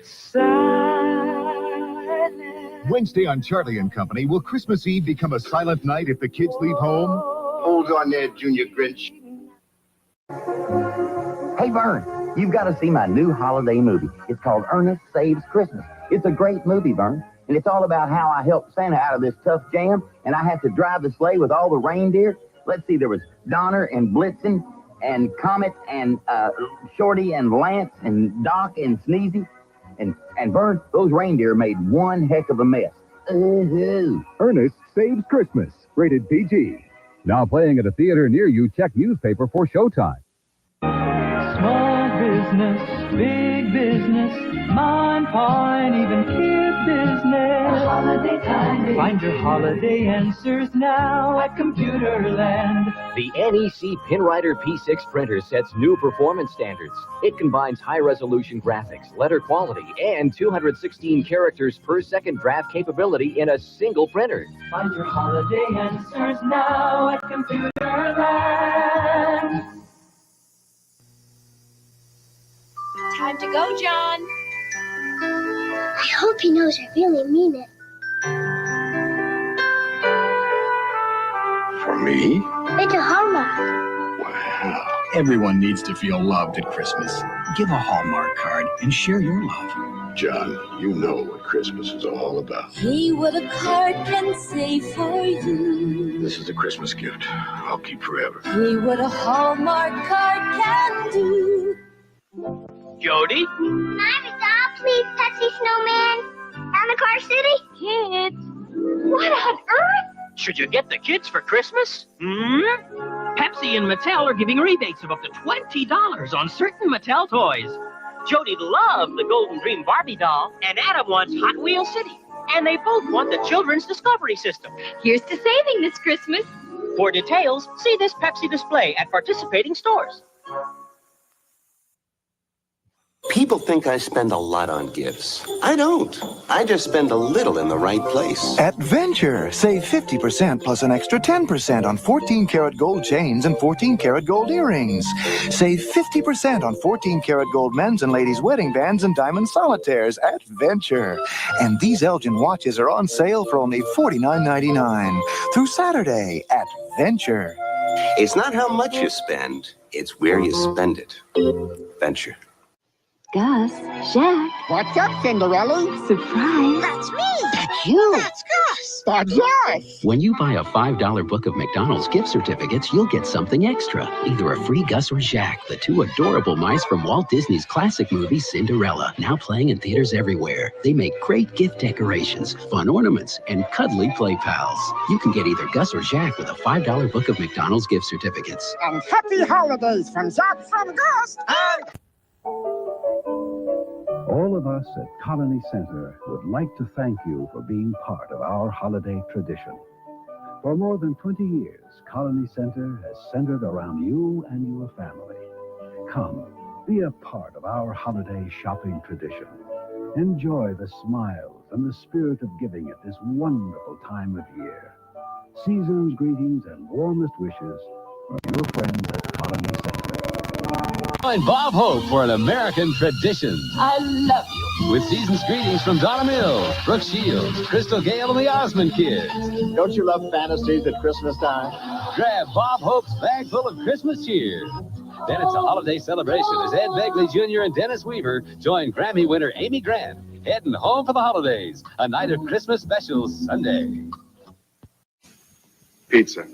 Silent. Wednesday on Charlie and Company, will Christmas Eve become a silent night if the kids leave home? Hold on there, Junior Grinch. Hey, Vern, you've got to see my new holiday movie. It's called Ernest Saves Christmas. It's a great movie, Vern, and it's all about how I helped Santa out of this tough jam, and I had to drive the sleigh with all the reindeer. Let's see, there was Donner and Blitzen and Comet and Shorty and Lance and Doc and Sneezy. And Vern, those reindeer made one heck of a mess. Ernest Saves Christmas, rated PG. Now playing at a theater near you. Check newspaper for showtime. Small business, big business, mom, pa, and even kid business. Holiday time. Find your holiday answers now at Computerland. The NEC PinWriter P6 printer sets new performance standards. It combines high-resolution graphics, letter quality, and 216 characters per second draft capability in a single printer. Find your holiday answers now at Computerland. Time to go, John. I hope he knows I really mean it. For me? It's a Hallmark. Wow. Everyone needs to feel loved at Christmas. Give a Hallmark card and share your love. John, you know what Christmas is all about. See what a card can say for you. This is a Christmas gift I'll keep forever. See what a Hallmark card can do. Jody? Can I have a doll, please, Pepsi Snowman? And the Car City? Kids. What on earth? Should you get the kids for Christmas? Pepsi and Mattel are giving rebates of up to $20 on certain Mattel toys. Jody loved the Golden Dream Barbie doll, and Adam wants Hot Wheels City. And they both want the Children's Discovery System. Here's to saving this Christmas. For details, see this Pepsi display at participating stores. People think I spend a lot on gifts. I don't. I just spend a little in the right place. At Venture, save 50% plus an extra 10% on 14-karat gold chains and 14-karat gold earrings. Save 50% on 14-karat gold men's and ladies' wedding bands and diamond solitaires at Venture. And these Elgin watches are on sale for only $49.99 through Saturday at Venture. It's not how much you spend, it's where you spend it. Venture. Gus, Jack. What's up, Cinderella? Surprise. That's me. That's you. That's Gus. That's us. When you buy a $5 book of McDonald's gift certificates, you'll get something extra. Either a free Gus or Jack, the two adorable mice from Walt Disney's classic movie Cinderella, now playing in theaters everywhere. They make great gift decorations, fun ornaments, and cuddly play pals. You can get either Gus or Jack with a $5 book of McDonald's gift certificates. And happy holidays from Jack, from Gus, and... All of us at Colony Center would like to thank you for being part of our holiday tradition. For more than 20 years, Colony Center has centered around you and your family. Come, be a part of our holiday shopping tradition. Enjoy the smiles and the spirit of giving at this wonderful time of year. Season's greetings and warmest wishes from your friends at Colony Center. Join Bob Hope for an American tradition. I love you. With season's greetings from Donna Mills, Brooke Shields, Crystal Gale, and the Osmond Kids. Don't you love fantasies at Christmas time? Grab Bob Hope's bag full of Christmas cheer. Then it's a holiday celebration as Ed Begley Jr. and Dennis Weaver join Grammy winner Amy Grant, heading home for the holidays. A night of Christmas specials Sunday. Pizza.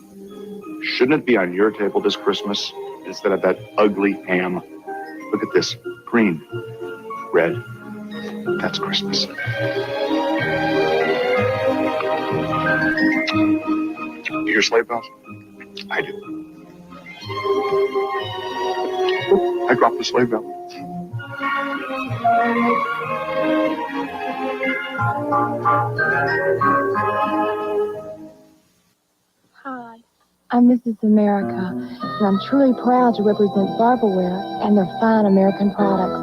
Shouldn't it be on your table this Christmas instead of that ugly ham? Look at this. Green. Red. That's Christmas. You hear sleigh bells? I do. Oh, I dropped the sleigh bell. Hi, I'm Mrs. America, and I'm truly proud to represent Barberware and their fine American products.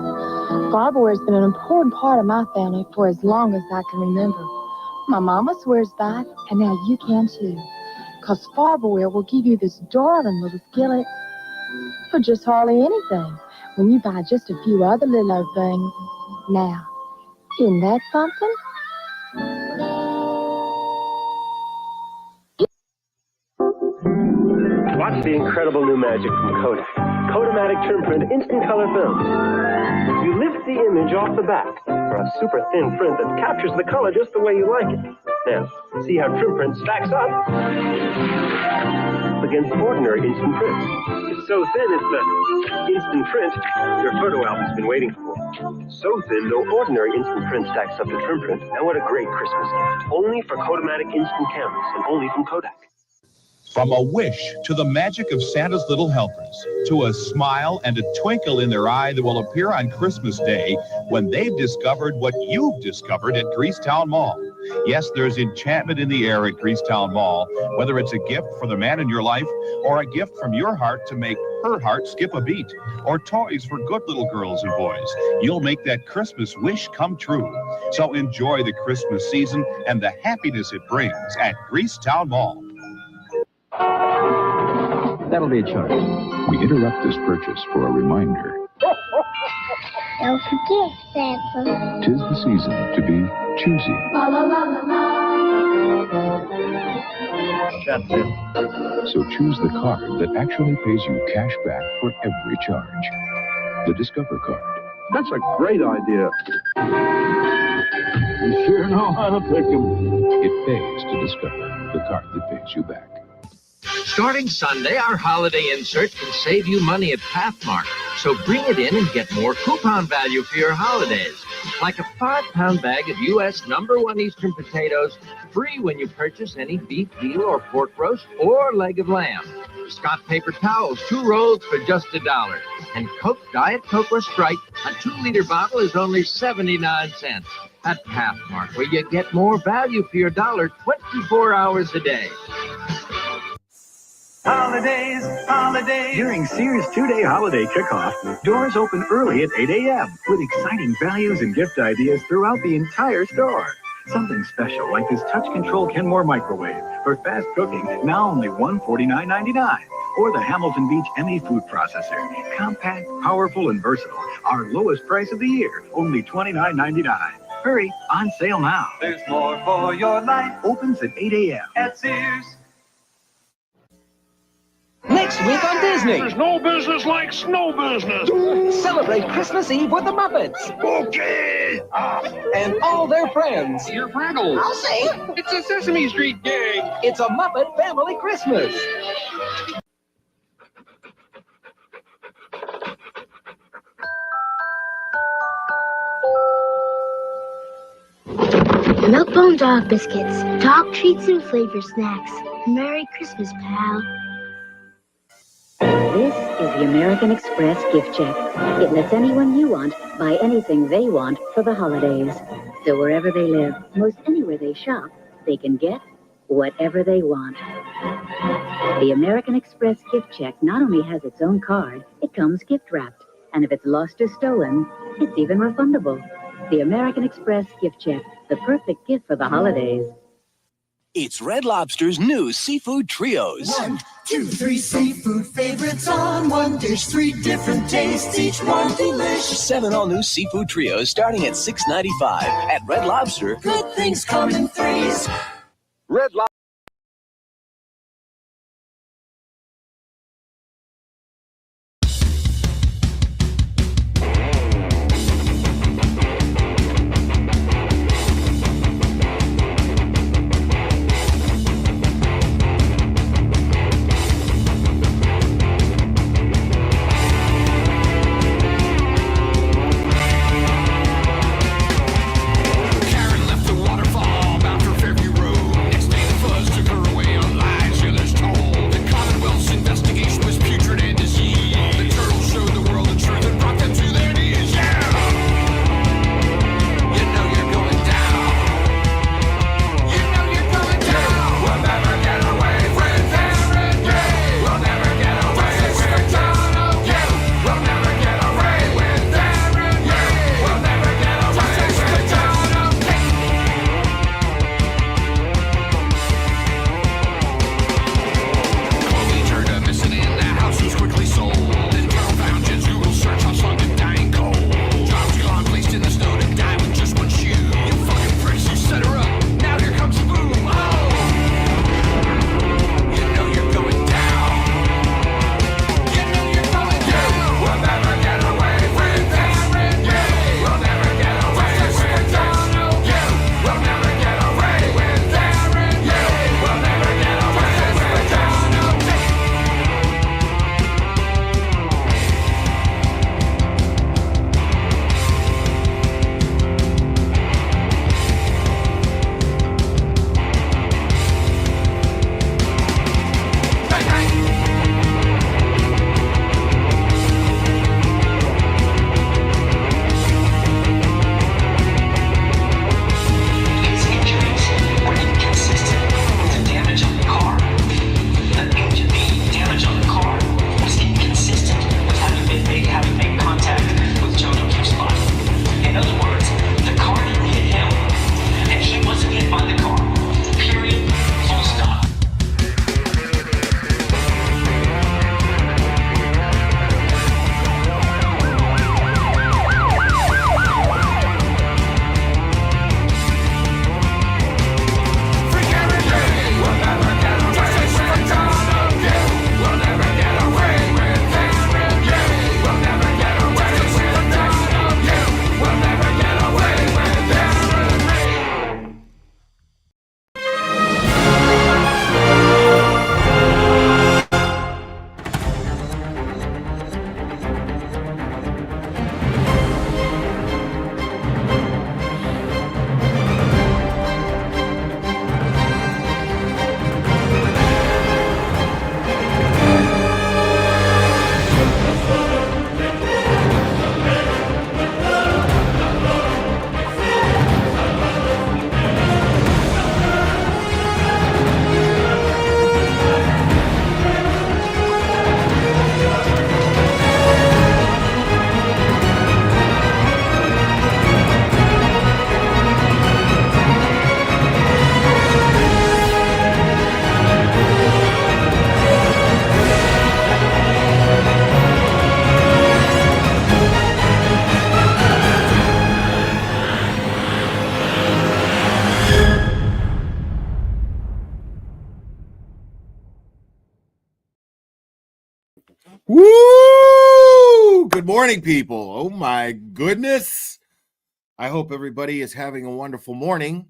Barberware has been an important part of my family for as long as I can remember. My mama swears by it, and now you can too. Because Barberware will give you this darling little skillet for just hardly anything when you buy just a few other little old things. Now, Isn't that something? Watch the incredible new magic from Kodak. Kodamatic trim print instant color film. You lift the image off the back for a super thin print that captures the color just the way you like it. Now, see how trim print stacks up against ordinary instant print. It's so thin, it's the instant print your photo album's been waiting for. So thin, no ordinary instant print stacks up to trim print. And what a great Christmas gift. Only for Kodamatic instant cameras and only from Kodak. From a wish to the magic of Santa's little helpers, to a smile and a twinkle in their eye that will appear on Christmas Day when they've discovered what you've discovered at Greasetown Mall. Yes, there's enchantment in the air at Greasetown Mall, whether it's a gift for the man in your life or a gift from your heart to make her heart skip a beat, or toys for good little girls and boys. You'll make that Christmas wish come true. So enjoy the Christmas season and the happiness it brings at Greasetown Mall. That'll be a charge. We interrupt this purchase for a reminder. Don't forget, Santa. 'Tis the season to be choosy. La la la la la. That's it. So choose the card that actually pays you cash back for every charge. The Discover card. That's a great idea. You sure know how to pick them. It pays to Discover, the card that pays you back. Starting Sunday, our holiday insert can save you money at Pathmark. So bring it in and get more coupon value for your holidays. Like a 5-pound bag of U.S. #1 Eastern potatoes, free when you purchase any beef, veal, or pork roast, or leg of lamb. Scott paper towels, 2 rolls for just $1. And Coke, Diet Coke or Sprite, a 2-liter bottle is only 79 cents. At Pathmark, where you get more value for your dollar 24 hours a day. Holidays, holidays. During Sears 2-day holiday kickoff, doors open early at 8 a.m. with exciting values and gift ideas throughout the entire store. Something special like this touch control Kenmore microwave for fast cooking, now only $149.99. Or the Hamilton Beach ME food processor, compact, powerful, and versatile. Our lowest price of the year, only $29.99. Hurry, on sale now. There's more for your life. Opens at 8 a.m. at Sears. Next week on Disney. There's no business like snow business. Celebrate Christmas Eve with the Muppets. Okay. And all their friends. Your Fraggles. I'll say. It's a Sesame Street gang. It's a Muppet family Christmas. Milk-bone dog biscuits, dog treats and flavor snacks. Merry Christmas, pal. This is the American Express gift check. It lets anyone you want buy anything they want for the holidays. So wherever they live, most anywhere they shop, they can get whatever they want. The American Express gift check not only has its own card, it comes gift wrapped. And if it's lost or stolen, it's even refundable. The American Express gift check, the perfect gift for the holidays. It's Red Lobster's new seafood trios. 1, 2, 3 seafood favorites on one dish, 3 different tastes, each one delicious. 7 all-new seafood trios starting at $6.95 at Red Lobster. Good things come in threes. Red Lobster. Karen left the waterfall, bound for Fairview Road. Next day the Good morning, people. Oh my goodness. I hope everybody is having a wonderful morning.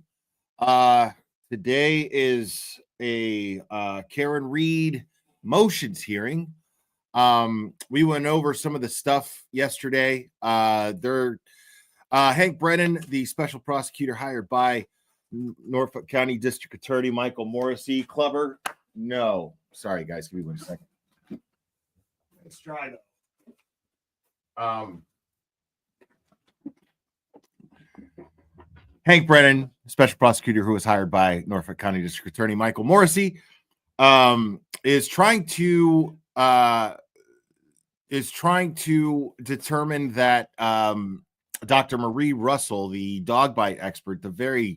Today is a Karen Reed motions hearing. We went over some of the stuff yesterday. Hank Brennan, the special prosecutor hired by Norfolk County District Attorney Michael Morrissey. Clever? No. Sorry, guys. Give me 1 second. Let's try that. Hank Brennan, special prosecutor who was hired by Norfolk County District Attorney Michael Morrissey, is trying to determine that Dr. Marie Russell, the dog bite expert, the very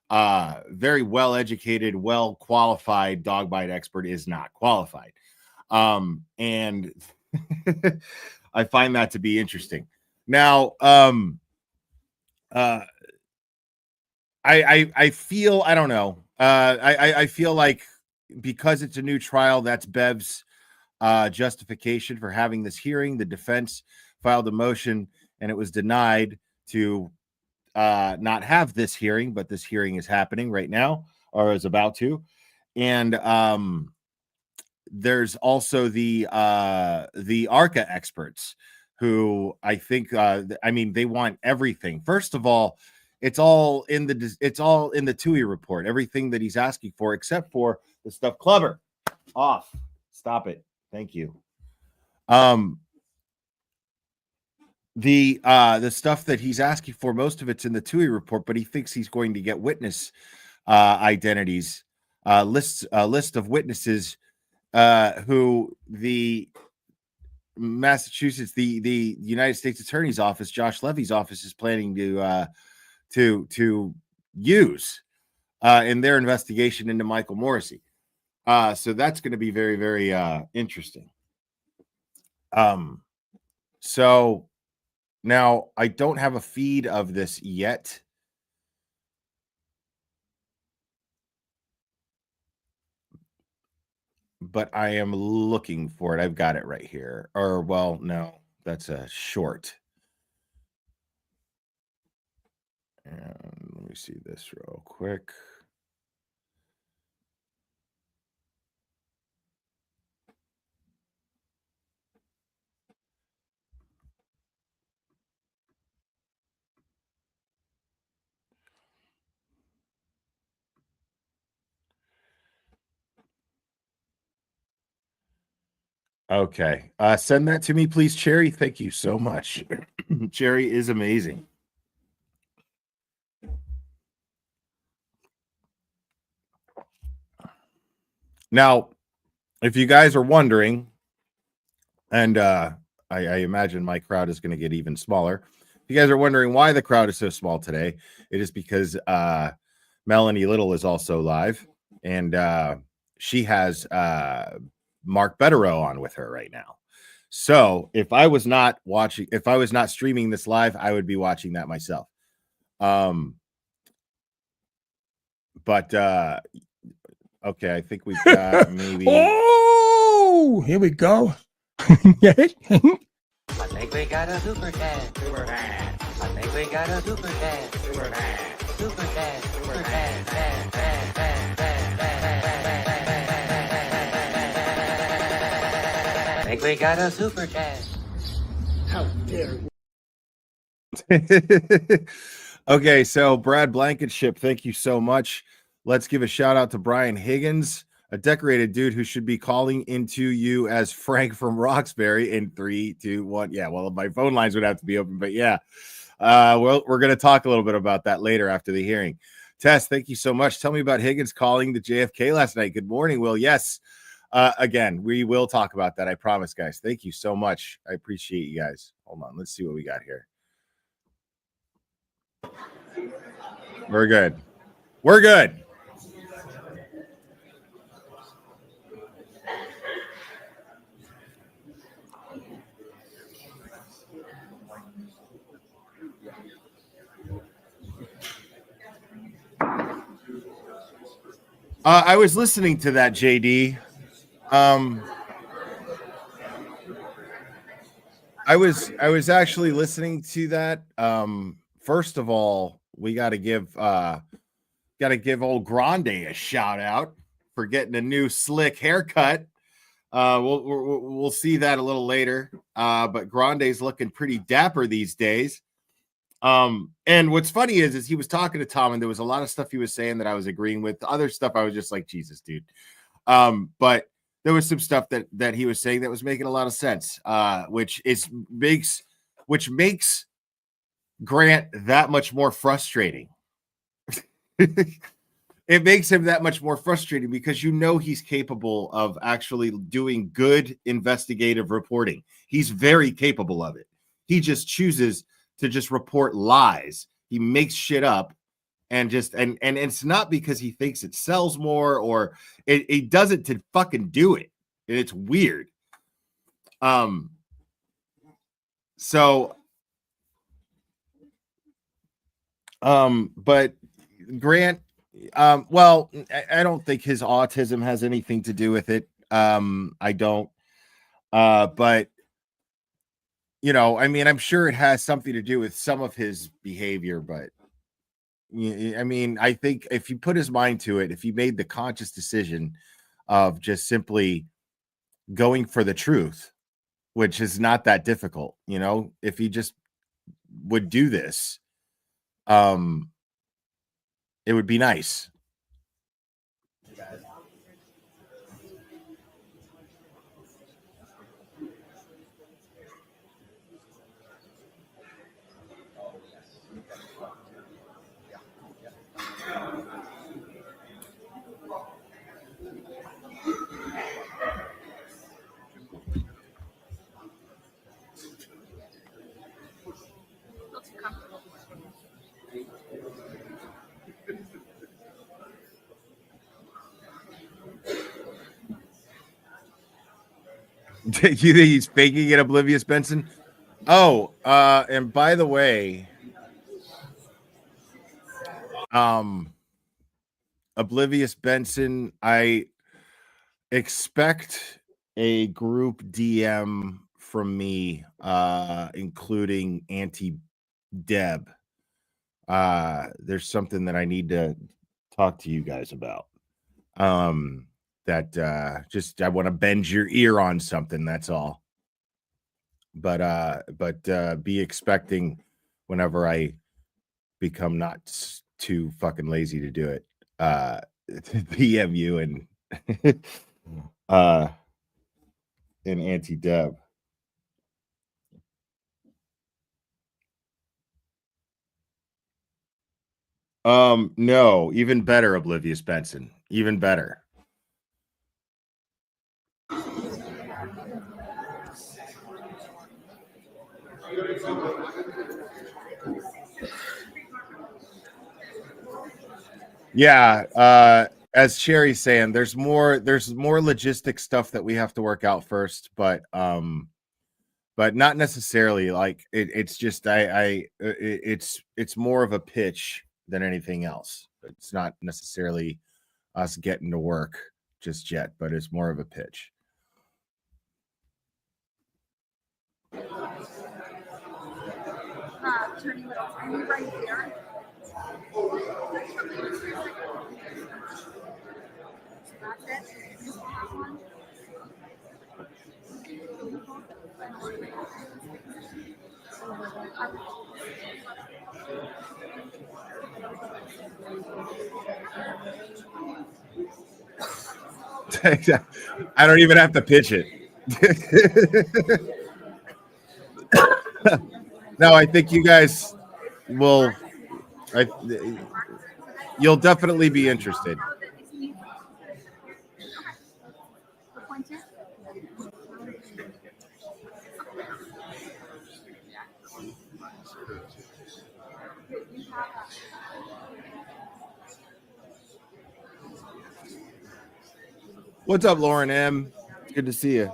well-educated, well-qualified dog bite expert, is not qualified. And I find that to be interesting. Now, I feel, I don't know. I feel like because it's a new trial, that's Bev's justification for having this hearing. The defense filed a motion and it was denied to not have this hearing, but this hearing is happening right now, or is about to. And there's also the ARCA experts who I think, they want everything. First of all, it's all in the TUI report, everything that he's asking for, except for the stuff. Clever, off, stop it. Thank you. The stuff that he's asking for, most of it's in the TUI report, but he thinks he's going to get witness identities, list of witnesses who the Massachusetts, the United States Attorney's Office, Josh Levy's office, is planning to use in their investigation into Michael Morrissey. So that's going to be very, very interesting. So now I don't have a feed of this yet. But I am looking for it. I've got it right here. Or, well, no, that's a short. And let me see this real quick. Okay. Send that to me, please, Cherry. Thank you so much. Cherry is amazing. Now, if you guys are wondering, and I imagine my crowd is going to get even smaller. If you guys are wondering why the crowd is so small today, it is because Melanie Little is also live, and she has Mark Betterow on with her right now. So if I was not streaming this live, I would be watching that myself. But okay, I think we've got maybe. Oh, here we go. I think we got a super cat. Super cat. I think we got a super cat. Super cat. Super cat. Super cat. I think we got a super cat. How dare you? Okay, so Brad Blankenship, thank you so much. Let's give a shout out to Brian Higgins, a decorated dude who should be calling into you as Frank from Roxbury in 3, 2, 1. Yeah, well, my phone lines would have to be open, but yeah. Well, we're going to talk a little bit about that later after the hearing. Tess, thank you so much. Tell me about Higgins calling the JFK last night. Good morning, Will. Yes. Again, we will talk about that. I promise, guys. Thank you so much. I appreciate you guys. Hold on. Let's see what we got here. We're good. We're good. I was listening to that, JD. I was actually listening to that. First of all, we got to give old Grande a shout out for getting a new slick haircut. We'll see that a little later. But Grande's looking pretty dapper these days. And what's funny is he was talking to Tom, and there was a lot of stuff he was saying that I was agreeing with. The other stuff I was just like, Jesus, dude. But there was some stuff that he was saying that was making a lot of sense, which makes Grant that much more frustrating. It makes him that much more frustrating because you know he's capable of actually doing good investigative reporting. He's very capable of it. He just chooses to just report lies. He makes shit up and it's not because he thinks it sells more or it does it to fucking do it. And it's weird. But Grant, well, I don't think his autism has anything to do with it. I don't. But you know, I mean, I'm sure it has something to do with some of his behavior, but I mean, I think if you put his mind to it, if he made the conscious decision of just simply going for the truth, which is not that difficult, you know, if he just would do this, it would be nice. You think he's faking it, Oblivious Benson? Oh, and by the way, Oblivious Benson, I expect a group DM from me, including Auntie Deb. There's something that I need to talk to you guys about. I want to bend your ear on something, that's all. But be expecting whenever I become not too fucking lazy to do it, PM you and Auntie Deb. No, even better, Oblivious Benson, even better. Yeah, as Sherry's saying, there's more logistic stuff that we have to work out first, but not necessarily like it's just it's more of a pitch than anything else. It's not necessarily us getting to work just yet, but it's more of a pitch. Right here. I don't even have to pitch it. No, I think you guys will. You'll definitely be interested. What's up, Lauren M? Good to see you.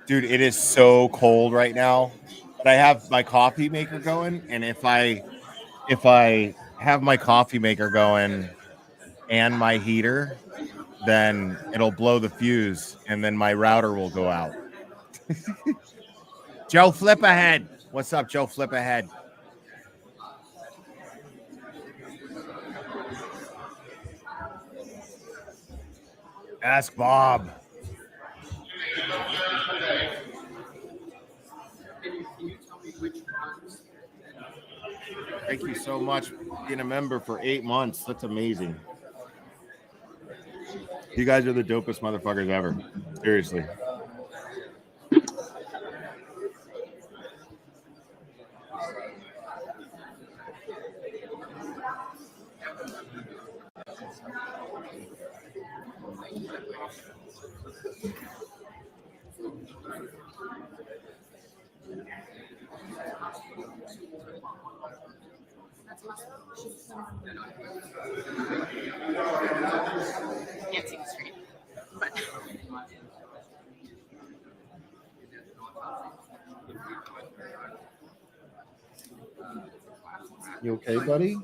Dude, it is so cold right now. but I have my coffee maker going, and if I have my coffee maker going and my heater, then it'll blow the fuse, and then my router will go out. Joe Flip Ahead. What's up, Joe Flip Ahead? Ask Bob. Thank you so much for being a member for 8 months. That's amazing. You guys are the dopest motherfuckers ever. Seriously. Can't see the screen. You okay, buddy?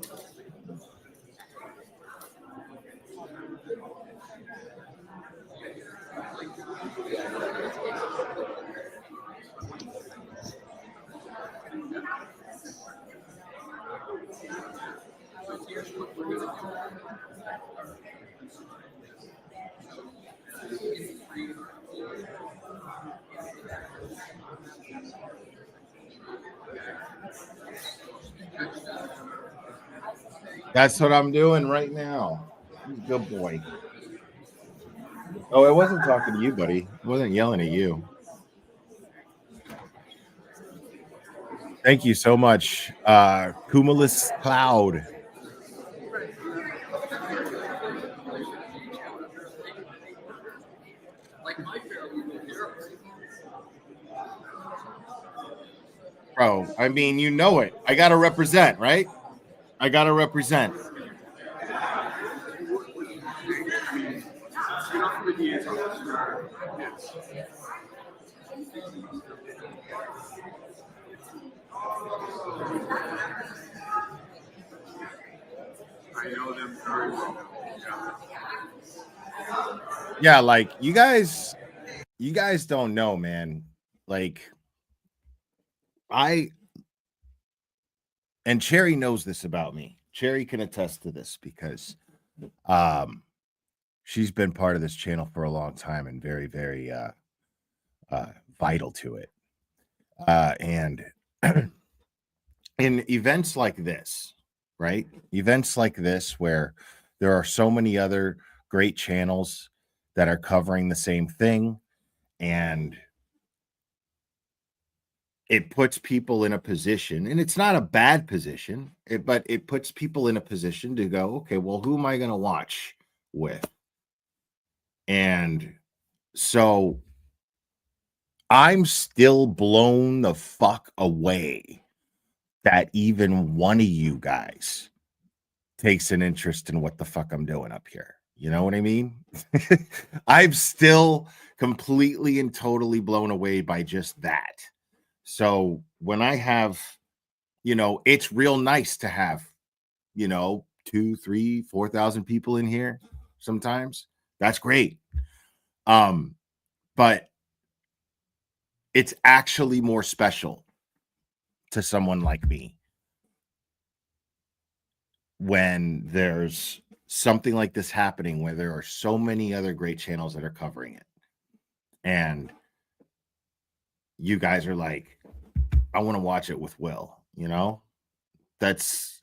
That's what I'm doing right now. Good boy. Oh, I wasn't talking to you, buddy. I wasn't yelling at you. Thank you so much, Cumulus Cloud. Bro, I mean, you know it. I got to represent, right? I got to represent. I know them very well. Yeah, like you guys don't know, man. Like and Cherry knows this about me. Cherry can attest to this because she's been part of this channel for a long time and very, very vital to it. And in events like this, right? Events like this where there are so many other great channels that are covering the same thing, and it puts people in a position, and it's not a bad position, but it puts people in a position to go, okay, well, who am I going to watch with? And so I'm still blown the fuck away that even one of you guys takes an interest in what the fuck I'm doing up here. You know what I mean? I'm still completely and totally blown away by just that. So when I have, it's real nice to have, 2, 3, 4,000 people in here sometimes. That's great. But it's actually more special to someone like me when there's something like this happening where there are so many other great channels that are covering it. And you guys are like, I want to watch it with Will, that's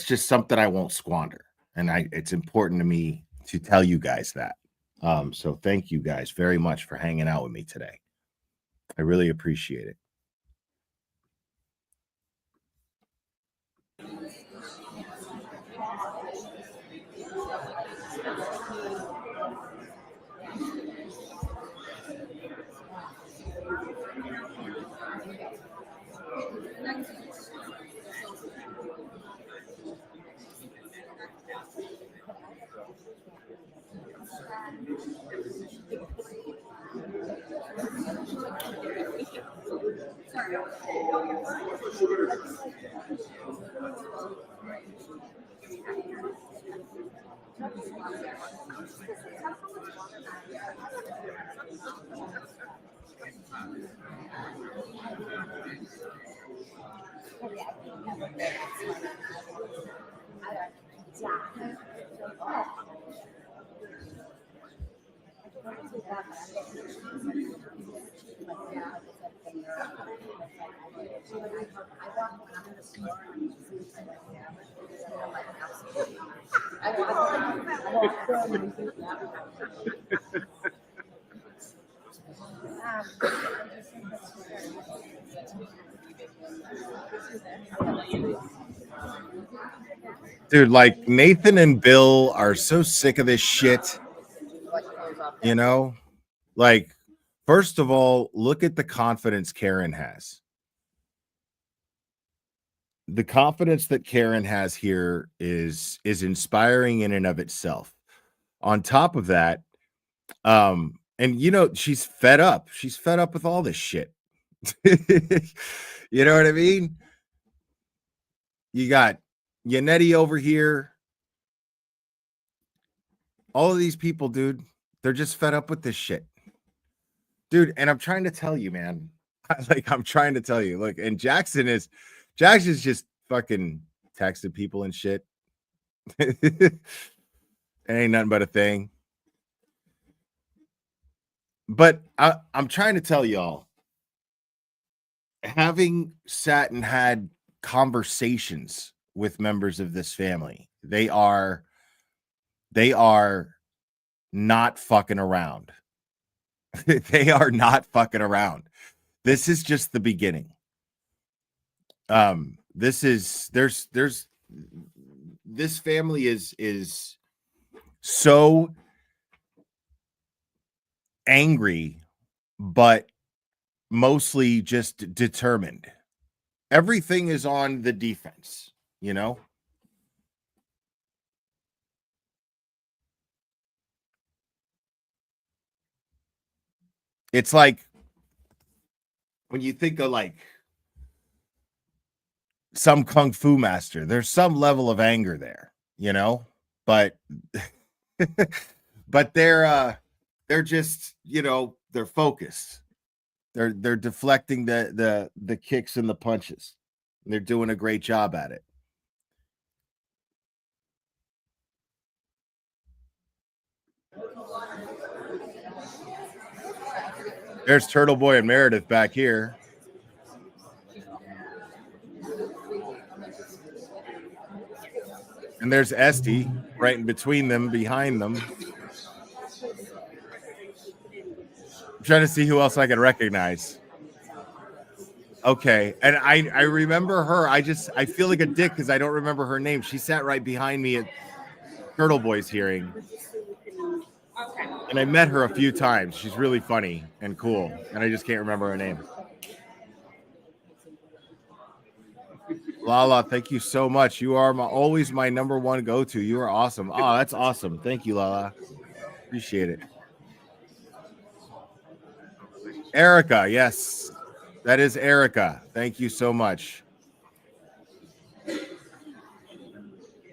just something I won't squander. And it's important to me to tell you guys that. So thank you guys very much for hanging out with me today. I really appreciate it. Dude, like Nathan and Bill are so sick of this shit. You know, like, first of all, look at the confidence Karen has. The confidence that Karen has here is inspiring in and of itself. On top of that, and you know, she's fed up. She's fed up with all this shit. You know what I mean? You got Yannetti over here. All of these people, dude, they're just fed up with this shit. Dude, and I'm trying to tell you, man. I'm trying to tell you. Look, and Jackson's just fucking texting people and shit. It ain't nothing but a thing. But I'm trying to tell y'all, having sat and had conversations with members of this family, they are not fucking around. They are not fucking around. This is just the beginning. This family is so angry, but mostly just determined. Everything is on the defense, you know? It's like when you think of like some kung fu master, there's some level of anger there, you know, but but they're just, you know, they're focused. They're deflecting the kicks and the punches. They're doing a great job at it. There's Turtle Boy and Meredith back here. And there's Esty right in between them, behind them. I'm trying to see who else I can recognize. Okay. And I remember her. I feel like a dick because I don't remember her name. She sat right behind me at Turtle Boy's hearing. And I met her a few times. She's really funny and cool. And I just can't remember her name. Lala, thank you so much. You are always my number one go-to. You are awesome. Oh, that's awesome. Thank you, Lala. Appreciate it. Erica, yes. That is Erica. Thank you so much.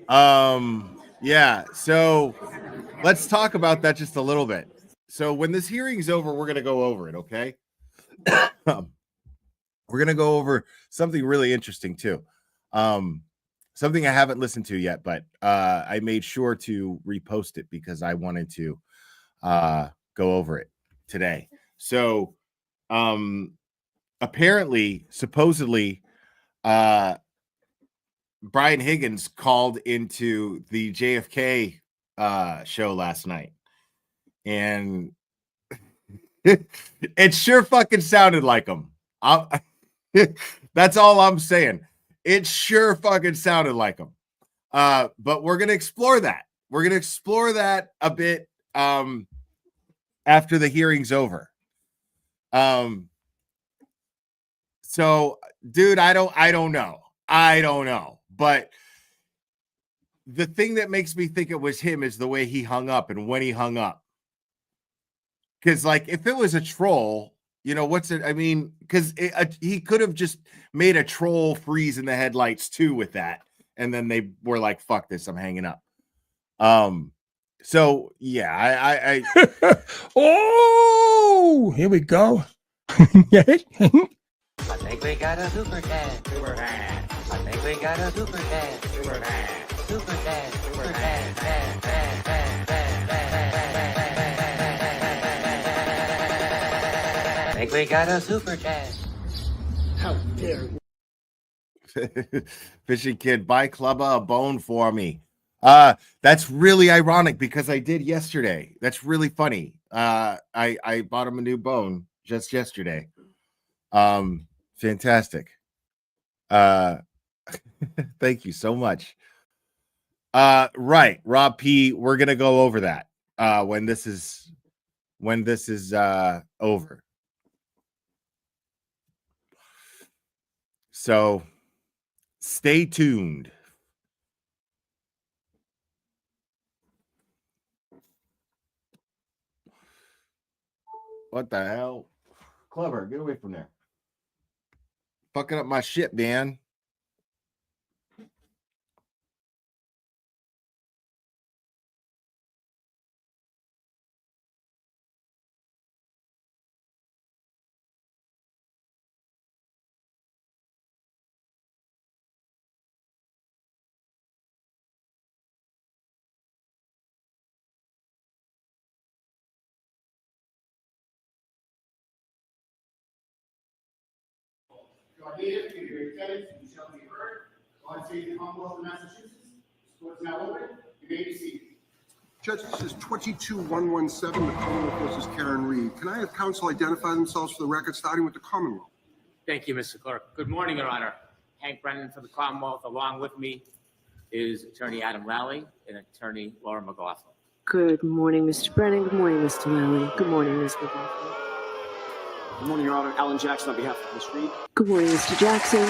Yeah, so let's talk about that just a little bit. So when this hearing's over, we're going to go over it, okay? We're going to go over something really interesting too. Something I haven't listened to yet, but I made sure to repost it because I wanted to go over it today. So apparently, supposedly, Brian Higgins called into the JFK show last night, and it sure fucking sounded like him. That's all I'm saying. It sure fucking sounded like him. But we're gonna explore that. We're gonna explore that a bit after the hearing's over. So, dude, I don't know. But the thing that makes me think it was him is the way he hung up and when he hung up. Because, like, if it was a troll, You know, what's it? I mean, because he could have just made a troll freeze in the headlights too with that. And then they were like, fuck this, I'm hanging up. So yeah, I Oh, here we go. I think we got a super cat. Super cat. I think we got a super cat. Super cat. Super cat. Super cat. I think we got a super cat. How dare you? Fishing Kid, buy Clubba a bone for me. That's really ironic because I did yesterday. That's really funny. I bought him a new bone just yesterday. Fantastic. Thank you so much. Right, Rob P, we're gonna go over that when this is over. So stay tuned. What the hell? Clever, get away from there. Fucking up my shit, man. You are here to your tenants, you shall be heard. God save the Commonwealth of Massachusetts. This court is now open. You may be seated. Judge, this is 22117, the Commonwealth versus Karen Reed. Can I have counsel identify themselves for the record, starting with the Commonwealth? Thank you, Mr. Clerk. Good morning, Your Honor. Hank Brennan for the Commonwealth. Along with me is Attorney Adam Lally and Attorney Laura McLaughlin. Good morning, Mr. Brennan. Good morning, Mr. Lally. Good morning, Ms. McLaughlin. Good morning, Your Honor. Alan Jackson on behalf of Ms. Reed. Good morning, Mr. Jackson.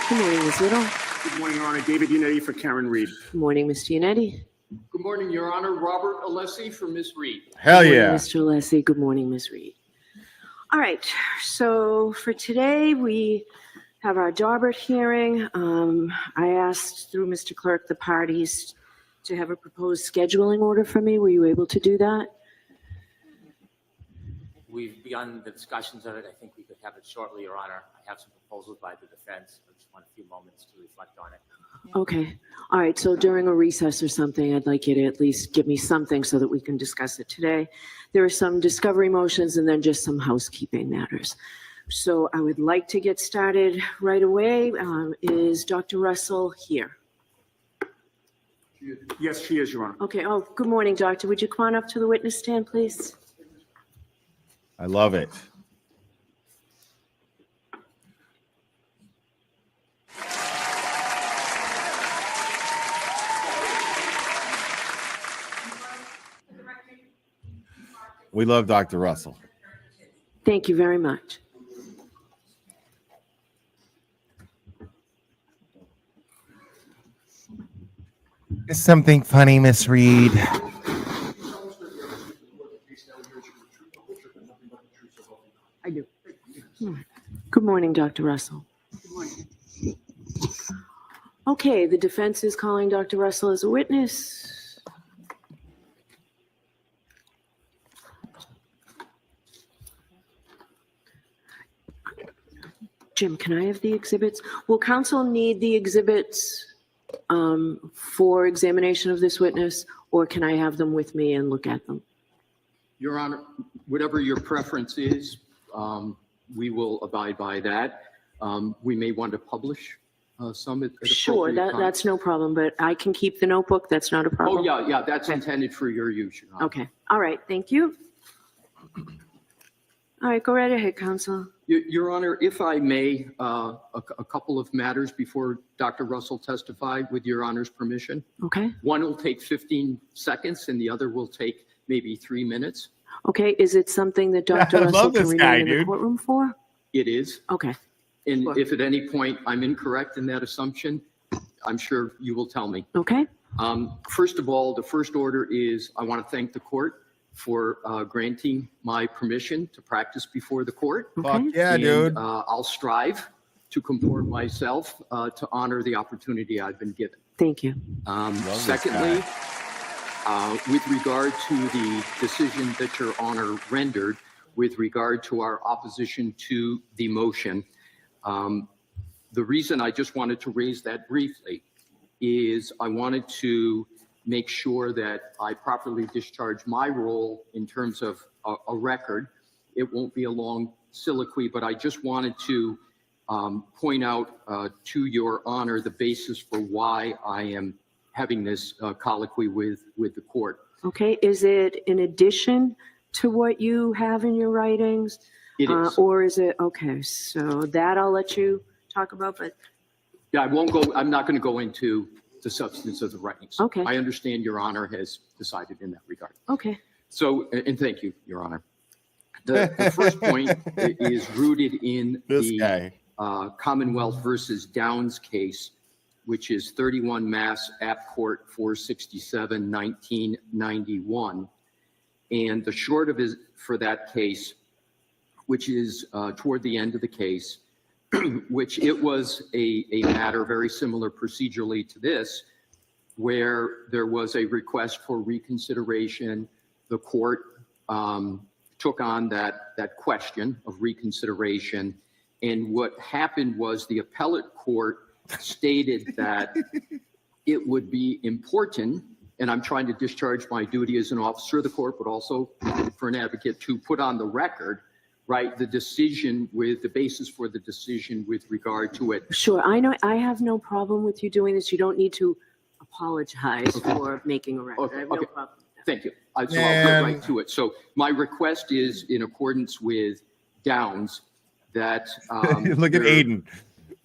Good morning, Ms. Little. Good morning, Your Honor. David Unetti for Karen Reed. Good morning, Mr. Unetti. Good morning, Your Honor. Robert Alessi for Ms. Reed. Hell Good yeah. morning, Mr. Alessi. Good morning, Ms. Reed. All right, so for today, we have our Daubert hearing. I asked through Mr. Clerk the parties to have a proposed scheduling order for me. Were you able to do that? We've begun the discussions of it. I think we could have it shortly, Your Honor. I have some proposals by the defense. I just want a few moments to reflect on it. Okay. All right. So during a recess or something, I'd like you to at least give me something so that we can discuss it today. There are some discovery motions and then just some housekeeping matters. So I would like to get started right away. Is Dr. Russell here? Yes, she is, Your Honor. Okay. Oh, good morning, Doctor. Would you come on up to the witness stand, please? I love it. We love Dr. Russell. Thank you very much. Is something funny, Miss Reed? I do. Good morning, Dr. Russell. Okay, the defense is calling Dr. Russell as a witness. Jim, can I have the exhibits? Will counsel need the exhibits for examination of this witness, or can I have them with me and look at them? Your Honor, whatever your preference is, we will abide by that. We may want to publish some at Sure, appropriate time. that's no problem, but I can keep the notebook. That's not a problem. Oh, yeah, that's intended for your use, Your Honor. Okay, all right, thank you. All right, go right ahead, counsel. Your Honor, if I may, a couple of matters before Dr. Russell testified, with Your Honor's permission. Okay. One will take 15 seconds and the other will take maybe 3 minutes. Okay, is it something that Dr. I Russell love can this remain guy, in the dude. courtroom for? It is. Okay. And Sure. if at any point I'm incorrect in that assumption, I'm sure you will tell me. Okay. First of all, the first order is I want to thank the court for granting my permission to practice before the court. Fuck yeah, And, dude. I'll strive to comport myself to honor the opportunity I've been given. Thank you. Secondly, with regard to the decision that Your Honor rendered with regard to our opposition to the motion, the reason I just wanted to raise that briefly is I wanted to make sure that I properly discharge my role in terms of a record. It won't be a long soliloquy, but I just wanted to point out to Your Honor the basis for why I am having this colloquy with the court. Okay, is it in addition to what you have in your writings? It is. Or is it, okay, so that I'll let you talk about, but Yeah, I'm not going to go into the substance of the writings. Okay. I understand Your Honor has decided in that regard. okay. So, and thank you, Your Honor. The first point is rooted in the Commonwealth versus Downs case, which is 31 Mass App Court 467, 1991. And the short of it for that case, which is toward the end of the case, which it was a matter very similar procedurally to this, where there was a request for reconsideration. The court took on that question of reconsideration. And what happened was the appellate court stated that it would be important, and I'm trying to discharge my duty as an officer of the court, but also for an advocate, to put on the record, right, the decision with the basis for the decision with regard to it. Sure, I know, I have no problem with you doing this. You don't need to apologize for making a record. I have no problem. Thank you. So I'll go right to it. So my request is in accordance with Downs that Look at Aiden.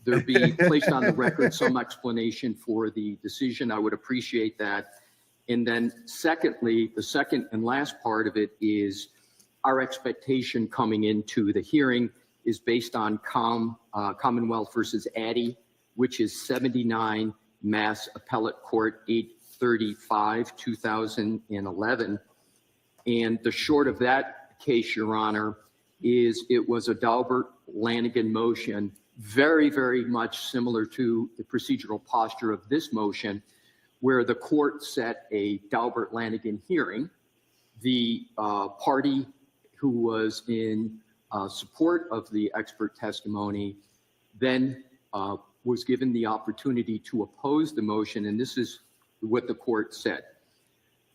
There be placed on the record some explanation for the decision. I would appreciate that. And then secondly, the second and last part of it is our expectation coming into the hearing is based on Commonwealth versus Addy, which is 79 Mass Appellate Court 835, 2011. And the short of that case, Your Honor, is it was a Daubert Lanigan motion, very, very much similar to the procedural posture of this motion, where the court set a Daubert Lanigan hearing. The party who was in support of the expert testimony then was given the opportunity to oppose the motion, and this is what the court said.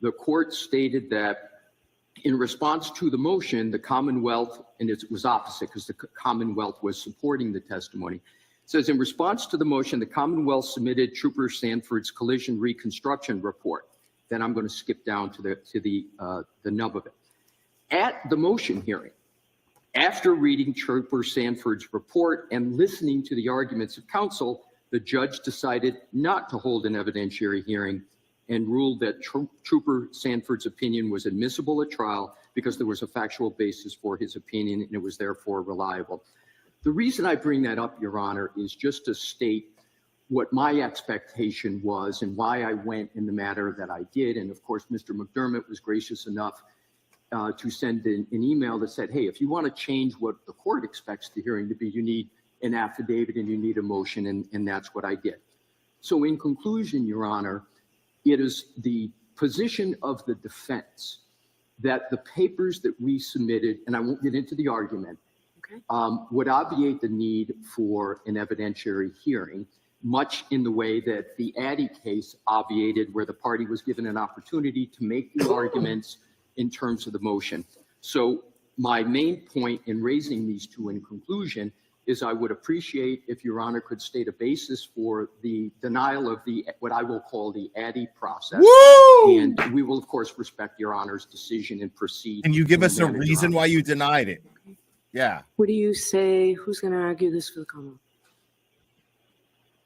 The court stated that in response to the motion, the Commonwealth, and it was opposite because the Commonwealth was supporting the testimony, it says, in response to the motion, the Commonwealth submitted Trooper Sanford's collision reconstruction report. Then I'm going to skip down to the nub of it. At the motion hearing, after reading Trooper Sanford's report and listening to the arguments of counsel, the judge decided not to hold an evidentiary hearing and ruled that Trooper Sanford's opinion was admissible at trial because there was a factual basis for his opinion and it was therefore reliable. The reason I bring that up, Your Honor, is just to state what my expectation was and why I went in the manner that I did. And of course, Mr. McDermott was gracious enough to send an email that said, hey, if you want to change what the court expects the hearing to be, you need an affidavit and you need a motion, and that's what I did. So in conclusion, Your Honor, it is the position of the defense that the papers that we submitted, and I won't get into the argument, would obviate the need for an evidentiary hearing, much in the way that the Addy case obviated, where the party was given an opportunity to make the arguments in terms of the motion. So my main point in raising these two in conclusion is I would appreciate if Your Honor could state a basis for the denial of the, what I will call the Addy process. Woo! And we will, of course, respect Your Honor's decision and proceed. And you give us a reason why you denied it. Yeah. What do you say? Who's going to argue this for the Commonwealth?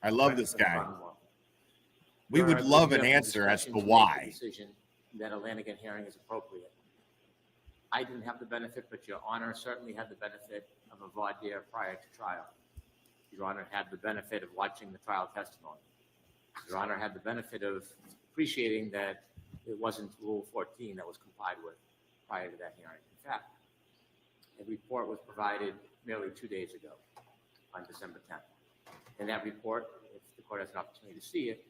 I love this guy. We would love an answer as to why. Decision that a Lanigan hearing is appropriate. I didn't have the benefit, but Your Honor certainly had the benefit of a voir dire prior to trial. Your Honor had the benefit of watching the trial testimony. Your Honor had the benefit of appreciating that it wasn't Rule 14 that was complied with prior to that hearing. In fact, a report was provided merely 2 days ago on December 10th. And that report, if the court has an opportunity to see it,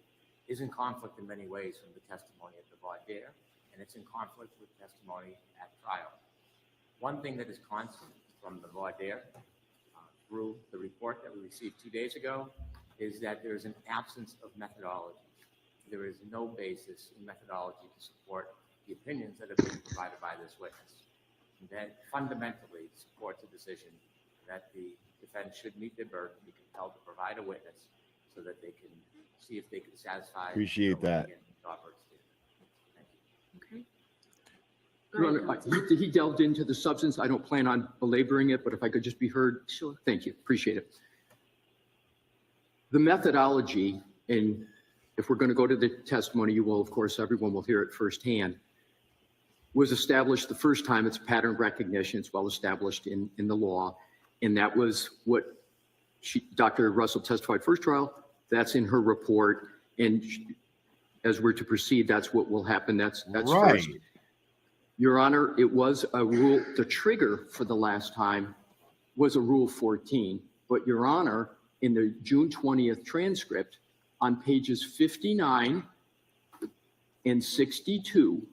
is in conflict in many ways from the testimony at the voir dire, and it's in conflict with testimony at trial. One thing that is constant from the voir dire through the report that we received 2 days ago is that there is an absence of methodology. There is no basis in methodology to support the opinions that have been provided by this witness. And that fundamentally supports a decision that the defense should meet their burden, be compelled to provide a witness so that they can see if they can satisfy. Appreciate that. Okay. Your Honor, he delved into the substance. I don't plan on belaboring it, but if I could just be heard. Sure. Thank you. Appreciate it. The methodology, and if we're going to go to the testimony, you will, of course, everyone will hear it firsthand, was established the first time. It's pattern recognition. It's well established in the law. And that was what Dr. Russell testified first trial. That's in her report. And as we're to proceed, that's what will happen. That's right. First. Your Honor, it was a rule. The trigger for the last time was a Rule 14. But Your Honor, in the June 20th transcript, on pages 59 and 62,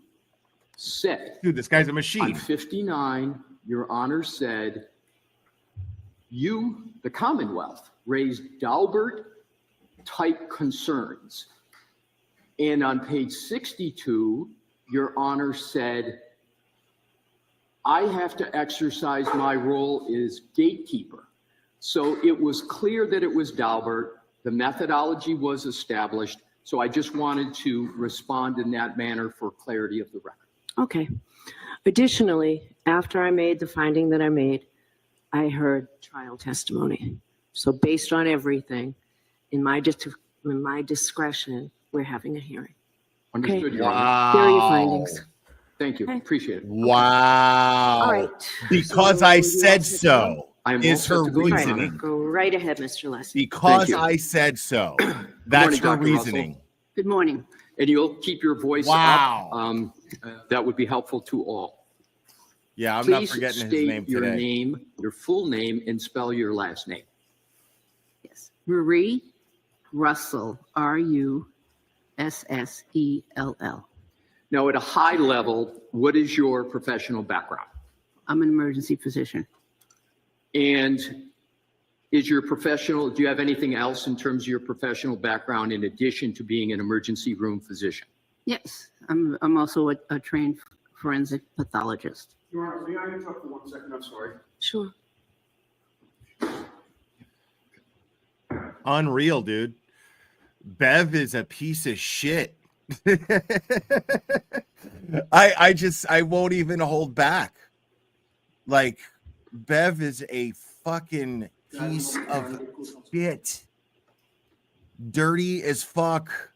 said, dude, this guy's a machine. On 59, Your Honor said, you, the Commonwealth, raised Daubert-type concerns. And on page 62, Your Honor said, I have to exercise my role as gatekeeper. So it was clear that it was Daubert. The methodology was established. So I just wanted to respond in that manner for clarity of the record. Okay. Additionally, after I made the finding that I made, I heard trial testimony. So based on everything, in my discretion, we're having a hearing. Understood, Okay. Your Honor. There are your findings. Thank you. Okay. Appreciate it. Wow. All right. Because So I you said want to so I'm is all her set to go, Your Honor. reasoning. Go right ahead, Mr. Leslie. Because you. I said so. That's morning, her Dr. reasoning. Russell. Good morning. And you'll keep your voice Wow. up. That would be helpful to all. Yeah, I'm not Please forgetting his state name your today. name, your full name, and spell your last name. Yes. Marie Russell, Russell. Now, at a high level, what is your professional background? I'm an emergency physician. And is your professional, do you have anything else in terms of your professional background in addition to being an emergency room physician? Yes, I'm also a trained forensic pathologist. Your Honor, may I interrupt for 1 second? I'm sorry. Sure. Unreal, dude. Bev is a piece of shit. I won't even hold back. Like, Bev is a fucking piece of shit. Dirty as fuck.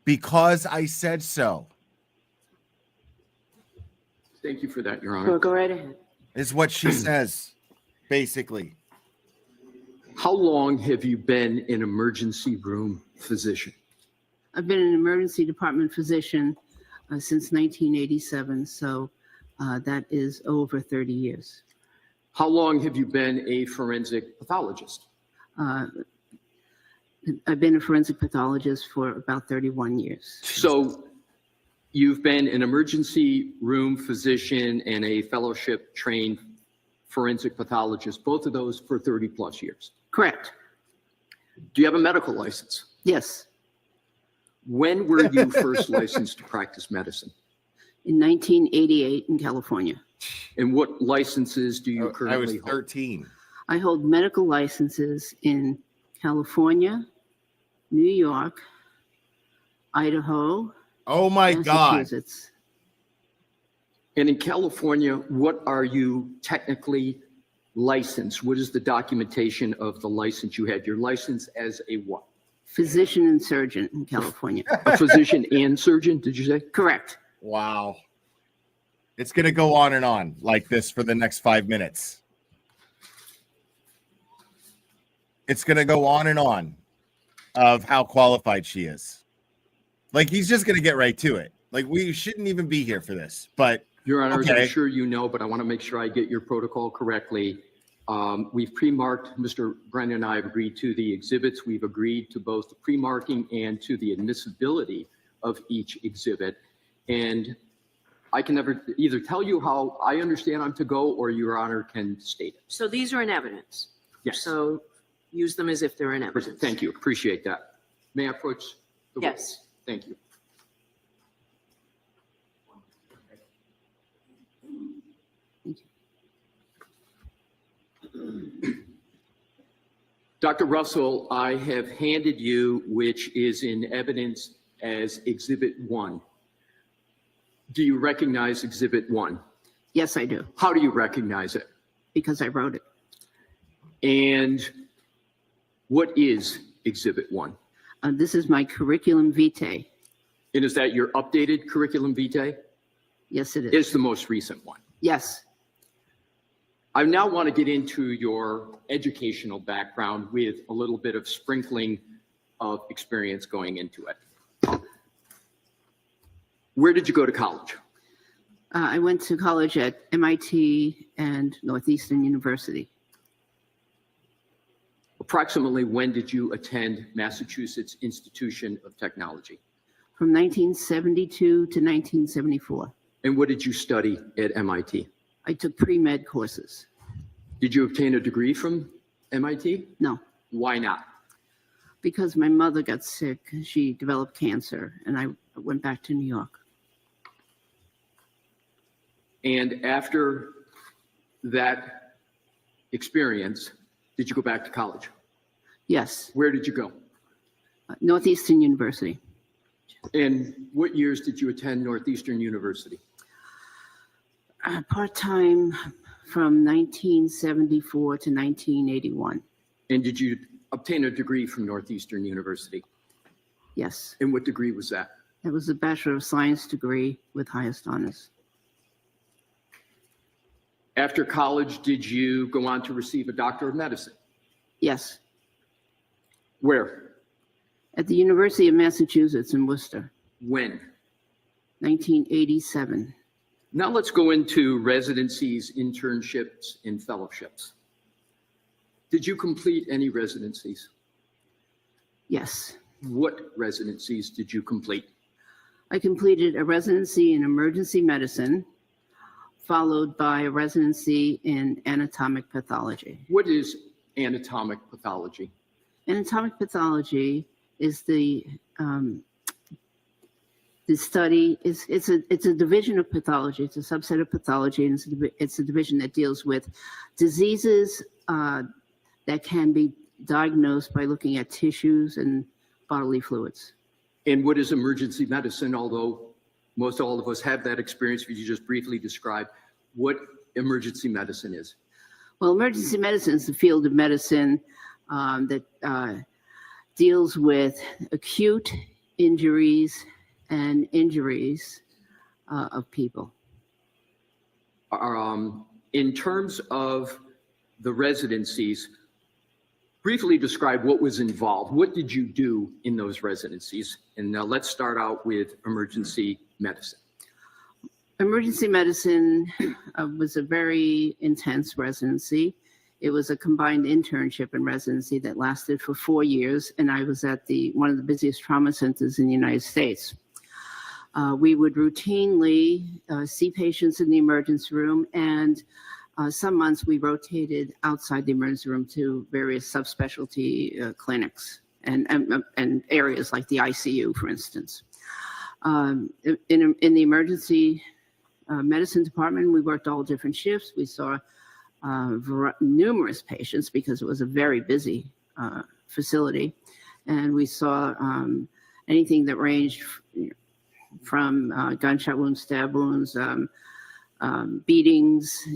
Because I said so. Thank you for that, Your Honor. Go right ahead. Is what she says, basically. How long have you been an emergency room physician? I've been an emergency department physician since 1987, so that is over 30 years. How long have you been a forensic pathologist? I've been a forensic pathologist for about 31 years. So you've been an emergency room physician and a fellowship trained forensic pathologist, both of those for 30 plus years. Correct. Do you have a medical license? Yes. When were you first licensed to practice medicine? In 1988 in California. And what licenses do you I currently was hold? 13. I hold medical licenses in California, New York, Idaho, Oh my God. Massachusetts. And in California, what are you technically licensed? What is the documentation of the license you had? Your license as a what? Physician and surgeon in California. A physician and surgeon, did you say? Correct. Wow. It's going to go on and on like this for the next 5 minutes. It's going to go on and on of how qualified she is. Like, he's just going to get right to it. Like, we shouldn't even be here for this, but Your Honor, as okay. I'm sure you know, but I want to make sure I get your protocol correctly. We've pre-marked, Mr. Brennan and I have agreed to the exhibits. We've agreed to both the pre-marking and to the admissibility of each exhibit. And I can never either tell you how I understand I'm to go, or Your Honor can state it. So these are in evidence. Yes. So use them as if they're in evidence. Thank you. Appreciate that. May I approach the Yes. witness? Thank you. Dr. Russell, I have handed you, which is in evidence as Exhibit 1. Do you recognize Exhibit 1? Yes, I do. How do you recognize it? Because I wrote it. And what is Exhibit 1? This is my curriculum vitae. And is that your updated curriculum vitae? Yes, it is. It's the most recent one. Yes. I now want to get into your educational background with a little bit of sprinkling of experience going into it. Where did you go to college? I went to college at MIT and Northeastern University. Approximately when did you attend Massachusetts Institution of Technology? From 1972 to 1974. And what did you study at MIT? I took pre-med courses. Did you obtain a degree from MIT? No. Why not? Because my mother got sick. She developed cancer, and I went back to New York. And after that experience, did you go back to college? Yes. Where did you go? Northeastern University. And what years did you attend Northeastern University? Part-time from 1974 to 1981. And did you obtain a degree from Northeastern University? Yes. And what degree was that? It was a Bachelor of Science degree with highest honors. After college, did you go on to receive a Doctor of Medicine? Yes. Where? At the University of Massachusetts in Worcester. When? 1987. Now let's go into residencies, internships, and fellowships. Did you complete any residencies? Yes. What residencies did you complete? I completed a residency in emergency medicine, followed by a residency in anatomic pathology. What is anatomic pathology? Anatomic pathology is the study, it's a division of pathology. It's a subset of pathology, and it's a division that deals with diseases that can be diagnosed by looking at tissues and bodily fluids. And what is emergency medicine? Although most all of us have that experience, could you just briefly describe what emergency medicine is? Well, emergency medicine is the field of medicine that deals with acute injuries and injuries of people. In terms of the residencies, briefly describe what was involved. What did you do in those residencies? And now let's start out with emergency medicine. Emergency medicine was a very intense residency. It was a combined internship and residency that lasted for 4 years, and I was at one of the busiest trauma centers in the United States. We would routinely see patients in the emergency room, and some months we rotated outside the emergency room to various subspecialty clinics and areas like the ICU, for instance. In the emergency medicine department, we worked all different shifts. We saw numerous patients because it was a very busy facility, and we saw anything that ranged from gunshot wounds, stab wounds, beatings,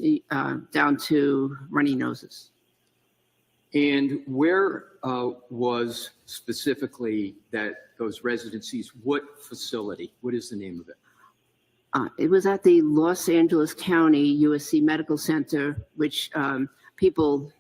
down to runny noses. And where was specifically those residencies? What facility? What is the name of it? It was at the Los Angeles County USC Medical Center, which people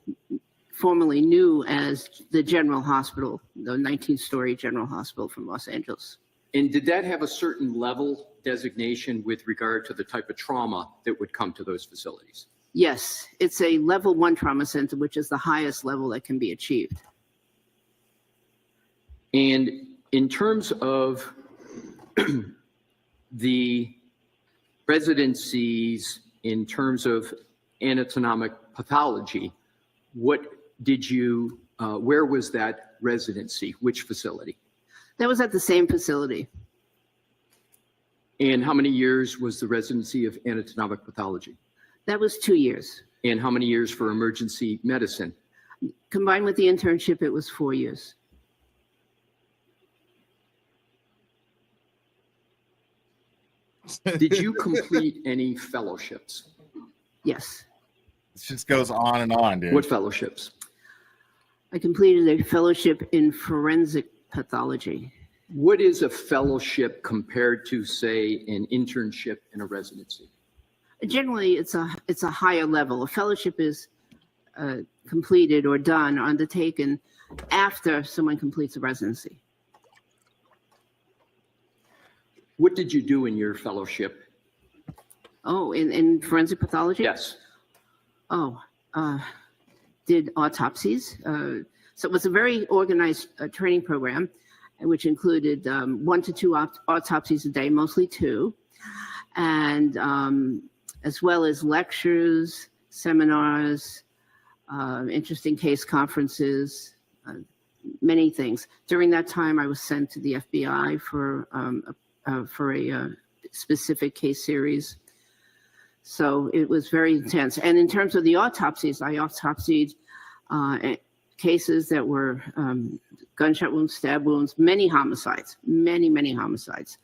formerly knew as the General Hospital, the 19-story General Hospital from Los Angeles. And did that have a certain level designation with regard to the type of trauma that would come to those facilities? Yes, it's a level 1 trauma center, which is the highest level that can be achieved. And in terms of the residencies, in terms of anatomic pathology, what did you, where was that residency? Which facility? That was at the same facility. And how many years was the residency of anatomic pathology? That was 2 years. And how many years for emergency medicine? Combined with the internship, it was 4 years. Did you complete any fellowships? Yes. This just goes on and on, dude. What fellowships? I completed a fellowship in forensic pathology. What is a fellowship compared to, say, an internship and a residency? Generally, it's a higher level. A fellowship is completed or done or undertaken after someone completes a residency. What did you do in your fellowship? Oh, in forensic pathology? Yes. Oh, did autopsies. So it was a very organized training program, which included 1 to 2 autopsies a day, mostly 2, and as well as lectures, seminars, interesting case conferences, many things. During that time, I was sent to the FBI for a specific case series. So it was very intense. And in terms of the autopsies, I autopsied cases that were gunshot wounds, stab wounds, many homicides, many homicides,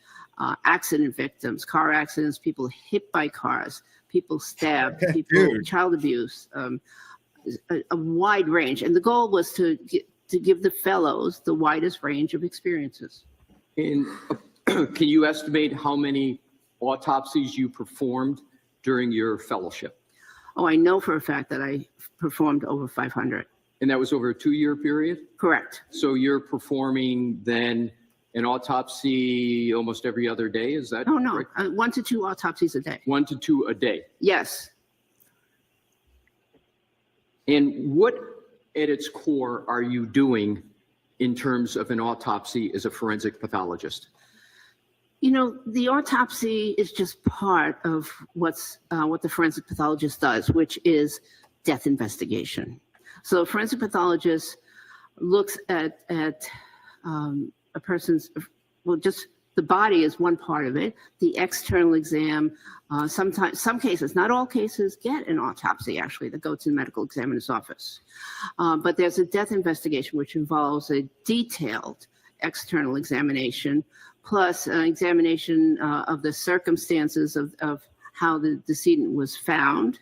accident victims, car accidents, people hit by cars, people stabbed, people, child abuse, a wide range. And the goal was to give the fellows the widest range of experiences. And can you estimate how many autopsies you performed during your fellowship? Oh, I know for a fact that I performed over 500. And that was over a 2-year period? Correct. So you're performing then an autopsy almost every other day, is that? Oh, no, correct? 1 to 2 autopsies a day. 1 to 2 a day? Yes. And what at its core are you doing in terms of an autopsy as a forensic pathologist? You know, the autopsy is just part of what the forensic pathologist does, which is death investigation. So a forensic pathologist looks at a person's, well, just the body is one part of it. The external exam, sometimes, some cases, not all cases, get an autopsy actually that go to the medical examiner's office. But there's a death investigation which involves a detailed external examination, plus an examination of the circumstances of how the decedent was found,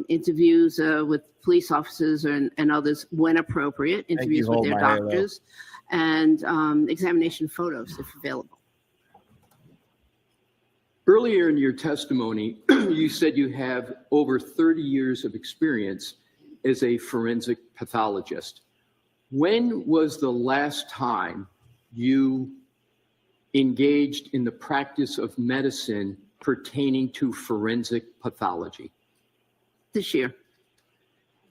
interviews with police officers and others when appropriate, interviews with their doctors, and examination photos if available. Earlier in your testimony, you said you have over 30 years of experience as a forensic pathologist. When was the last time you engaged in the practice of medicine pertaining to forensic pathology? This year.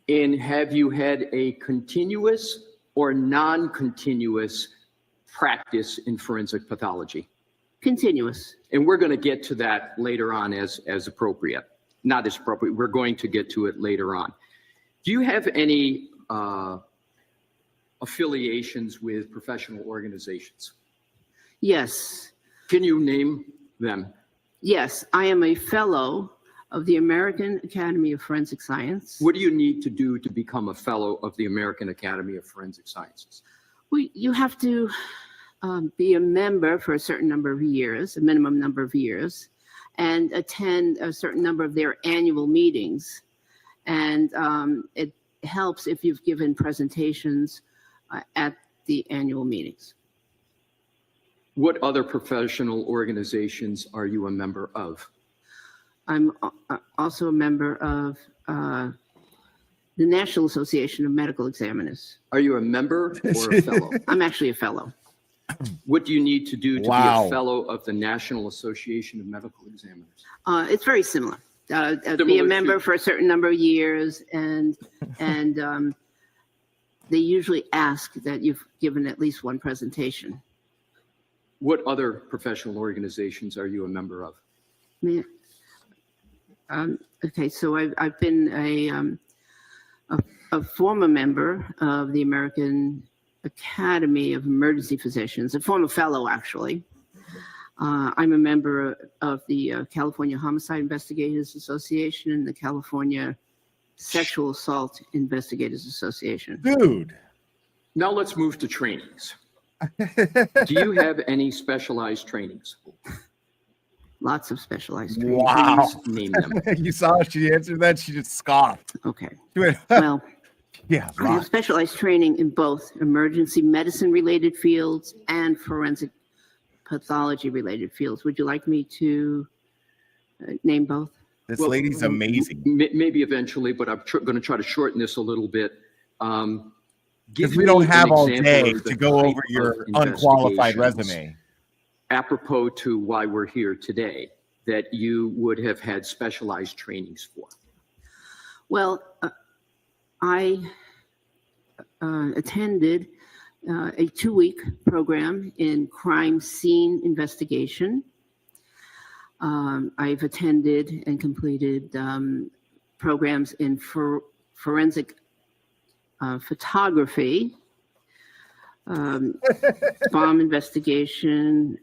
And have you had a continuous or non-continuous practice in forensic pathology? Continuous. And we're going to get to that later on as appropriate. Not as appropriate, we're going to get to it later on. Do you have any affiliations with professional organizations? Yes. Can you name them? Yes, I am a fellow of the American Academy of Forensic Science. What do you need to do to become a fellow of the American Academy of Forensic Sciences? Well, you have to be a member for a certain number of years, a minimum number of years, and attend a certain number of their annual meetings. And it helps if you've given presentations at the annual meetings. What other professional organizations are you a member of? I'm also a member of the National Association of Medical Examiners. Are you a member or a fellow? I'm actually a fellow. What do you need to do to be Wow. a fellow of the National Association of Medical Examiners? It's very similar. Be Similar a member to- for a certain number of years, and they usually ask that you've given at least one presentation. What other professional organizations are you a member of? Okay, so I've been a former member of the American Academy of Emergency Physicians, a former fellow, actually. I'm a member of the California Homicide Investigators Association and the California Sexual Assault Investigators Association. Dude. Now let's move to trainings. Do you have any specialized trainings? Lots of specialized trainings. Wow. Please name them. You saw how she answered that? She just scoffed. Okay. She went, Well, yeah, I have specialized training in both emergency medicine related fields and forensic pathology related fields. Would you like me to name both? This lady's amazing. Maybe eventually, but I'm going to try to shorten this a little bit. Because we don't have all day to go over your unqualified investigations resume. Apropos to why we're here today, that you would have had specialized trainings for. Well, I attended a 2-week program in crime scene investigation. I've attended and completed programs in forensic photography, bomb investigation,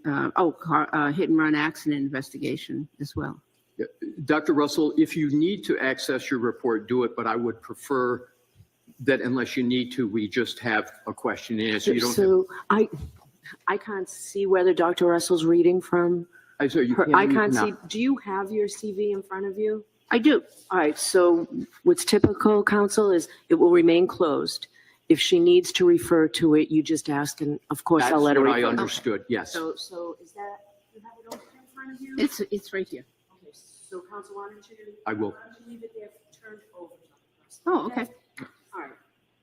hit and run accident investigation as well. Dr. Russell, if you need to access your report, do it, but I would prefer that unless you need to, we just have a question and answer. You don't So I can't see whether Dr. Russell's reading from I'm sorry, you her. can't I read can't now. see. Do you have your CV in front of you? I do. All right, so what's typical, counsel, is it will remain closed. If she needs to refer to it, you just ask, and of course That's I'll let her what refer. I understood, yes. So is that, you have it open in front of you? It's right here. Okay, so counsel, why don't you? I will. Why don't you leave it there turned over? Oh, okay. All right,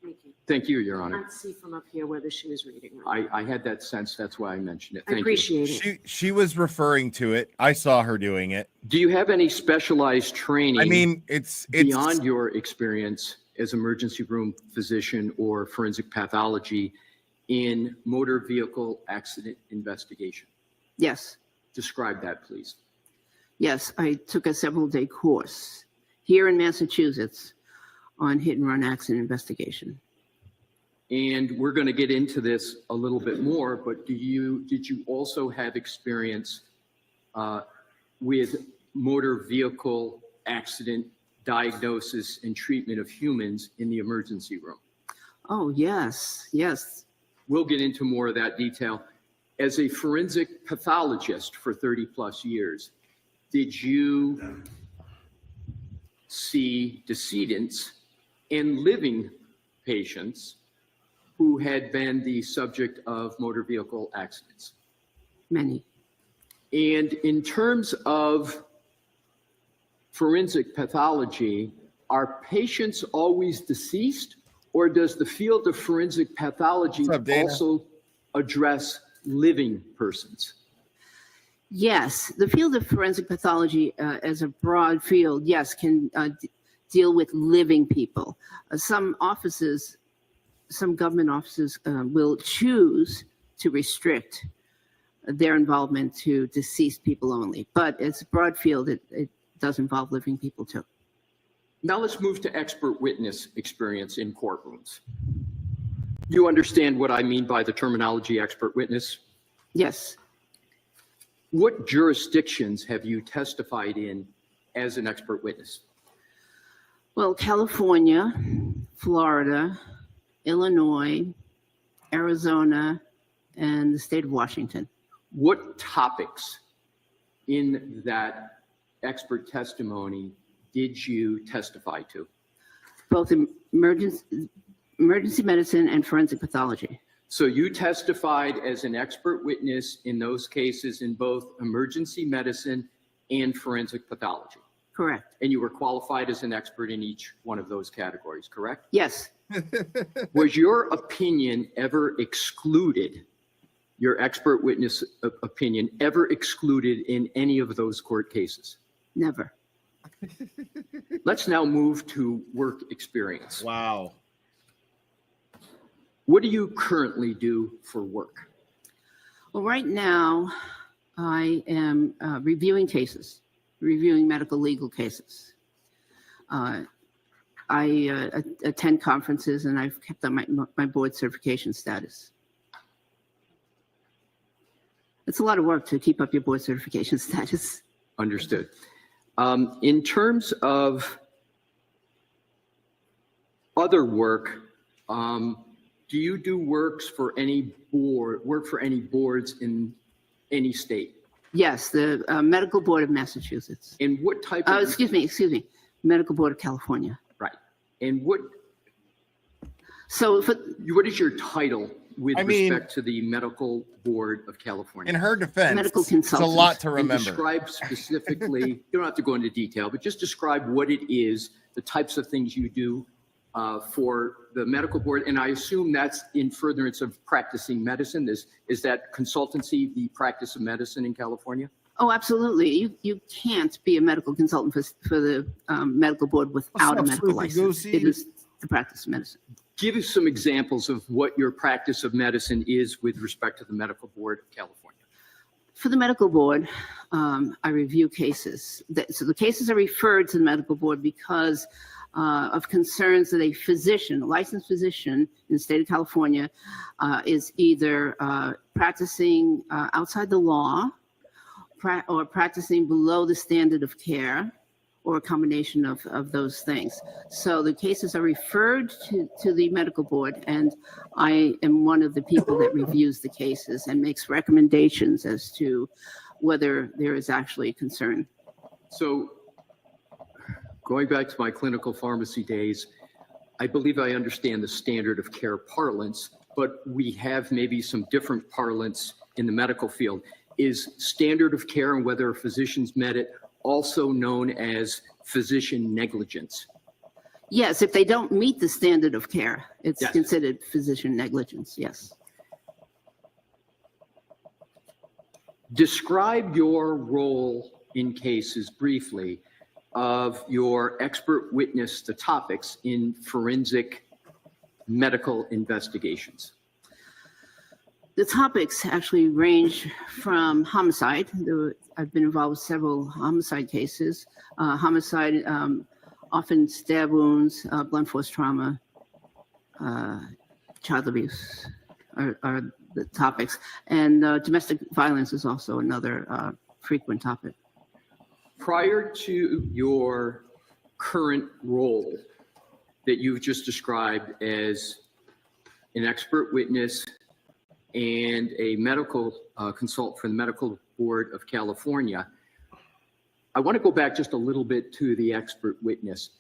thank you. Thank you, Your I Honor. can't see from up here whether she was reading or not. I had that sense, that's why I mentioned it. I Thank you. appreciate it. She was referring to it. I saw her doing it. Do you have any specialized training? I mean, it's beyond your experience as emergency room physician or forensic pathology in motor vehicle accident investigation? Yes. Describe that, please. Yes, I took a several-day course here in Massachusetts on hit and run accident investigation. And we're going to get into this a little bit more, but did you also have experience with motor vehicle accident diagnosis and treatment of humans in the emergency room? Oh, yes, yes. We'll get into more of that detail. As a forensic pathologist for 30 plus years, did you see decedents and living patients who had been the subject of motor vehicle accidents? Many. And in terms of forensic pathology, are patients always deceased, or does the field of forensic pathology What's up, Dana? also address living persons? Yes, the field of forensic pathology as a broad field, yes, can deal with living people. Some government offices will choose to restrict their involvement to deceased people only, but it's a broad field. It does involve living people too. Now let's move to expert witness experience in courtrooms. You understand what I mean by the terminology expert witness? Yes. What jurisdictions have you testified in as an expert witness? Well, California, Florida, Illinois, Arizona, and the state of Washington. What topics in that expert testimony did you testify to? Both emergency medicine and forensic pathology. So you testified as an expert witness in those cases in both emergency medicine and forensic pathology. Correct. And you were qualified as an expert in each one of those categories, correct? Yes. Was your opinion ever excluded your expert witness opinion ever excluded in any of those court cases? Never. Let's now move to work experience. Wow. What do you currently do for work? Well, right now, I am reviewing cases, reviewing medical legal cases. I attend conferences, and I've kept up my board certification status. It's a lot of work to keep up your board certification status. Understood. In terms of other work, do you do work for any boards in any state? Yes, the Medical Board of Massachusetts. And what type of? Excuse me, Medical Board of California. Right. And what? So, what is your title with respect to the Medical Board of California? In her defense, medical it's a consultant. lot to And remember. describe specifically, you don't have to go into detail, but just describe what it is, the types of things you do for the medical board. And I assume that's in furtherance of practicing medicine. Is that consultancy the practice of medicine in California? Oh, absolutely. You can't be a medical consultant for the medical board without a medical license. It is the practice of medicine. Give us some examples of what your practice of medicine is with respect to the Medical Board of California. For the medical board, I review cases. So the cases are referred to the medical board because of concerns that a licensed physician in the state of California is either practicing outside the law or practicing below the standard of care, or a combination of those things. So the cases are referred to the medical board, and I am one of the people that reviews the cases and makes recommendations as to whether there is actually a concern. So going back to my clinical pharmacy days, I believe I understand the standard of care parlance, but we have maybe some different parlance in the medical field. Is standard of care and whether a physician's met it also known as physician negligence? Yes, if they don't meet the standard of care, it's considered physician negligence, yes. Describe your role in cases briefly of your expert witness to topics in forensic medical investigations. The topics actually range from homicide. I've been involved with several homicide cases. Homicide, often stab wounds, blunt force trauma, child abuse are the topics. And domestic violence is also another frequent topic. Prior to your current role that you've just described as an expert witness and a medical consultant for the Medical Board of California, I want to go back just a little bit to the expert witness.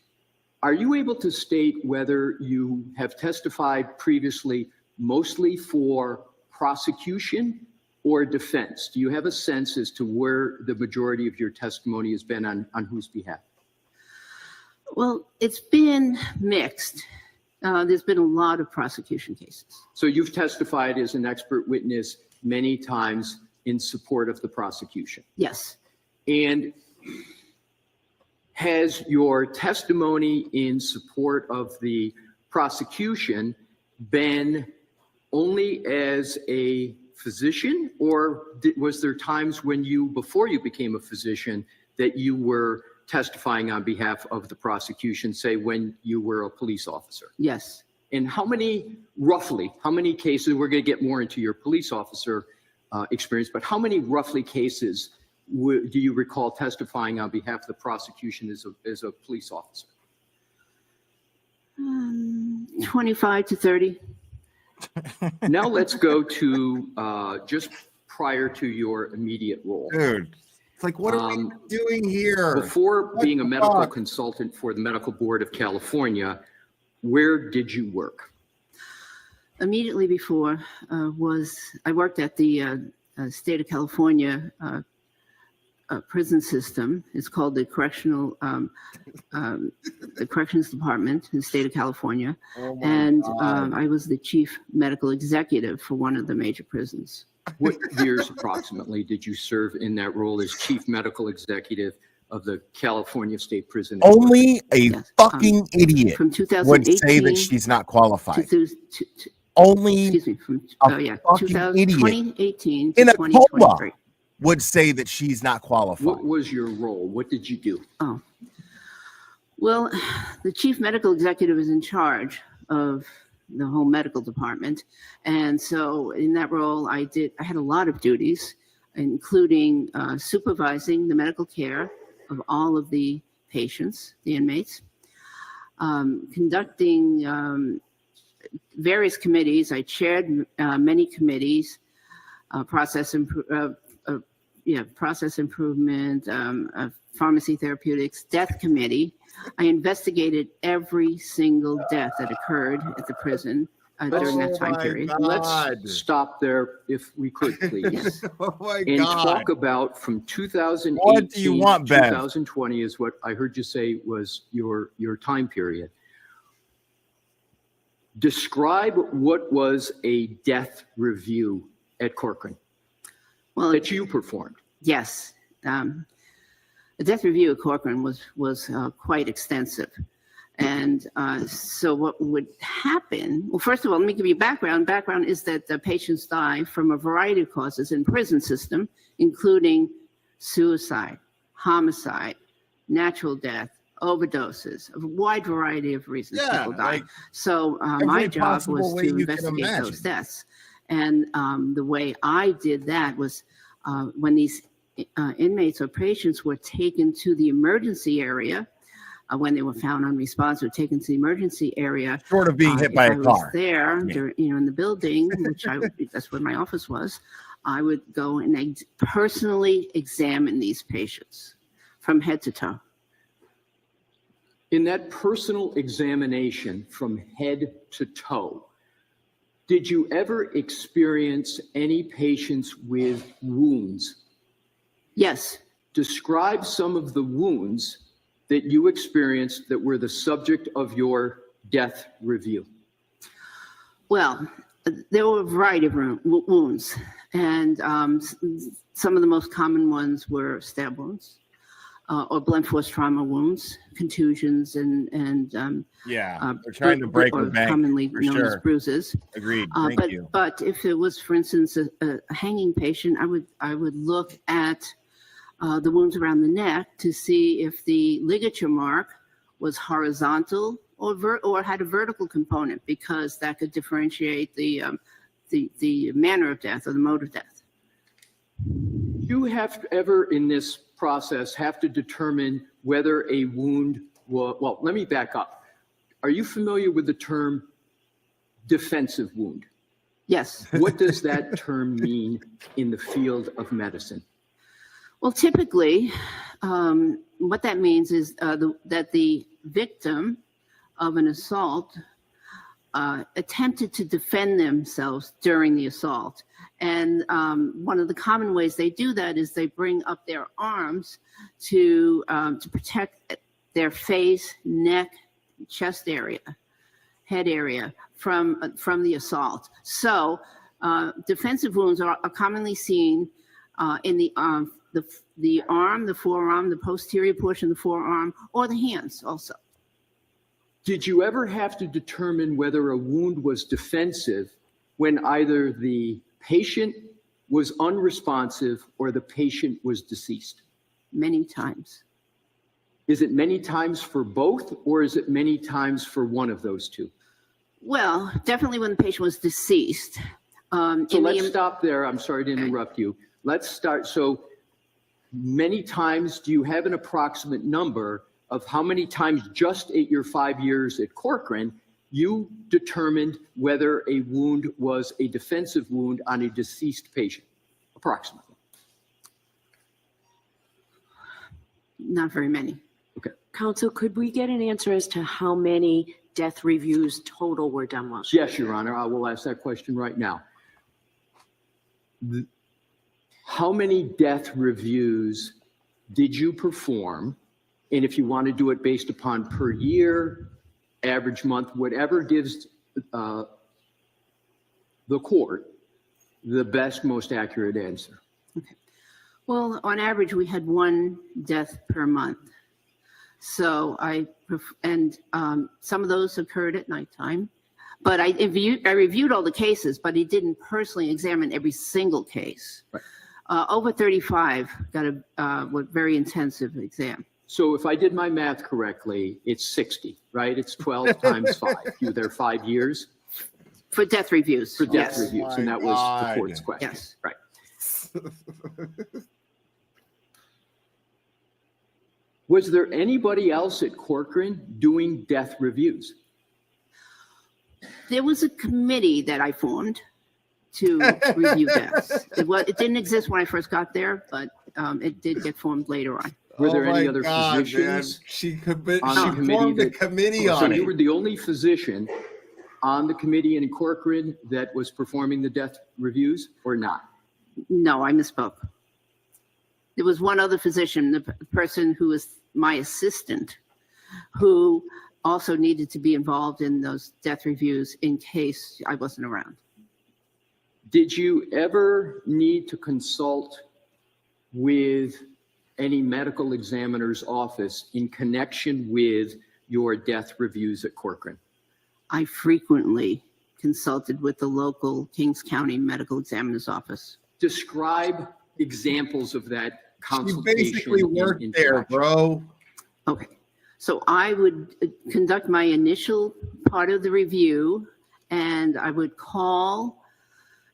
Are you able to state whether you have testified previously mostly for prosecution or defense? Do you have a sense as to where the majority of your testimony has been on whose behalf? Well, it's been mixed. There's been a lot of prosecution cases. So you've testified as an expert witness many times in support of the prosecution? Yes. And has your testimony in support of the prosecution been only as a physician, or was there times when before you became a physician, that you were testifying on behalf of the prosecution, say when you were a police officer? Yes. And roughly, how many cases, we're going to get more into your police officer experience, but how many roughly cases do you recall testifying on behalf of the prosecution as a police officer? 25 to 30. Now let's go to just prior to your immediate role. Dude, it's like, what are we doing here? Before being a medical consultant for the Medical Board of California, where did you work? Immediately before I worked at the state of California prison system. It's called the Corrections Department in the state of California. Oh and I was the chief medical executive for one of the major prisons. What years approximately did you serve in that role as chief medical executive of the California State Prison? Only a fucking idiot From would 2018 say that she's not qualified. to Only excuse me, from a fucking idiot 2018 to in a coma 2023. would say that she's not qualified. What was your role? What did you do? Oh, well, the chief medical executive is in charge of the whole medical department, and so in that role, I had a lot of duties, including supervising the medical care of all of the patients, the inmates, conducting various committees. I chaired many committees, process improvement, pharmacy therapeutics, death committee. I investigated every single death that occurred at the prison during that time period. Let's stop there if we could, please. Oh my And God. talk about from 2018 What do you want, to Bev? 2020 is what I heard you say was your time period. Describe what was a death review at Corcoran that you performed. Yes. The death review at Corcoran was quite extensive. And so what would happen, well, first of all, let me give you background. Background is that the patients die from a variety of causes in prison system, including suicide, homicide, natural death, overdoses, a wide variety of reasons people die. Like so my every job was possible way to you can investigate imagine. those deaths. And the way I did that was when these inmates or patients were taken to the emergency area, when they were found unresponsive, taken to the emergency area. Short of being hit by if a I was car. there, Yeah. in the building, which that's where my office was, I would go and personally examine these patients from head to toe. In that personal examination from head to toe, did you ever experience any patients with wounds? Yes. Describe some of the wounds that you experienced that were the subject of your death review. Well, there were a variety of wounds, and some of the most common ones were stab wounds or blunt force trauma wounds, contusions, and we're trying to break the bank, commonly for known as sure. bruises. Agreed. Thank you. But if it was, for instance, a hanging patient, I would look at the wounds around the neck to see if the ligature mark was horizontal or had a vertical component, because that could differentiate the manner of death or the mode of death. You have to ever in this process have to determine whether a wound well, let me back up. Are you familiar with the term defensive wound? Yes. What does that term mean in the field of medicine? Well, typically, what that means is that the victim of an assault attempted to defend themselves during the assault. And one of the common ways they do that is they bring up their arms to protect their face, neck, chest area, head area from the assault. So defensive wounds are commonly seen in the arm, the forearm, the posterior portion of the forearm, or the hands also. Did you ever have to determine whether a wound was defensive when either the patient was unresponsive or the patient was deceased? Many times. Is it many times for both, or is it many times for one of those two? Well, definitely when the patient was deceased. So let's stop there. I'm sorry to interrupt you. Let's start. So many times, do you have an approximate number of how many times just at your 5 years at Corcoran you determined whether a wound was a defensive wound on a deceased patient? Approximately. Not very many. Okay. Counsel, could we get an answer as to how many death reviews total were done last year? Yes, Your Honor. I will ask that question right now. How many death reviews did you perform? And if you want to do it based upon per year, average month, whatever gives the court the best, most accurate answer? Well, on average, we had one death per month. So some of those occurred at nighttime. But I reviewed all the cases, but he didn't personally examine every single case. Right. Over 35 got a very intensive exam. So if I did my math correctly, it's 60, right? It's 12 times 5. You were there 5 years? For death reviews. For death yes. reviews, and that was the court's question. Yes. Right. Was there anybody else at Corcoran doing death reviews? There was a committee that I formed to review deaths. It didn't exist when I first got there, but it did get formed later on. Were there any my other God, physicians? Man. She on the formed a that- committee so on you it. were the only physician on the committee in Corcoran that was performing the death reviews, or not? No, I misspoke. There was one other physician, the person who was my assistant, who also needed to be involved in those death reviews in case I wasn't around. Did you ever need to consult with any medical examiner's office in connection with your death reviews at Corcoran? I frequently consulted with the local Kings County Medical Examiner's Office. Describe examples of that consultation. You basically worked and there, interaction. bro. Okay. So I would conduct my initial part of the review, and I would call,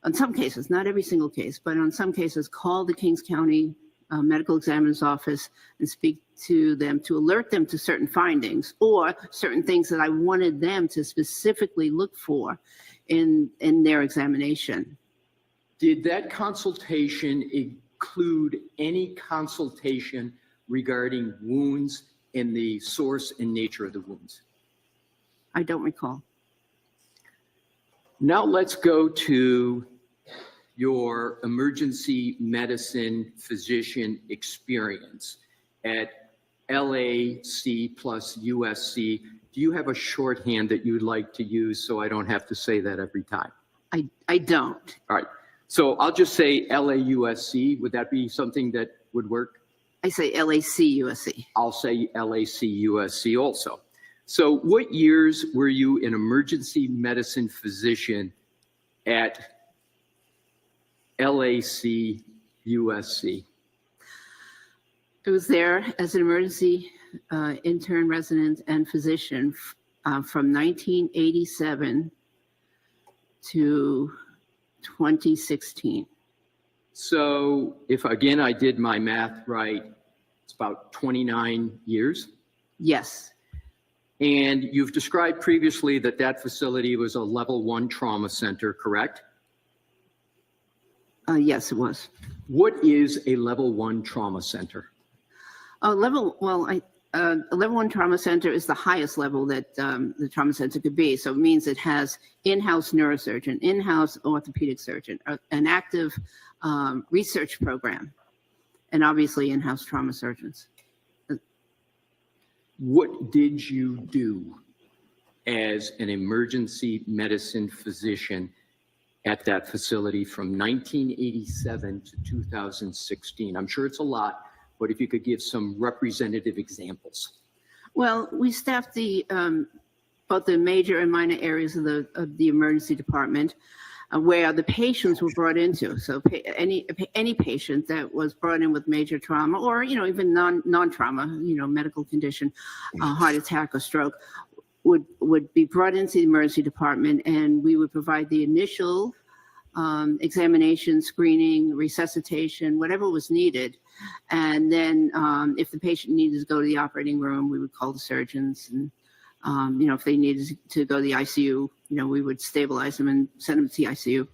on some cases, not every single case, but on some cases, call the Kings County Medical Examiner's Office and speak to them to alert them to certain findings or certain things that I wanted them to specifically look for in their examination. Did that consultation include any consultation regarding wounds and the source and nature of the wounds? I don't recall. Now let's go to your emergency medicine physician experience at LAC plus USC. Do you have a shorthand that you'd like to use so I don't have to say that every time? I don't. All right. So I'll just say LAUSC. Would that be something that would work? I say LAC-USC. I'll say LAC-USC also. So what years were you an emergency medicine physician at LAC-USC? I was there as an emergency intern, resident, and physician from 1987 to 2016. So if, again, I did my math right, it's about 29 years? Yes. And you've described previously that that facility was a level 1 trauma center, correct? Yes, it was. What is a level 1 trauma center? A level 1 trauma center is the highest level that the trauma center could be. So it means it has in-house neurosurgeon, in-house orthopedic surgeon, an active research program, and obviously in-house trauma surgeons. What did you do as an emergency medicine physician at that facility from 1987 to 2016? I'm sure it's a lot, but if you could give some representative examples. Well, we staffed both the major and minor areas of the emergency department where the patients were brought into. So any patient that was brought in with major trauma or, even non-trauma, medical condition, heart attack or stroke would be brought into the emergency department, and we would provide the initial examination, screening, resuscitation, whatever was needed. And then if the patient needed to go to the operating room, we would call the surgeons, and if they needed to go to the ICU, we would stabilize them and send them to the ICU.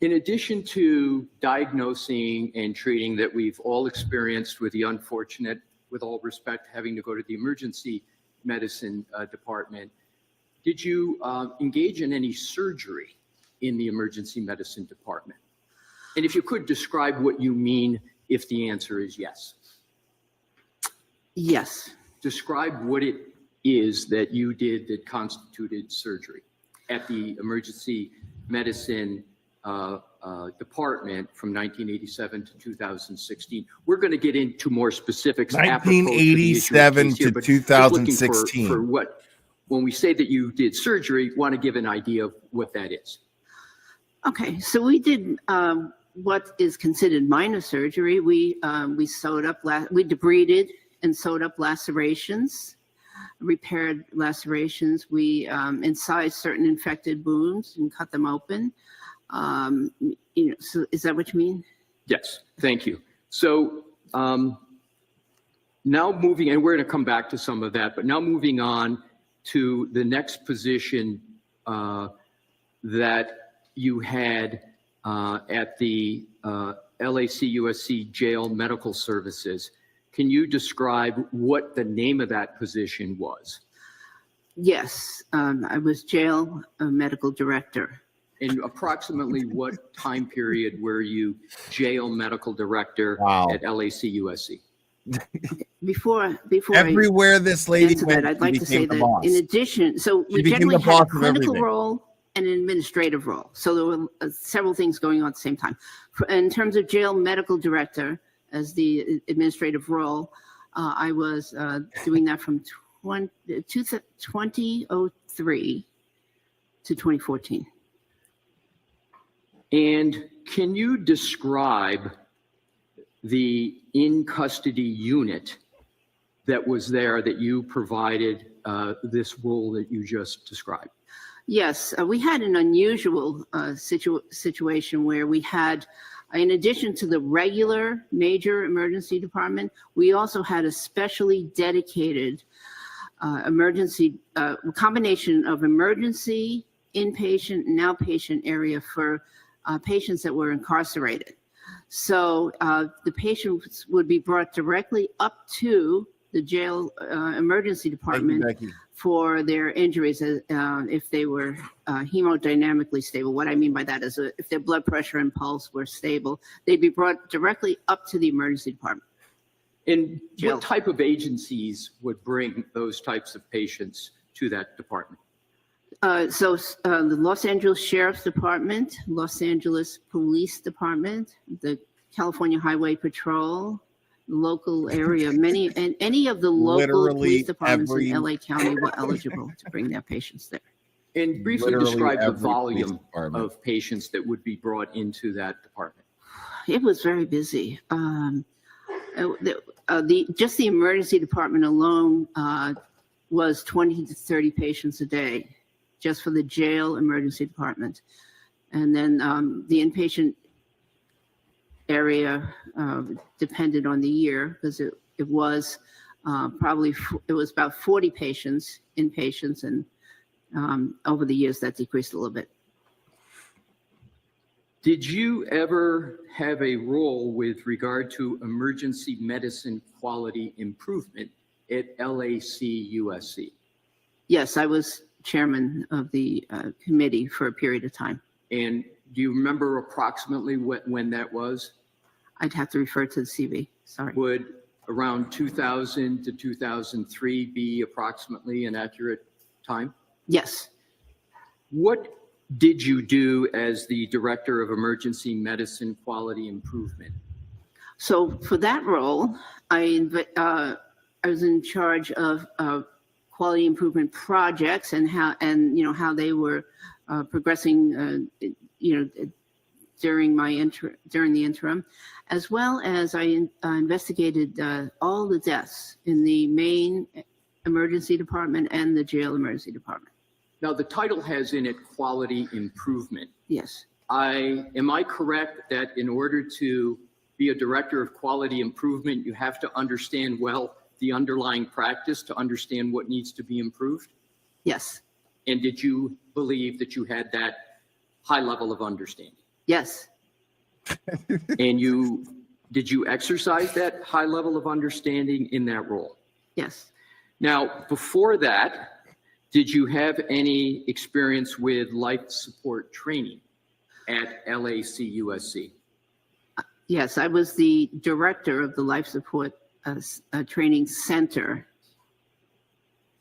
In addition to diagnosing and treating that we've all experienced with the unfortunate, with all respect, having to go to the emergency medicine department, did you engage in any surgery in the emergency medicine department? And if you could describe what you mean if the answer is yes. Yes. Describe what it is that you did that constituted surgery at the emergency medicine department from 1987 to 2016. We're going to get into more specifics. apropos to the issue of 1987 case here, to but just looking 2016. For what, when we say that you did surgery, want to give an idea of what that is. Okay, so we did what is considered minor surgery. We sewed up, we debrided and sewed up lacerations, repaired lacerations. We incised certain infected wounds and cut them open. So is that what you mean? Yes, thank you. So now moving, and we're going to come back to some of that, but now moving on to the next position that you had at the LAC-USC Jail Medical Services. Can you describe what the name of that position was? Yes, I was jail medical director. And approximately what time period were you jail medical director at LAC-USC? Before Everywhere this lady answer went, that, I'd she like to became say the that boss. in addition, so She we became generally the had a boss of clinical everything. role and an administrative role. So there were several things going on at the same time. In terms of jail medical director, as the administrative role, I was doing that from 2003 to 2014. And can you describe the in-custody unit that was there that you provided this role that you just described? Yes, we had an unusual situation where we had, in addition to the regular major emergency department, we also had a specially dedicated emergency, combination of emergency, inpatient, and outpatient area for patients that were incarcerated. So the patients would be brought directly up to the jail emergency department for their injuries if they were hemodynamically stable. What I mean by that is if their blood pressure and pulse were stable, they'd be brought directly up to the emergency department. And what type of agencies would bring those types of patients to that department? The Los Angeles Sheriff's Department, Los Angeles Police Department, the California Highway Patrol, local area, any of the local police departments in LA County were eligible to bring their patients there. And briefly Literally describe the every police volume department. of patients that would be brought into that department. It was very busy. Just the emergency department alone was 20 to 30 patients a day, just for the jail emergency department. And then the inpatient area depended on the year, because it was it was about 40 patients, inpatients, and over the years that decreased a little bit. Did you ever have a role with regard to emergency medicine quality improvement at LAC-USC? Yes, I was chairman of the committee for a period of time. And do you remember approximately when that was? I'd have to refer to the CV, sorry. Would around 2000 to 2003 be approximately an accurate time? Yes. What did you do as the director of emergency medicine quality improvement? So for that role, I was in charge of quality improvement projects and how they were progressing during the interim, as well as I investigated all the deaths in the main emergency department and the jail emergency department. Now, the title has in it quality improvement. Yes. Am I correct that in order to be a director of quality improvement, you have to understand well the underlying practice to understand what needs to be improved? Yes. And did you believe that you had that high level of understanding? Yes. And did you exercise that high level of understanding in that role? Yes. Now, before that, did you have any experience with life support training at LAC-USC? Yes, I was the director of the life support training center.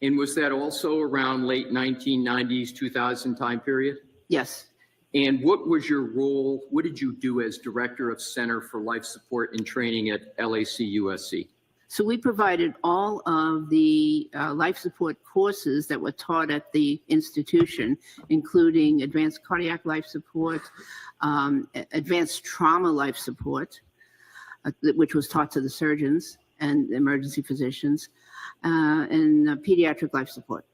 And was that also around late 1990s, 2000 time period? Yes. And what was your role? What did you do as Director of Center for Life Support and Training at LAC-USC? So we provided all of the life support courses that were taught at the institution, including advanced cardiac life support, advanced trauma life support, which was taught to the surgeons and emergency physicians, and pediatric life support.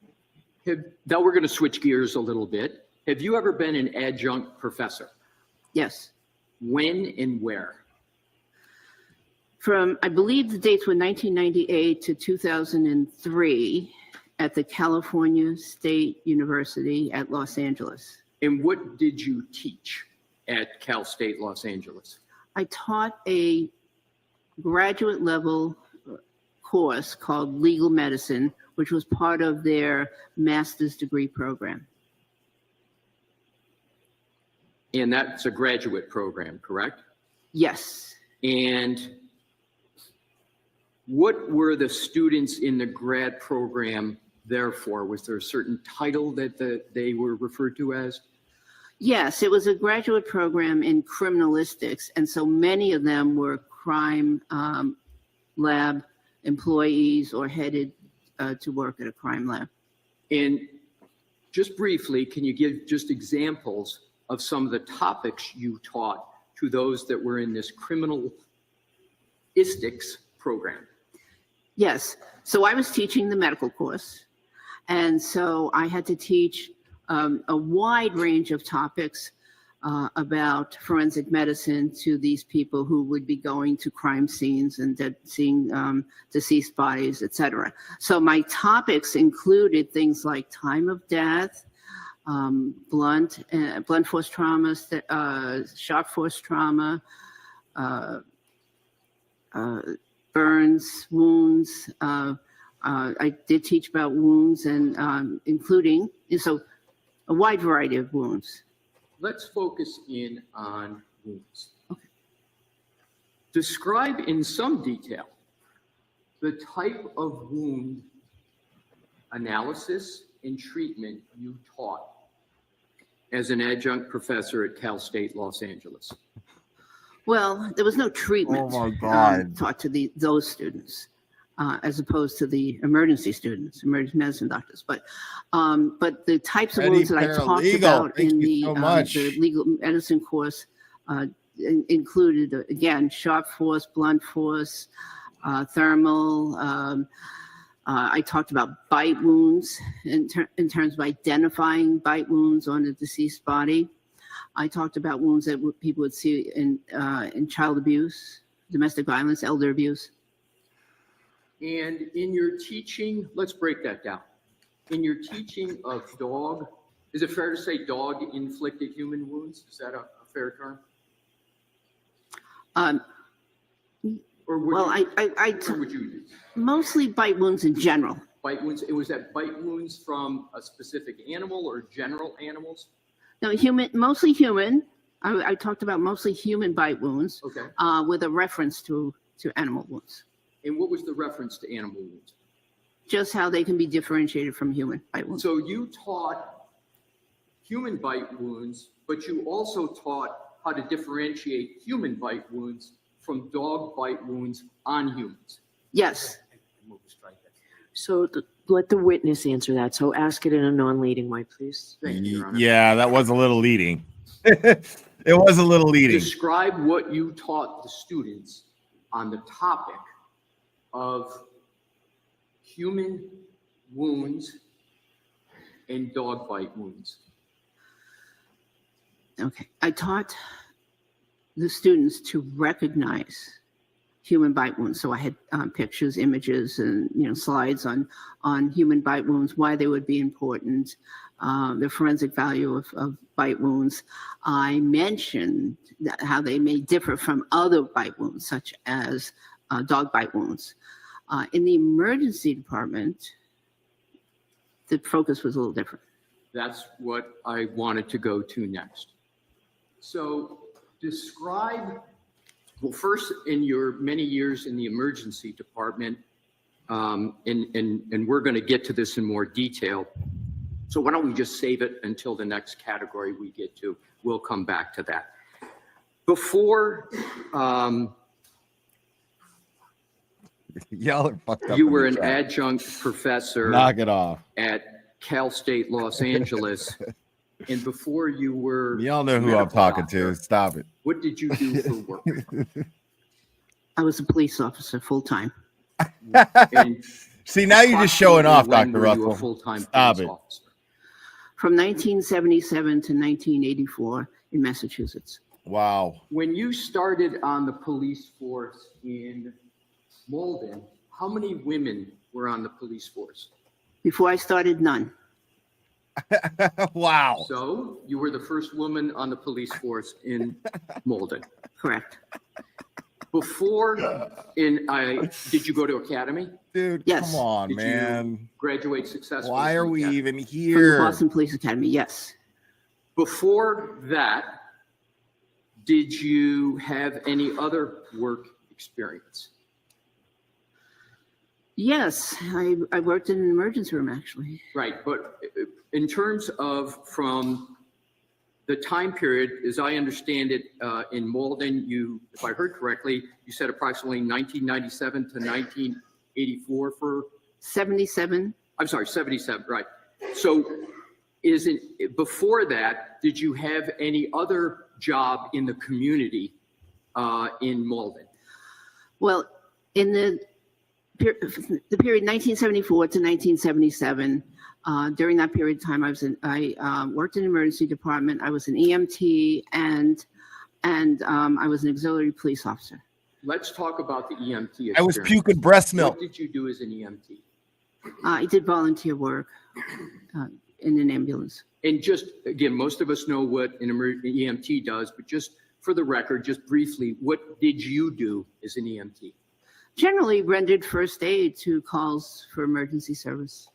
Now we're going to switch gears a little bit. Have you ever been an adjunct professor? Yes. When and where? From, I believe the dates were 1998 to 2003 at the California State University at Los Angeles. And what did you teach at Cal State Los Angeles? I taught a graduate level course called Legal Medicine, which was part of their master's degree program. And that's a graduate program, correct? Yes. And what were the students in the grad program there for? Was there a certain title that they were referred to as? Yes, it was a graduate program in criminalistics, and so many of them were crime lab employees or headed to work at a crime lab. And just briefly, can you give just examples of some of the topics you taught to those that were in this criminalistics program? Yes, so I was teaching the medical course, and so I had to teach a wide range of topics about forensic medicine to these people who would be going to crime scenes and seeing deceased bodies, etc. So my topics included things like time of death, blunt force trauma, sharp force trauma, burns, wounds. I did teach about wounds and including, so a wide variety of wounds. Let's focus in on wounds. Okay. Describe in some detail the type of wound analysis and treatment you taught as an adjunct professor at Cal State Los Angeles. Well, there was no treatment taught to those students, as opposed to the emergency students, emergency medicine doctors. But the types of wounds that I talked about in the legal medicine course included, again, sharp force, blunt force, thermal. I talked about bite wounds in terms of identifying bite wounds on a deceased body. I talked about wounds that people would see in child abuse, domestic violence, elder abuse. And in your teaching, let's break that down. In your teaching of dog, is it fair to say dog-inflicted human wounds? Is that a fair term? Or would you use? Mostly bite wounds in general. Bite wounds. Was that bite wounds from a specific animal or general animals? No, mostly human. I talked about mostly human bite wounds. Okay. With a reference to animal wounds. And what was the reference to animal wounds? Just how they can be differentiated from human bite wounds. So you taught human bite wounds, but you also taught how to differentiate human bite wounds from dog bite wounds on humans. Yes. So let the witness answer that. So ask it in a non-leading way, please. Thank you, Your Honor. Yeah, that was a little leading. It was a little leading. Describe what you taught the students on the topic of human wounds and dog bite wounds. Okay, I taught the students to recognize human bite wounds. So I had pictures, images, and slides on human bite wounds, why they would be important, the forensic value of bite wounds. I mentioned how they may differ from other bite wounds, such as dog bite wounds. In the emergency department, the focus was a little different. That's what I wanted to go to next. So describe, well, first, in your many years in the emergency department, and we're going to get to this in more detail, So why don't we just save it until the next category we get to? We'll come back to that. Before Y'all are fucked up. you were an adjunct professor Knock it off. at Cal State Los Angeles, and before you were Y'all know who I'm talking to. Stop it. What did you do for work? I was a police officer full-time. And See, now you're just showing off, when Dr. were you a Russell. full-time Stop police it. officer? From 1977 to 1984 in Massachusetts. Wow. When you started on the police force in Malden, how many women were on the police force? Before I started, none. Wow. So you were the first woman on the police force in Malden. Correct. Before, did you go to academy? Dude, Yes. come on, Did man. you graduate successfully? Why are from we academy? even From the here? Boston Police Academy, yes. Before that, did you have any other work experience? Yes, I worked in an emergency room, actually. Right, but in terms of from the time period, as I understand it, in Malden, you, if I heard correctly, you said approximately 1997 to 1984 for? 77. I'm sorry, 77, right. So before that, did you have any other job in the community in Malden? Well, in the period 1974 to 1977, during that period of time, I worked in the emergency department. I was an EMT and I was an auxiliary police officer. Let's talk about the EMT experience. I was puking breast milk. What did you do as an EMT? I did volunteer work in an ambulance. And just, again, most of us know what an EMT does, but just for the record, just briefly, what did you do as an EMT? Generally rendered first aid to calls for emergency service.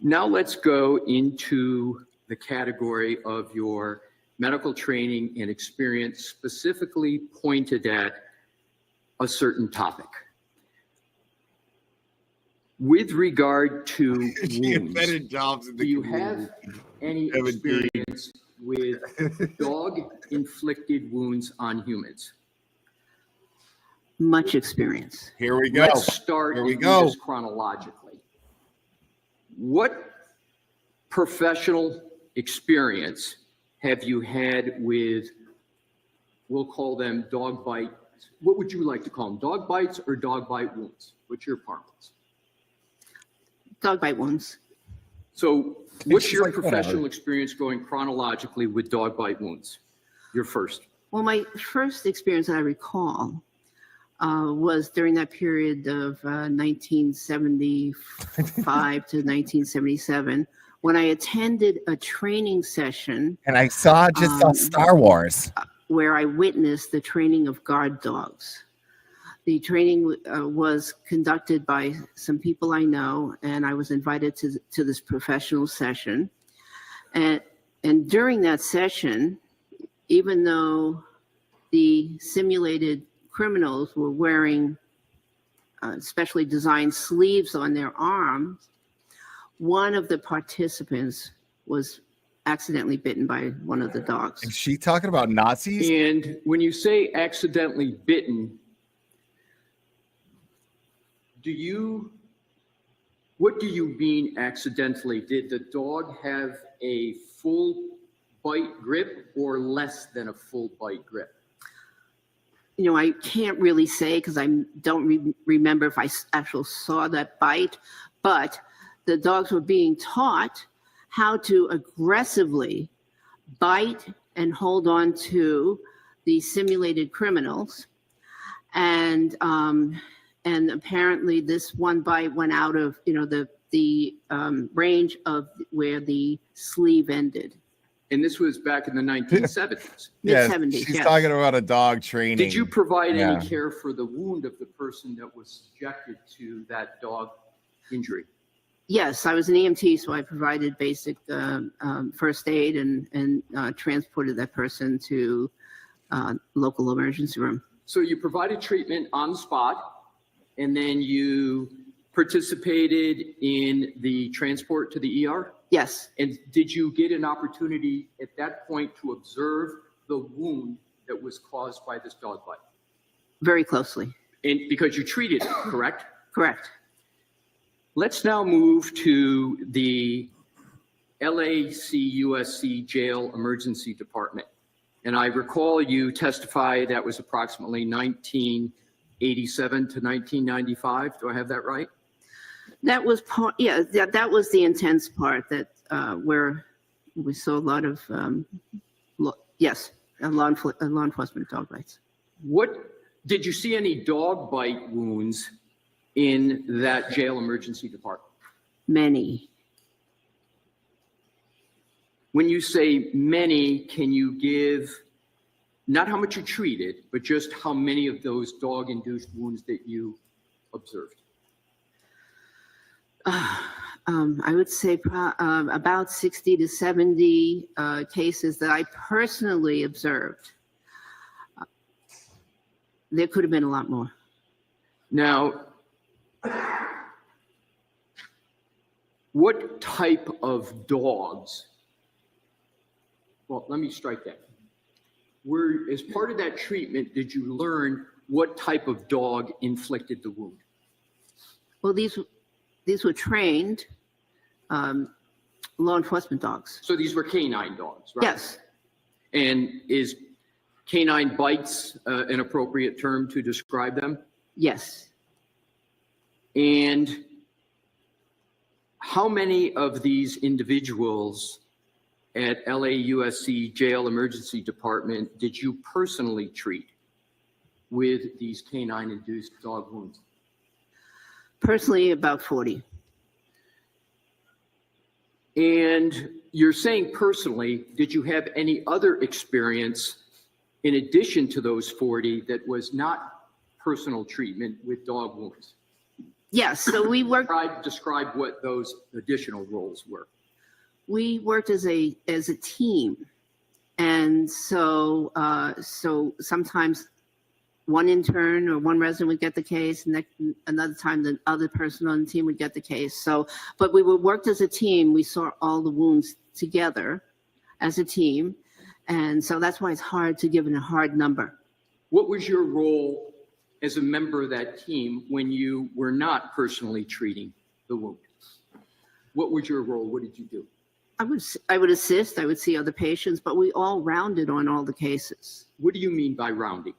Now let's go into the category of your medical training and experience specifically pointed at a certain topic. With regard to wounds, do you have any experience with dog-inflicted wounds on humans? Much experience. Here we go. Let's start Here we and do go. this chronologically. What professional experience have you had with, we'll call them dog bite, what would you like to call them? Dog bites or dog bite wounds? What's your parlance? Dog bite wounds. So what's She's your like, professional whatever. experience going chronologically with dog bite wounds? Your first. Well, my first experience that I recall was during that period of 1975 to 1977 when I attended a training session And I saw just on Star Wars. where I witnessed the training of guard dogs. The training was conducted by some people I know, and I was invited to this professional session. And during that session, even though the simulated criminals were wearing specially designed sleeves on their arms, one of the participants was accidentally bitten by one of the dogs. Is she talking about Nazis? And when you say accidentally bitten, what do you mean accidentally? Did the dog have a full bite grip or less than a full bite grip? You know, I can't really say because I don't remember if I actually saw that bite, but the dogs were being taught how to aggressively bite and hold on to the simulated criminals. And apparently this one bite went out of, the range of where the sleeve ended. And this was back in the 1970s. Mid-70s, She's yes. talking about a dog training. Did you provide Yeah. any care for the wound of the person that was subjected to that dog injury? Yes, I was an EMT, so I provided basic first aid and transported that person to local emergency room. So you provided treatment on the spot, and then you participated in the transport to the ER? Yes. And did you get an opportunity at that point to observe the wound that was caused by this dog bite? Very closely. And because you treated it, correct? Correct. Let's now move to the LACUSC Jail Emergency Department. And I recall you testify that was approximately 1987 to 1995. Do I have that right? That was part, yeah, that was the intense part that where we saw a lot of, law enforcement dog bites. What, did you see any dog bite wounds in that jail emergency department? Many. When you say many, can you give, not how much you treated, but just how many of those dog-induced wounds that you observed? I would say about 60 to 70 cases that I personally observed. There could have been a lot more. Now, what type of dogs? Well, let me strike that. As part of that treatment, did you learn what type of dog inflicted the wound? Well, these were trained law enforcement dogs. So these were canine dogs, right? Yes. And is canine bites an appropriate term to describe them? Yes. And how many of these individuals at LAUSC Jail Emergency Department did you personally treat with these canine-induced dog wounds? Personally, about 40. And you're saying personally, did you have any other experience in addition to those 40 that was not personal treatment with dog wounds? Yes, so we worked. Describe what those additional roles were. We worked as a team, and so sometimes one intern or one resident would get the case, and another time the other person on the team would get the case. So, but we worked as a team. We saw all the wounds together as a team, and so that's why it's hard to give a hard number. What was your role as a member of that team when you were not personally treating the wound? What was your role? What did you do? I would assist. I would see other patients, but we all rounded on all the cases. What do you mean by rounding?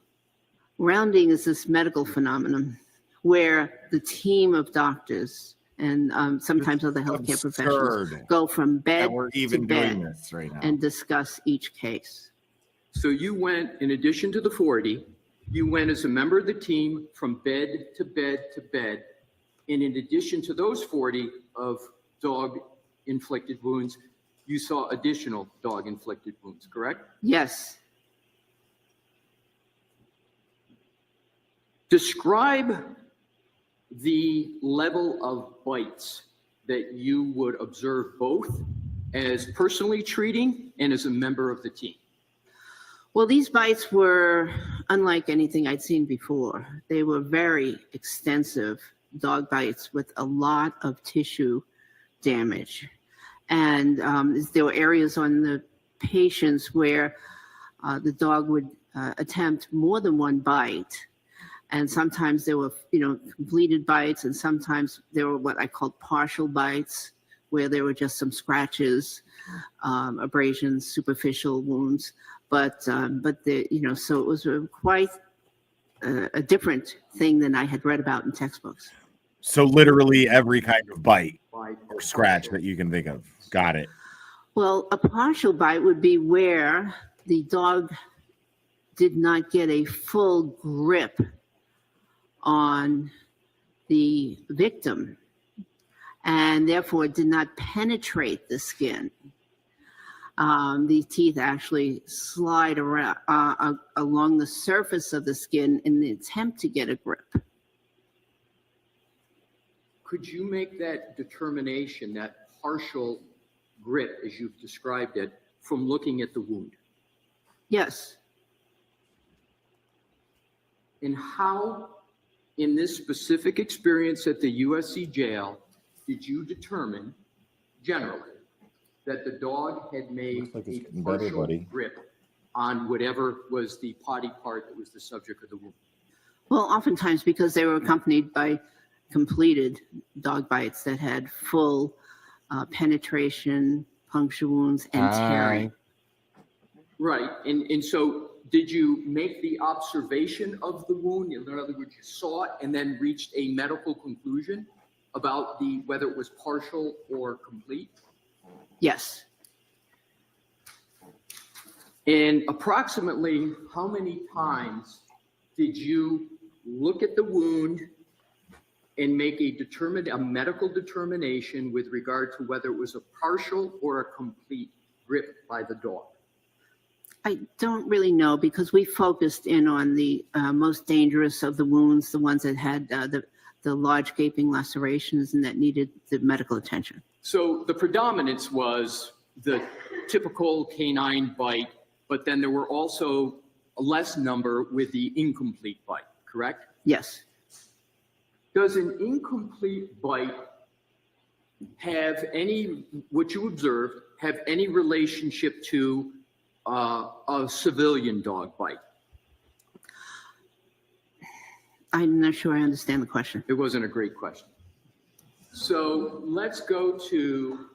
Rounding is this medical phenomenon where the team of doctors and sometimes other healthcare professionals go from bed to bed right now and discuss each case. So you went, in addition to the 40, you went as a member of the team from bed to bed to bed. And in addition to those 40 of dog-inflicted wounds, you saw additional dog-inflicted wounds, correct? Yes. Describe the level of bites that you would observe both as personally treating and as a member of the team. Well, these bites were unlike anything I'd seen before. They were very extensive dog bites with a lot of tissue damage. And there were areas on the patients where the dog would attempt more than one bite. And sometimes there were, completed bites, and sometimes there were what I called partial bites, where there were just some scratches, abrasions, superficial wounds. But so it was quite a different thing than I had read about in textbooks. So literally every kind of bite or scratch that you can think of. Got it. Well, a partial bite would be where the dog did not get a full grip on the victim and therefore did not penetrate the skin. The teeth actually slide around along the surface of the skin in the attempt to get a grip. Could you make that determination, that partial grip, as you've described it, from looking at the wound? Yes. And how, in this specific experience at the USC jail, did you determine, generally, that the dog had made Looks like it's a getting better, partial buddy. grip on whatever was the potty part that was the subject of the wound. Well, oftentimes because they were accompanied by completed dog bites that had full penetration, puncture wounds, and tearing. Right, and so did you make the observation of the wound? In other words, you saw it and then reached a medical conclusion about whether it was partial or complete? Yes. And approximately how many times did you look at the wound and make a medical determination with regard to whether it was a partial or a complete grip by the dog? I don't really know because we focused in on the most dangerous of the wounds, the ones that had the large gaping lacerations and that needed the medical attention. So the predominance was the typical canine bite, but then there were also a less number with the incomplete bite, correct? Yes. Does an incomplete bite have any, what you observed, have any relationship to a civilian dog bite? I'm not sure I understand the question. It wasn't a great question. So let's go to,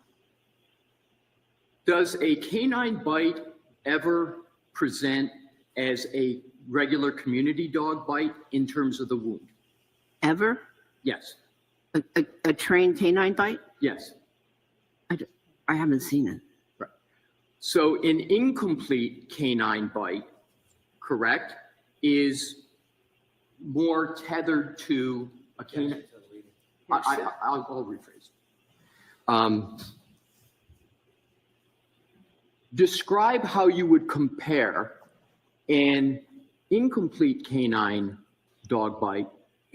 does a canine bite ever present as a regular community dog bite in terms of the wound? Ever? Yes. A trained canine bite? Yes. I haven't seen it. Right. So an incomplete canine bite, correct, is more tethered to a canine. I'll rephrase. Describe how you would compare an incomplete canine dog bite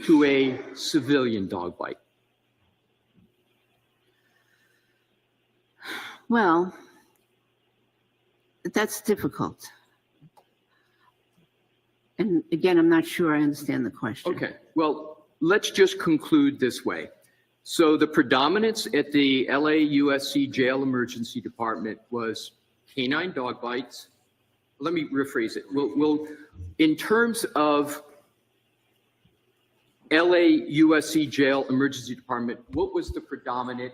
to a civilian dog bite. Well, that's difficult. And again, I'm not sure I understand the question. Okay, well, let's just conclude this way. So the predominance at the LAUSC Jail Emergency Department was canine dog bites. Let me rephrase it. We'll in terms of LAUSC Jail Emergency Department, what was the predominant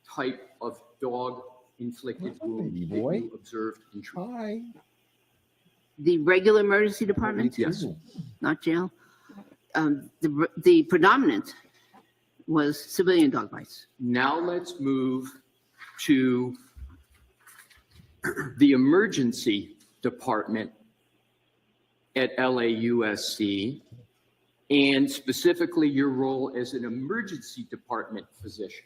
type of dog-inflicted wound that you observed in treatment? The regular emergency department? Yes. Not jail? The predominant was civilian dog bites. Now let's move to the emergency department at LAUSC, and specifically your role as an emergency department physician.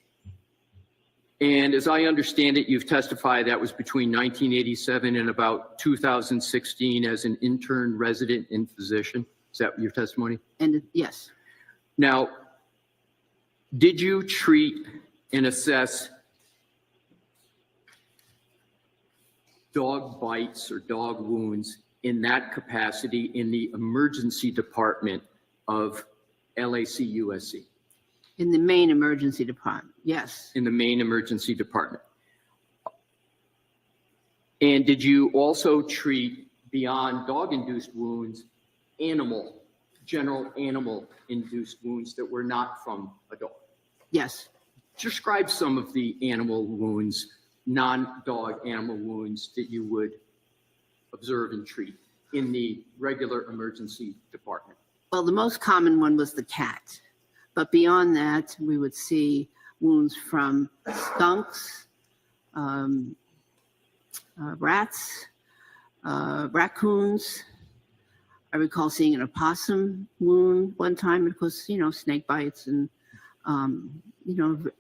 And as I understand it, you've testified that was between 1987 and about 2016 as an intern resident and physician. Is that your testimony? And yes. Now, did you treat and assess dog bites or dog wounds in that capacity in the emergency department of LACUSC? In the main emergency department, yes. In the main emergency department. And did you also treat, beyond dog-induced wounds, general animal-induced wounds that were not from a dog? Yes. Describe some of the animal wounds, non-dog animal wounds that you would observe and treat in the regular emergency department. Well, the most common one was the cat. But beyond that, we would see wounds from skunks, rats, raccoons. I recall seeing an opossum wound one time, and of course, snake bites and,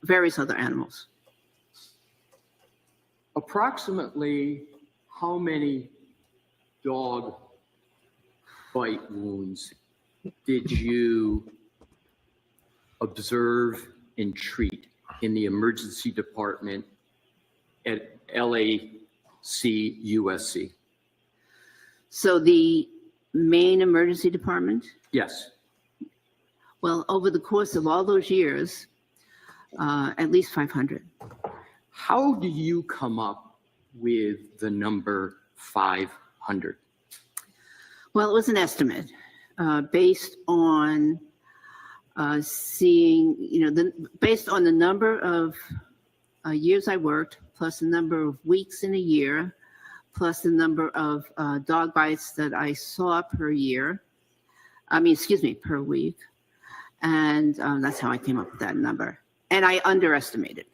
various other animals. Approximately how many dog bite wounds did you observe and treat in the emergency department at LACUSC? So the main emergency department? Yes. Well, over the course of all those years, at least 500. How do you come up with the number 500? Well, it was an estimate based on seeing, based on the number of years I worked, plus the number of weeks in a year, plus the number of dog bites that I saw per year. Per week. And that's how I came up with that number. And I underestimated.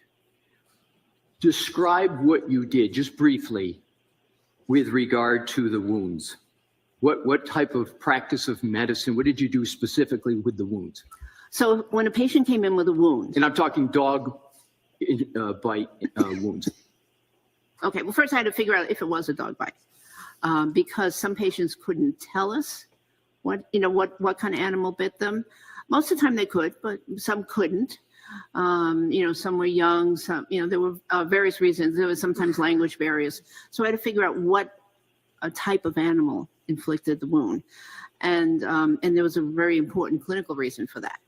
Describe what you did, just briefly, with regard to the wounds. What type of practice of medicine, what did you do specifically with the wounds? So when a patient came in with a wound. And I'm talking dog bite wounds. Okay, well, first I had to figure out if it was a dog bite. Because some patients couldn't tell us what kind of animal bit them. Most of the time they could, but some couldn't. Some were young, some, there were various reasons. There was sometimes language barriers. So I had to figure out what a type of animal inflicted the wound. And there was a very important clinical reason for that.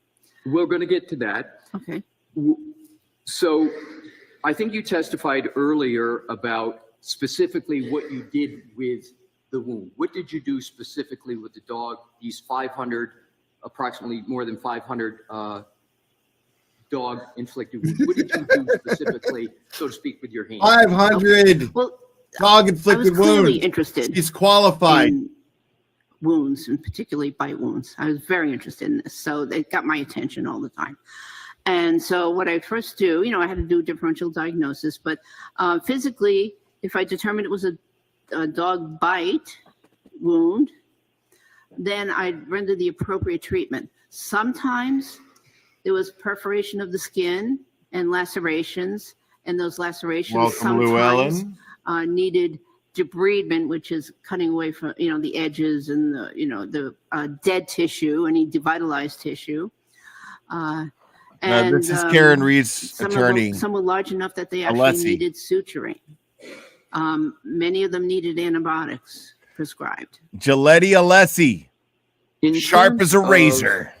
We're going to get to that. Okay. So I think you testified earlier about specifically what you did with the wound. What did you do specifically with the dog, these 500, approximately more than 500 dog inflicted wounds? What did you do specifically, so to speak, with your hands? 500 dog inflicted wounds. Interested. He's qualified. In wounds, and particularly bite wounds. I was very interested in this, so it got my attention all the time. And so what I first do, I had to do differential diagnosis, but physically, if I determined it was a dog bite wound, then I'd render the appropriate treatment. Sometimes there was perforation of the skin and lacerations, and those lacerations sometimes needed debridement, which is cutting away from the edges and the dead tissue, any devitalized tissue. This is Karen Reed's attorney. Some were large enough that they actually needed suturing. Many of them needed antibiotics prescribed. Gillette Alessi, sharp as a razor.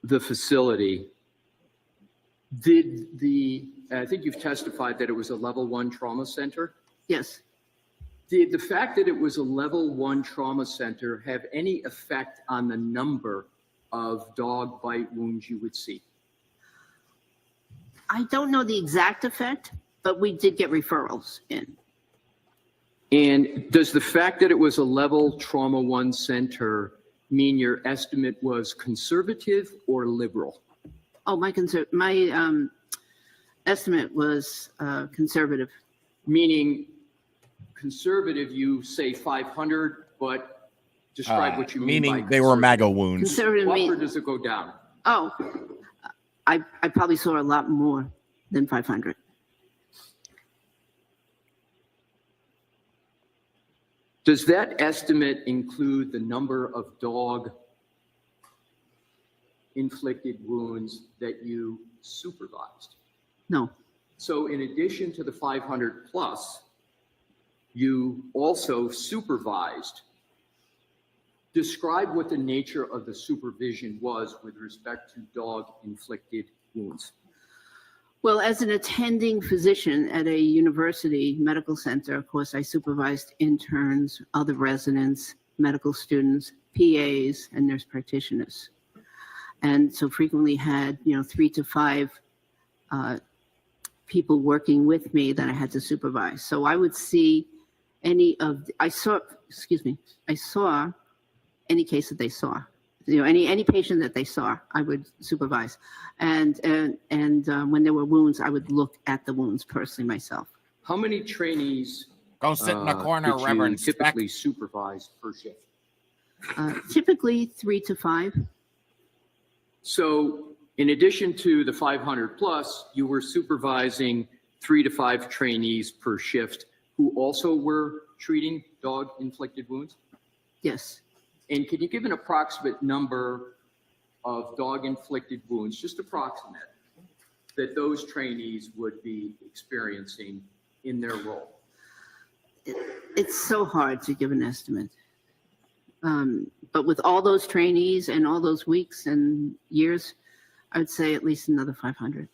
The facility, I think you've testified that it was a level 1 trauma center? Yes. Did the fact that it was a level 1 trauma center have any effect on the number of dog bite wounds you would see? I don't know the exact effect, but we did get referrals in. And does the fact that it was a level trauma 1 center mean your estimate was conservative or liberal? Oh, my estimate was conservative. Meaning conservative, you say 500, but describe what you mean by meaning they were MAGA wounds. Conservative Up or does it go down? Oh, I probably saw a lot more than 500. Does that estimate include the number of dog inflicted wounds that you supervised? No. So in addition to the 500 plus, you also supervised. Describe what the nature of the supervision was with respect to dog inflicted wounds. Well, as an attending physician at a university medical center, of course, I supervised interns, other residents, medical students, PAs, and nurse practitioners. And so frequently had, 3 to 5 people working with me that I had to supervise. So I would see I saw any case that they saw. Any patient that they saw, I would supervise. And when there were wounds, I would look at the wounds personally myself. How many trainees go sit in the corner, did Reverend you typically supervise per shift? Typically 3 to 5. So in addition to the 500 plus, you were supervising 3 to 5 trainees per shift who also were treating dog inflicted wounds? Yes. And can you give an approximate number of dog inflicted wounds, just approximate, that those trainees would be experiencing in their role? It's so hard to give an estimate. But with all those trainees and all those weeks and years, I'd say at least another 500.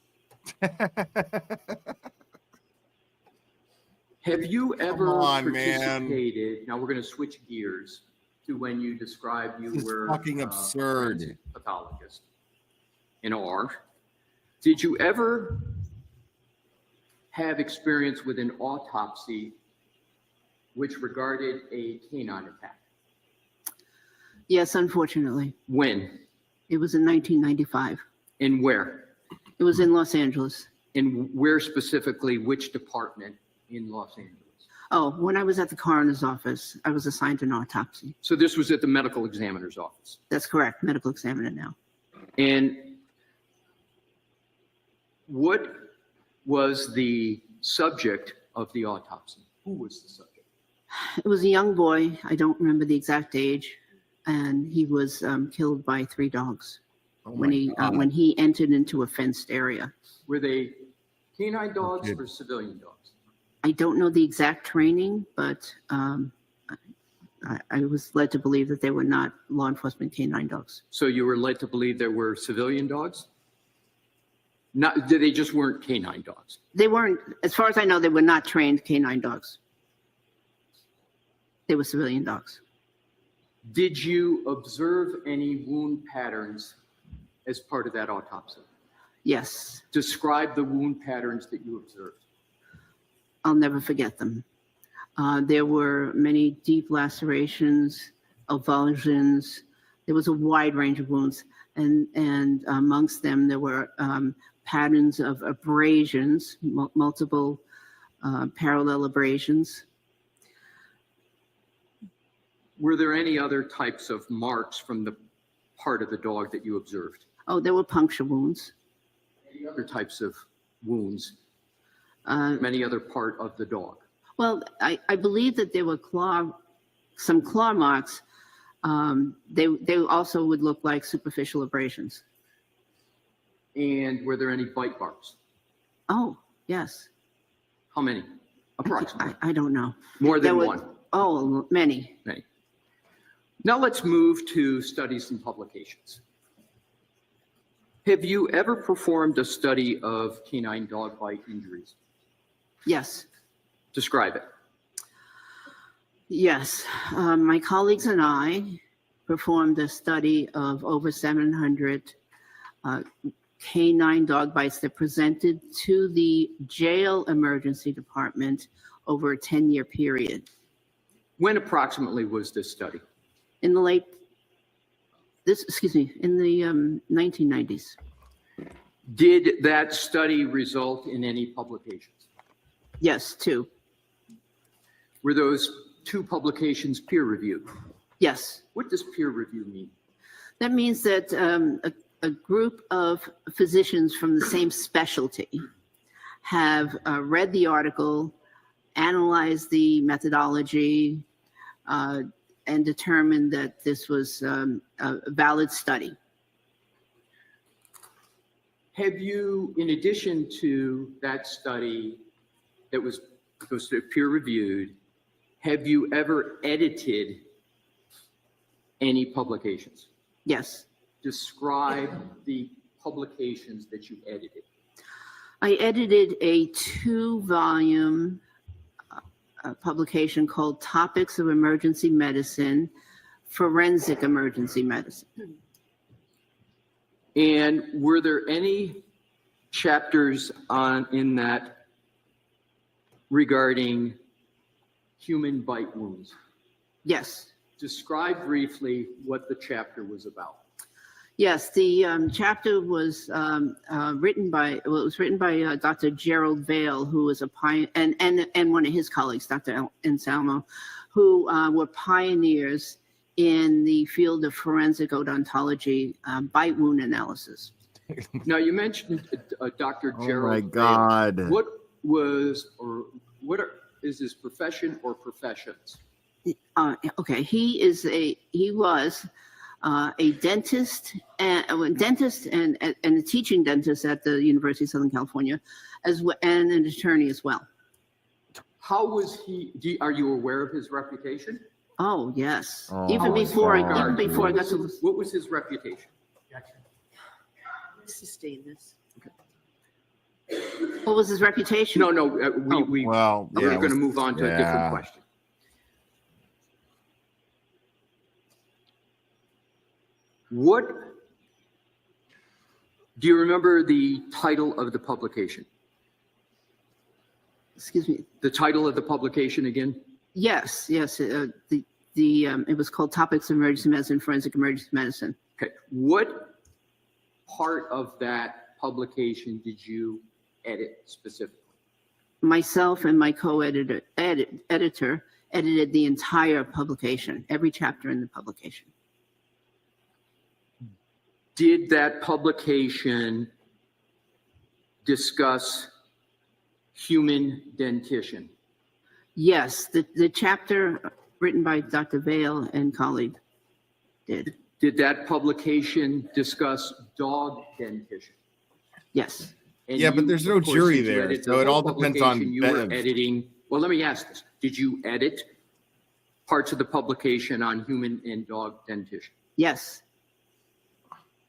Have you ever on, man. participated? Now we're going to switch gears to when you described you This is were fucking a absurd. forensic pathologist in OR. Did you ever have experience with an autopsy which regarded a canine attack? Yes, unfortunately. When? It was in 1995. And where? It was in Los Angeles. And where specifically, which department in Los Angeles? Oh, when I was at the coroner's office, I was assigned an autopsy. So this was at the medical examiner's office? That's correct, medical examiner now. And what was the subject of the autopsy? Who was the subject? It was a young boy, I don't remember the exact age, and he was killed by 3 dogs when he entered into a fenced area. Were they canine dogs or civilian dogs? I don't know the exact training, but I was led to believe that they were not law enforcement canine dogs. So you were led to believe there were civilian dogs? Not, they just weren't canine dogs. They weren't, as far as I know, they were not trained canine dogs. They were civilian dogs. Did you observe any wound patterns as part of that autopsy? Yes. Describe the wound patterns that you observed. I'll never forget them. There were many deep lacerations, avulsions. There was a wide range of wounds, and amongst them there were patterns of abrasions, multiple parallel abrasions. Were there any other types of marks from the part of the dog that you observed? Oh, there were puncture wounds. Any other types of wounds? Any other part of the dog? Well, I believe that there were some claw marks. They also would look like superficial abrasions. And were there any bite marks? Oh, yes. How many? Approximately. I don't know. More than one? Oh, many. Many. Now let's move to studies and publications. Have you ever performed a study of canine dog bite injuries? Yes. Describe it. Yes. My colleagues and I performed a study of over 700 canine dog bites that presented to the jail emergency department over a 10-year period. When approximately was this study? In the in the 1990s. Did that study result in any publications? Yes, 2. Were those 2 publications peer reviewed? Yes. What does peer review mean? That means that a group of physicians from the same specialty have read the article, analyzed the methodology, and determined that this was a valid study. Have you, in addition to that study that was supposed to be peer reviewed, have you ever edited any publications? Yes. Describe the publications that you edited. I edited a 2-volume publication called Topics of Emergency Medicine, Forensic Emergency Medicine. And were there any chapters in that regarding human bite wounds? Yes. Describe briefly what the chapter was about. Yes, the chapter was written by Dr. Gerald Vale, who was a pioneer, and one of his colleagues, Dr. Anselmo, who were pioneers in the field of forensic odontology, bite wound analysis. Now you mentioned Dr. Gerald. Oh my God! Vale. What was is his profession or professions? Okay, he was a dentist and a teaching dentist at the University of Southern California, and an attorney as well. How was he? Are you aware of his reputation? Oh yes, even before I got to. What was his reputation? Sustain this. What was his reputation? No, we're going to move on to a different question. What do you remember the title of the publication? Excuse me. The title of the publication again? Yes. It was called Topics of Emergency Medicine, Forensic Emergency Medicine. Okay. What part of that publication did you edit specifically? Myself and my co-editor edited the entire publication, every chapter in the publication. Did that publication discuss human dentition? Yes, the chapter written by Dr. Vale and colleague did. Did that publication discuss dog dentition? Yes. And yeah, but there's no of course, jury since you there, edited so the it all whole depends on publication, you were Bev. editing. Well, let me ask this. Did you edit parts of the publication on human and dog dentition? Yes.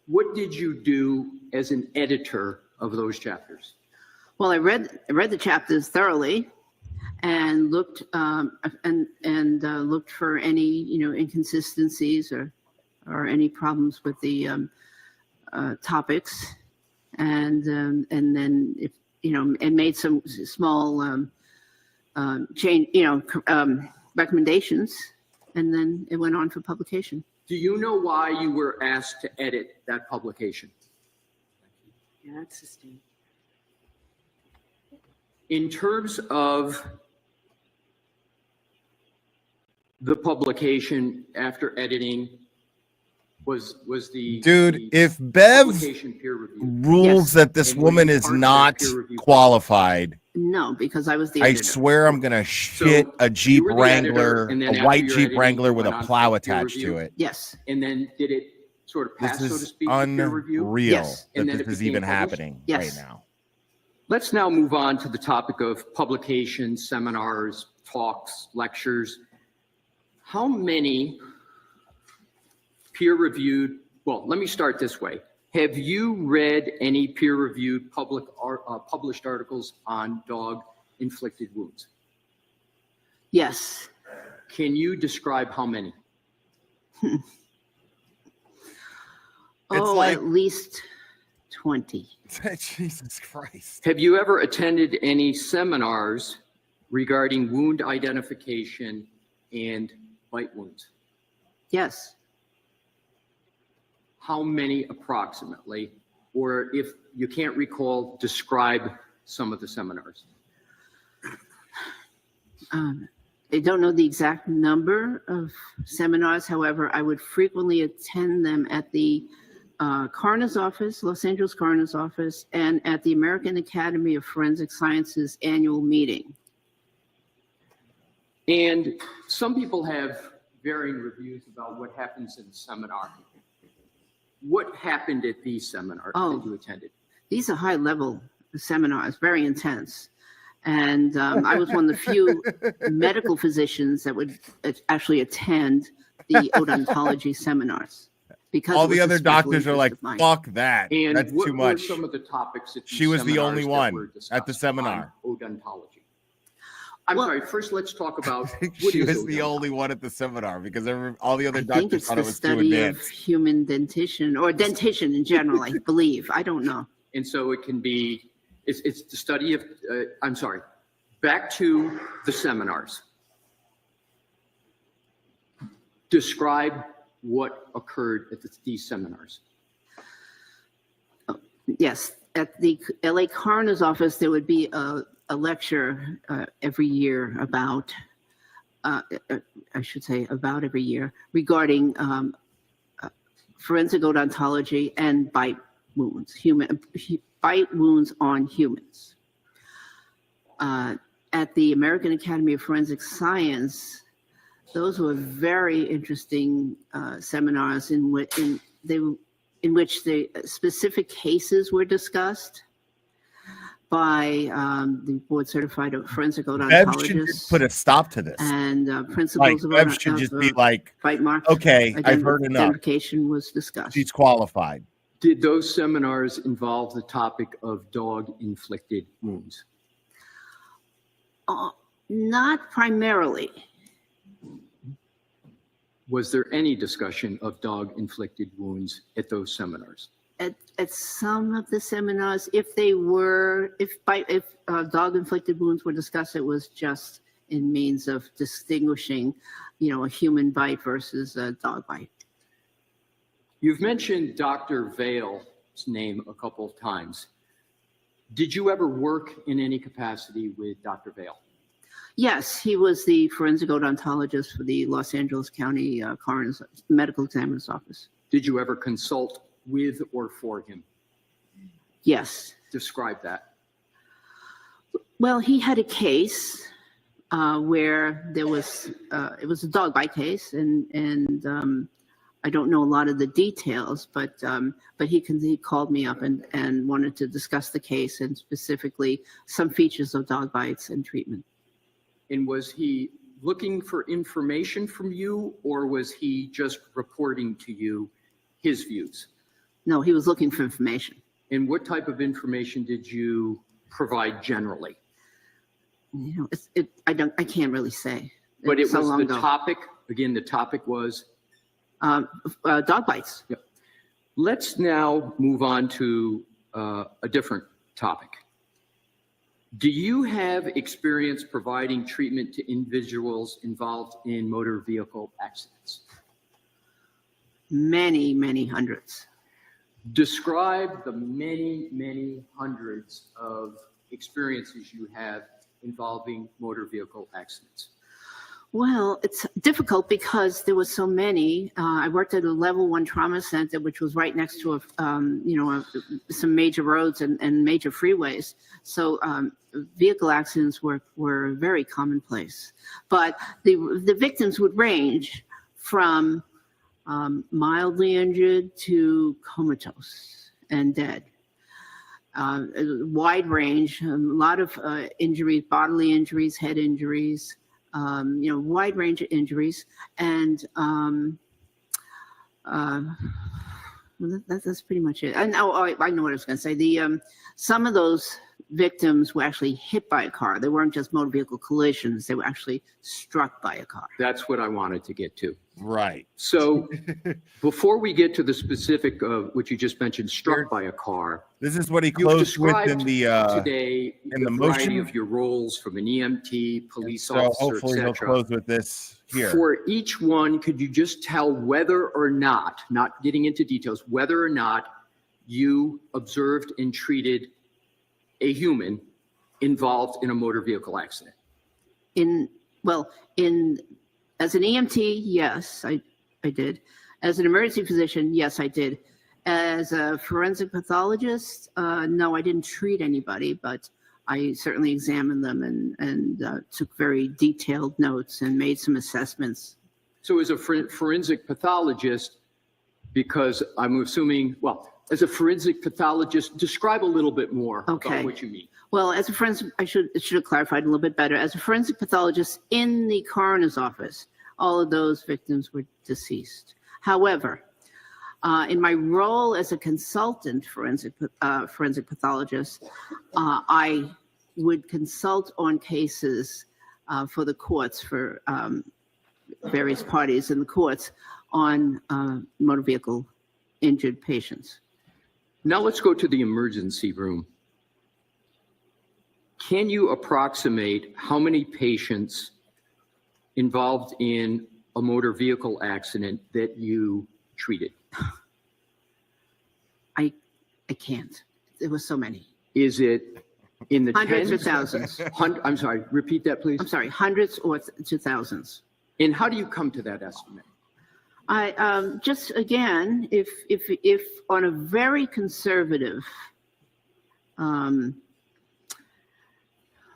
What did you do as an editor of those chapters? Well, I read the chapters thoroughly and looked looked for any inconsistencies or any problems with the topics, and then if and made some small change recommendations, and then it went on for publication. Do you know why you were asked to edit that publication? Yeah, that's sustained. In terms of the publication after editing, was the Dude, if Bev publication peer reviewed? rules that this And were woman you is part of that not peer review qualified, No, because I was the I editor. swear I'm gonna shit a Jeep were the editor, Wrangler, and then a after white your Jeep editing, Wrangler you with went a on plow for peer attached to review? it. Yes. And then did it sort of pass, This so to is speak, to peer review? unreal Yes. that And then this it is became even published? happening Yes. right now. Let's now move on to the topic of publications, seminars, talks, lectures. How many peer-reviewed, well, let me start this way. Have you read any peer-reviewed published articles on dog-inflicted wounds? Yes. Can you describe how many? At least 20. Jesus Christ. Have you ever attended any seminars regarding wound identification and bite wounds? Yes. How many approximately? Or if you can't recall, describe some of the seminars. I don't know the exact number of seminars. However, I would frequently attend them at the coroner's office, Los Angeles coroner's office, and at the American Academy of Forensic Sciences annual meeting. And some people have varying reviews about what happens in the seminar. What happened at these seminars that you attended? These are high-level seminars, very intense. And I was one of the few medical physicians that would actually attend the odontology seminars. Because all it was the a other special doctors are interest like, of mine. fuck that. And That's what too were much. some of the topics at She was the only seminars that were one at the discussed seminar. on odontology? I'm sorry, first let's talk about what She is was the odontology? only one at the seminar because all the other I think doctors it's thought the it was too study of advanced. human dentition, or dentition in general, I believe. I don't know. And so it can be, it's the study of, I'm sorry, back to the seminars. Describe what occurred at these seminars. Yes, at the LA coroner's office, there would be a lecture every year about, I should say about every year, regarding forensic odontology and bite wounds, bite wounds on humans. At the American Academy of Forensic Science, those were very interesting seminars in which the specific cases were discussed by the board certified forensic Bev should odontologists just put a stop to this. and principles of Bev should just be like, bite mark okay, I've heard enough. identification was discussed. She's qualified. Did those seminars involve the topic of dog-inflicted wounds? Not primarily. Was there any discussion of dog-inflicted wounds at those seminars? At some of the seminars, if dog-inflicted wounds were discussed, it was just in means of distinguishing, a human bite versus a dog bite. You've mentioned Dr. Vale's name a couple of times. Did you ever work in any capacity with Dr. Vale? Yes, he was the forensic odontologist for the Los Angeles County Coroner's Medical Examiner's Office. Did you ever consult with or for him? Yes. Describe that. Well, he had a case where there was, it was a dog bite case, and I don't know a lot of the details, but he called me up and wanted to discuss the case and specifically some features of dog bites and treatment. And was he looking for information from you, or was he just reporting to you his views? No, he was looking for information. And what type of information did you provide generally? I can't really say. But it was so long the ago. topic, again, the topic was? Dog bites. Yep. Let's now move on to a different topic. Do you have experience providing treatment to individuals involved in motor vehicle accidents? Many, many hundreds. Describe the many, many hundreds of experiences you have involving motor vehicle accidents. Well, it's difficult because there were so many. I worked at a level 1 trauma center, which was right next to some major roads and major freeways. So vehicle accidents were very commonplace. But the victims would range from mildly injured to comatose and dead. A wide range, a lot of injuries, bodily injuries, head injuries. Wide range of injuries, and that's pretty much it. I know what I was going to say. Some of those victims were actually hit by a car. They weren't just motor vehicle collisions. They were actually struck by a car. That's what I wanted to get to. Right. So before we get to the specific of what you just mentioned, struck by a car. This is what he closed with in the today in the variety motion of your roles from an EMT, police So officer, hopefully he'll etc. close with this here. For each one, could you just tell whether or not getting into details, whether or not you observed and treated a human involved in a motor vehicle accident? As an EMT, yes, I did. As an emergency physician, yes, I did. As a forensic pathologist, no, I didn't treat anybody, but I certainly examined them and took very detailed notes and made some assessments. So as a forensic pathologist, because I'm assuming, as a forensic pathologist, describe a little bit more about what you mean. Well, as a forensic, I should have clarified a little bit better. As a forensic pathologist in the coroner's office, all of those victims were deceased. However, in my role as a consultant forensic pathologist, I would consult on cases for the courts, for various parties in the courts on motor vehicle injured patients. Now let's go to the emergency room. Can you approximate how many patients involved in a motor vehicle accident that you treated? I can't. There were so many. Is it in the Hundreds or tens? thousands. I'm sorry, repeat that, please. I'm sorry, hundreds or to thousands. And how do you come to that estimate? I just, again, if on a very conservative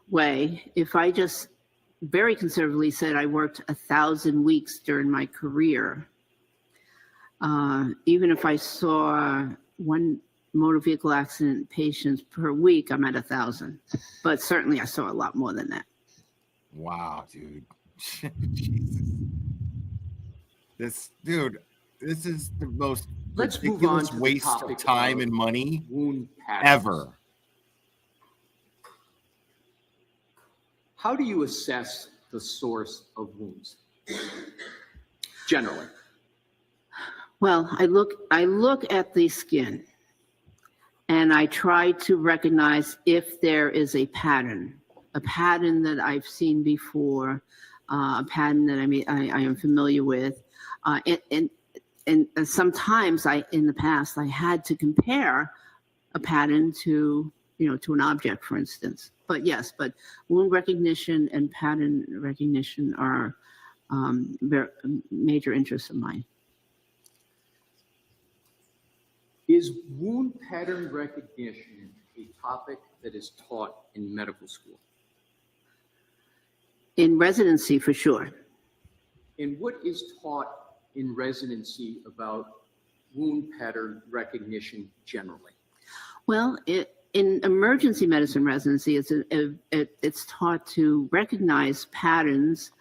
way, if I just very conservatively said I worked 1,000 weeks during my career, even if I saw one motor vehicle accident patients per week, I'm at 1,000. But certainly I saw a lot more than that. Wow, dude. Jesus. This is the most Let's move ridiculous on to the waste topic of time of and money wound patterns. ever. How do you assess the source of wounds? Generally. Well, I look at the skin and I try to recognize if there is a pattern that I've seen before, a pattern that I am familiar with. And sometimes in the past, I had to compare a pattern to an object, for instance. But yes, wound recognition and pattern recognition are major interests of mine. Is wound pattern recognition a topic that is taught in medical school? In residency, for sure. And what is taught in residency about wound pattern recognition generally? Well, in emergency medicine residency, it's taught to recognize patterns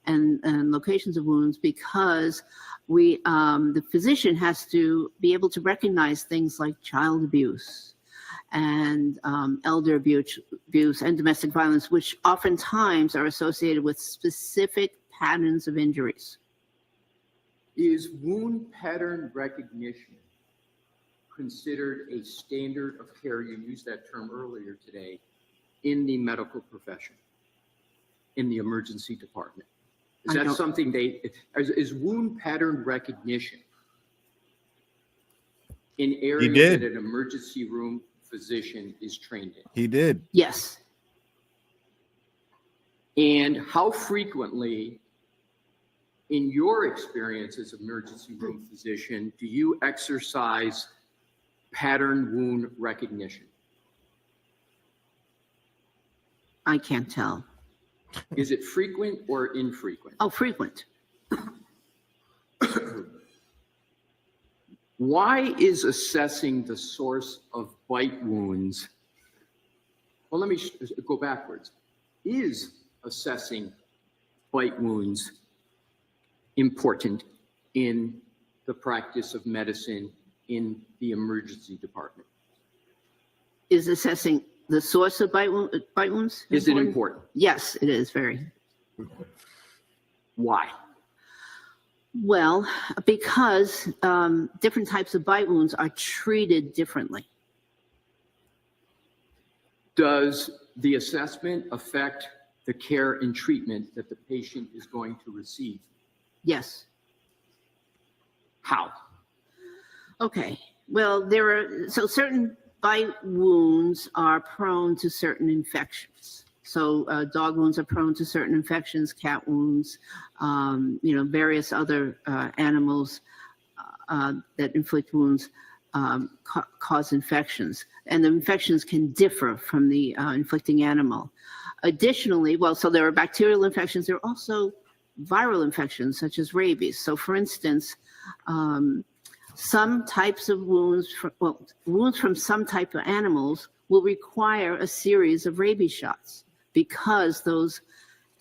and locations of wounds because the physician has to be able to recognize things like child abuse and elder abuse and domestic violence, which oftentimes are associated with specific patterns of injuries. Is wound pattern recognition considered a standard of care? You used that term earlier today in the medical profession, in the emergency department. Is that something is wound pattern recognition in areas that an emergency room physician is trained in? He did. Yes. And how frequently, in your experience as an emergency room physician, do you exercise pattern wound recognition? I can't tell. Is it frequent or infrequent? Oh, frequent. Why is assessing the source of bite wounds? Well, let me go backwards. Is assessing bite wounds important in the practice of medicine in the emergency department? Is assessing the source of bite wounds? Is it important? Yes, it is very. Why? Well, because different types of bite wounds are treated differently. Does the assessment affect the care and treatment that the patient is going to receive? Yes. How? Okay. Well, certain bite wounds are prone to certain infections. So dog wounds are prone to certain infections, cat wounds, various other animals that inflict wounds cause infections. And the infections can differ from the inflicting animal. Additionally, so there are bacterial infections. There are also viral infections such as rabies. So for instance, some types of wounds, wounds from some type of animals will require a series of rabies shots because those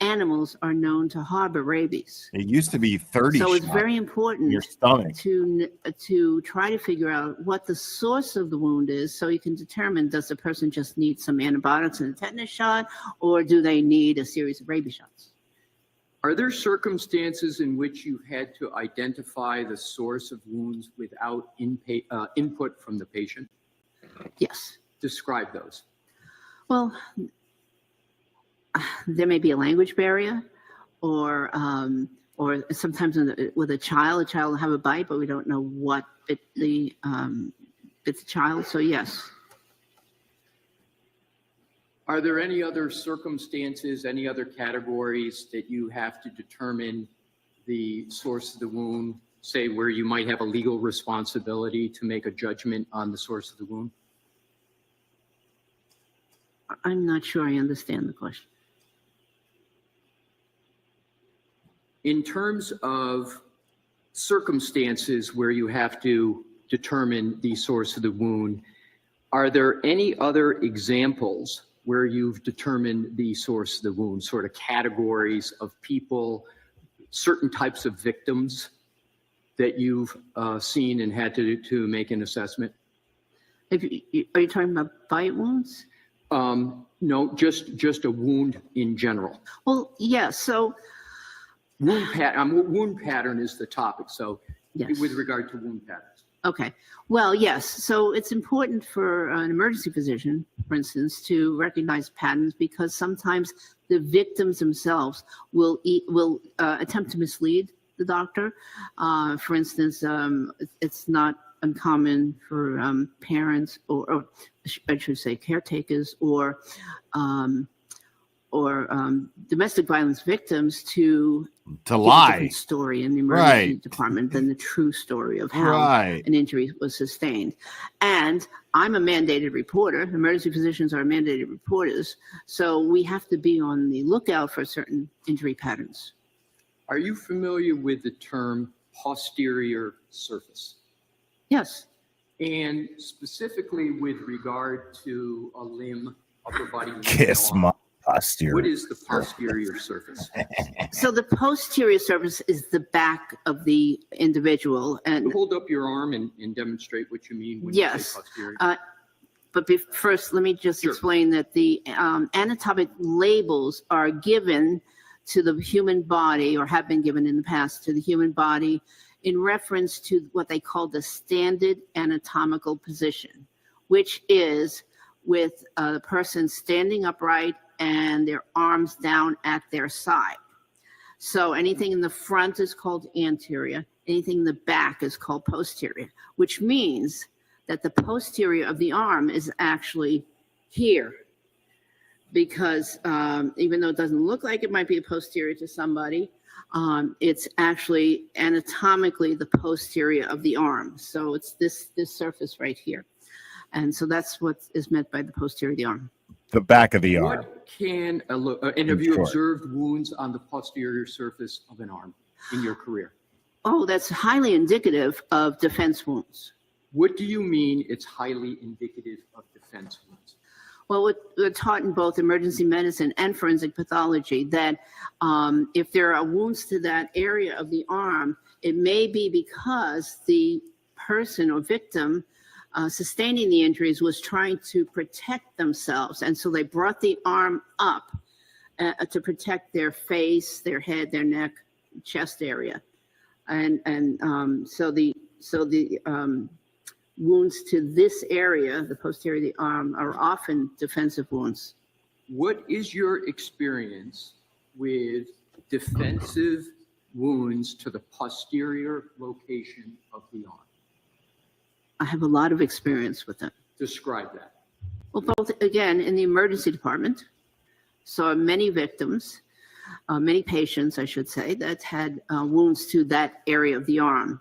animals are known to harbor rabies. It used to be 30 So it's shots very important in your stomach. to try to figure out what the source of the wound is so you can determine, does the person just need some antibiotics and a tetanus shot, or do they need a series of rabies shots? Are there circumstances in which you've had to identify the source of wounds without input from the patient? Yes. Describe those. Well, there may be a language barrier, or sometimes with a child will have a bite, but we don't know what bit the child. So yes. Are there any other circumstances, any other categories that you have to determine the source of the wound, say where you might have a legal responsibility to make a judgment on the source of the wound? I'm not sure I understand the question. In terms of circumstances where you have to determine the source of the wound, are there any other examples where you've determined the source of the wound, sort of categories of people, certain types of victims that you've seen and had to make an assessment? Are you talking about bite wounds? No, just a wound in general. Well, yeah. So wound pattern is the topic. So yes. With regard to wound patterns. Okay. Well, yes. So it's important for an emergency physician, for instance, to recognize patterns because sometimes the victims themselves will attempt to mislead the doctor. For instance, it's not uncommon for parents or I should say caretakers or domestic violence victims to lie. A different story in the emergency department than the true story of how an injury was sustained. And I'm a mandated reporter. Emergency physicians are mandated reporters. So we have to be on the lookout for certain injury patterns. Are you familiar with the term posterior surface? Yes. And specifically with regard to a limb, upper body. Kiss my posterior. What is the posterior surface? So the posterior surface is the back of the individual. And hold up your arm and demonstrate what you mean when yes. you say posterior. But first, let me just explain that the anatomic labels are given to the human body, or have been given in the past to the human body, in reference to what they call the standard anatomical position, which is with a person standing upright and their arms down at their side. So anything in the front is called anterior, anything in the back is called posterior, which means that the posterior of the arm is actually here. Because even though it doesn't look like it might be a posterior to somebody, it's actually anatomically the posterior of the arm. So it's this surface right here. And so that's what is meant by the posterior of the arm. The back of the arm. What can and have you observed wounds on the posterior surface of an arm in your career? Oh, that's highly indicative of defense wounds. What do you mean it's highly indicative of defense wounds? Well, we're taught in both emergency medicine and forensic pathology that if there are wounds to that area of the arm, it may be because the person or victim sustaining the injuries was trying to protect themselves. And so they brought the arm up to protect their face, their head, their neck, chest area. So the wounds to this area, the posterior of the arm, are often defensive wounds. What is your experience with defensive wounds to the posterior location of the arm? I have a lot of experience with them. Describe that. Well, both, again, in the emergency department, saw many victims, many patients, I should say, that had wounds to that area of the arm.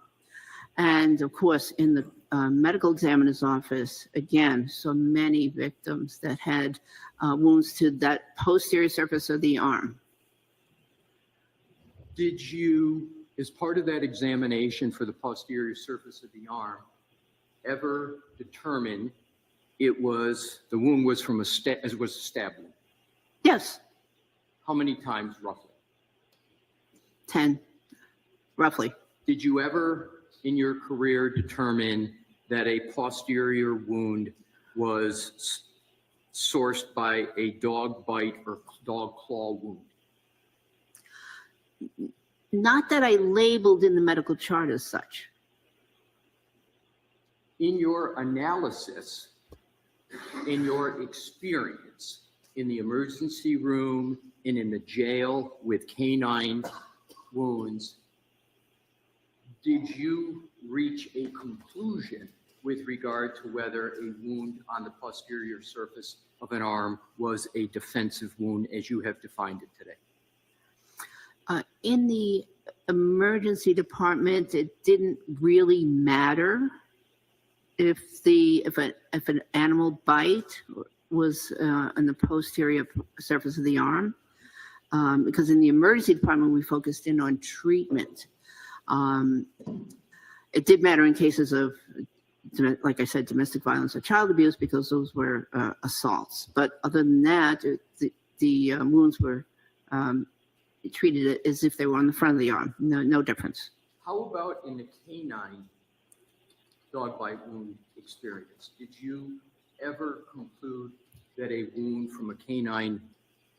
And of course, in the medical examiner's office, again, so many victims that had wounds to that posterior surface of the arm. Did you, as part of that examination for the posterior surface of the arm, ever determine the wound was from a stab wound? Yes. How many times roughly? 10, roughly. Did you ever in your career determine that a posterior wound was sourced by a dog bite or dog claw wound? Not that I labeled in the medical chart as such. In your analysis, in your experience in the emergency room and in the jail with canine wounds, did you reach a conclusion with regard to whether a wound on the posterior surface of an arm was a defensive wound as you have defined it today? In the emergency department, it didn't really matter if an animal bite was on the posterior surface of the arm, because in the emergency department we focused in on treatment. It did matter in cases of, like I said, domestic violence or child abuse, because those were assaults. But other than that, the wounds were treated as if they were on the front of the arm. No difference. How about in the canine dog bite wound experience? Did you ever conclude that a wound from a canine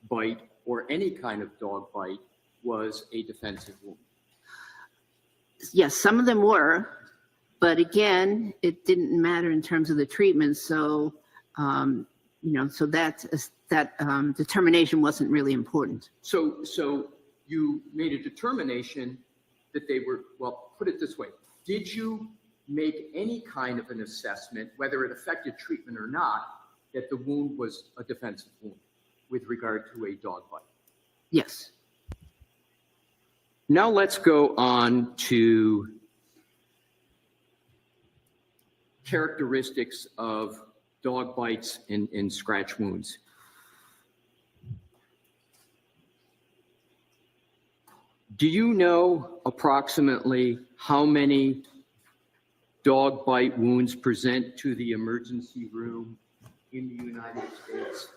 bite or any kind of dog bite was a defensive wound? Yes, some of them were, but again, it didn't matter in terms of the treatment. So, so that determination wasn't really important. So you made a determination that they were, well, put it this way. Did you make any kind of an assessment, whether it affected treatment or not, that the wound was a defensive wound with regard to a dog bite? Yes. Now let's go on to characteristics of dog bites and scratch wounds. Do you know approximately how many dog bite wounds present to the emergency room in the United States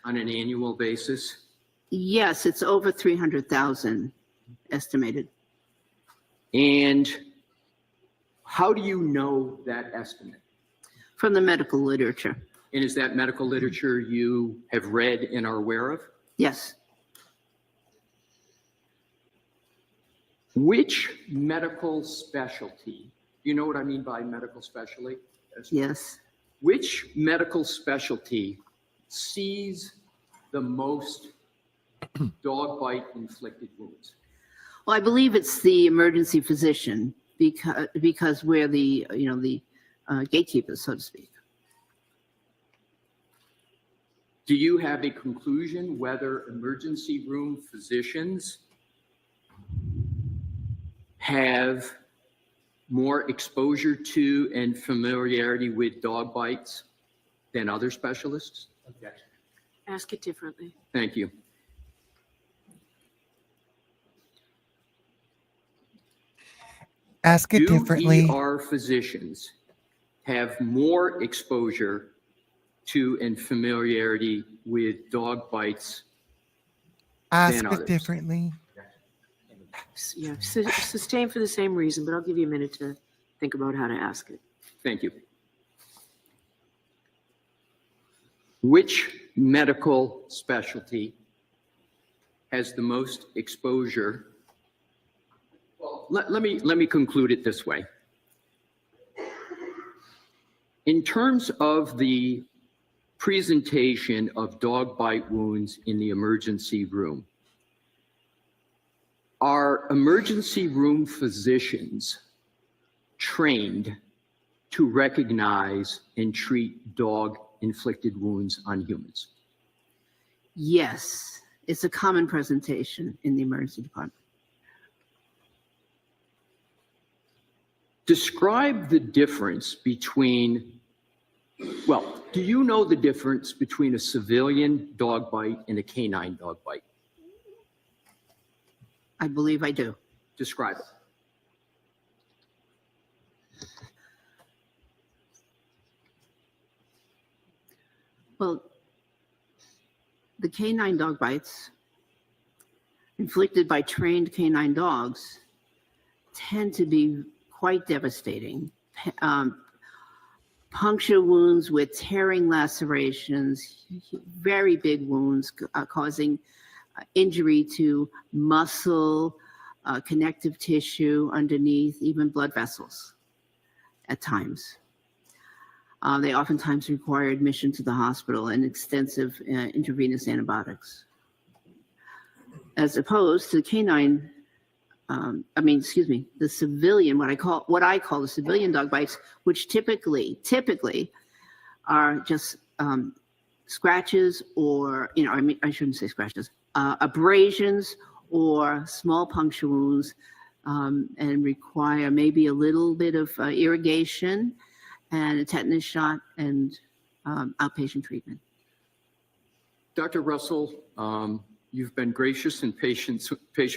on an annual basis? Yes, it's over 300,000 estimated. And how do you know that estimate? From the medical literature. And is that medical literature you have read and are aware of? Yes. Which medical specialty, you know what I mean by medical specialty? Yes. Which medical specialty sees the most dog bite inflicted wounds? Well, I believe it's the emergency physician because we're the gatekeepers, so to speak. Do you have a conclusion whether emergency room physicians have more exposure to and familiarity with dog bites than other specialists? Objection. Ask it differently. Thank you. Ask it differently. Do ER physicians have more exposure to and familiarity with dog bites Ask than it others? differently. Yeah, sustain for the same reason, but I'll give you a minute to think about how to ask it. Thank you. Which medical specialty has the most exposure? Well, let me conclude it this way. In terms of the presentation of dog bite wounds in the emergency room, are emergency room physicians trained to recognize and treat dog-inflicted wounds on humans? Yes, it's a common presentation in the emergency department. Describe the difference between, well, do you know the difference between a civilian dog bite and a canine dog bite? I believe I do. Describe it. Well, the canine dog bites inflicted by trained canine dogs tend to be quite devastating. Puncture wounds with tearing lacerations, very big wounds causing injury to muscle, connective tissue underneath, even blood vessels at times. They oftentimes require admission to the hospital and extensive intravenous antibiotics. As opposed to the canine, the civilian, what I call the civilian dog bites, which typically are just scratches or, I shouldn't say scratches, abrasions or small puncture wounds, and require maybe a little bit of irrigation and a tetanus shot and outpatient treatment. Dr. Russell, you've been gracious and patient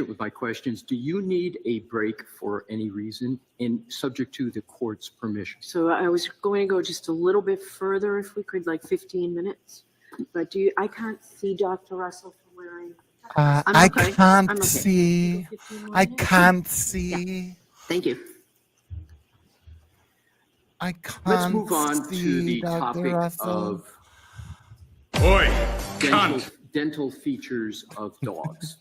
with my questions. Do you need a break for any reason, and subject to the court's permission? So I was going to go just a little bit further if we could, like 15 minutes. But I can't see Dr. Russell from where I am. I can't see. I can't see. Thank you. I can't Let's move on to see, the Dr. topic Russell. of dental features of dogs.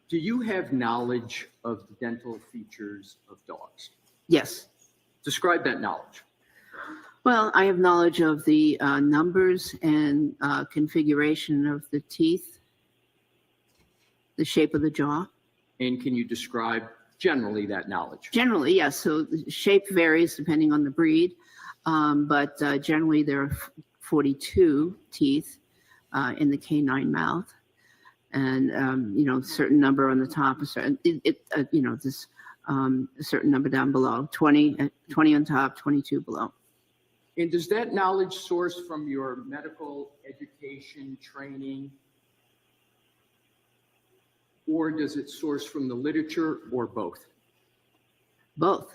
Do you have knowledge of the dental features of dogs? Yes. Describe that knowledge. Well, I have knowledge of the numbers and configuration of the teeth, the shape of the jaw. And can you describe generally that knowledge? Generally, yes. So the shape varies depending on the breed, but generally there are 42 teeth in the canine mouth, and a certain number on the top, a certain a certain number down below, 20 on top, 22 below. And does that knowledge source from your medical education training? Or does it source from the literature, or both? Both.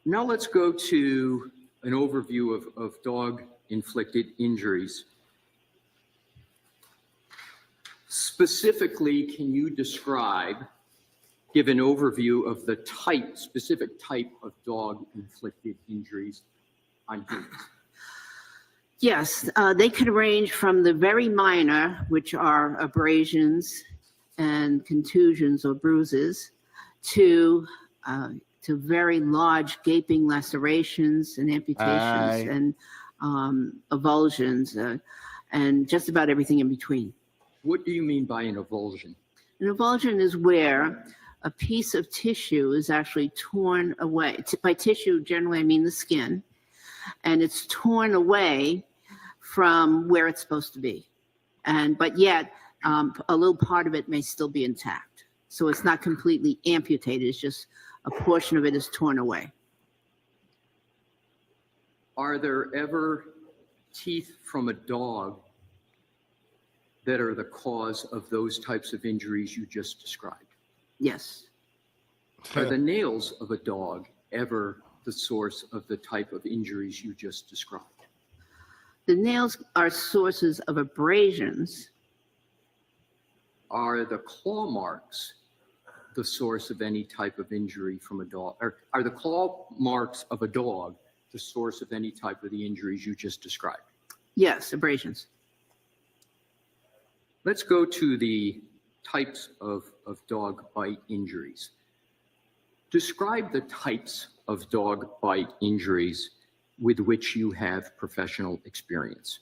Now let's go to an overview of dog-inflicted injuries. Specifically, can you give an overview of the specific type of dog-inflicted injuries on humans? Yes, they could range from the very minor, which are abrasions and contusions or bruises, to very large gaping lacerations and amputations and avulsions and just about everything in between. What do you mean by an avulsion? An avulsion is where a piece of tissue is actually torn away. By tissue, generally I mean the skin, and it's torn away from where it's supposed to be. But yet, a little part of it may still be intact. So it's not completely amputated, it's just a portion of it is torn away. Are there ever teeth from a dog that are the cause of those types of injuries you just described? Yes. Are the nails of a dog ever the source of the type of injuries you just described? The nails are sources of abrasions. Are the claw marks the source of any type of injury from a dog? Or are the claw marks of a dog the source of any type of the injuries you just described? Yes, abrasions. Let's go to the types of dog bite injuries. Describe the types of dog bite injuries with which you have professional experience.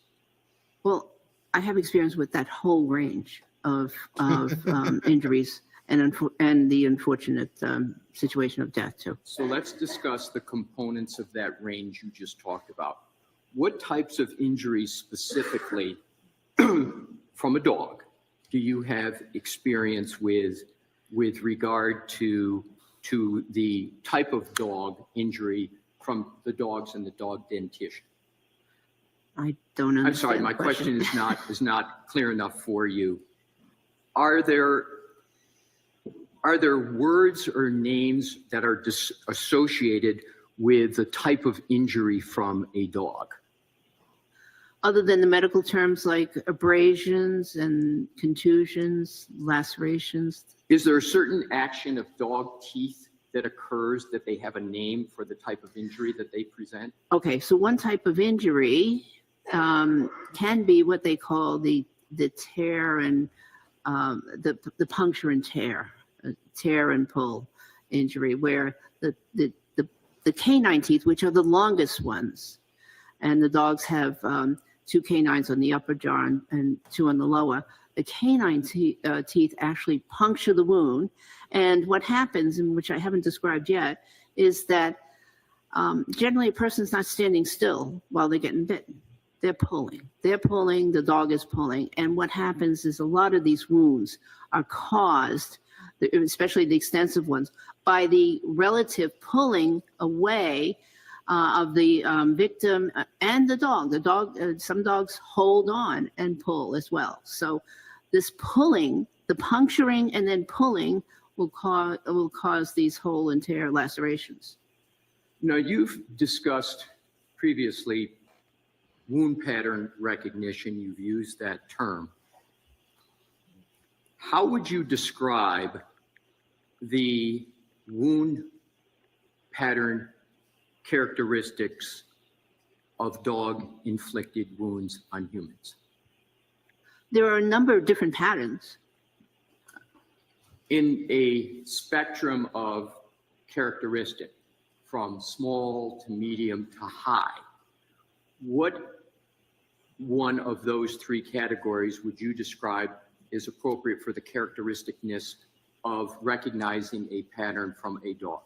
Well, I have experience with that whole range of injuries and the unfortunate situation of death too. So let's discuss the components of that range you just talked about. What types of injuries specifically from a dog do you have experience with regard to the type of dog injury from the dogs and the dog dentition? I don't understand. I'm sorry, my question is not clear enough for you. Are there words or names that are associated with the type of injury from a dog? Other than the medical terms like abrasions and contusions, lacerations. Is there a certain action of dog teeth that occurs that they have a name for the type of injury that they present? Okay, so one type of injury can be what they call the tear and the puncture and tear and pull injury, where the canine teeth, which are the longest ones, and the dogs have 2 canines on the upper jaw and 2 on the lower. The canine teeth actually puncture the wound, and what happens, and which I haven't described yet, is that generally a person's not standing still while they're getting bitten. They're pulling, the dog is pulling, and what happens is a lot of these wounds are caused, especially the extensive ones, by the relative pulling away of the victim and the dog. The dog, some dogs hold on and pull as well. So this pulling, the puncturing and then pulling will cause these hole and tear lacerations. Now, you've discussed previously wound pattern recognition. You've used that term. How would you describe the wound pattern characteristics of dog-inflicted wounds on humans? There are a number of different patterns. In a spectrum of characteristic, from small to medium to high, what one of those three categories would you describe is appropriate for the characteristicness of recognizing a pattern from a dog?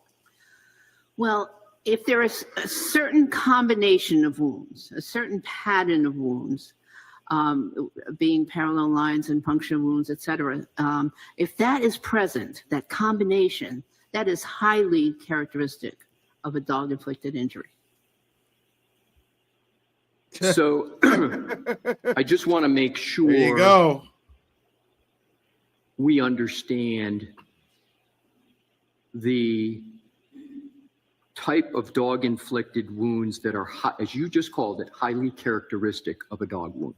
Well, if there is a certain combination of wounds, a certain pattern of wounds, being parallel lines and puncture wounds, etc., if that is present, that combination, that is highly characteristic of a dog-inflicted injury. So I just want to make sure There you go. We understand the type of dog-inflicted wounds that are, as you just called it, highly characteristic of a dog wound.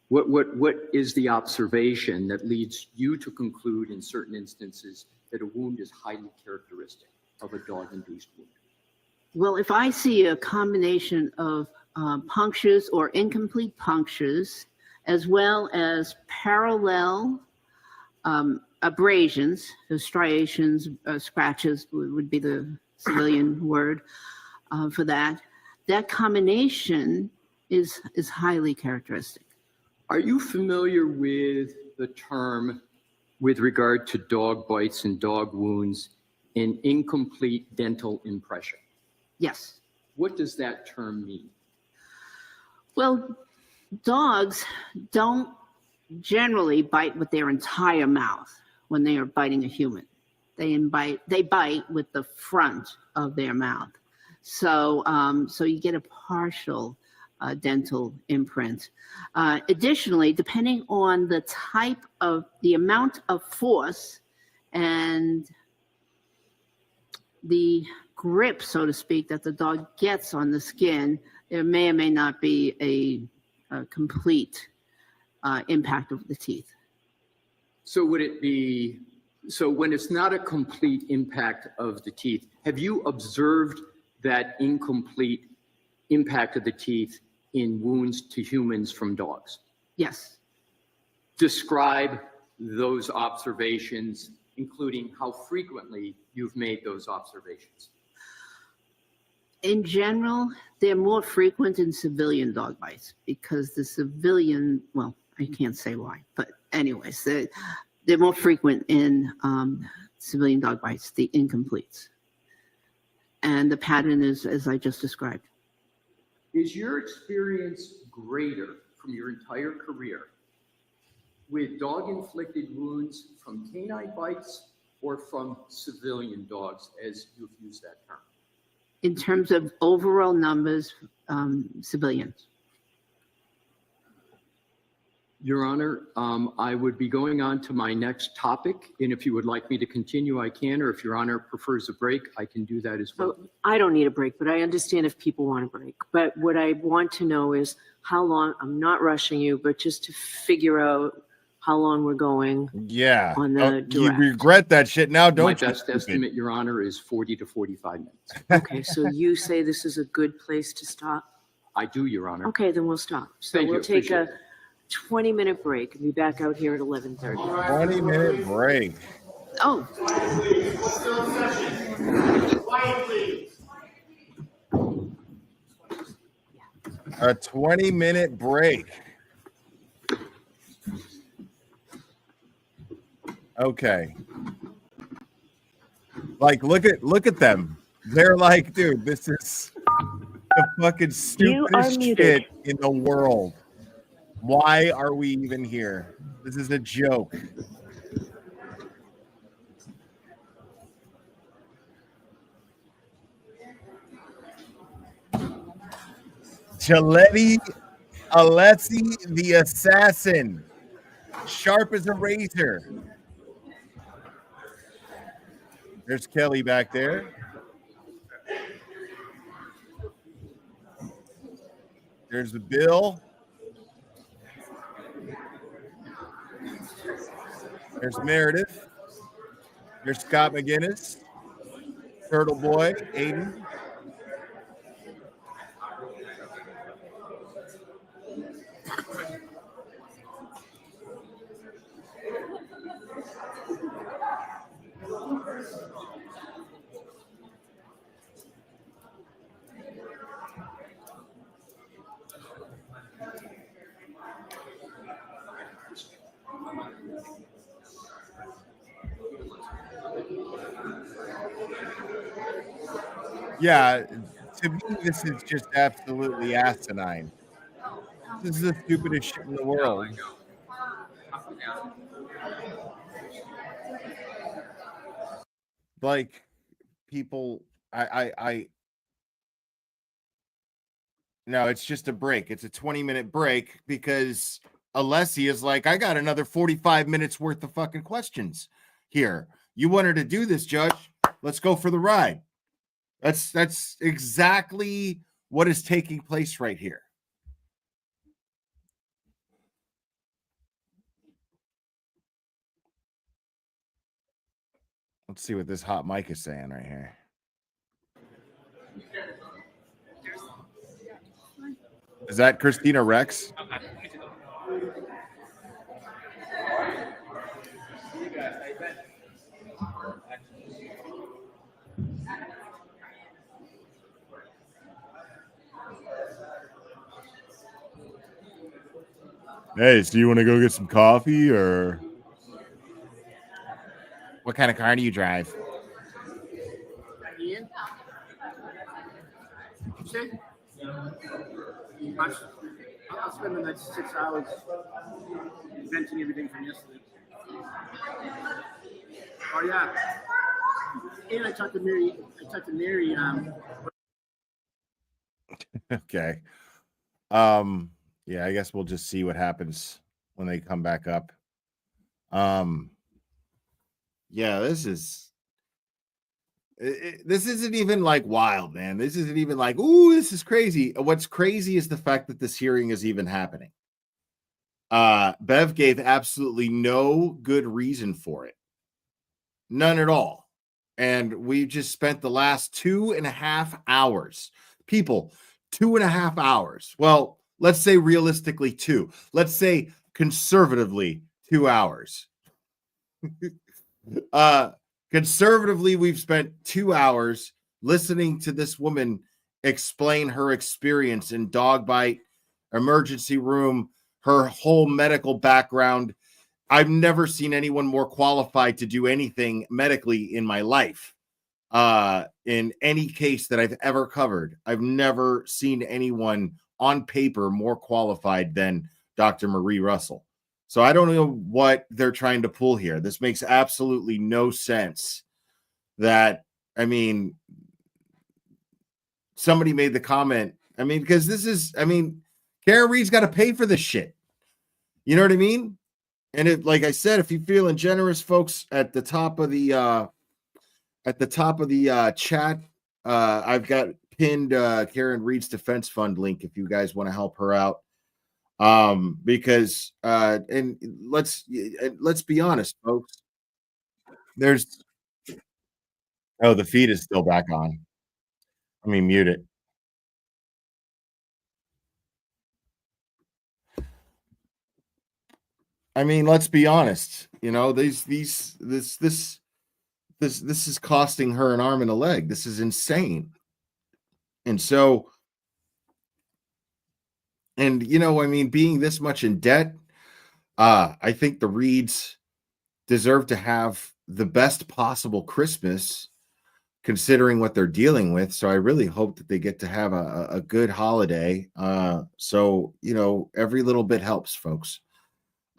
What is the observation that leads you to conclude in certain instances that a wound is highly characteristic of a dog-induced wound? Well, if I see a combination of punctures or incomplete punctures, as well as parallel abrasions, so striations, scratches would be the civilian word for that, that combination is highly characteristic. Are you familiar with the term with regard to dog bites and dog wounds, an incomplete dental impression? Yes. What does that term mean? Well, dogs don't generally bite with their entire mouth when they are biting a human. They bite with the front of their mouth. So, so you get a partial dental imprint. Additionally, depending on the type of, the amount of force and the grip, so to speak, that the dog gets on the skin, there may or may not be a complete impact of the teeth. So would it be, so when it's not a complete impact of the teeth, have you observed that incomplete impact of the teeth in wounds to humans from dogs? Yes. Describe those observations, including how frequently you've made those observations. In general, they're more frequent in civilian dog bites because the civilian, well, I can't say why, but anyways, they're more frequent in civilian dog bites, the incompletes. And the pattern is as I just described. Is your experience greater from your entire career with dog-inflicted wounds from canine bites or from civilian dogs, as you've used that term? In terms of overall numbers, civilians. Your Honor, I would be going on to my next topic, and if you would like me to continue, I can, or if Your Honor prefers a break, I can do that as well. So I don't need a break, but I understand if people want a break. But what I want to know is how long, I'm not rushing you, but just to figure out how long we're going Yeah. on the You direct. regret that shit now, don't My you? best estimate, Your Honor, is 40 to 45 minutes. Okay, so you say this is a good place to stop? I do, Your Honor. Okay, then we'll stop. So Thank you, we'll take appreciate a 20-minute break and be back out here at 11:30. 20-minute break. Oh. Quiet, please. A 20-minute break. Okay. Like, look at them. They're like, dude, this is the fucking stupidest shit in the world. Why are we even here? This is a joke. Giletti Alessi the assassin. Sharp as a razor. There's Kelly back there. There's the bill. There's Meredith. There's Scott McGinnis. Turtle Boy, Aiden. Yeah, to me, this is just absolutely asinine. This is the stupidest shit in the world. Like, people, no, it's just a break. It's a 20-minute break because Alessi is like, I got another 45 minutes worth of fucking questions here. You wanted to do this, Judge. Let's go for the ride. That's exactly what is taking place right here. Let's see what this hot mic is saying right here. Is that Christina Rex? Hey, so you want to go get some coffee or what kind of car do you drive? Ian? Say? I'll spend the next 6 hours venting everything from yesterday. Oh yeah. And I talked to Mary. Okay. Yeah, I guess we'll just see what happens when they come back up. Yeah, this isn't even like wild, man. This isn't even like, ooh, this is crazy. What's crazy is the fact that this hearing is even happening. Bev gave absolutely no good reason for it. None at all. And we just spent the last 2.5 hours. People, 2.5 hours. Well, let's say realistically 2. Let's say conservatively 2 hours. Conservatively, we've spent 2 hours listening to this woman explain her experience in dog bite, emergency room, her whole medical background. I've never seen anyone more qualified to do anything medically in my life. In any case that I've ever covered, I've never seen anyone on paper more qualified than Dr. Marie Russell. So I don't know what they're trying to pull here. This makes absolutely no sense. That, I mean, somebody made the comment. I mean, because this is, I mean, Karen Reed's got to pay for this shit. You know what I mean? And it, like I said, if you're feeling generous, folks, at the top of the chat, I've got pinned Karen Reed's Defense Fund link if you guys want to help her out. Because and let's be honest, folks. There's the feed is still back on. Let me mute it. I mean, let's be honest. You know, this is costing her an arm and a leg. This is insane. And so, and you know, I mean, being this much in debt, I think the Reeds deserve to have the best possible Christmas, considering what they're dealing with. So I really hope that they get to have a good holiday. So, you know, every little bit helps, folks.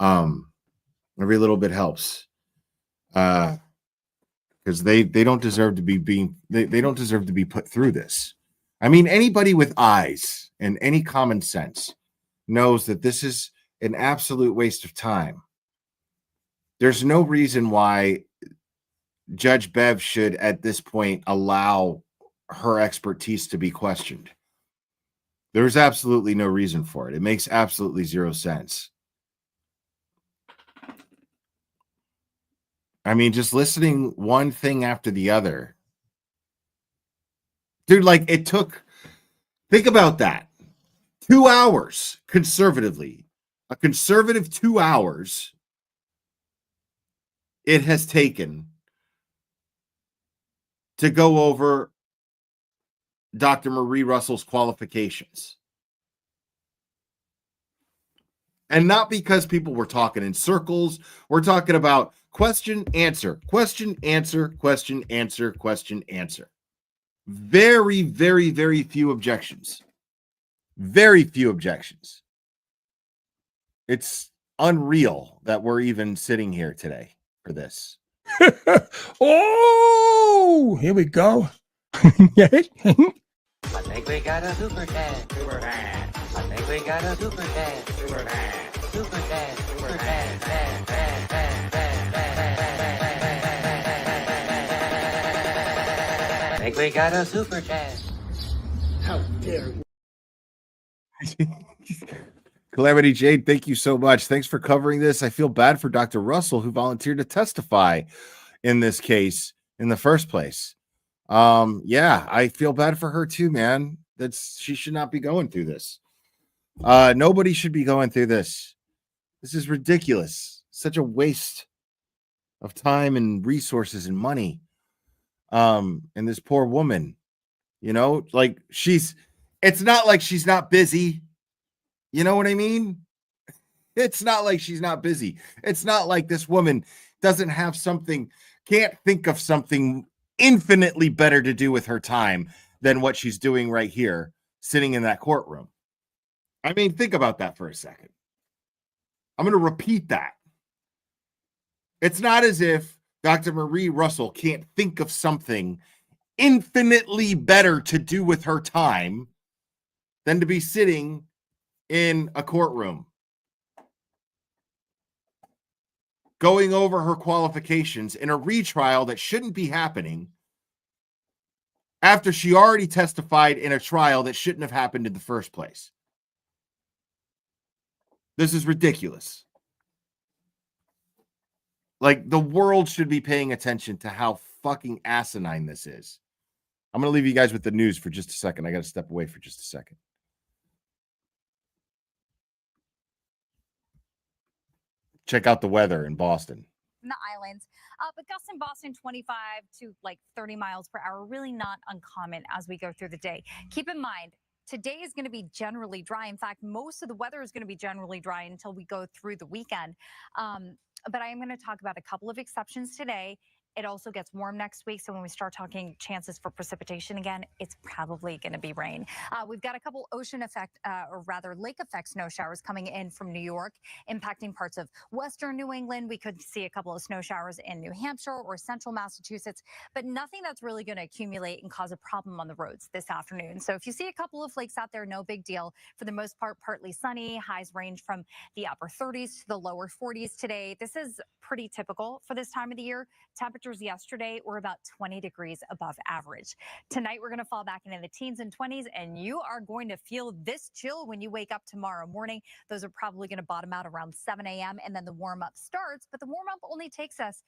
Every little bit helps. Because they don't deserve to be they don't deserve to be put through this. I mean, anybody with eyes and any common sense knows that this is an absolute waste of time. There's no reason why Judge Bev should, at this point, allow her expertise to be questioned. There's absolutely no reason for it. It makes absolutely zero sense. I mean, just listening one thing after the other. Dude, like it took, think about that. 2 hours conservatively, a conservative 2 hours it has taken to go over Dr. Marie Russell's qualifications. And not because people were talking in circles. We're talking about question, answer, question, answer, question, answer, question, answer. Very, very, very few objections. Very few objections. It's unreal that we're even sitting here today for this. Oh, here we go. I think we got a super dad. Super dad. I think we got a super dad. Super dad. Super dad. Super dad. Dad, dad, dad, dad, dad. I think we got a super dad. How dare you? Calamity Jade, thank you so much. Thanks for covering this. I feel bad for Dr. Russell, who volunteered to testify in this case in the first place. Yeah, I feel bad for her too, man. She should not be going through this. Nobody should be going through this. This is ridiculous. Such a waste of time and resources and money. And this poor woman, like it's not like she's not busy. You know what I mean? It's not like she's not busy. It's not like this woman doesn't have something, can't think of something infinitely better to do with her time than what she's doing right here, sitting in that courtroom. I mean, think about that for a second. I'm going to repeat that. It's not as if Dr. Marie Russell can't think of something infinitely better to do with her time than to be sitting in a courtroom, going over her qualifications in a retrial that shouldn't be happening after she already testified in a trial that shouldn't have happened in the first place. This is ridiculous. Like, the world should be paying attention to how fucking asinine this is. I'm going to leave you guys with the news for just a second. I got to step away for just a second. Check out the weather in Boston. In the islands, but gusts in Boston 25 to like 30 miles per hour, really not uncommon as we go through the day. Keep in mind, today is going to be generally dry. In fact, most of the weather is going to be generally dry until we go through the weekend. But I am going to talk about a couple of exceptions today. It also gets warm next week, so when we start talking chances for precipitation again, it's probably going to be rain. We've got a couple ocean effect, or rather lake effect snow showers coming in from New York, impacting parts of western New England. We could see a couple of snow showers in New Hampshire or central Massachusetts, but nothing that's really going to accumulate and cause a problem on the roads this afternoon. So if you see a couple of flakes out there, no big deal. For the most part, partly sunny. Highs range from the upper 30s to the lower 40s today. This is pretty typical for this time of the year. Temperatures yesterday were about 20 degrees above average. Tonight, we're going to fall back into the teens and 20s, and you are going to feel this chill when you wake up tomorrow morning. Those are probably going to bottom out around 7 a.m., and then the warm-up starts, but the warm-up only takes us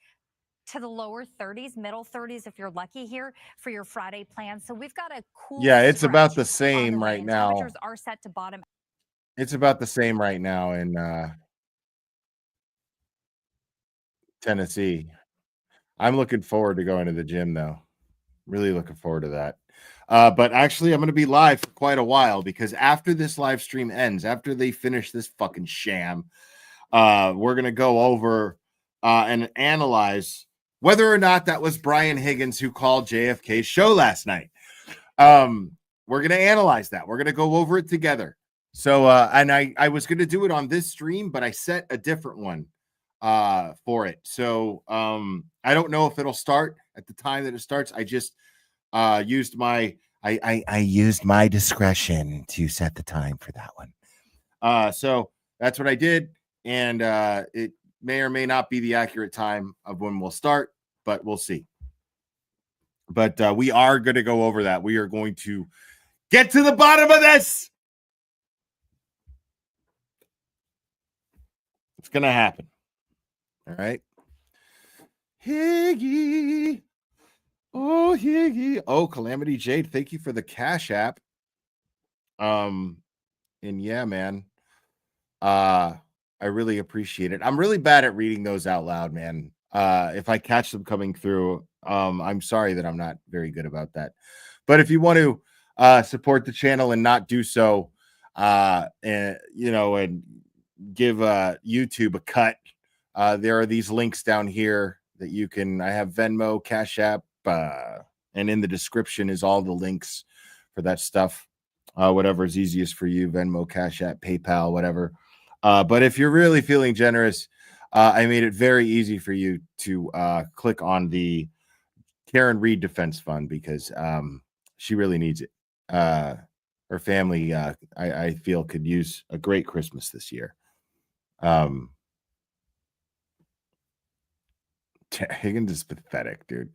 to the lower 30s, middle 30s if you're lucky here for your Friday plans. So we've got a cool it's stretch about the on same way, right and now. temperatures are set to bottom. It's about the same right now in Tennessee. I'm looking forward to going to the gym, though. Really looking forward to that. But actually, I'm going to be live for quite a while because after this live stream ends, after they finish this fucking sham, we're going to go over and analyze whether or not that was Brian Higgins who called JFK's show last night. We're going to analyze that. We're going to go over it together. So, and I was going to do it on this stream, but I set a different one for it. So I don't know if it'll start at the time that it starts. I just used my I used my discretion to set the time for that one. So that's what I did, and it may or may not be the accurate time of when we'll start, but we'll see. But we are going to go over that. We are going to get to the bottom of this. It's going to happen. All right. Higgy. Oh, Higgy. Oh, Calamity Jade, thank you for the Cash App. And yeah, man. I really appreciate it. I'm really bad at reading those out loud, man. If I catch them coming through, I'm sorry that I'm not very good about that. But if you want to support the channel and not do so, and give YouTube a cut, there are these links down here that you can. I have Venmo, Cash App, and in the description is all the links for that stuff. Whatever is easiest for you, Venmo, Cash App, PayPal, whatever. But if you're really feeling generous, I made it very easy for you to click on the Karen Reed Defense Fund because she really needs it. Her family, I feel, could use a great Christmas this year. Higgins is pathetic, dude.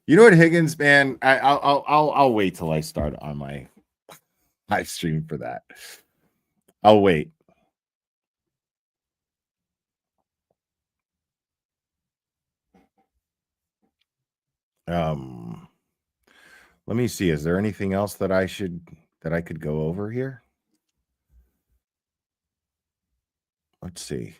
You know what, Higgins, man? I'll wait till I start on my live stream for that. I'll wait. Let me see. Is there anything else that I could go over here? Let's see.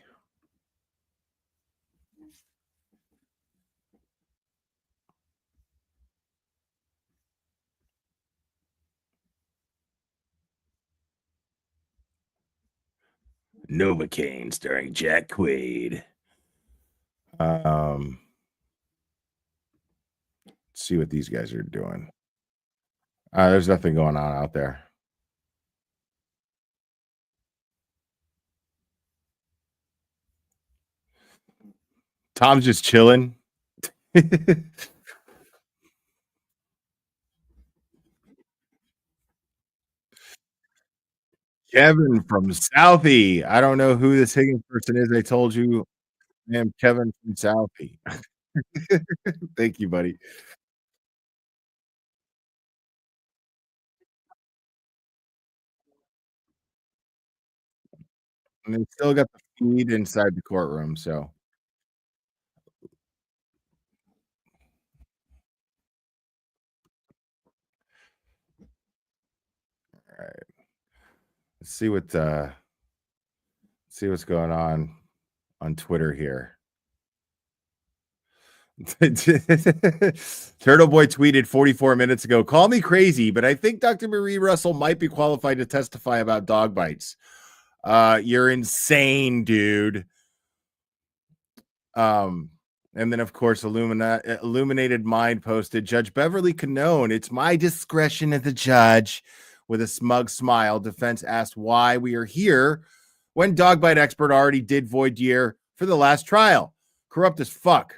Novocaine starring Jack Quaid. Let's see what these guys are doing. There's nothing going on out there. Tom's just chilling. Kevin from Southie. I don't know who this Higgins person is. I told you, I am Kevin from Southie. Thank you, buddy. And they still got the feed inside the courtroom, so. All right. Let's see what's going on Twitter here. Turtle Boy tweeted 44 minutes ago, call me crazy, but I think Dr. Marie Russell might be qualified to testify about dog bites. You're insane, dude. And then, of course, Illuminated Mind posted, Judge Beverly Canone, it's my discretion as the judge. With a smug smile, defense asked why we are here when dog bite expert already did voir dire for the last trial. Corrupt as fuck.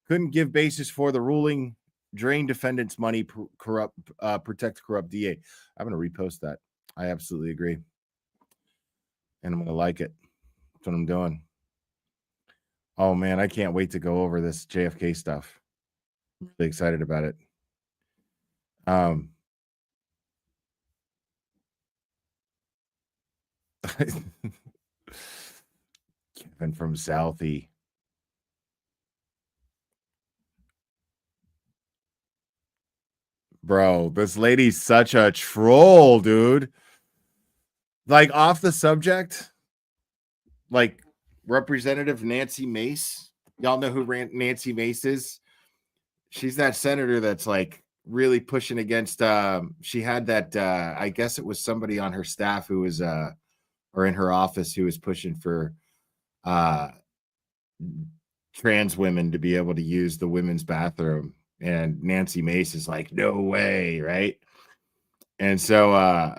Couldn't give basis for the ruling. Drain defendants' money, protect corrupt DA. I'm going to repost that. I absolutely agree. And I'm going to like it. That's what I'm doing. Oh, man, I can't wait to go over this JFK stuff. I'm really excited about it. Kevin from Southie. Bro, this lady's such a troll, dude. Like, off the subject, like Representative Nancy Mace. Y'all know who Nancy Mace is? She's that senator that's like really pushing against she had that I guess it was somebody on her staff who was or in her office who was pushing for trans women to be able to use the women's bathroom, and Nancy Mace is like, no way, right? And so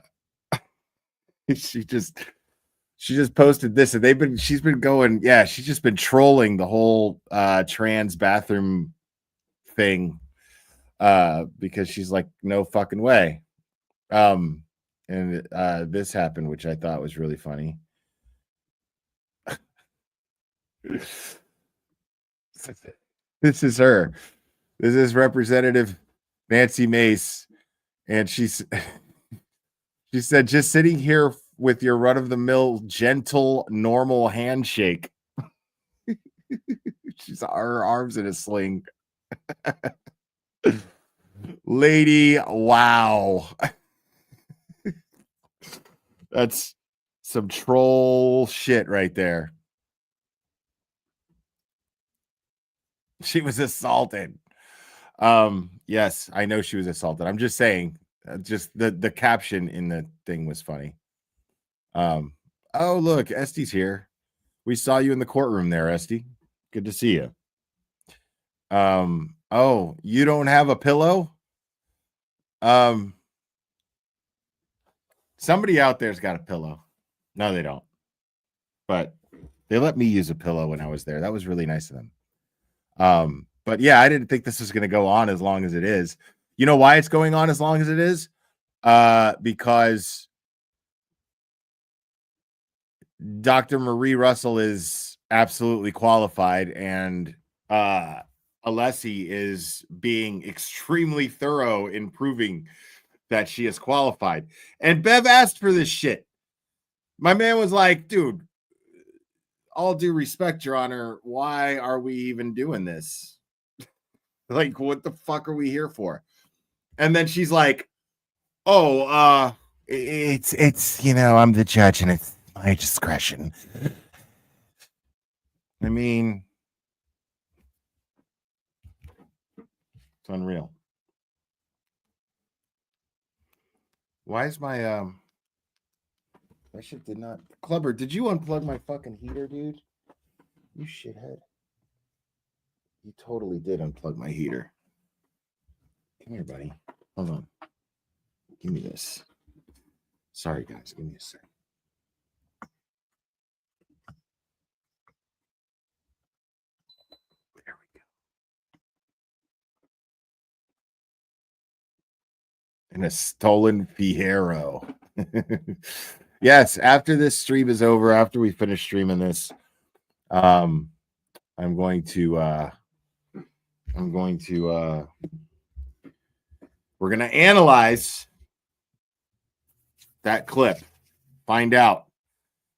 she just posted this, and she's been going, yeah, she's just been trolling the whole trans bathroom thing because she's like, no fucking way. And this happened, which I thought was really funny. This is her. This is Representative Nancy Mace, and she said, just sitting here with your run-of-the-mill, gentle, normal handshake. She's her arms in a sling. Lady, wow. That's some troll shit right there. She was assaulted. Yes, I know she was assaulted. I'm just saying, just the caption in the thing was funny. Oh, look, Esti's here. We saw you in the courtroom there, Esti. Good to see you. Oh, you don't have a pillow? Somebody out there's got a pillow. No, they don't. But they let me use a pillow when I was there. That was really nice of them. But yeah, I didn't think this was going to go on as long as it is. You know why it's going on as long as it is? Because Dr. Marie Russell is absolutely qualified, and Alessi is being extremely thorough in proving that she is qualified. And Bev asked for this shit. My man was like, dude, all due respect, Your Honor, why are we even doing this? Like, what the fuck are we here for? And then she's like, oh, it's you know, I'm the judge and it's my discretion. I mean, it's unreal. Why is my that shit did not Clubber, did you unplug my fucking heater, dude? You shithead. You totally did unplug my heater. Come here, buddy. Hold on. Give me this. Sorry, guys. Give me a sec. There we go. And a stolen Fiero. Yes, after this stream is over, after we finish streaming this, I'm going to we're going to analyze that clip, find out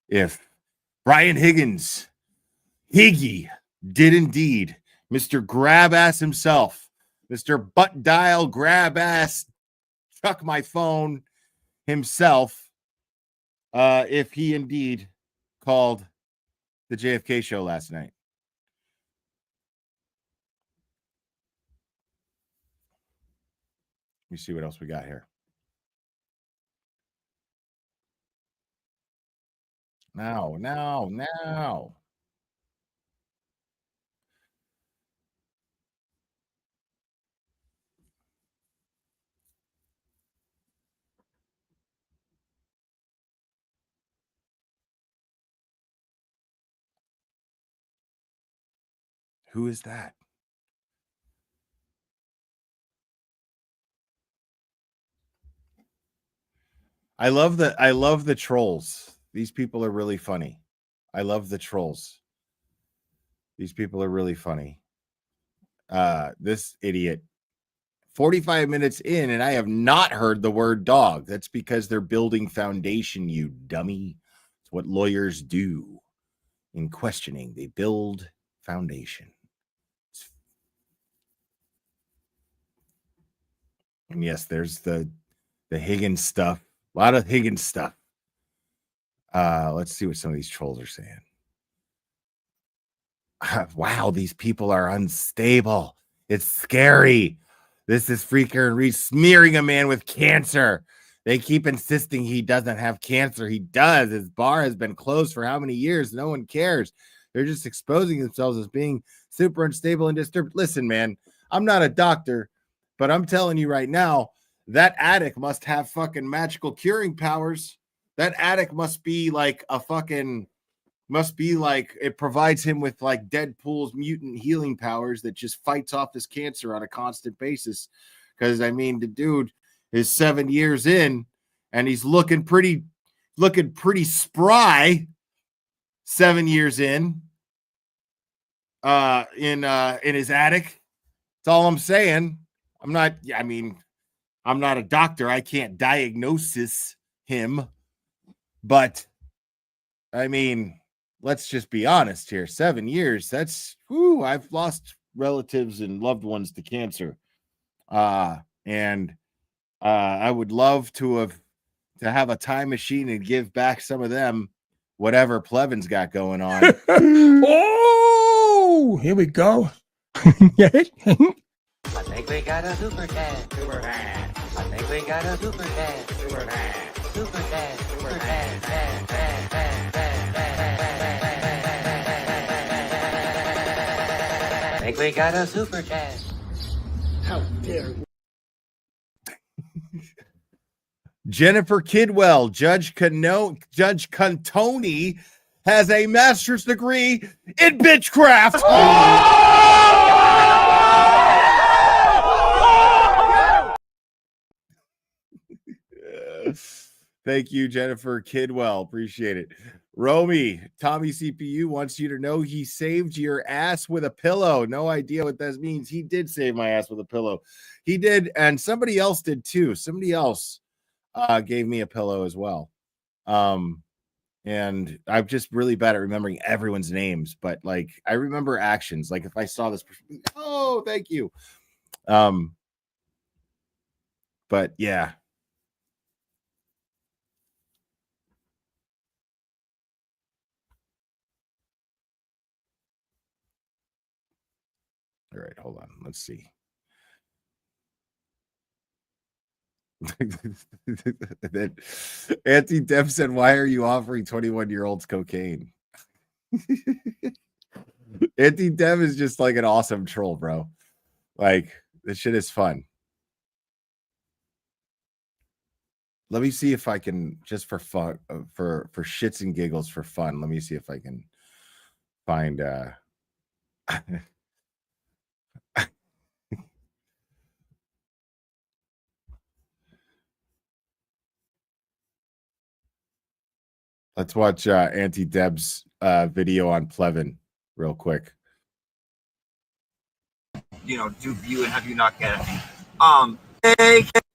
if Brian Higgins, Higgy, did indeed, Mr. Grab Ass himself, Mr. Butt Dial Grab Ass, chuck my phone himself, if he indeed called the JFK show last night. Let me see what else we got here. Now. Who is that? I love the trolls. These people are really funny. I love the trolls. These people are really funny. This idiot, 45 minutes in, and I have not heard the word dog. That's because they're building foundation, you dummy. It's what lawyers do in questioning. They build foundation. And yes, there's the Higgins stuff. A lot of Higgins stuff. Let's see what some of these trolls are saying. Wow, these people are unstable. It's scary. This is Freaker and Reed smearing a man with cancer. They keep insisting he doesn't have cancer. He does. His bar has been closed for how many years? No one cares. They're just exposing themselves as being super unstable and disturbed. Listen, man, I'm not a doctor, but I'm telling you right now, that addict must have fucking magical curing powers. That addict must be like it provides him with like Deadpool's mutant healing powers that just fights off his cancer on a constant basis. Because I mean, the dude is 7 years in and he's looking pretty spry 7 years in his attic. That's all I'm saying. I'm not a doctor. I can't diagnose him, but I mean, let's just be honest here. 7 years, that's I've lost relatives and loved ones to cancer. And I would love to have a time machine and give back some of them whatever Plevin's got going on. Oh, here we go. I think we got a super dad. Super dad. I think we got a super dad. Super dad. Super dad. Super dad. I think we got a super dad. How dare you? Jennifer Kidwell, Judge Cantoni, has a master's degree in bitchcraft. Thank you, Jennifer Kidwell. Appreciate it. Romy, Tommy CPU wants you to know he saved your ass with a pillow. No idea what that means. He did save my ass with a pillow. He did, and somebody else did too. Somebody else gave me a pillow as well. And I'm just really bad at remembering everyone's names, but like I remember actions. Like if I saw this person, oh, thank you. But yeah. All right, hold on. Let's see. Then Auntie Deb said, "Why are you offering 21-year-olds cocaine?" Auntie Deb is just like an awesome troll, bro. Like this shit is fun. Let me see if I can, just for fun, for shits and giggles, for fun. Let me see if I can find. Let's watch Auntie Deb's video on Plevin real quick. You know, do view and have you not get it.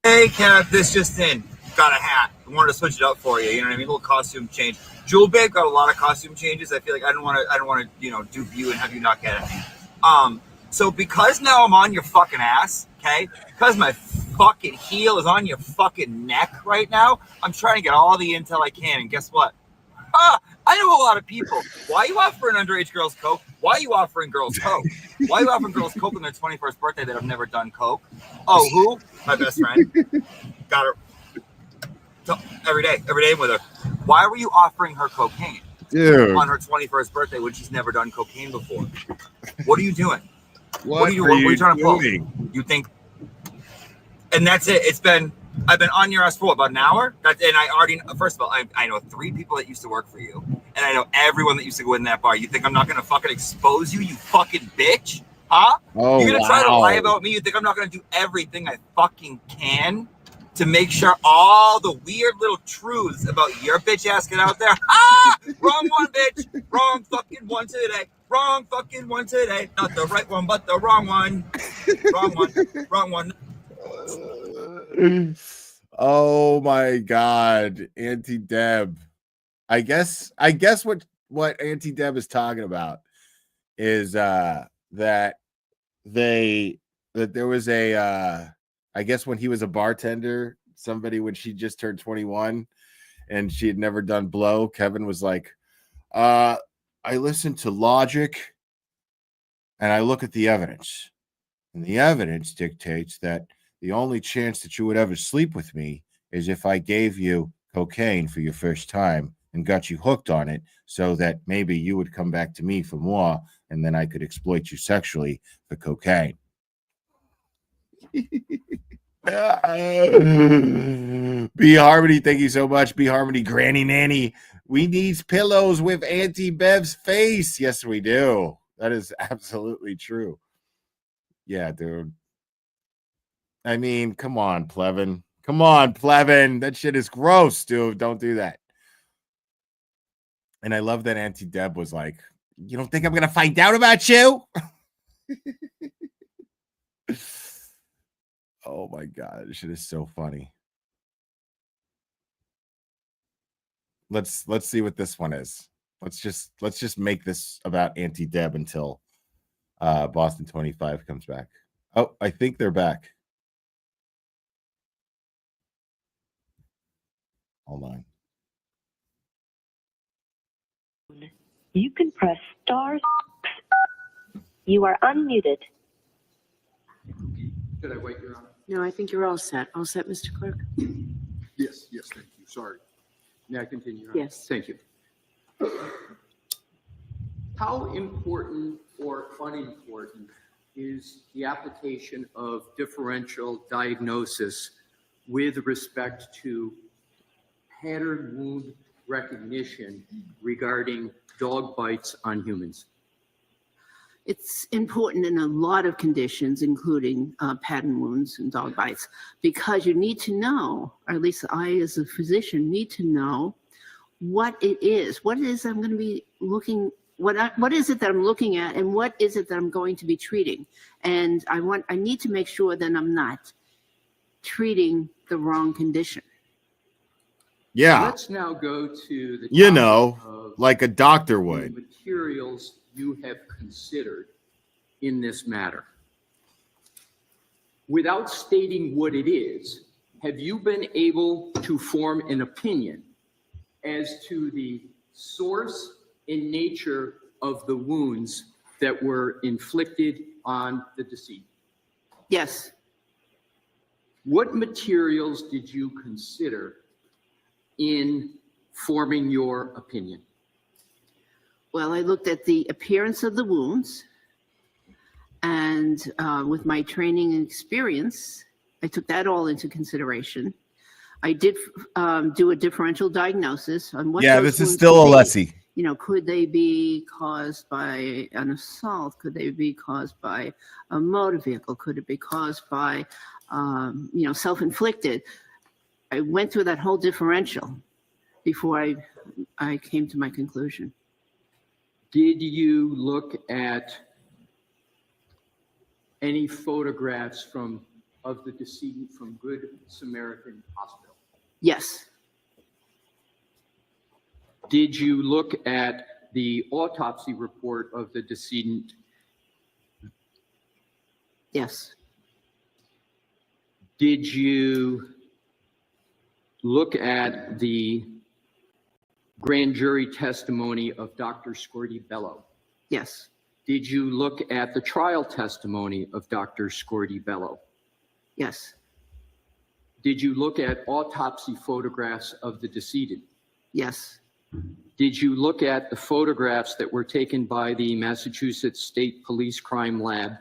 Hey, Kev, this just in. Got a hat. I wanted to switch it up for you. You know what I mean? A little costume change. Jewel Babe got a lot of costume changes. I feel like I don't want to, you know, do view and have you not get it. So because now I'm on your fucking ass, okay? Because my fucking heel is on your fucking neck right now, I'm trying to get all the intel I can. And guess what? I know a lot of people. Why are you offering underage girls coke? Why are you offering girls coke? Why are you offering girls coke on their 21st birthday that have never done coke? Oh, who? My best friend. Got her every day with her. Why were you offering her cocaine on her 21st birthday when she's never done cocaine before? What are you doing? What are you trying to pull? You think? And that's it. I've been on your ass for about an hour. And I already, first of all, I know 3 people that used to work for you. And I know everyone that used to go in that bar. You think I'm not going to fucking expose you, you fucking bitch? Huh? Oh, you're going to try to lie about me? You think I'm not going to do everything I fucking can to make sure all the weird little truths about your bitch ass get out there? Wrong one, bitch. Wrong fucking one today. Wrong fucking one today. Not the right one, but the wrong one. Wrong one. Oh my God, Auntie Deb. I guess what Auntie Deb is talking about is that there was a I guess when he was a bartender, when she just turned 21 and she had never done blow, Kevin was like, I listen to logic and I look at the evidence. And the evidence dictates that the only chance that you would ever sleep with me is if I gave you cocaine for your first time and got you hooked on it so that maybe you would come back to me for more and then I could exploit you sexually for cocaine. B Harmony, thank you so much. B Harmony, Granny Nanny. We need pillows with Auntie Bev's face. Yes, we do. That is absolutely true. Yeah, dude. I mean, come on, Plevin. Come on, Plevin. That shit is gross, dude. Don't do that. And I love that Auntie Deb was like, you don't think I'm going to find out about you? Oh, my God. This shit is so funny. Let's see what this one is. Let's just make this about Auntie Deb until Boston 25 comes back. Oh, I think they're back. Hold on. You can press star. You are unmuted. Should I wait, Your Honor? No, I think you're all set. All set, Mr. Clerk? Yes, thank you. Sorry. May I continue, Your Honor? Yes. Thank you. How important or unimportant is the application of differential diagnosis with respect to pattern wound recognition regarding dog bites on humans? It's important in a lot of conditions, including pattern wounds and dog bites, because you need to know, or at least I as a physician need to know what it is. What it is I'm going to be looking, what is it that I'm looking at, and what is it that I'm going to be treating? And I need to make sure that I'm not treating the wrong condition. Yeah. Let's now go to the of like a doctor the would. materials you have considered in this matter. Without stating what it is, have you been able to form an opinion as to the source and nature of the wounds that were inflicted on the decedent? Yes. What materials did you consider in forming your opinion? Well, I looked at the appearance of the wounds, and with my training and experience, I took that all into consideration. I did do a differential diagnosis on what. Yeah, those this is wounds still could a be. lessee. You know, could they be caused by an assault? Could they be caused by a motor vehicle? Could it be caused by, self-inflicted? I went through that whole differential before I came to my conclusion. Did you look at any photographs of the decedent from Good Samaritan Hospital? Yes. Did you look at the autopsy report of the decedent? Yes. Did you look at the grand jury testimony of Dr. Scordi-Bello? Yes. Did you look at the trial testimony of Dr. Scordi-Bello? Yes. Did you look at autopsy photographs of the decedent? Yes. Did you look at the photographs that were taken by the Massachusetts State Police Crime Lab?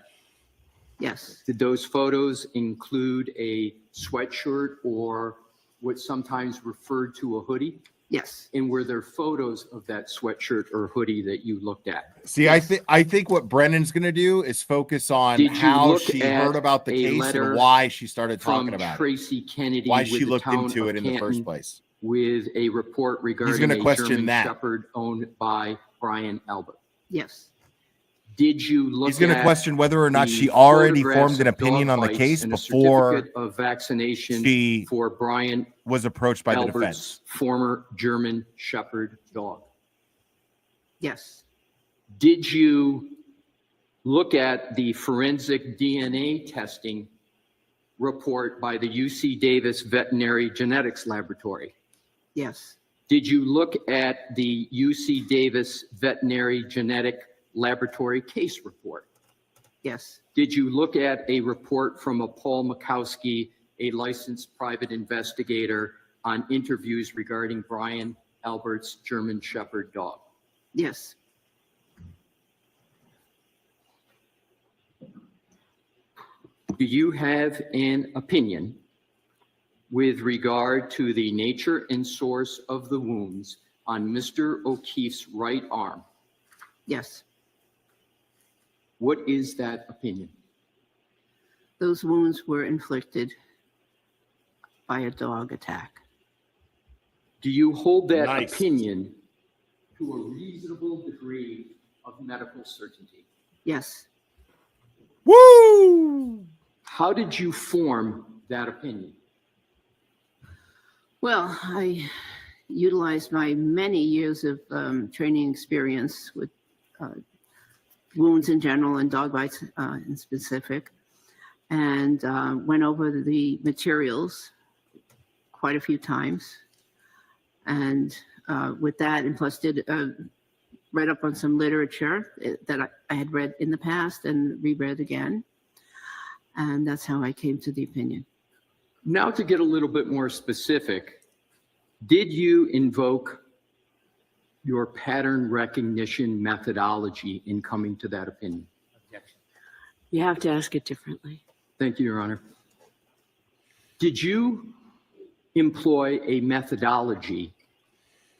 Yes. Did those photos include a sweatshirt or what's sometimes referred to a hoodie? Yes. And were there photos of that sweatshirt or hoodie that you looked at? See, yes. I think what Brennan's going to do is focus on how she heard about the case and why she started talking about Tracy Kennedy, why she looked into it in the first place. With a report regarding a German Shepherd owned by Brian Albert. Yes. Did you look? He's going to question whether or not she already formed an opinion on the case before of vaccination she for Brian was approached by Albert's the defense. Former German Shepherd dog. Yes. Did you look at the forensic DNA testing report by the UC Davis Veterinary Genetics Laboratory? Yes. Did you look at the UC Davis Veterinary Genetic Laboratory case report? Yes. Did you look at a report from a Paul Mikowski, a licensed private investigator, on interviews regarding Brian Albert's German Shepherd dog? Yes. Do you have an opinion with regard to the nature and source of the wounds on Mr. O'Keefe's right arm? Yes. What is that opinion? Those wounds were inflicted by a dog attack. Do you hold that opinion to a reasonable degree of medical certainty? Yes. Woo! How did you form that opinion? Well, utilized my many years of training experience with wounds in general and dog bites in specific, and went over the materials quite a few times. And with that, and plus did read up on some literature that I had read in the past and reread again. And that's how I came to the opinion. Now to get a little bit more specific, did you invoke your pattern recognition methodology in coming to that opinion? Objection. You have to ask it differently. Thank you, Your Honor. Did you employ a methodology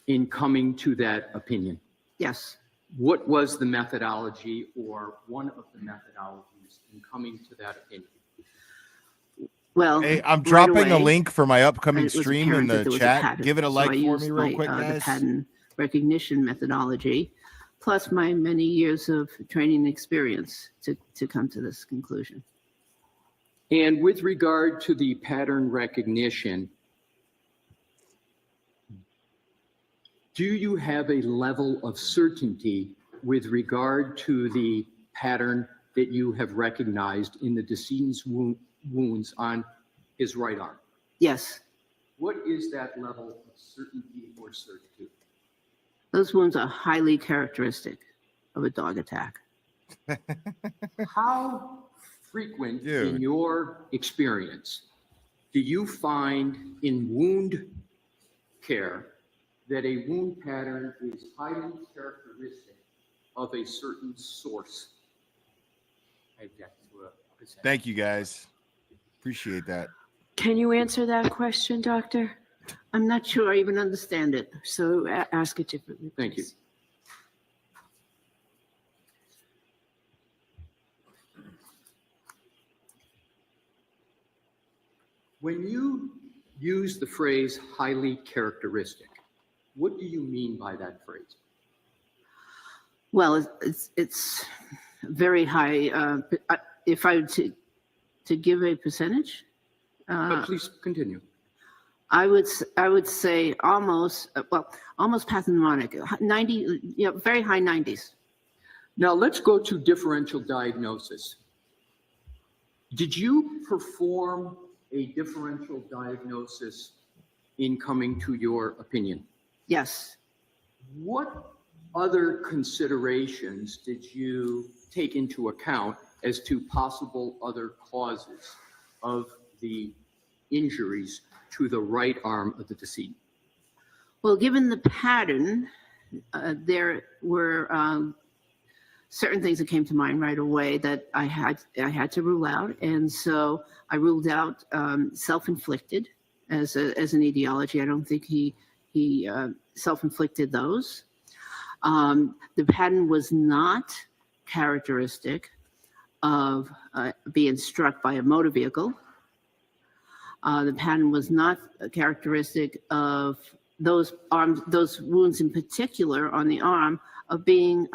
in coming to that opinion? Yes. What was the methodology or one of the methodologies in coming to that opinion? Well, hey, I'm right dropping a away, link for my upcoming it was stream in apparent that the there was a chat. pattern. Give it a So like I for used me real my, quick, the guys. pattern recognition methodology, plus my many years of training experience to come to this conclusion. And with regard to the pattern recognition, do you have a level of certainty with regard to the pattern that you have recognized in the decedent's wounds on his right arm? Yes. What is that level of certainty or certitude? Those wounds are highly characteristic of a dog attack. How frequent Dude. in your experience do you find in wound care that a wound pattern is highly characteristic of a certain source? I object to a percentage. Thank you, guys. Appreciate that. Can you answer that question, Doctor? I'm not sure I even understand it, so ask it differently. Thank you. please. When you use the phrase highly characteristic, what do you mean by that phrase? Well, it's very high. If I were to give a percentage, Please continue. I would say almost almost pathognomonic, 90, very high 90s. Now let's go to differential diagnosis. Did you perform a differential diagnosis in coming to your opinion? Yes. What other considerations did you take into account as to possible other causes of the injuries to the right arm of the decedent? Well, given the pattern, there were certain things that came to mind right away that I had to rule out, and so I ruled out self-inflicted as an etiology. I don't think he self-inflicted those. The pattern was not characteristic of being struck by a motor vehicle. The pattern was not characteristic of those wounds in particular on the arm of being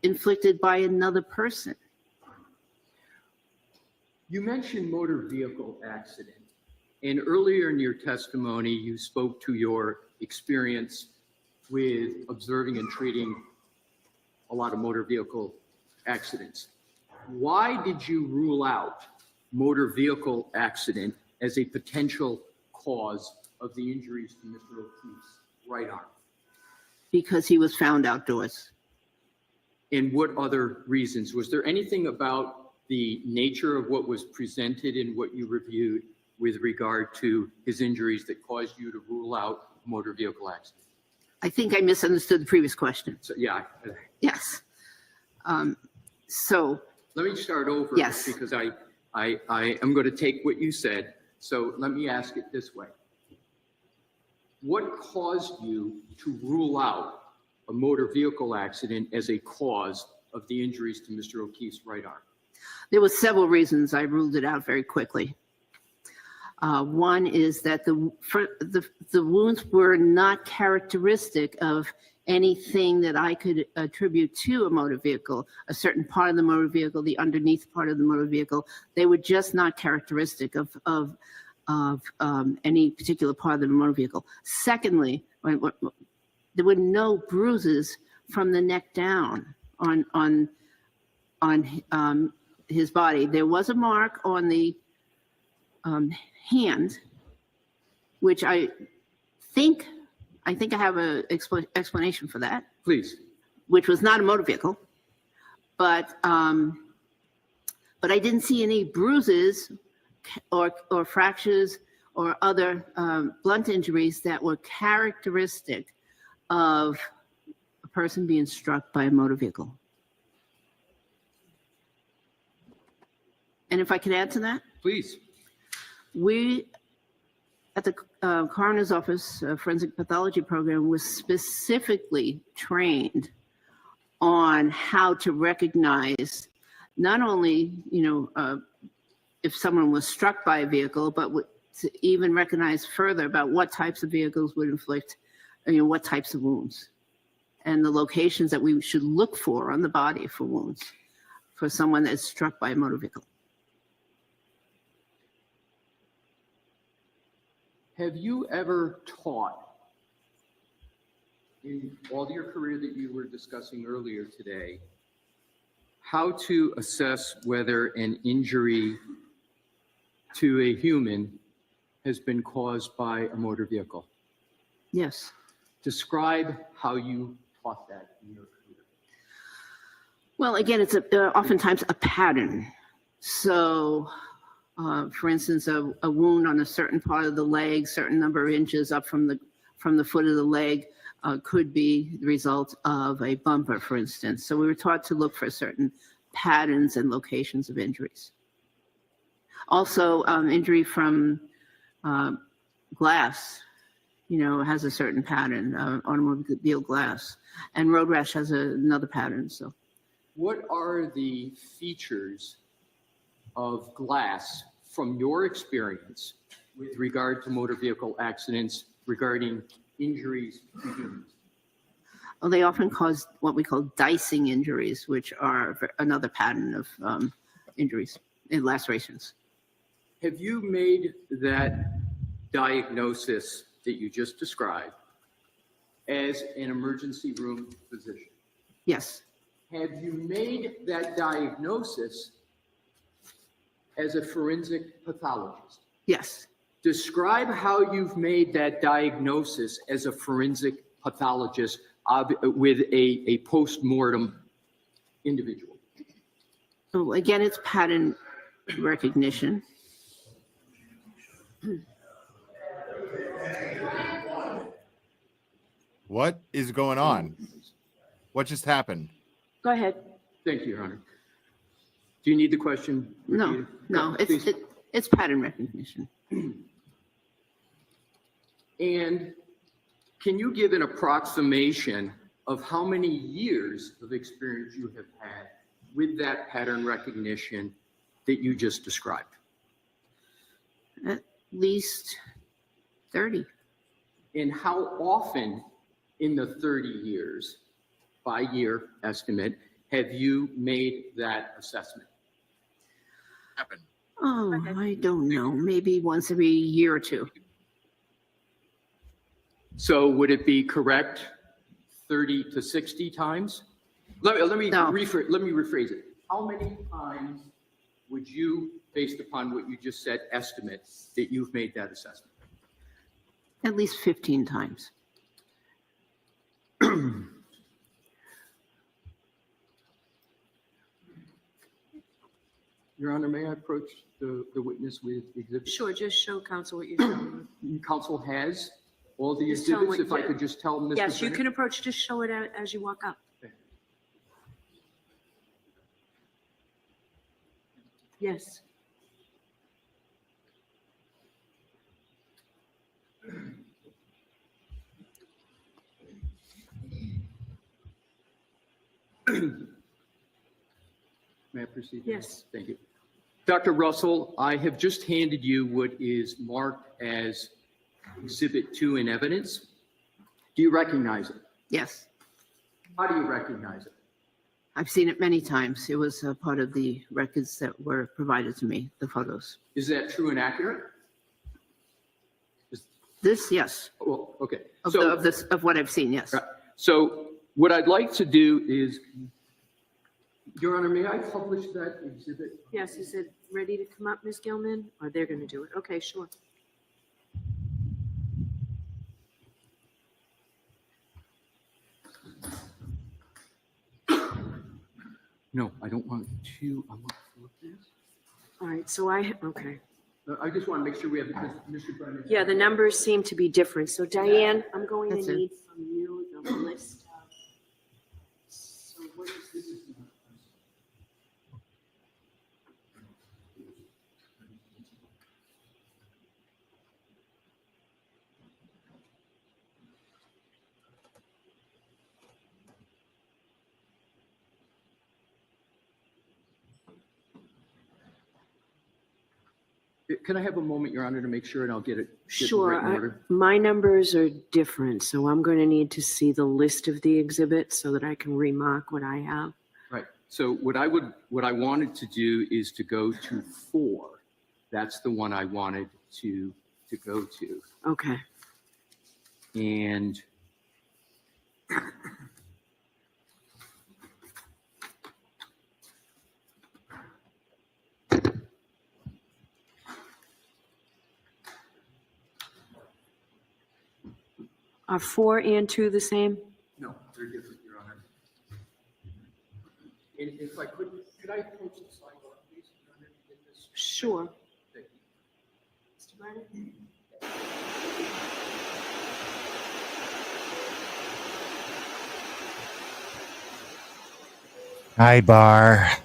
inflicted by another person. You mentioned motor vehicle accident, and earlier in your testimony, you spoke to your experience with observing and treating a lot of motor vehicle accidents. Why did you rule out motor vehicle accident as a potential cause of the injuries to Mr. O'Keefe's right arm? Because he was found outdoors. And what other reasons? Was there anything about the nature of what was presented in what you reviewed with regard to his injuries that caused you to rule out motor vehicle accident? I think I misunderstood the previous question. So, yeah. Yes. So Let me start over. Yes. Because I am going to take what you said. So let me ask it this way. What caused you to rule out a motor vehicle accident as a cause of the injuries to Mr. O'Keefe's right arm? there were several reasons I ruled it out very quickly. One is that the wounds were not characteristic of anything that I could attribute to a motor vehicle, a certain part of the motor vehicle, the underneath part of the motor vehicle. They were just not characteristic of of any particular part of the motor vehicle. Secondly, there were no bruises from the neck down on his body. There was a mark on the hand, which I think I have an explanation for that. Please. Which was not a motor vehicle, but I didn't see any bruises or fractures or other blunt injuries that were characteristic of a person being struck by a motor vehicle. And if I could add to that? Please. We, at the coroner's office forensic pathology program, was specifically trained on how to recognize not only, if someone was struck by a vehicle, but to even recognize further about what types of vehicles would inflict, what types of wounds, and the locations that we should look for on the body for wounds for someone that's struck by a motor vehicle. Have you ever taught, in all your career that you were discussing earlier today, how to assess whether an injury to a human has been caused by a motor vehicle? Yes. Describe how you taught that in your career. Well, again, it's oftentimes a pattern. So, for instance, a wound on a certain part of the leg, certain number of inches up from the foot of the leg, could be the result of a bumper, for instance. So we were taught to look for certain patterns and locations of injuries. Also, injury from glass, has a certain pattern, automobile glass, and road rash has another pattern. So, what are the features of glass from your experience with regard to motor vehicle accidents regarding injuries to humans? Well, they often cause what we call dicing injuries, which are another pattern of injuries and lacerations. Have you made that diagnosis that you just described as an emergency room physician? Yes. Have you made that diagnosis as a forensic pathologist? Yes. Describe how you've made that diagnosis as a forensic pathologist with a post-mortem individual. So again, it's pattern recognition. What is going on? What just happened? Go ahead. Thank you, Your Honor. Do you need the question repeated? No, Please. it's pattern recognition. And can you give an approximation of how many years of experience you have had with that pattern recognition that you just described? At least 30. And how often in the 30 years, by year estimate, have you made that assessment? Oh, I don't know. Maybe once every year or two. So would it be correct 30 to 60 times? Let me rephrase it. How many times would you, based upon what you just said, estimate that you've made that assessment? At least 15 times. Your Honor, may I approach the witness with exhibits? Sure, just show counsel what you're showing. Counsel has all the Just tell exhibits. what If I you- could just tell Mr. Yes, you Bennett? can approach, just show it out as you walk up. Yes. May I proceed? Yes. Thank you. Dr. Russell, I have just handed you what is marked as Exhibit 2 in evidence. Do you recognize it? Yes. How do you recognize it? I've seen it many times. It was part of the records that were provided to me, the photos. Is that true and accurate? This, yes. Well, okay. Of what I've seen, yes. Right. So what I'd like to do is, Your Honor, may I publish that exhibit? Yes, is it ready to come up, Ms. Gilman? Or they're going to do it? Okay, sure. No, I don't want to. I want to flip this. All right, so okay. I just want to make sure we have, because Mr. Brennan. Yeah, the numbers seem to be different. So Diane, I'm going That's to it. need from you the list of, so what is this? Can I have a moment, Your Honor, to make sure, and I'll get it. Get the written Sure. order? My numbers are different, so I'm going to need to see the list of the exhibits so that I can remark what I have. Right. So what I wanted to do is to go to 4. That's the one I wanted to go to. Okay. And Are 4 and 2 the same? no, they're different, Your Honor. And if I could I approach the sidebar, please, Your Honor, to get this? Sure. Thank you. Mr. Brennan? Sidebar.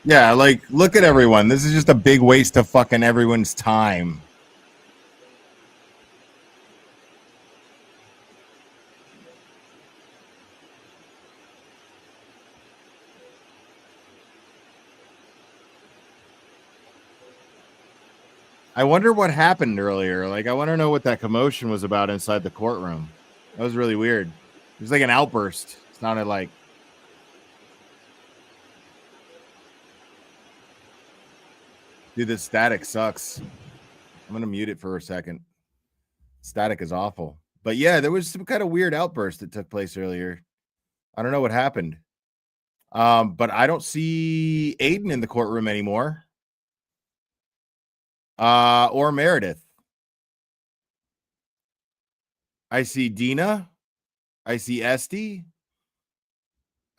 Yeah, like, look at everyone. This is just a big waste of fucking everyone's time. I wonder what happened earlier. Like, I want to know what that commotion was about inside the courtroom. That was really weird. It was like an outburst. It sounded like... Dude, this static sucks. I'm going to mute it for a second. Static is awful. But yeah, there was some kind of weird outburst that took place earlier. I don't know what happened. But I don't see Aiden in the courtroom anymore. Or Meredith. I see Dina. I see Esty.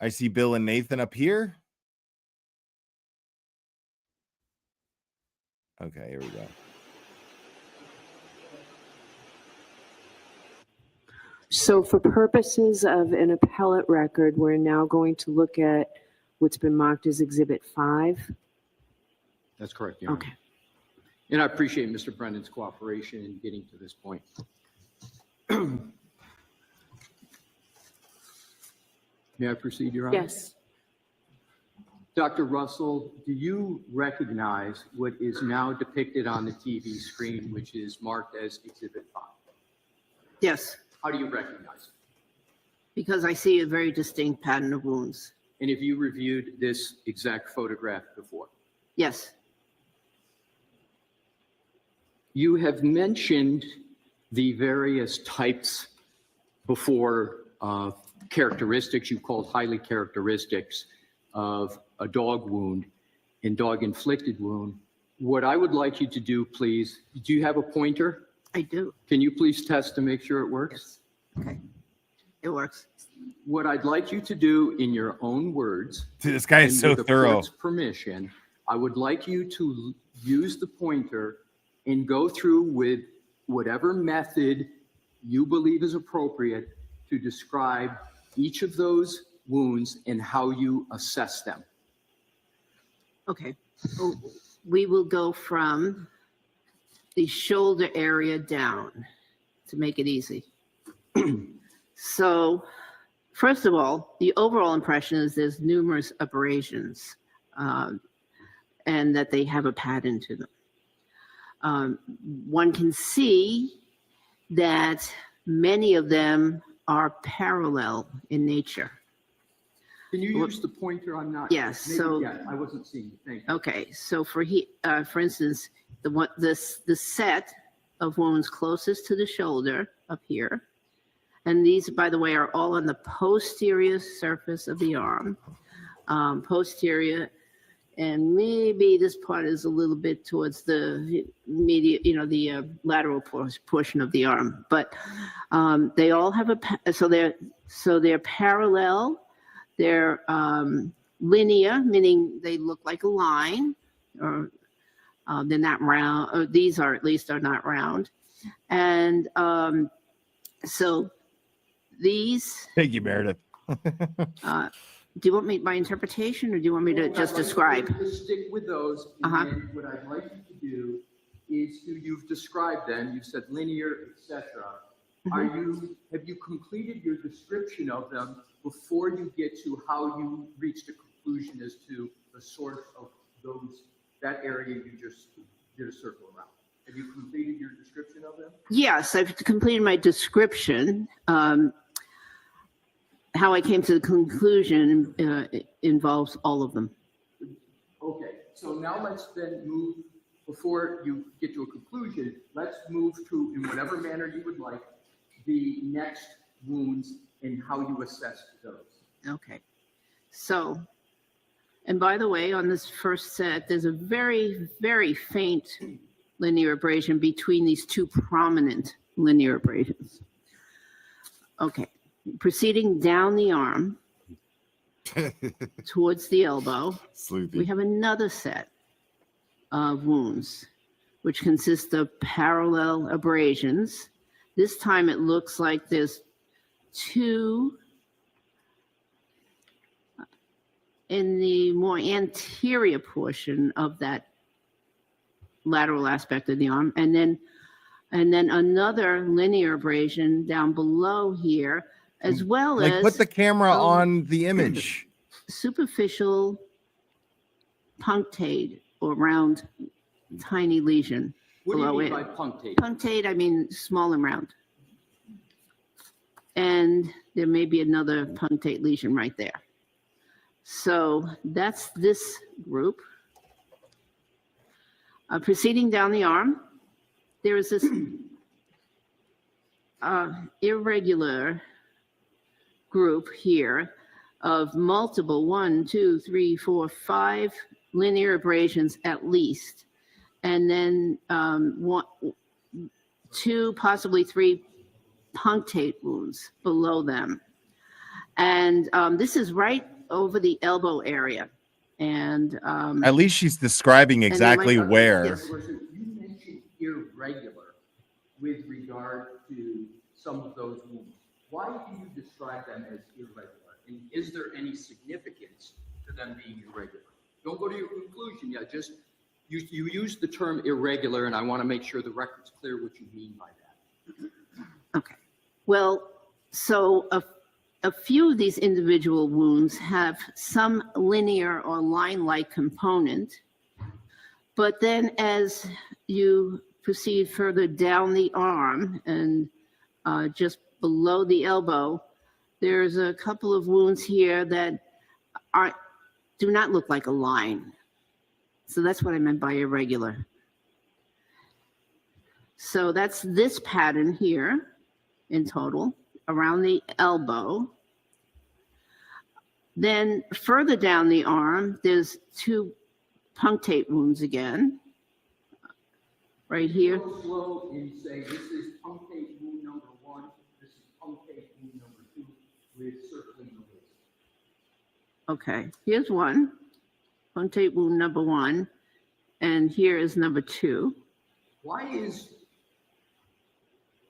I see Bill and Nathan up here. Okay, here we go. So for purposes of an appellate record, we're now going to look at what's been marked as Exhibit 5. That's correct, Your Honor. Okay. And I appreciate Mr. Brendan's cooperation in getting to this point. May I proceed, Your Honor? Yes. Dr. Russell, do you recognize what is now depicted on the TV screen, which is marked as Exhibit 5? Yes, How do you recognize it? because I see a very distinct pattern of wounds. And have you reviewed this exact photograph before? Yes, You have mentioned the various types before characteristics you called highly characteristics of a dog wound and dog inflicted wound. What I would like you to do, please, do you have a pointer? I do. Can you please test to make sure it works? Okay. It works. What I'd like you to do in your own words. Dude, this guy is and so with the thorough. court's permission, I would like you to use the pointer and go through with whatever method you believe is appropriate to describe each of those wounds and how you assess them. Okay, so we will go from the shoulder area down to make it easy. So, first of all, the overall impression is there's numerous abrasions and that they have a pattern to them. One can see that many of them are parallel in nature. Can you use the pointer? I'm not. Yes, maybe, so- yeah, I wasn't seeing it. Thank you. Okay, so for instance, the set of wounds closest to the shoulder up here, and these, by the way, are all on the posterior surface of the arm, posterior, and maybe this part is a little bit towards the medial, the lateral portion of the arm, but they all have so they're parallel. They're linear, meaning they look like a line, or they're not round. Or these are not round, and so these. Thank you, Meredith. Do you want my interpretation, or do you want me to just describe? Just stick with those. And then what I'd like you to do is you've described them. You've said linear, etc. Have you completed your description of them before you get to how you reached a conclusion as to the source of that area you just did a circle around? Have you completed your description of them? Yes, I've completed my description. How I came to the conclusion involves all of them. Okay, so now let's then move, before you get to a conclusion, let's move to, in whatever manner you would like, the next wounds and how you assess those. Okay, so, and by the way, on this first set, there's a very, very faint linear abrasion between these two prominent linear abrasions. Okay, proceeding down the arm towards the elbow, we have another set of wounds, which consist of parallel abrasions. This time it looks like there's two in the more anterior portion of that lateral aspect of the arm, and then another linear abrasion down below here, as well as put the camera on the image. Superficial punctate or round tiny lesion. What do you below mean it. by punctate? Punctate, I mean small and round. And there may be another punctate lesion right there. So that's this group. Proceeding down the arm, there is this irregular group here of multiple 1, 2, 3, 4, 5 linear abrasions at least, and then 2, possibly 3 punctate wounds below them. And this is right over the elbow area. And at least she's describing exactly where. Yes. You mentioned irregular with regard to some of those wounds. Why do you describe them as irregular? And is there any significance to them being irregular? Don't go to your conclusion yet. Just you use the term irregular, and I want to make sure the record's clear what you mean by that. Okay. Well, so a few of these individual wounds have some linear or line-like component, but then as you proceed further down the arm and just below the elbow, there's a couple of wounds here that do not look like a line. So that's what I meant by irregular. So that's this pattern here in total around the elbow. Then further down the arm, there's 2 punctate wounds again, right here. Go slow and say this is punctate wound number 1, this is punctate wound number 2 with circling the list. Okay, here's one, punctate wound number 1, and here is number 2. Why is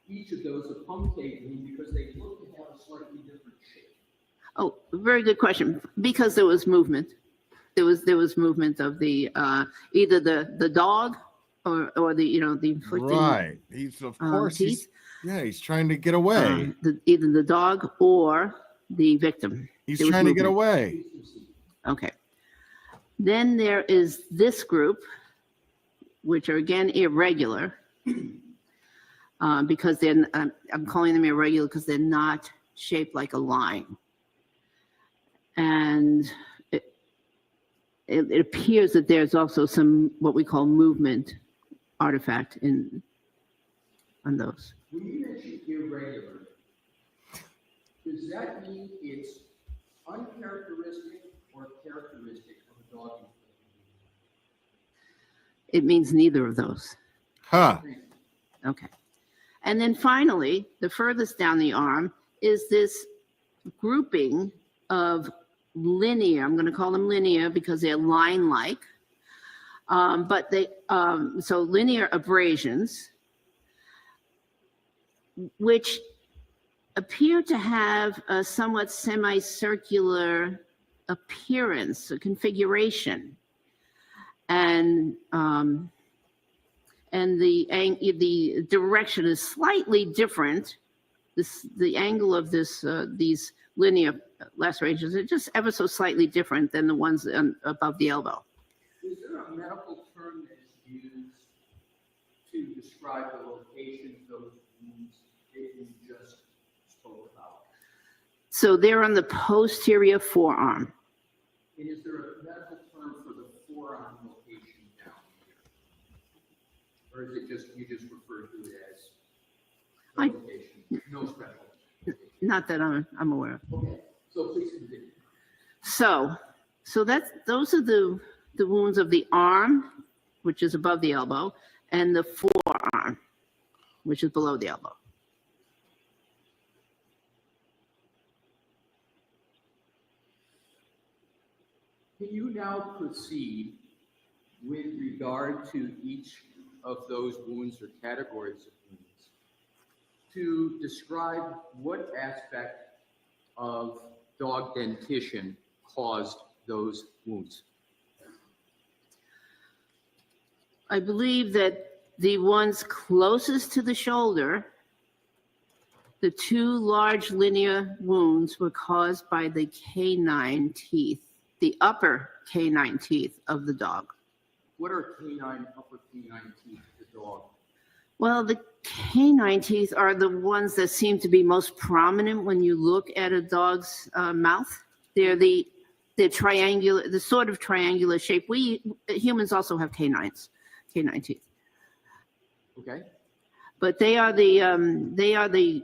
each of those a punctate wound? Because they look to have a slightly different shape. Oh, very good question. Because there was movement. There was movement of the either the dog or the the inflicting Right. He's of course teeth. he's trying to get away. Either the dog or the victim. He's There was trying to get movement. away. Okay. Then there is this group, which are again irregular, because they're I'm calling them irregular because they're not shaped like a line. And it appears that there's also some what we call movement artifact on those. When you mention irregular, does that mean it's uncharacteristic or characteristic of a dog? It means neither of those. Huh. Okay. And then finally, the furthest down the arm is this grouping of linear, I'm going to call them linear because they're line-like, but they, so linear abrasions, which appear to have a somewhat semicircular appearance, a configuration. And the direction is slightly different. The angle of these linear lacerations are just ever so slightly different than the ones above the elbow. Is there a medical term that is used to describe the location of those wounds that you just spoke about? So they're on the posterior forearm. And is there a medical term for the forearm location down here? Or is it just, you just refer to it as the location? No special. Not that I'm aware of. Okay, so please continue. So those are the wounds of the arm, which is above the elbow, and the forearm, which is below the elbow. Can you now proceed with regard to each of those wounds or categories of wounds to describe what aspect of dog dentition caused those wounds? I believe that the ones closest to the shoulder, the two large linear wounds, were caused by the canine teeth, the upper canine teeth of the dog. What are upper canine teeth of the dog? Well, the canine teeth are the ones that seem to be most prominent when you look at a dog's mouth. They're the triangular, the sort of triangular shape. We humans also have canine teeth. Okay. But they are the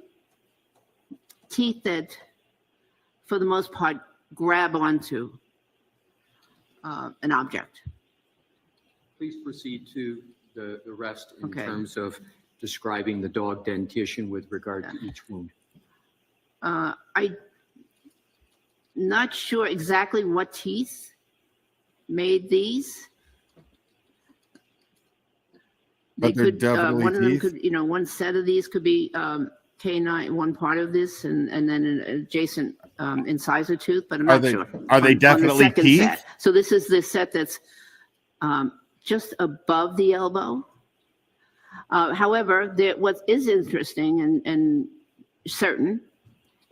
teeth that, for the most part, grab onto an object. Please proceed to the rest in Okay. terms of describing the dog dentition with regard to each wound. I'm not sure exactly what teeth made these. But they're definitely one of them teeth? could, one set of these could be canine, one part of this, and then an adjacent incisor tooth, but I'm Are not they- sure. are they On the definitely second teeth? set. So this is the set that's just above the elbow. However, what is interesting and certain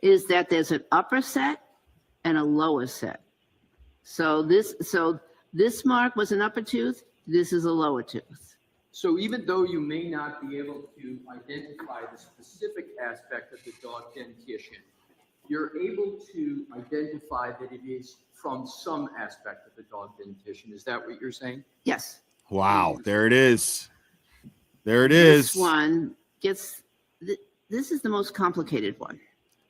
is that there's an upper set and a lower set. So this mark was an upper tooth. This is a lower tooth. So even though you may not be able to identify the specific aspect of the dog dentition, you're able to identify that it is from some aspect of the dog dentition. Is that what you're saying? Yes. Wow, there it is. There it is. This one gets, this is the most complicated one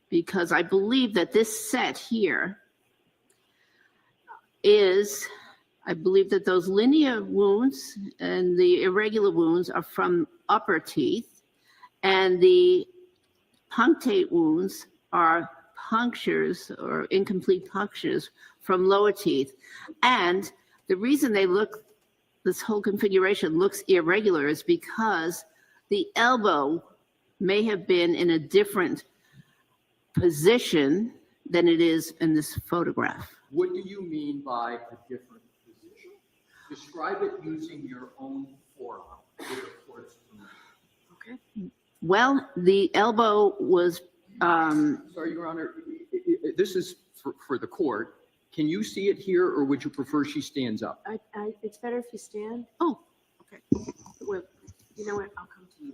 because I believe that this set here is, I believe that those linear wounds and the irregular wounds are from upper teeth, and the punctate wounds are punctures or incomplete punctures from lower teeth. And the reason this whole configuration looks irregular is because the elbow may have been in a different position than it is in this photograph. What do you mean by a different position? Describe it using your own forearm. With the court's permission. Okay. Well, the elbow was. Sorry, Your Honor. This is for the court. Can you see it here, or would you prefer she stands up? It's better if you stand. Oh, okay. Well, you know what? I'll come to you.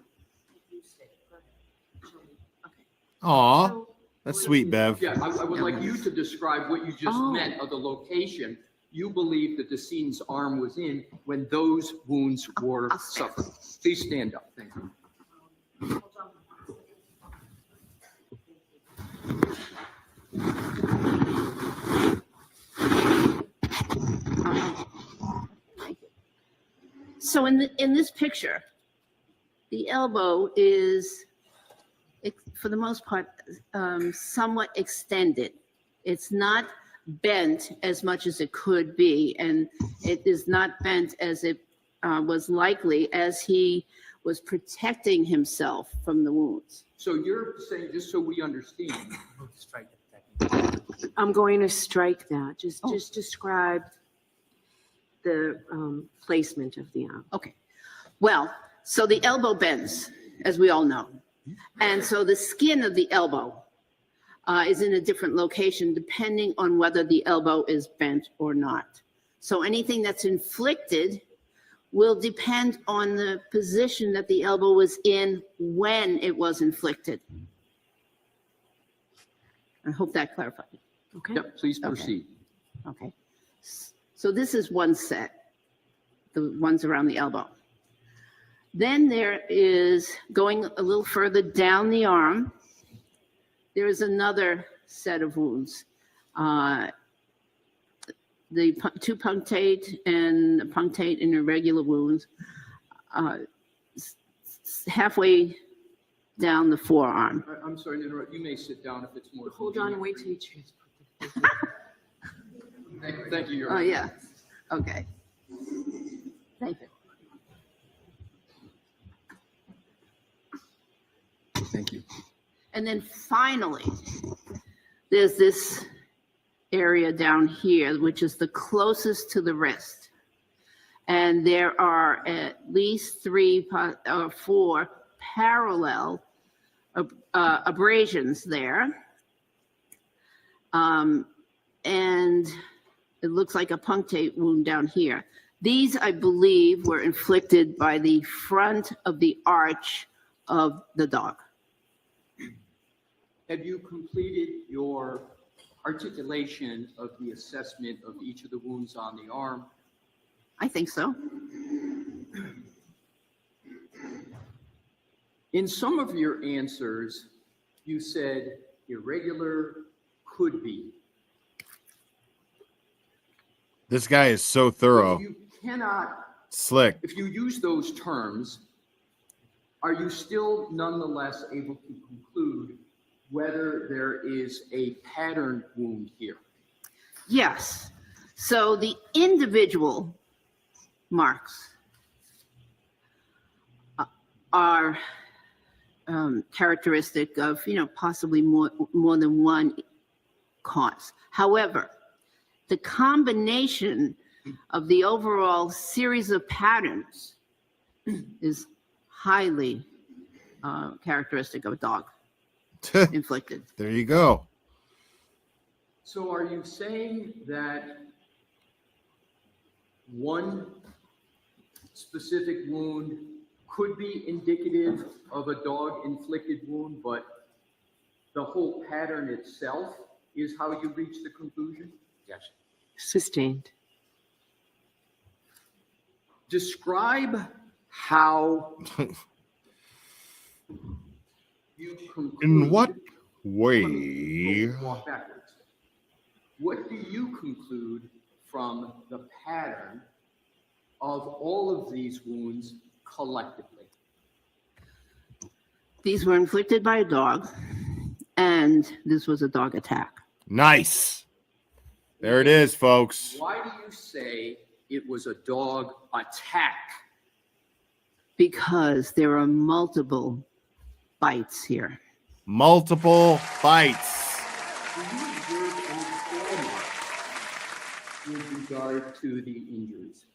You stay. Go ahead. Show me. Okay. Aw, that's sweet, Bev. Yeah, I would like you to describe what you just meant of the location. You believe that the decedent's arm was in when those wounds were suffered. Please stand up. Thank you. So in this picture, the elbow is, for the most part, somewhat extended. It's not bent as much as it could be, and it is not bent as it was likely as he was protecting himself from the wounds. So you're saying, just so we understand, I'm going to strike that. Just describe the placement of the arm. Okay. Well, so the elbow bends, as we all know. And so the skin of the elbow is in a different location depending on whether the elbow is bent or not. So anything that's inflicted will depend on the position that the elbow was in when it was inflicted. I hope that clarified. Okay. Yep, please proceed. Okay. So this is one set, the ones around the elbow. Then there is, going a little further down the arm, there is another set of wounds. The two punctate and irregular wounds, halfway down the forearm. I'm sorry to interrupt. You may sit down if it's more. Hold on and wait till you choose. Thank you, Your Oh, Honor. yeah. Okay. Thank you. Thank you. And then finally, there's this area down here, which is the closest to the wrist. And there are at least 3 or 4 parallel abrasions there. And it looks like a punctate wound down here. These, I believe, were inflicted by the front of the arch of the dog. Have you completed your articulation of the assessment of each of the wounds on the arm? I think so. In some of your answers, you said irregular, could be. This guy is so thorough. You cannot, Slick. if you use those terms, are you still nonetheless able to conclude whether there is a pattern wound here? Yes. So the individual marks are characteristic of, possibly more than one cause. However, the combination of the overall series of patterns is highly characteristic of a dog inflicted. There you go. So are you saying that one specific wound could be indicative of a dog-inflicted wound, but the whole pattern itself is how you reach the conclusion? Yes. Sustained. Describe how you conclude. In what way? Walk backwards. What do you conclude from the pattern of all of these wounds collectively? These were inflicted by a dog, and this was a dog attack. Nice. There it is, folks. Why do you say it was a dog attack? Because there are multiple bites here. Multiple bites. Do you with regard to the injuries?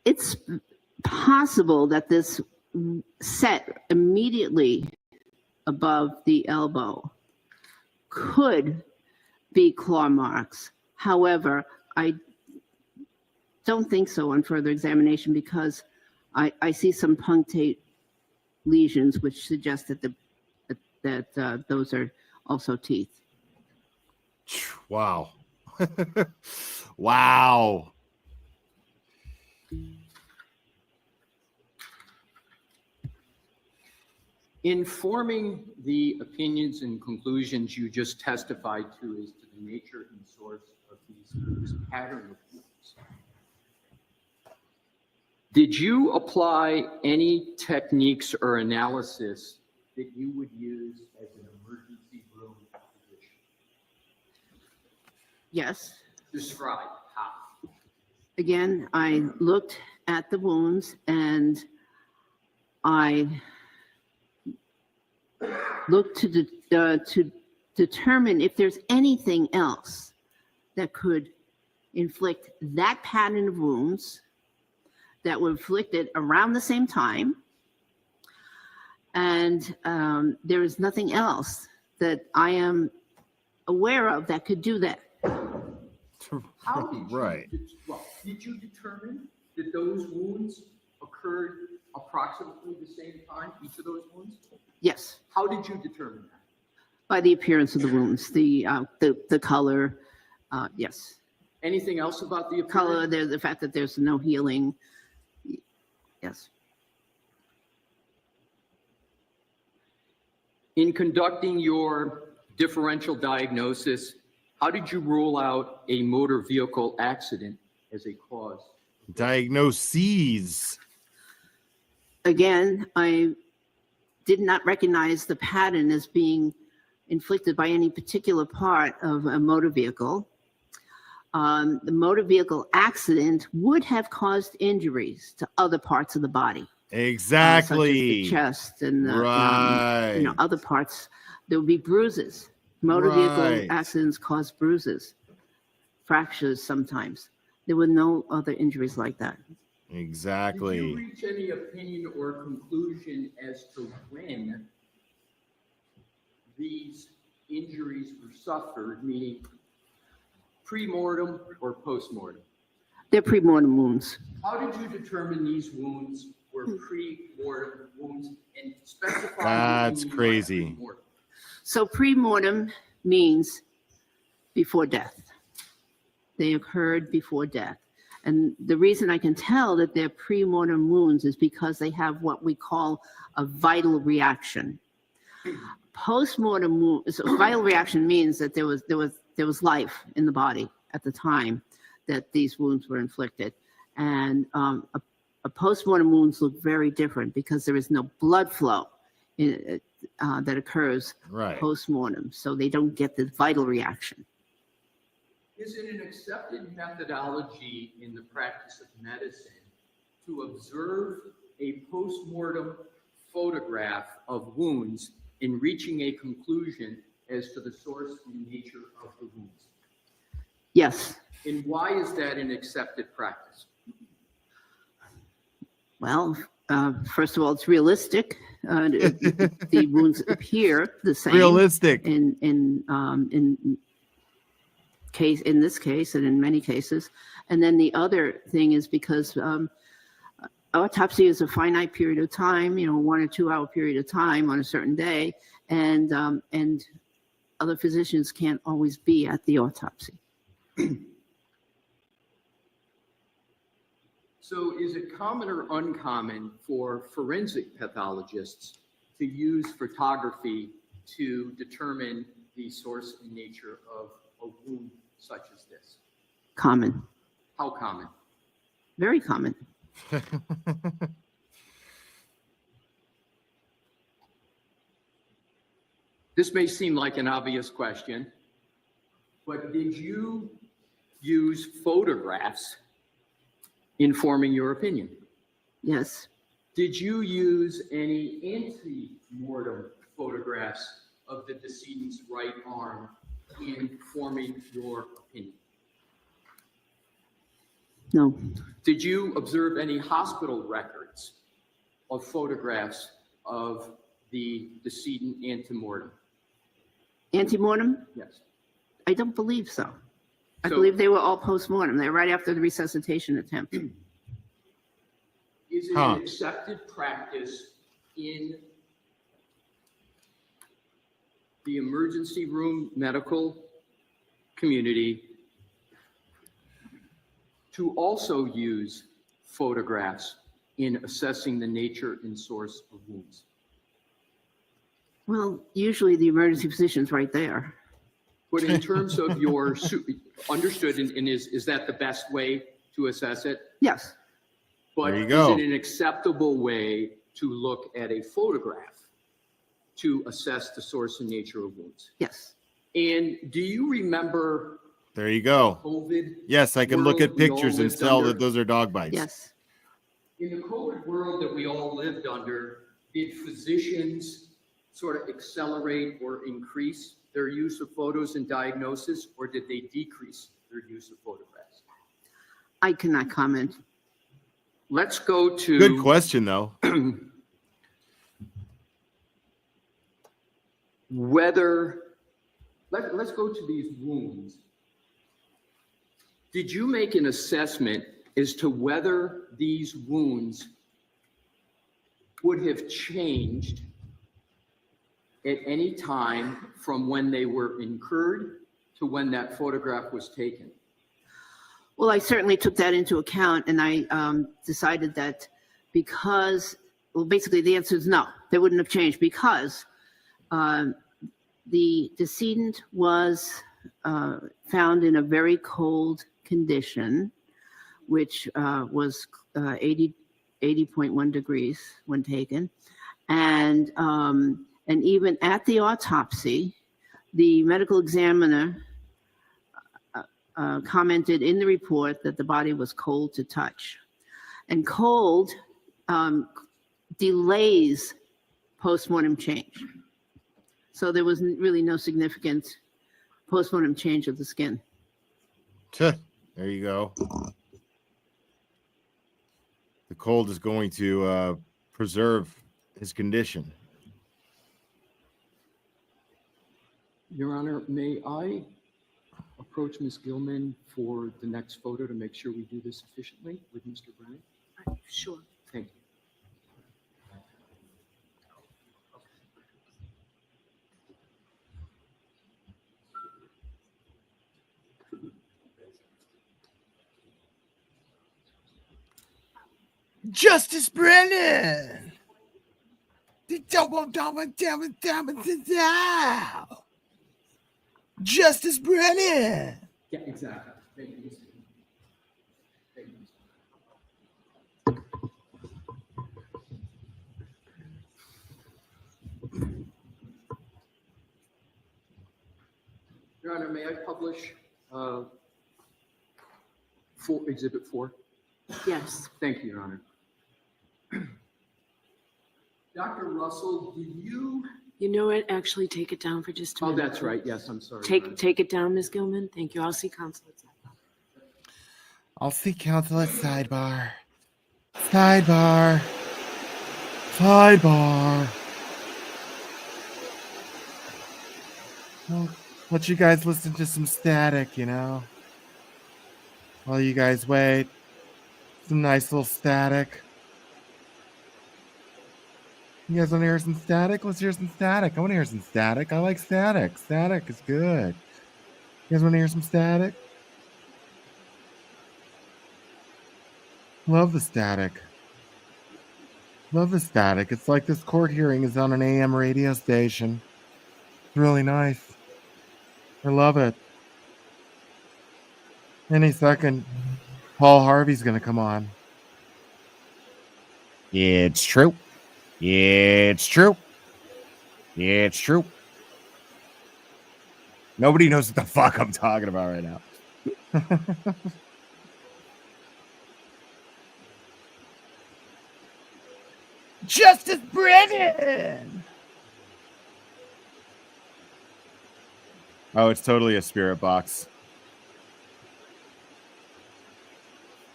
It's possible that this set immediately above the elbow could be claw marks. However, I don't think so on further examination because I see some punctate lesions which suggest that those are also teeth. Wow. Wow. In forming the opinions and conclusions you just testified to as to the nature and source of this pattern of wounds, did you apply any techniques or analysis that you would use as an emergency room physician? Yes. Describe how. Again, I looked at the wounds and I looked to determine if there's anything else that could inflict that pattern of wounds that were inflicted around the same time. And there is nothing else that I am aware of that could do that. How did you, right. Did you determine that those wounds occurred approximately the same time, each of those wounds? Yes. How did you determine that? By the appearance of the wounds, the color, yes. Anything else about the appearance? Color, the fact that there's no healing, yes. In conducting your differential diagnosis, how did you rule out a motor vehicle accident as a cause? Diagnoses. Again, I did not recognize the pattern as being inflicted by any particular part of a motor vehicle. The motor vehicle accident would have caused injuries to other parts of the body. Exactly. Such as the chest and right. Other parts. There would be bruises. Motor vehicle accidents cause bruises, fractures sometimes. There were no other injuries like that. Exactly. Did you reach any opinion or conclusion as to when these injuries were suffered, meaning pre-mortem or post-mortem? They're pre-mortem wounds. How did you determine these wounds were pre-mortem wounds and specify? That's crazy. So pre-mortem means before death. They occurred before death. And the reason I can tell that they're pre-mortem wounds is because they have what we call a vital reaction. Post-mortem wounds, so vital reaction means that there was life in the body at the time that these wounds were inflicted. And a post-mortem wounds look very different because there is no blood flow that occurs post-mortem. So they don't get this vital reaction. Is it an accepted methodology in the practice of medicine to observe a post-mortem photograph of wounds in reaching a conclusion as to the source and nature of the wounds? Yes. And why is that an accepted practice? Well, first of all, it's realistic. The wounds appear the same. Realistic. In this case and in many cases. And then the other thing is because autopsy is a finite period of time, 1 or 2 hour period of time on a certain day, and other physicians can't always be at the autopsy. So is it common or uncommon for forensic pathologists to use photography to determine the source and nature of a wound such as this? Common. How common? Very common. This may seem like an obvious question, but did you use photographs in forming your opinion? Yes. Did you use any ante-mortem photographs of the decedent's right arm in forming your opinion? No. Did you observe any hospital records of photographs of the decedent antemortem? Antemortem? Yes. I don't believe so. I So- believe they were all postmortem. They're right after the resuscitation attempt. Is it Huh. an accepted practice in the emergency room medical community to also use photographs in assessing the nature and source of wounds? Well, usually the emergency physician's right there. But in terms of your, understood, and is that the best way to assess it? Yes. But There you is go. it an acceptable way to look at a photograph to assess the source and nature of wounds? Yes. And do you remember There you go. COVID? Yes, I can look at world we all pictures and lived tell under? that those are dog bites. Yes. In the COVID world that we all lived under, did physicians sort of accelerate or increase their use of photos in diagnosis, or did they decrease their use of photographs? I cannot comment. Let's go to. Good question, though. Whether, let's go to these wounds. Did you make an assessment as to whether these wounds would have changed at any time from when they were incurred to when that photograph was taken? Well, I certainly took that into account, and I decided that because, well, basically the answer is no, they wouldn't have changed because the decedent was found in a very cold condition, which was 80.1 degrees when taken. And even at the autopsy, the medical examiner commented in the report that the body was cold to touch. And cold delays postmortem change. So there was really no significant postmortem change of the skin. There you go. The cold is going to preserve his condition. Your Honor, may I approach Ms. Gilman for the next photo to make sure we do this efficiently with Mr. Brennan? Sure. Thank you. Justice Brennan. Justice Brennan. Yeah, exactly. Thank you, Mr. Thank you, Mr. Your Honor, may I publish Exhibit 4? Yes. Thank you, Your Honor. Dr. Russell, do you? You know what? Actually, take it down for just a Oh, minute. that's right. Yes, I'm sorry. Your Honor. Take it down, Ms. Gilman. Thank you. I'll see counsel at Sidebar. I'll see counsel at Sidebar. Sidebar. Sidebar. Well, let you guys listen to some static, you know? While you guys wait. Some nice little static. You guys want to hear some static? Let's hear some static. I want to hear some static. I like static. Static is good. You guys want to hear some static? Love the static. Love the static. It's like this court hearing is on an AM radio station. It's really nice. I love it. Any second, Paul Harvey's going to come on. It's true. It's true. It's true. Nobody knows what the fuck I'm talking about right now. Justice Brennan! Oh, it's totally a spirit box.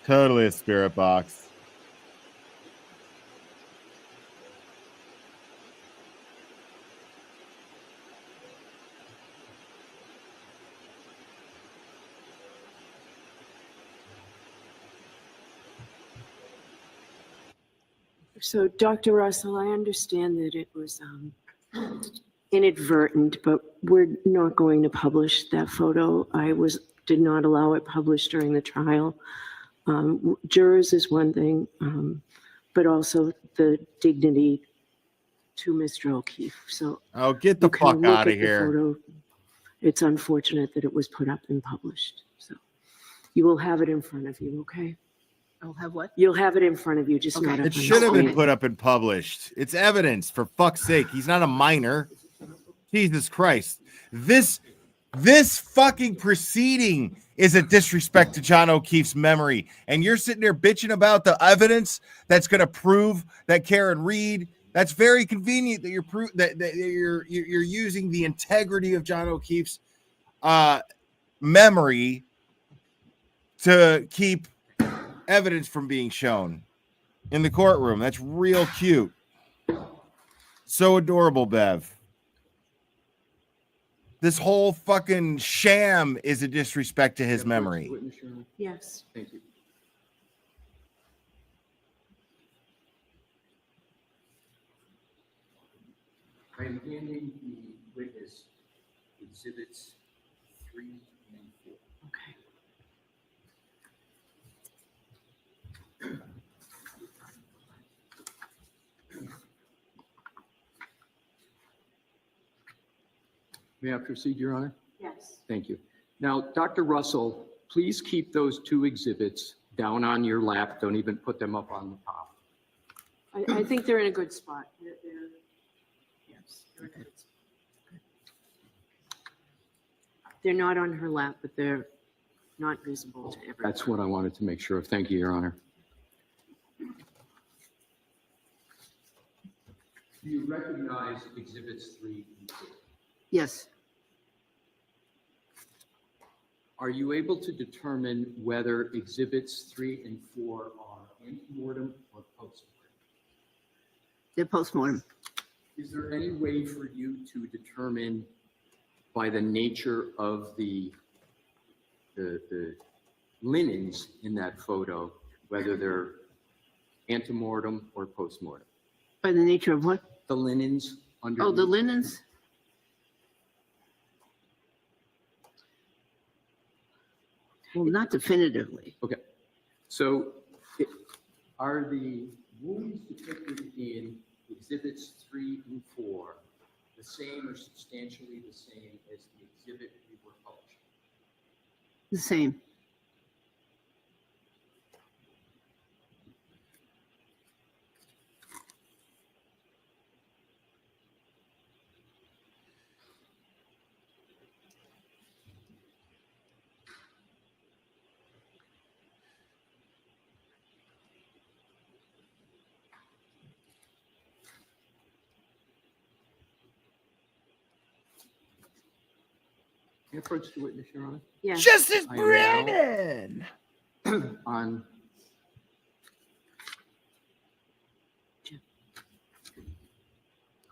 Totally a spirit box. So, Dr. Russell, I understand that it was inadvertent, but we're not going to publish that photo. Did not allow it published during the trial. Jurors is one thing, but also the dignity to Mr. O'Keefe. So, Oh, get the you can fuck look out of at the here. photo. It's unfortunate that it was put up and published. So, you will have it in front of you, okay? I'll have what? You'll have it in front of you, just not up It on should have the been screen. put up and published. It's evidence, for fuck's sake. He's not a minor. Jesus Christ. This fucking proceeding is a disrespect to John O'Keefe's memory. And you're sitting there bitching about the evidence that's going to prove that Karen Reed. That's very convenient that you're using the integrity of John O'Keefe's memory to keep evidence from being shown in the courtroom. That's real cute. So adorable, Bev. This whole fucking sham is a disrespect to his memory. Yes. Thank you. I am handing the witness exhibits 3 and 4. Okay. May I proceed, Your Honor? Yes. Thank you. Now, Dr. Russell, please keep those 2 exhibits down on your lap. Don't even put them up on the top. I think they're in a good spot. Yes, they're in a good spot. They're not on her lap, but they're not visible to everyone. That's what I wanted to make sure of. Thank you, Your Honor. Do you recognize exhibits 3 and 4? Yes. Are you able to determine whether exhibits 3 and 4 are antemortem or postmortem? They're postmortem. Is there any way for you to determine by the nature of the linens in that photo whether they're antemortem or postmortem? By the nature of what? The linens under. Oh, the linens? Well, not definitively. Okay. So are the wounds depicted in exhibits 3 and 4 the same or substantially the same as the exhibit we were publishing? The same. Can I approach the witness, Your Honor? Yes. Justice I am now Brennan! on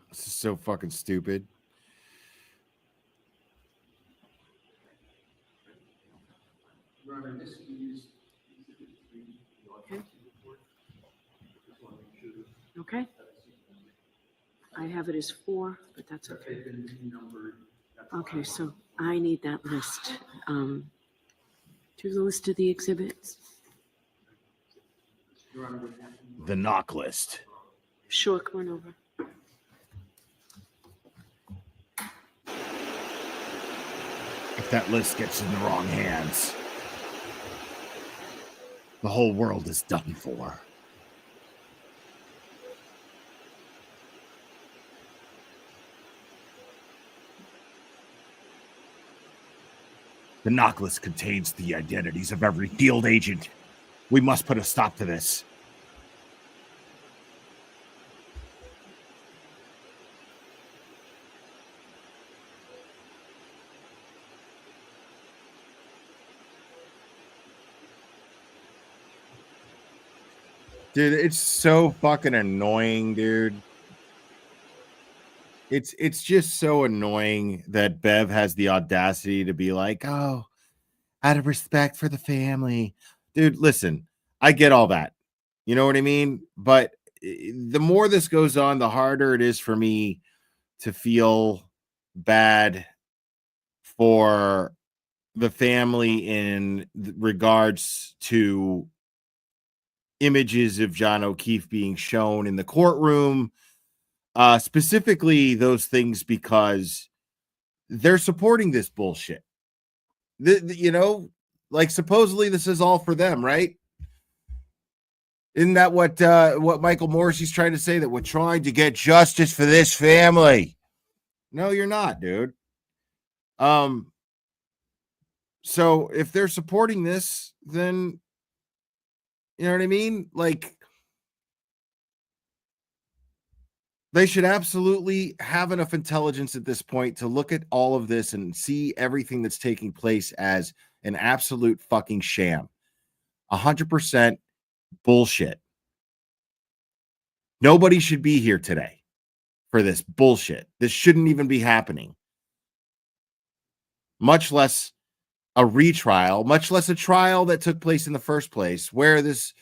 This is so fucking stupid. Your Honor, this is exhibit 3. Okay. Okay. I have it as 4, but that's okay. They've been numbered. Okay, so I need that list. Do the list of the exhibits. Your Honor, The knock list. Sure, come on over. If that list gets in the wrong hands, the whole world is done for. The knock list contains the identities of every field agent. We must put a stop to this. Dude, it's so fucking annoying, dude. It's just so annoying that Bev has the audacity to be like, oh, out of respect for the family. Dude, listen, I get all that. You know what I mean? But the more this goes on, the harder it is for me to feel bad for the family in regards to images of John O'Keefe being shown in the courtroom, specifically those things, because they're supporting this bullshit. You know, like supposedly this is all for them, right? Isn't that what Michael Morrissey's trying to say? That we're trying to get justice for this family. No, you're not, dude. So if they're supporting this, then you know what I mean? Like, they should absolutely have enough intelligence at this point to look at all of this and see everything that's taking place as an absolute fucking sham. 100% bullshit. Nobody should be here today for this bullshit. This shouldn't even be happening. Much less a retrial, much less a trial that took place in the first place, where this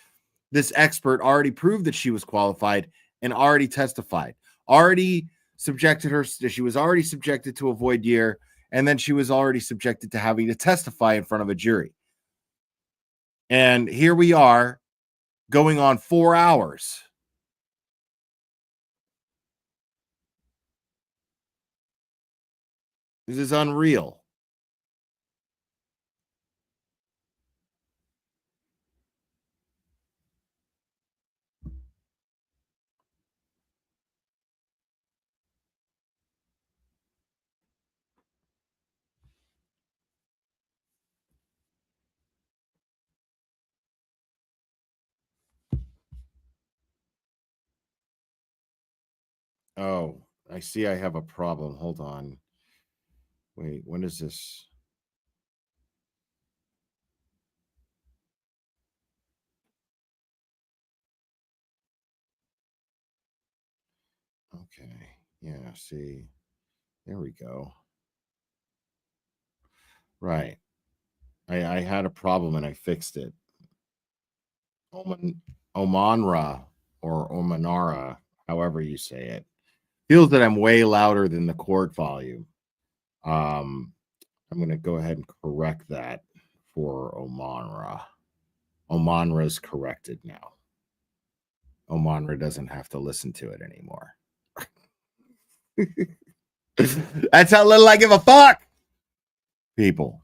expert already proved that she was qualified and already testified, already subjected her. She was already subjected to a voir dire, and then she was already subjected to having to testify in front of a jury. And here we are going on 4 hours. This is unreal. Oh, I see I have a problem. Hold on. Wait, when is this? Okay. Yeah, see. There we go. Right. I had a problem and I fixed it. Omanra or Omanara, however you say it, feels that I'm way louder than the court volume. I'm going to go ahead and correct that for Omanra. Omanra's corrected now. Omanra doesn't have to listen to it anymore. That's how little I give a fuck, people.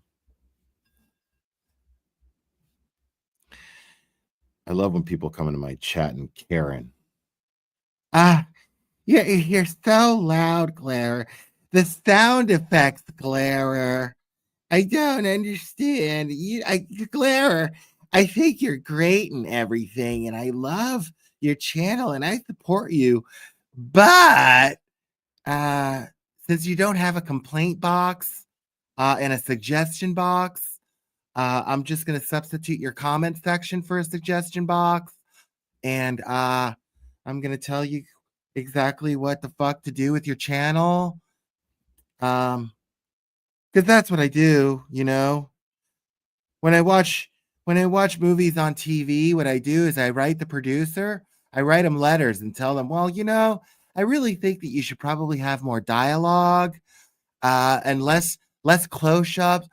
I love when people come into my chat and Karen. You're so loud, Clara. The sound effects, Clara. I don't understand. Clara, I think you're great and everything, and I love your channel, and I support you. But since you don't have a complaint box and a suggestion box, I'm just going to substitute your comment section for a suggestion box, and I'm going to tell you exactly what the fuck to do with your channel. Because that's what I do, you know. When I watch movies on TV, what I do is I write the producer, I write them letters and tell them, well, you know, I really think that you should probably have more dialogue and less close-ups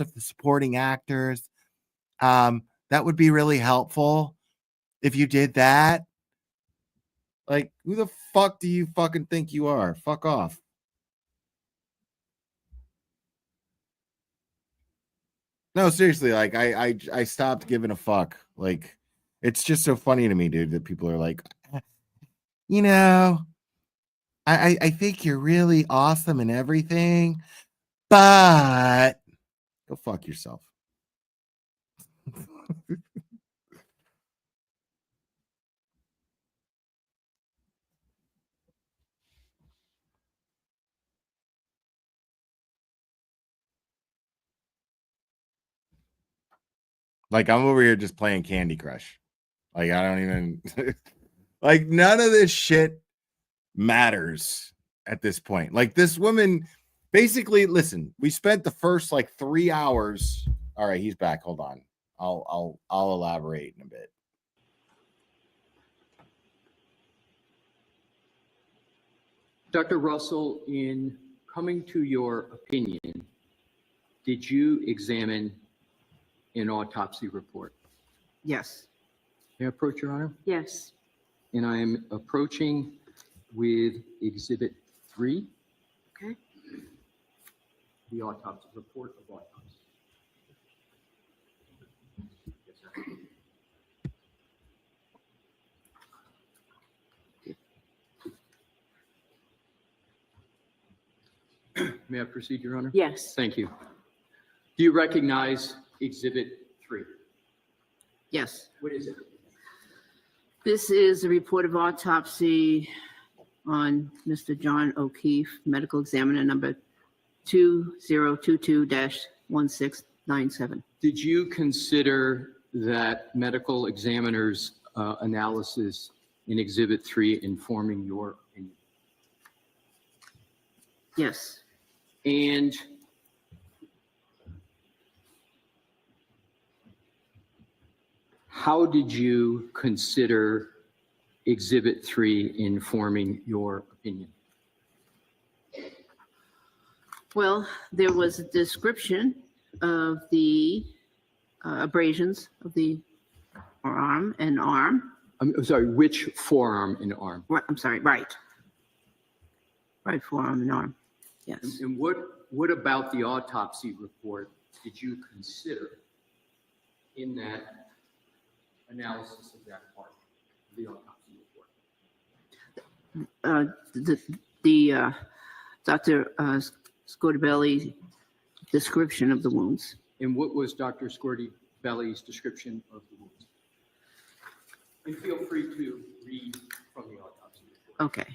of the supporting actors. That would be really helpful if you did that. Like, who the fuck do you fucking think you are? Fuck off. No, seriously, like I stopped giving a fuck. Like, it's just so funny to me, dude, that people are like, you know, I think you're really awesome and everything, but go fuck yourself. Like, I'm over here just playing Candy Crush Like, I don't even like, none of this shit matters at this point. Like, this woman basically, listen, we spent the first like 3 hours. All right, he's back. Hold on. I'll elaborate in a bit. Dr. Russell, in coming to your opinion, did you examine an autopsy report? Yes. May I approach, Your Honor? Yes. And I am approaching with Exhibit 3. Okay. The autopsy report of autopsy. Yes, sir. May I proceed, Your Honor? Yes. Thank you. Do you recognize Exhibit 3? Yes. What is it? This is a report of autopsy on Mr. John O'Keefe, medical examiner number 2022-1697. Did you consider that medical examiner's analysis in Exhibit 3 informing your opinion? Yes. And how did you consider Exhibit 3 informing your opinion? Well, there was a description of the abrasions of the forearm and arm. I'm sorry, which forearm and arm? Right, I'm sorry, right. Right forearm and arm, yes. And what about the autopsy report did you consider in that analysis of that part of the autopsy report? Dr. Scortabelli's description of the wounds. And what was Dr. Scortabelli's description of the wounds? And feel free to read from the autopsy report. Okay.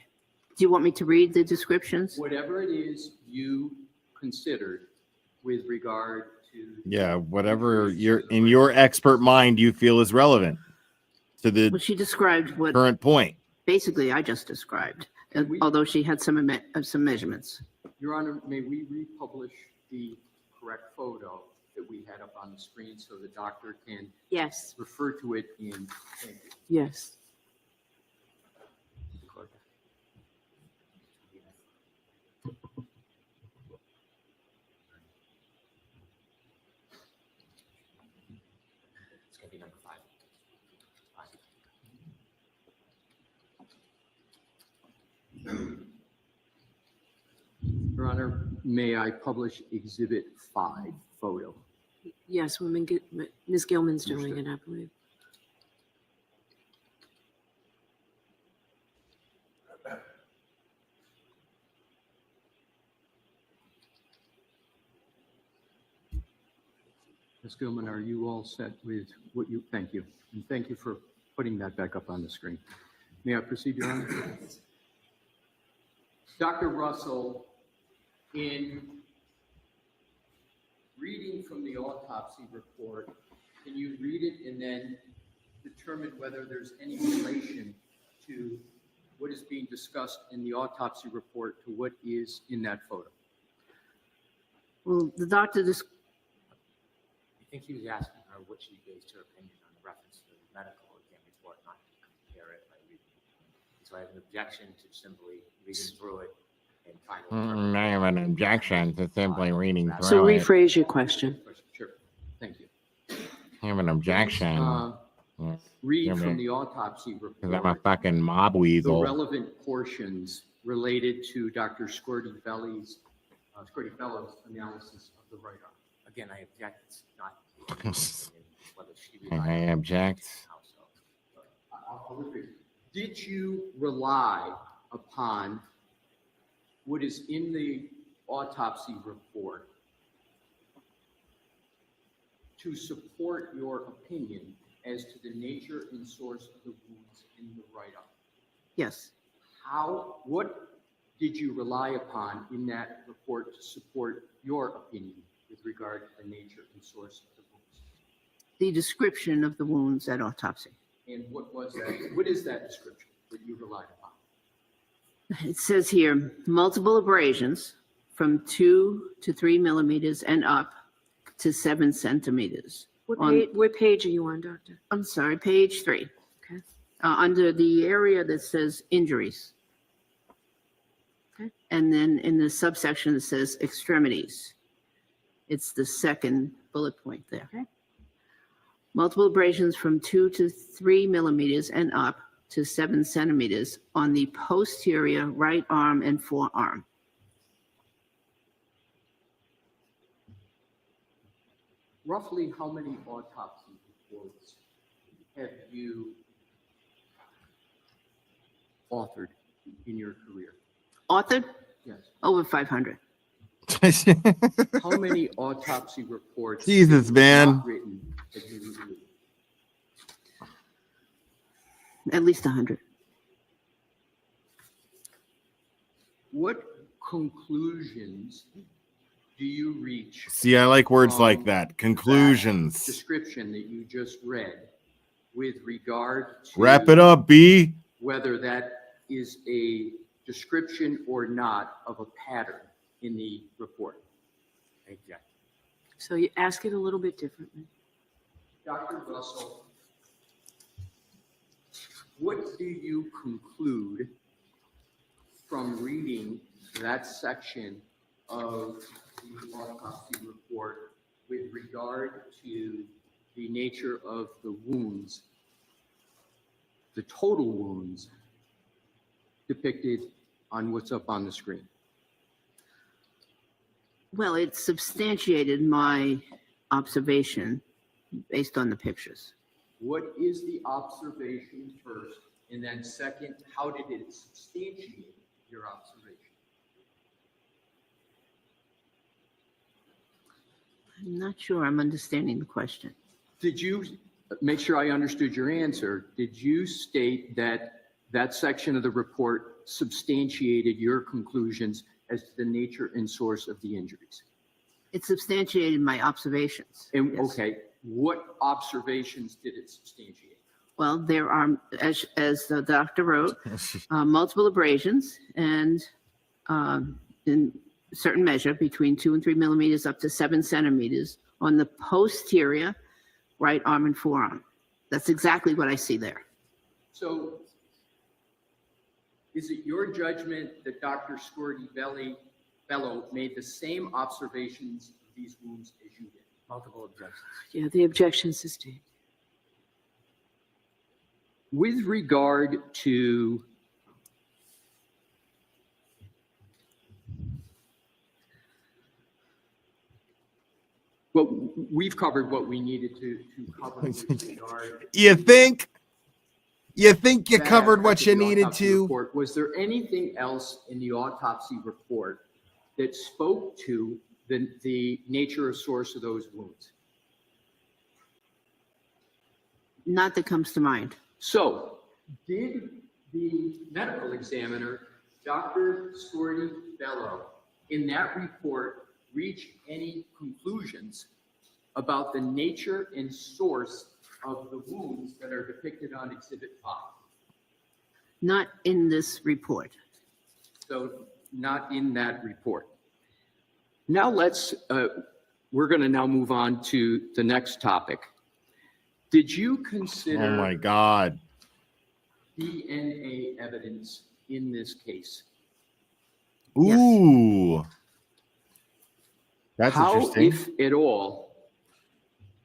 Do you want me to read the descriptions? Whatever it is you considered with regard to. Yeah, whatever in your expert mind you feel is relevant to the Well, she described what current point. basically I just described, although she had some measurements. Your Honor, may we republish the correct photo that we had up on the screen so the doctor can Yes. refer to it in. Thank you. Yes. It's going to be number 5. Your Honor, may I publish Exhibit 5 photo? Yes, Ms. Gilman's doing it, I believe. Ms. Gilman, are you all set with what you, thank you. And thank you for putting that back up on the screen. May I proceed, Your Honor? Dr. Russell, in reading from the autopsy report, can you read it and then determine whether there's any relation to what is being discussed in the autopsy report to what is in that photo? Well, the doctor just. I think he was asking her what she based her opinion on the reference to the medical exam report, not to compare it by reading. So I have an objection to simply reading through it and trying to. I have an objection to simply reading through So it. rephrase your question. Sure, thank you. I have an objection. Read from the autopsy report. Because I'm a fucking mob The weasel. relevant portions related to Dr. Scortabelli's analysis of the right arm. Again, I object. It's not whether she I object. I'll repeat. Did you rely upon what is in the autopsy report to support your opinion as to the nature and source of the wounds in the right arm? Yes. What did you rely upon in that report to support your opinion with regard to the nature and source of the wounds? The description of the wounds at autopsy. And what was that? What is that description that you relied upon? It says here, multiple abrasions from 2 to 3 millimeters and up to 7 centimeters. What page are you on, Doctor? I'm sorry, page 3. Okay. Under the area that says injuries. Okay. And then in the subsection that says extremities. It's the second bullet point there. Okay. Multiple abrasions from 2 to 3 millimeters and up to 7 centimeters on the posterior right arm and forearm. Roughly how many autopsy reports have you authored in your career? Authored? Yes. Over 500. How many autopsy reports? Jesus, have you man. not written have you reviewed? At least 100. What conclusions do you reach? See, I like words from like that. Conclusions. Description that you just read with regard to Wrap it up, B. whether that is a description or not of a pattern in the report. Exactly. So you ask it a little bit differently. Dr. Russell, what do you conclude from reading that section of the autopsy report with regard to the nature of the wounds, the total wounds depicted on what's up on the screen? Well, it substantiated my observation based on the pictures. What is the observation first? And then second, how did it substantiate your observation? I'm not sure I'm understanding the question. Did you, make sure I understood your answer, did you state that that section of the report substantiated your conclusions as to the nature and source of the injuries? It substantiated my observations. And yes. okay, what observations did it substantiate? Well, there are, as the doctor wrote, multiple abrasions and in certain measure between 2 and 3 millimeters up to 7 centimeters on the posterior right arm and forearm. That's exactly what I see there. So is it your judgment that Dr. Bello made the same observations of these wounds as you did? Multiple objections. Yeah, the objection's sustained. With regard to well, we've covered what we needed to cover with regard. You think? You think you that covered what aspect you of the needed autopsy to? report. Was there anything else in the autopsy report that spoke to the nature or source of those wounds? Not that comes to mind. So, did the medical examiner, Dr. Bello, in that report reach any conclusions about the nature and source of the wounds that are depicted on Exhibit 5? Not in this report. So, not in that report. Now we're going to now move on to the next topic. Did you consider Oh my God. DNA evidence in this case? Ooh. That's How, interesting. if at all,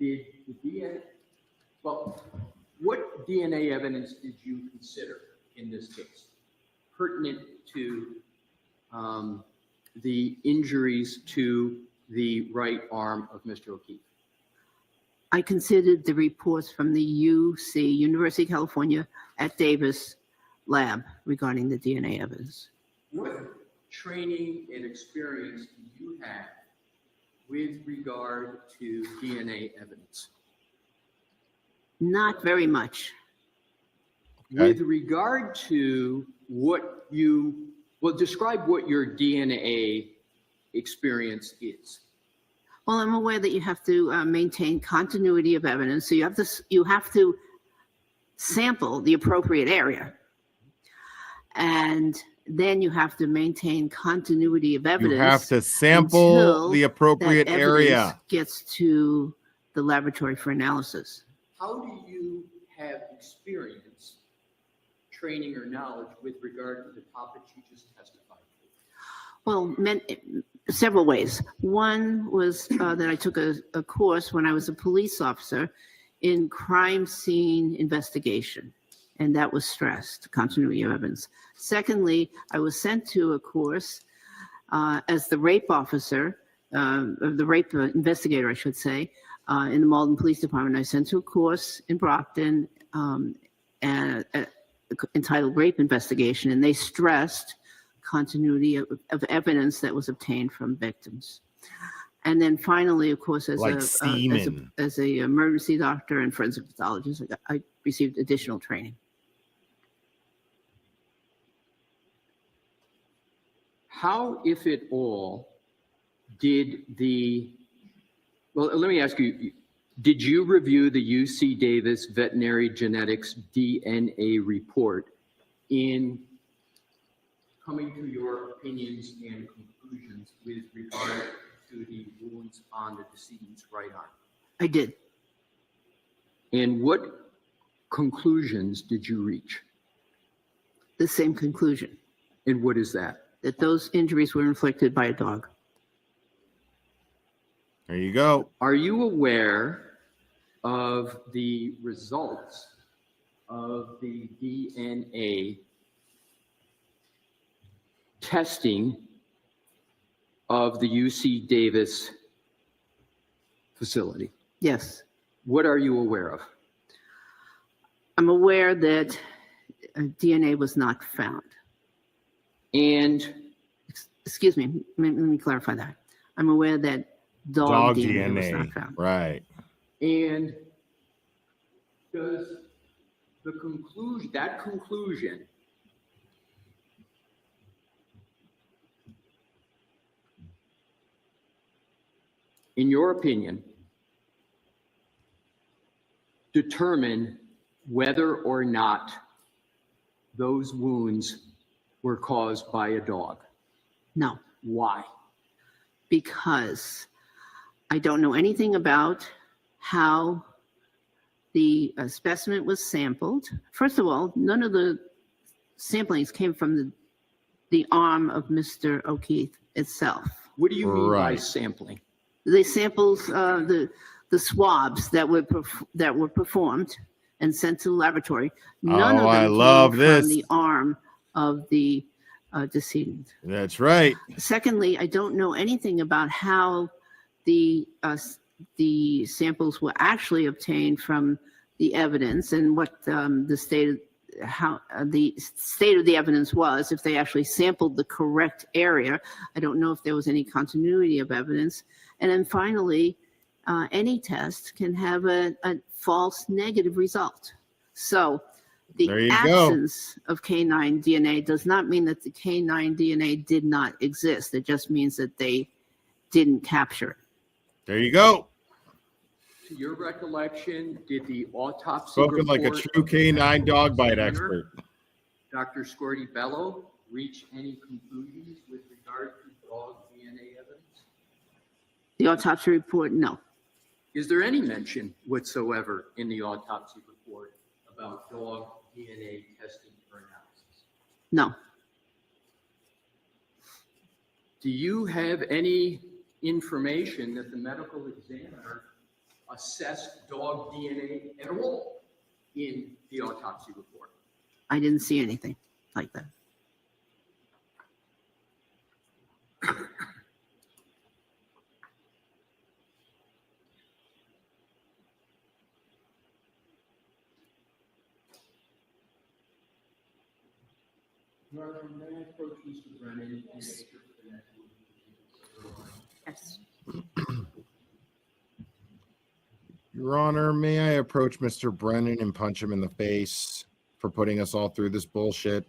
did the DNA, well, what DNA evidence did you consider in this case pertinent to the injuries to the right arm of Mr. O'Keefe? I considered the reports from the UC, University of California at Davis lab regarding the DNA evidence. What training and experience do you have with regard to DNA evidence? Not very much. With regard to what you, well, describe what your DNA experience is. Well, I'm aware that you have to maintain continuity of evidence. So you have to sample the appropriate area. And then you have to maintain continuity of evidence. You have to sample until the appropriate that evidence area. gets to the laboratory for analysis. How do you have experience, training, or knowledge with regard to the topics you just testified to? Well, several ways. One was that I took a course when I was a police officer in crime scene investigation, and that was stressed, continuity of evidence. Secondly, I was sent to a course as the rape officer, the rape investigator, I should say, in the Malden Police Department. I was sent to a course in Brockton entitled Rape Investigation, and they stressed continuity of evidence that was obtained from victims. And then finally, of course, as a emergency doctor and forensic pathologist, I received additional training. How, if at all, did let me ask you, did you review the UC Davis Veterinary Genetics DNA report in coming to your opinions and conclusions with regard to the wounds on the decedent's right arm? I did. And what conclusions did you reach? The same conclusion. And what is that? That those injuries were inflicted by a dog. There you go. Are you aware of the results of the DNA testing of the UC Davis facility? Yes. What are you aware of? I'm aware that DNA was not found. And excuse me, let me clarify that. I'm aware that dog DNA was not found. Right. And does that conclusion in your opinion determine whether or not those wounds were caused by a dog? No. Why? Because I don't know anything about how the specimen was sampled. First of all, none of the samplings came from the arm of Mr. O'Keefe itself. What do you mean by sampling? They sampled the swabs that were performed and sent to the laboratory. None of them came from the arm of the decedent. That's right. Secondly, I don't know anything about how the samples were actually obtained from the evidence and what the state of the evidence was. If they actually sampled the correct area, I don't know if there was any continuity of evidence. And then finally, any test can have a false negative result. So the absence of canine DNA does not mean that the canine DNA did not exist. It just means that they didn't capture it. There you go. To your recollection, did the autopsy Spoken like a true canine dog bite expert. Dr. Scorty Bello reach any conclusions with regard to dog DNA evidence? The autopsy report, no. Is there any mention whatsoever in the autopsy report about dog DNA testing for analysis? No. Do you have any information that the medical examiner assessed dog DNA at all in the autopsy report? I didn't see anything like that. May I approach Mr. Brennan and make sure that Yes. Your Honor, may I approach Mr. Brennan and punch him in the face for putting us all through this bullshit?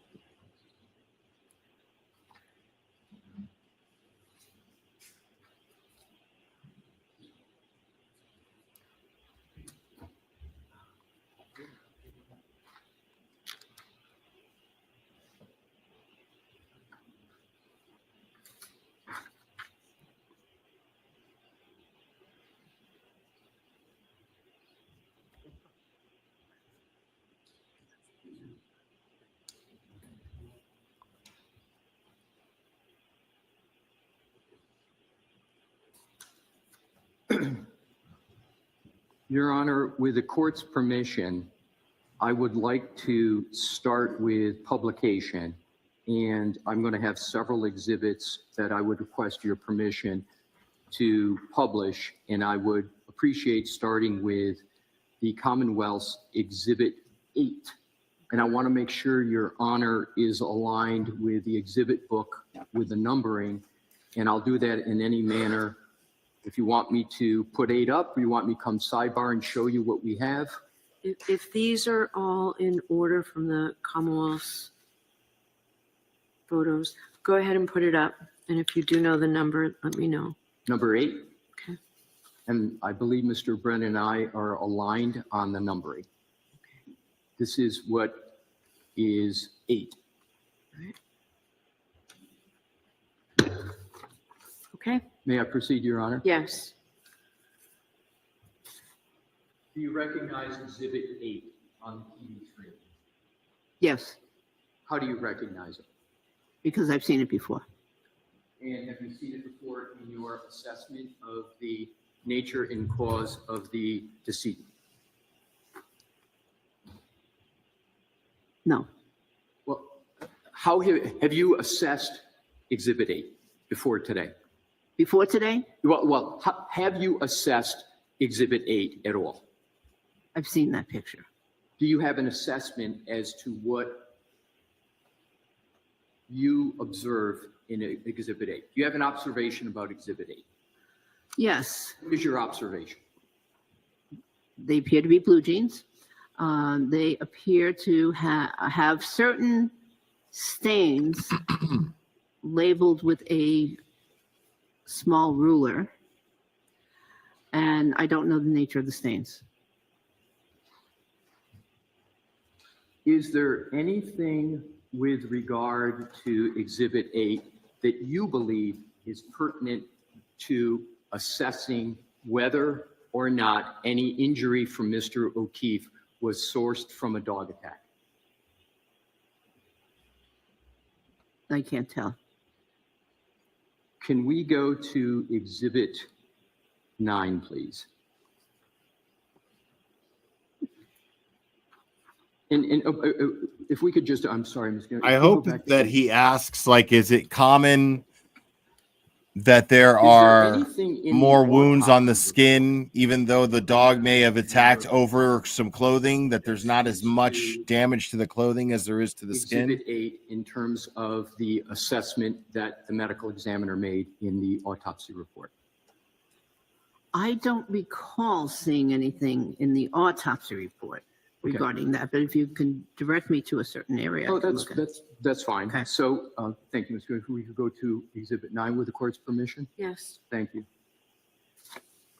Your Honor, with the court's permission, I would like to start with publication, and I'm going to have several exhibits that I would request your permission to publish, and I would appreciate starting with the Commonwealth's Exhibit 8. And I want to make sure Your Honor is aligned with the exhibit book with the numbering, and I'll do that in any manner. If you want me to put 8 up, or you want me to come sidebar and show you what we have. If these are all in order from the Commonwealth's photos, go ahead and put it up. And if you do know the number, let me know. Number 8. Okay. And I believe Mr. Brennan and I are aligned on the numbering. This is what is 8. Okay. May I proceed, Your Honor? Yes. Do you recognize Exhibit 8 on the TV screen? Yes, How do you recognize it? because I've seen it before. And have you seen it before in your assessment of the nature and cause of the decedent? No. Well, how have you assessed Exhibit 8 before today? Before today, Have you assessed Exhibit 8 at all? I've seen that picture. Do you have an assessment as to what you observe in Exhibit 8? Do you have an observation about Exhibit 8? Yes, What is your observation? they appear to be blue jeans. They appear to have certain stains labeled with a small ruler, and I don't know the nature of the stains. Is there anything with regard to Exhibit 8 that you believe is pertinent to assessing whether or not any injury from Mr. O'Keefe was sourced from a dog attack? I can't tell. Can we go to Exhibit 9, please? And if we could just, I'm sorry, Ms. Garrett, I if we go hope back to- that he asks, like, is it common that there Is there are anything in more the wounds on the autopsy skin, even though the dog may have attacked over some clothing, that there's not as much damage to the clothing as there is to the skin? Exhibit 8 in terms of the assessment that the medical examiner made in the autopsy report? I don't recall seeing anything in the autopsy report regarding that, but if you can direct me to a certain area. Oh, I can look at it. that's fine. So, thank you, Ms. Garrett. We could go to Exhibit 9 with the court's permission? Yes. Thank you.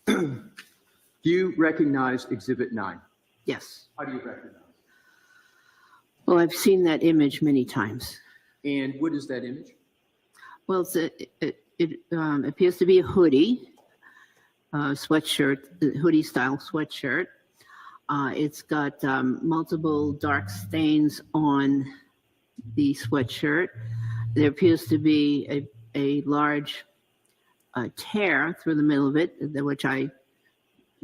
Do you recognize Exhibit 9? Yes. How do you recognize it? Well, I've seen that image many times. And what is that image? Well, it appears to be a hoodie, sweatshirt, hoodie style sweatshirt. It's got multiple dark stains on the sweatshirt. There appears to be a large tear through the middle of it, which I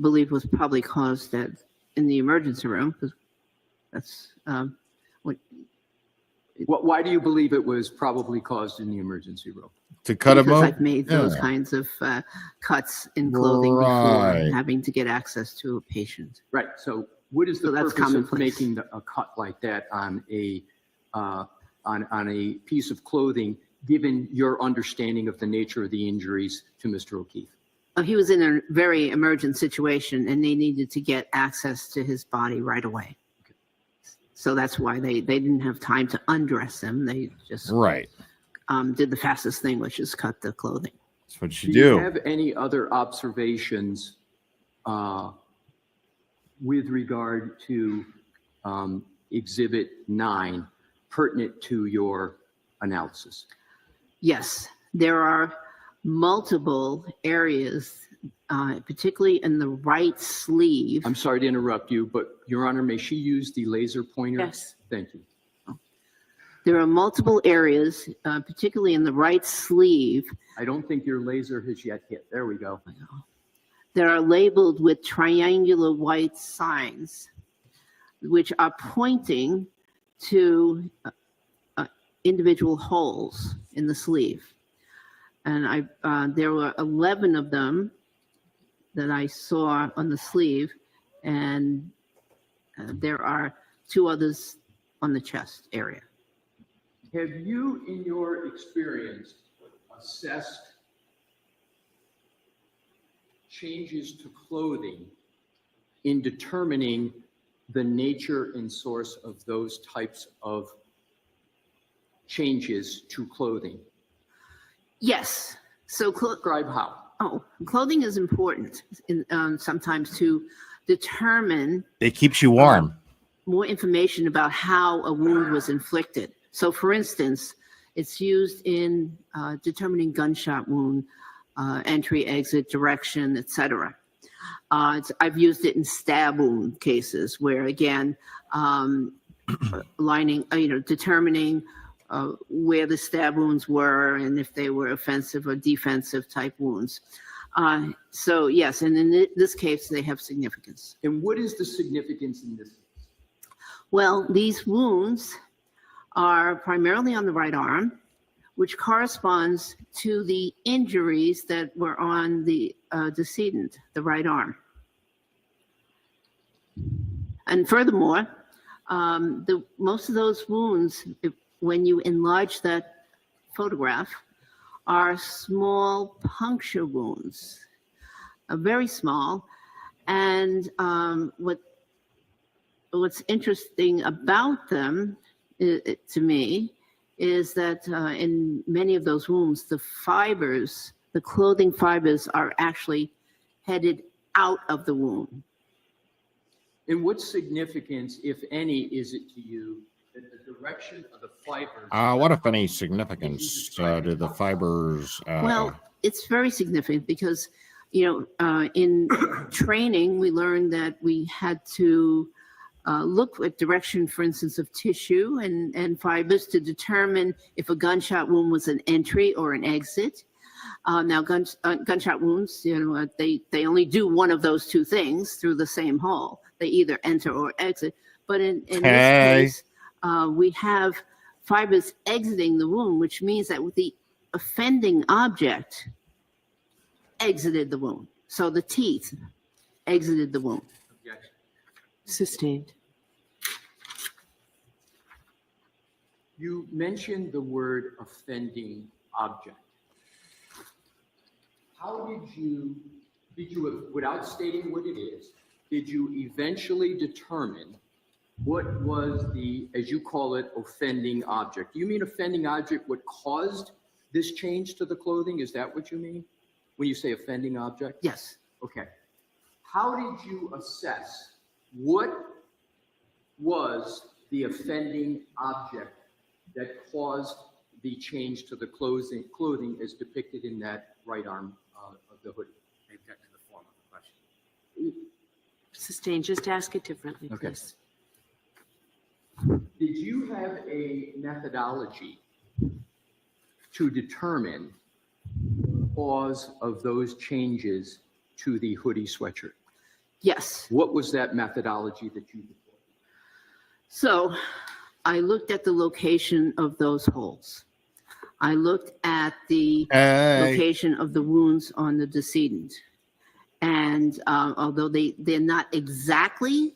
believe was probably caused in the emergency room, because that's what. Why do you believe it was probably caused in the emergency room? To cut him Because up? I've made those kinds of cuts in clothing before, Right. having to get access to a patient. Right. So what is the that's purpose of commonplace. making a cut like that on a piece of clothing, given your understanding of the nature of the injuries to Mr. O'Keefe? He was in a very emergent situation, and they needed to get access to his body right away. So that's why they didn't have time to undress him. They just did the fastest thing, which is cut the clothing. That's what Do you have any other observations with regard to Exhibit 9 pertinent to your analysis? Yes, there are multiple areas, particularly in the right sleeve. I'm sorry to interrupt you, but Your Honor, may she use the laser pointer? Yes. Thank you. There are multiple areas, particularly in the right sleeve. I don't think your laser has yet hit. There we go. that are labeled with triangular white signs, which are pointing to individual holes in the sleeve. And there were 11 of them that I saw on the sleeve, and there are 2 others on the chest area. Have you, in your experience, assessed changes to clothing in determining the nature and source of those types of changes to clothing? Yes. So describe how. Oh, clothing is important sometimes to determine It keeps you warm. more information about how a wound was inflicted. So, for instance, it's used in determining gunshot wound, entry, exit, direction, etc. I've used it in stab wound cases where, again, determining where the stab wounds were and if they were offensive or defensive type wounds. So yes, and in this case, they have significance. And what is the significance in this case? Well, these wounds are primarily on the right arm, which corresponds to the injuries that were on the decedent, the right arm. And furthermore, most of those wounds, when you enlarge that photograph, are small puncture wounds, very small. And what's interesting about them, to me, is that in many of those wounds, the fibers, the clothing fibers, are actually headed out of the wound. And what significance, if any, is it to you that the direction of the fibers? What, if any, significance do the fibers? Well, it's very significant because, in training, we learned that we had to look at direction, for instance, of tissue and fibers to determine if a gunshot wound was an entry or an exit. Now, gunshot wounds, they only do one of those 2 things through the same hole. They either enter or exit. But in this case, we have fibers exiting the wound, which means that the offending object exited the wound. So the teeth exited the wound. Objection. Sustained. You mentioned the word offending object. How did you, without stating what it is, did you eventually determine what was the, as you call it, offending object? Do you mean offending object, what caused this change to the clothing? Is that what you mean when you say offending object? Yes. Okay. How did you assess what was the offending object that caused the change to the clothing as depicted in that right arm of the hoodie? Maybe that's in the form of the question. Sustained. Just ask it differently, Okay. please. Did you have a methodology to determine the cause of those changes to the hoodie sweatshirt? Yes. What was that methodology that you deployed? So I looked at the location of those holes. I looked at the location of the wounds on the decedent. And although they're not exactly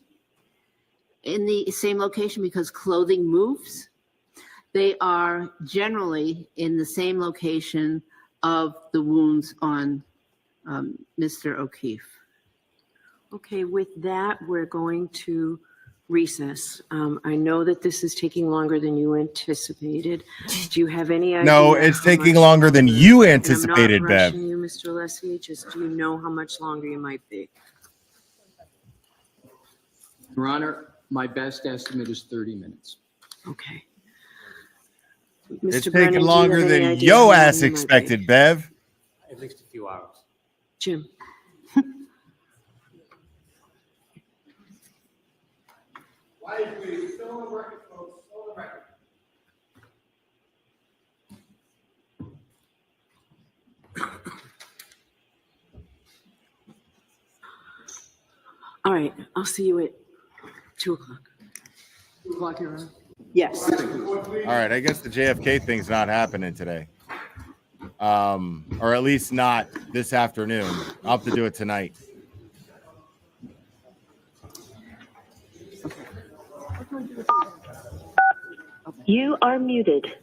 in the same location because clothing moves, they are generally in the same location of the wounds on Mr. O'Keefe. Okay, with that, we're going to recess. I know that this is taking longer than you anticipated. Do you have any idea? No, it's how taking much longer than you And anticipated, I'm not Bev. rushing you, Mr. Leslie, just do you know how much longer you might be? Your Honor, my best estimate is 30 minutes. Okay. It's Mr. Brennan, taking do you longer have any than idea yo how long ass you might be? expected, Bev. At least a few hours. Jim. Quiet, please. Still on the record, folks. Still on the record. All right, I'll see you at 2 o'clock. 2 o'clock, Your Honor? Yes. All right, I guess the JFK thing's not happening today. Or at least not this afternoon. I'll have to do it tonight. You are muted.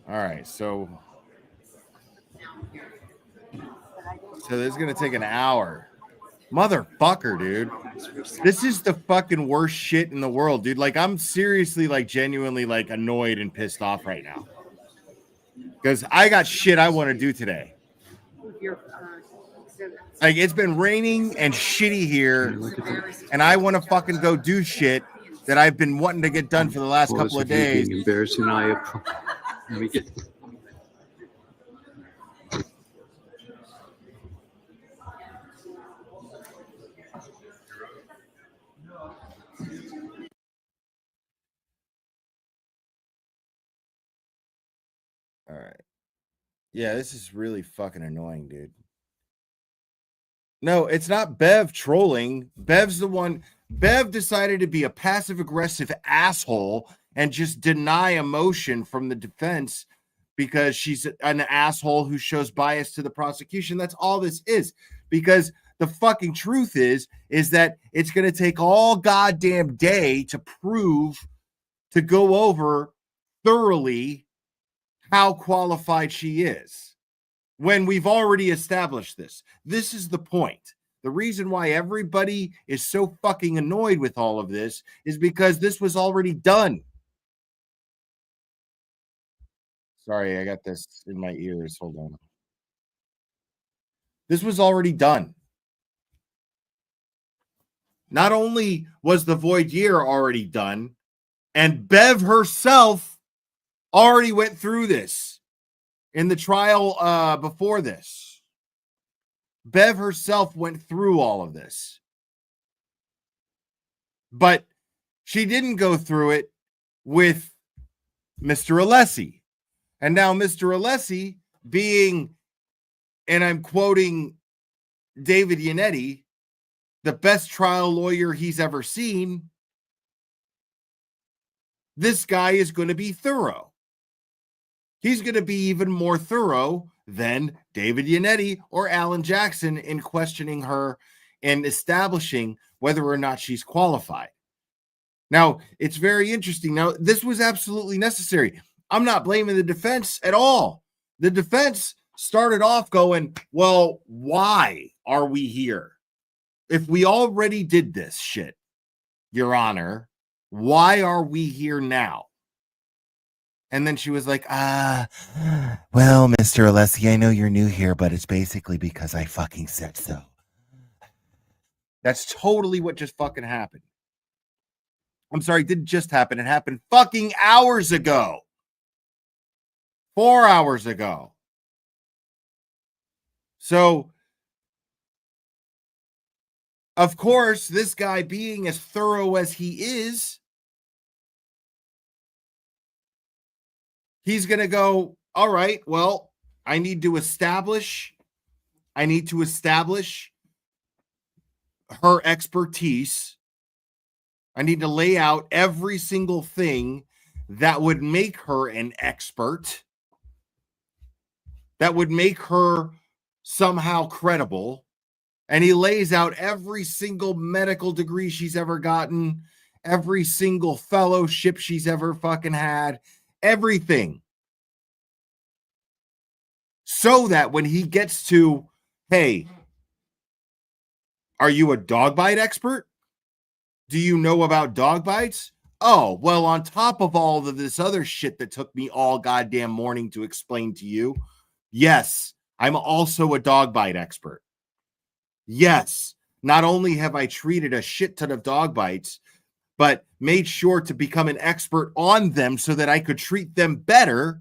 All right, so this is gonna take an hour. Motherfucker, dude. This is the fucking worst shit in the world, dude. Like, I'm seriously, like, genuinely, like, annoyed and pissed off right now. Because I got shit I want to do today. Like, it's been raining and shitty here, and I want to fucking go do shit that I've been wanting to get done for the last couple of days. Embarrassing. Let me get. All right. Yeah, this is really fucking annoying, dude. No, it's not Bev trolling. Bev's the one. Bev decided to be a passive-aggressive asshole and just deny emotion from the defense because she's an asshole who shows bias to the prosecution. That's all this is. Because the fucking truth is that it's going to take all goddamn day to go over thoroughly how qualified she is when we've already established this. This is the point. The reason why everybody is so fucking annoyed with all of this is because this was already done. Sorry, I got this in my ears. Hold on. This was already done. Not only was the voir dire already done, and Bev herself already went through this in the trial before this. Bev herself went through all of this. But she didn't go through it with Mr. Alessi. And now Mr. Alessi, being, and I'm quoting David Yannetti, the best trial lawyer he's ever seen, this guy is going to be thorough. He's going to be even more thorough than David Yannetti or Alan Jackson in questioning her and establishing whether or not she's qualified. Now, it's very interesting. Now, this was absolutely necessary. I'm not blaming the defense at all. The defense started off going, well, why are we here? If we already did this shit, Your Honor, why are we here now? And then she was like, well, Mr. Alessi, I know you're new here, but it's basically because I fucking said so. That's totally what just fucking happened. I'm sorry, it didn't just happen. It happened fucking hours ago. 4 hours ago. So, of course, this guy being as thorough as he is, he's going to go, all right, well, I need to establish her expertise. I need to lay out every single thing that would make her an expert, that would make her somehow credible. And he lays out every single medical degree she's ever gotten, every single fellowship she's ever fucking had, everything. So that when he gets to, hey, are you a dog bite expert? Do you know about dog bites? Oh, well, on top of all of this other shit that took me all goddamn morning to explain to you, yes, I'm also a dog bite expert. Yes, not only have I treated a shit ton of dog bites, but made sure to become an expert on them so that I could treat them better.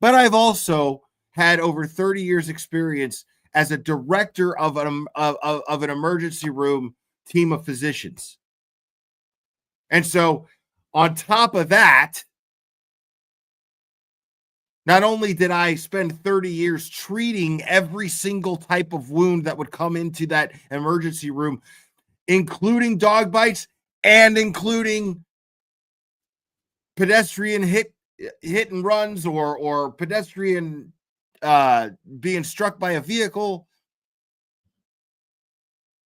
But I've also had over 30 years experience as a director of an emergency room team of physicians. And so on top of that, Not only did I spend 30 years treating every single type of wound that would come into that emergency room, including dog bites and including pedestrian hit and runs or pedestrian being struck by a vehicle.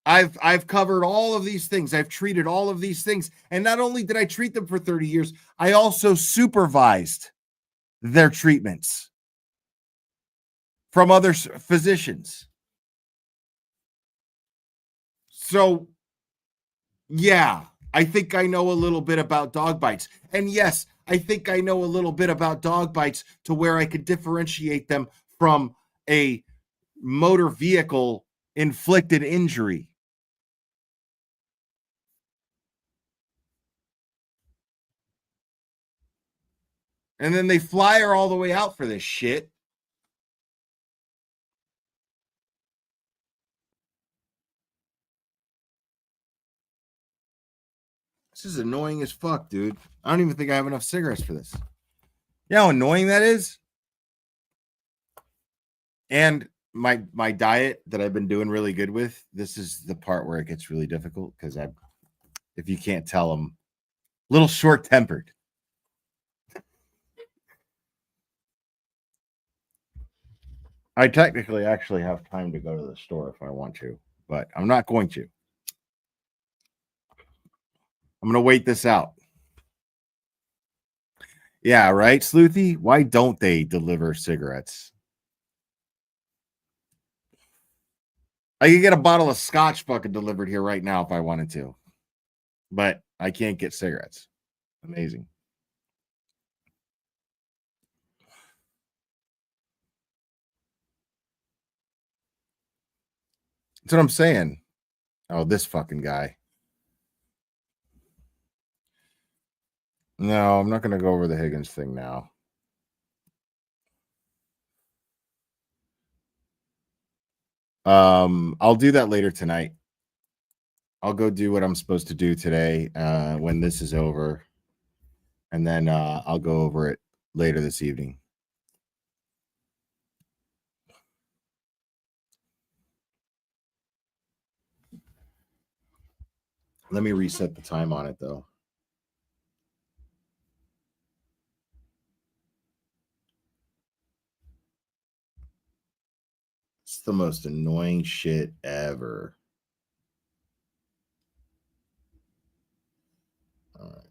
I've covered all of these things. I've treated all of these things. And not only did I treat them for 30 years, I also supervised their treatments from other physicians. So, yeah, I think I know a little bit about dog bites. And yes, I think I know a little bit about dog bites to where I could differentiate them from a motor vehicle inflicted injury. And then they fly her all the way out for this shit. This is annoying as fuck, dude. I don't even think I have enough cigarettes for this. You know how annoying that is? And my diet that I've been doing really good with, this is the part where it gets really difficult because if you can't tell, I'm a little short-tempered. I technically actually have time to go to the store if I want to, but I'm not going to. I'm going to wait this out. Yeah, right, Sleuthy? Why don't they deliver cigarettes? I could get a bottle of scotch fucking delivered here right now if I wanted to, but I can't get cigarettes. Amazing. That's what I'm saying. Oh, this fucking guy. No, I'm not going to go over the Higgins thing now. I'll do that later tonight. I'll go do what I'm supposed to do today when this is over. And then I'll go over it later this evening. Let me reset the time on it, though. It's the most annoying shit ever. All right.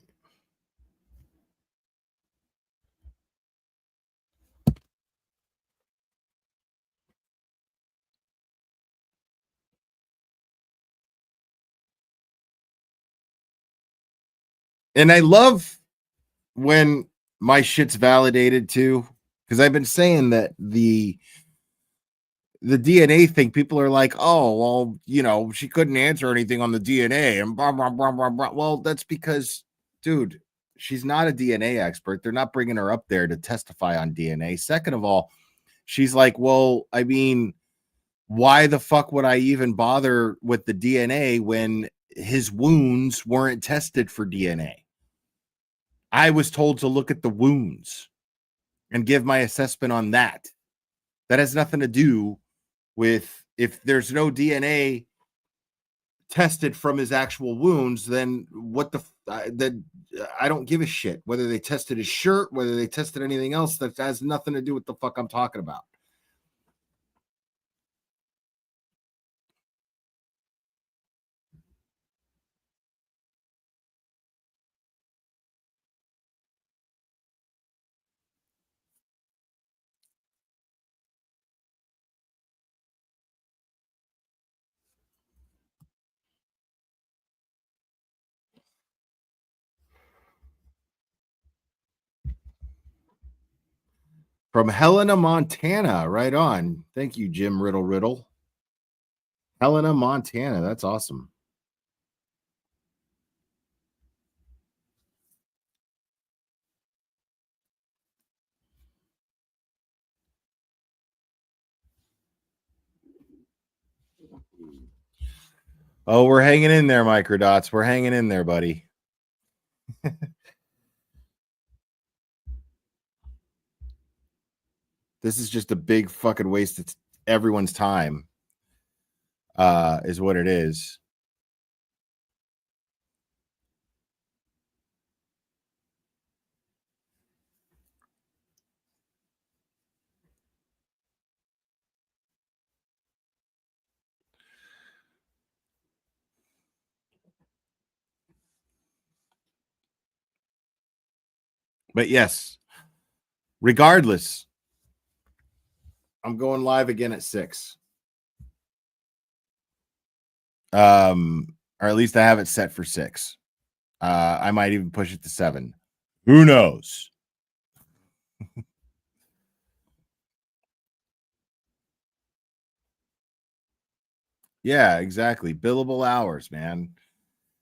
And I love when my shit's validated too, because I've been saying that the DNA thing, people are like, oh, well, you know, she couldn't answer anything on the DNA and blah, blah, blah, blah, blah. Well, that's because, dude, she's not a DNA expert. They're not bringing her up there to testify on DNA. Second of all, she's like, well, I mean, why the fuck would I even bother with the DNA when his wounds weren't tested for DNA? I was told to look at the wounds and give my assessment on that. That has nothing to do with if there's no DNA tested from his actual wounds, then what the then I don't give a shit whether they tested his shirt, whether they tested anything else. That has nothing to do with the fuck I'm talking about. From Helena, Montana. Right on. Thank you, Jim Riddle. Helena, Montana. That's awesome. Oh, we're hanging in there, Microdots. We're hanging in there, buddy. This is just a big fucking waste of everyone's time, is what it is. But yes, regardless, I'm going live again at 6. Or at least I have it set for 6. I might even push it to 7. Who knows? Yeah, exactly. Billable hours, man.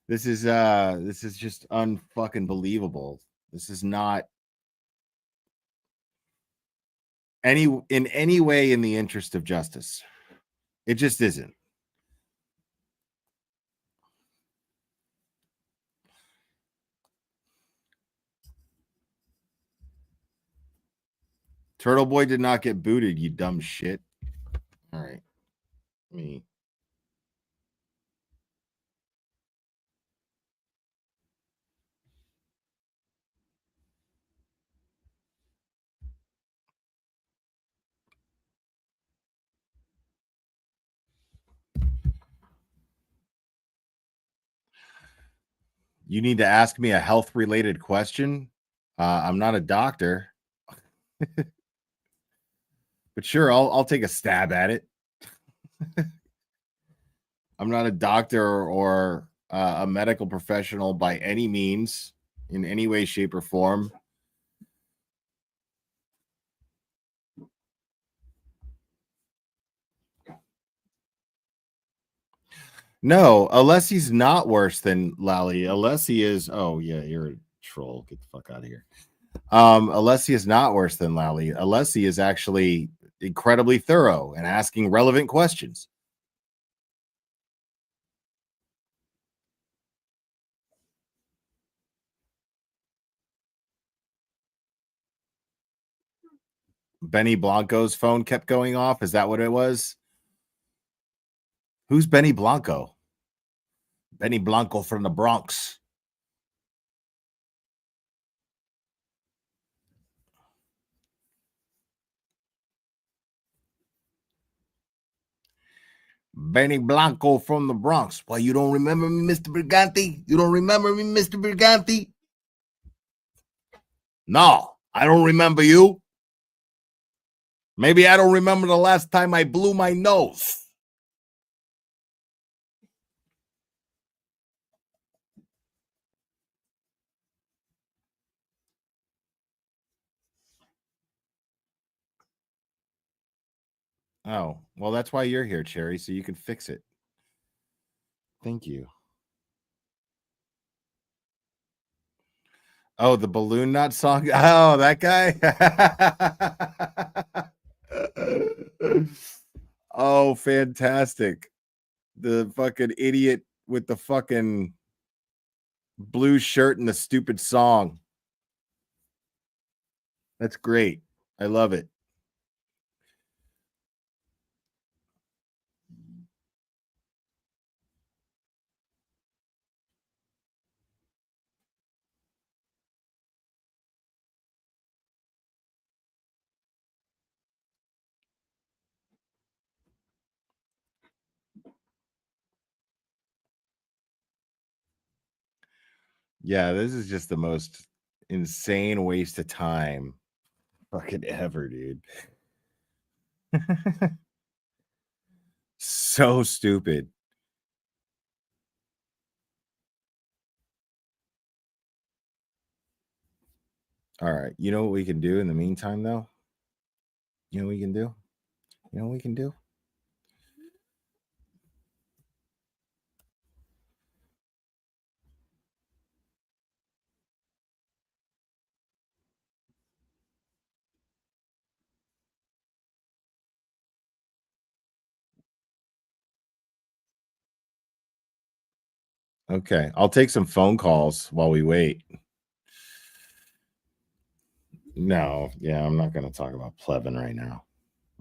This is just unfucking believable. This is not in any way in the interest of justice. It just isn't. Turtle Boy did not get booted, you dumb shit. All right. Me. You need to ask me a health related question. I'm not a doctor. But sure, I'll take a stab at it. I'm not a doctor or a medical professional by any means, in any way, shape, or form. No, Alessi's not worse than Lally. Alessi is. Oh yeah, you're a troll. Get the fuck out of here. Alessi is not worse than Lally. Alessi is actually incredibly thorough and asking relevant questions. Benny Blanco's phone kept going off. Is that what it was? Who's Benny Blanco? Benny Blanco from the Bronx. Benny Blanco from the Bronx. Why, you don't remember me, Mr. Briganti? You don't remember me, Mr. Briganti? No, I don't remember you. Maybe I don't remember the last time I blew my nose. Oh, well, that's why you're here, Cherry, so you can fix it. Thank you. Oh, the balloon knot song. Oh, that guy. Oh, fantastic. The fucking idiot with the fucking blue shirt and the stupid song. That's great. I love it. Yeah, this is just the most insane waste of time fucking ever, dude. So stupid. All right. You know what we can do in the meantime, though? You know what we can do? You know what we can do? Okay. I'll take some phone calls while we wait. No, yeah, I'm not going to talk about Plevin right now,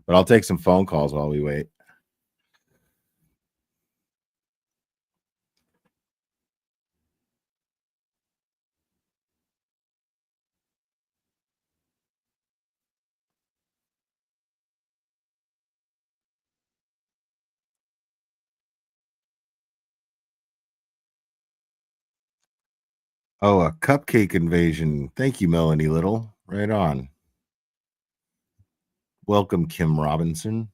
but I'll take some phone calls while we wait. Oh, a cupcake invasion. Thank you, Melanie Little. Right on. Welcome, Kim Robinson.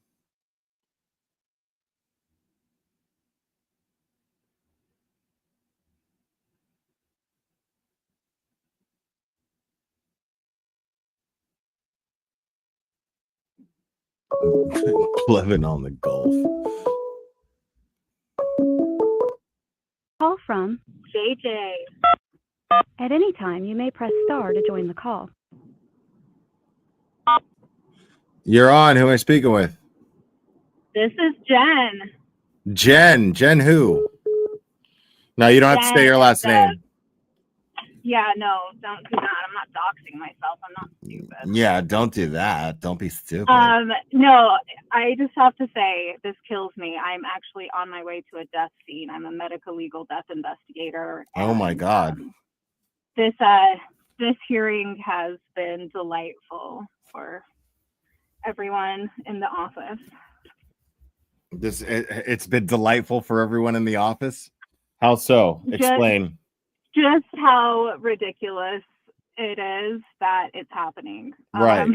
Plevin on the Gulf. Call from JJ. At any time, you may press star to join the call. You're on. Who am I speaking with? This is Jen. Jen who? No, you don't have to say your last name. Yeah, no, don't do that. I'm not doxing myself. I'm not stupid. Yeah, don't do that. Don't be stupid. No, I just have to say this kills me. I'm actually on my way to a death scene. I'm a medical legal death investigator. Oh my God. This hearing has been delightful for everyone in the office. It's been delightful for everyone in the office. How so? Explain. Just how ridiculous it is that it's happening. Right.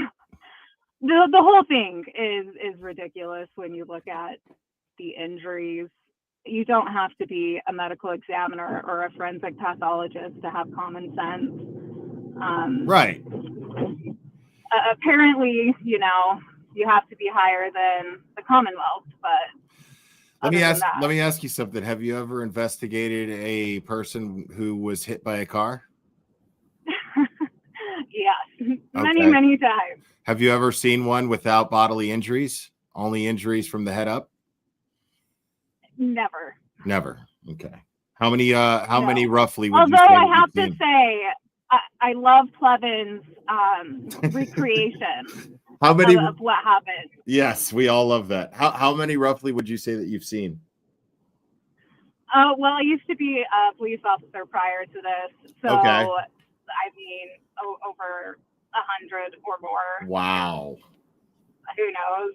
The whole thing is ridiculous when you look at the injuries. You don't have to be a medical examiner or a forensic pathologist to have common sense. Right. Apparently, you have to be higher than the Commonwealth, but Let me ask you something. Have you ever investigated a person who was hit by a car? Yes, Okay. many times. Have you ever seen one without bodily injuries? Only injuries from the head up? Never. Never. Okay. How many roughly would Although you say? I have to say, I love Plevin's recreation How many of what happened. Yes, we all love that. How many roughly would you say that you've seen? Well, I used to be a police officer prior to this, so Okay. I mean, over 100 or more. Wow. Who knows?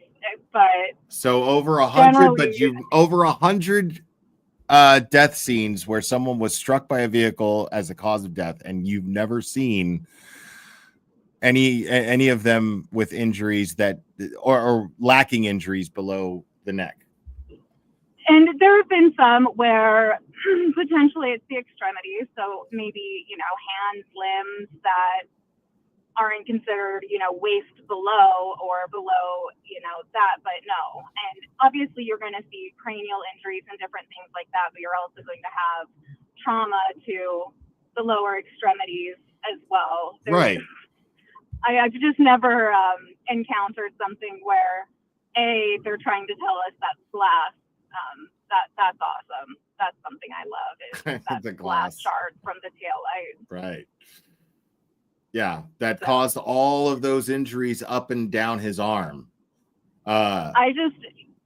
But So over 100, generally, but you over 100 death scenes where someone was struck by a vehicle as a cause of death, and you've never seen any of them with injuries that or lacking injuries below the neck. And there have been some where potentially it's the extremities, so maybe hands, limbs that aren't considered waist below or below that, but no. And obviously you're going to see cranial injuries and different things like that, but you're also going to have trauma to the lower extremities as well. Right. I've just never encountered something where they're trying to tell us that's glass. That's awesome. That's something I love is that The glass glass. shard from the tail light. Right. Yeah, that caused all of those injuries up and down his arm. I just,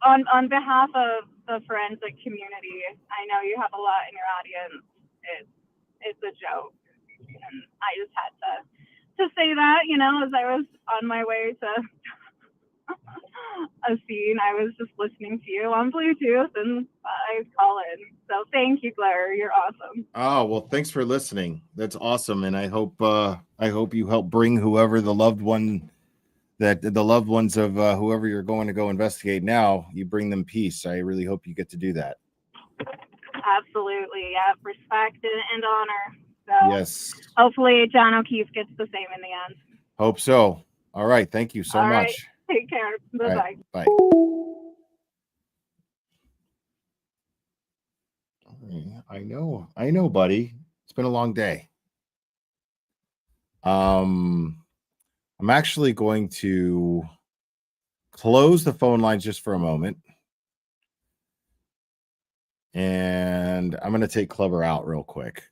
on behalf of the forensic community, I know you have a lot in your audience. It's a joke, and I just had to say that, as I was on my way to a scene. I was just listening to you on Bluetooth, and I call in. So thank you, Claire. You're awesome. Oh, well, thanks for listening. That's awesome. And I hope you help bring whoever the loved ones of whoever you're going to go investigate now, you bring them peace. I really hope you get to do that. Absolutely. Yeah. Respect and honor. So Yes. hopefully John O'Keefe gets the same in the end. Hope so. All right. Thank you so All much. right. Take care. Bye-bye. All right, bye. I know, buddy. It's been a long day. I'm actually going to close the phone lines just for a moment. And I'm going to take Clever out real quick.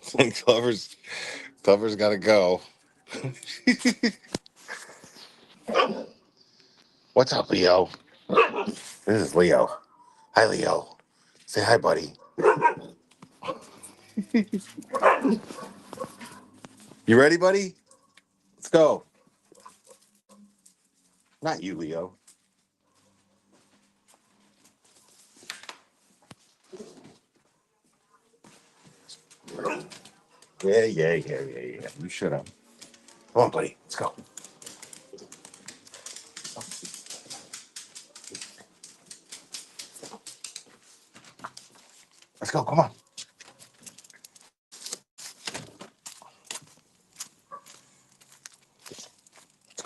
Clover's got to go. What's up, Leo? This is Leo. Hi, Leo. Say hi, buddy. You ready, buddy? Let's go. Not you, Leo. Yeah. You shut up. Come on, buddy. Let's go. Let's go. Come on.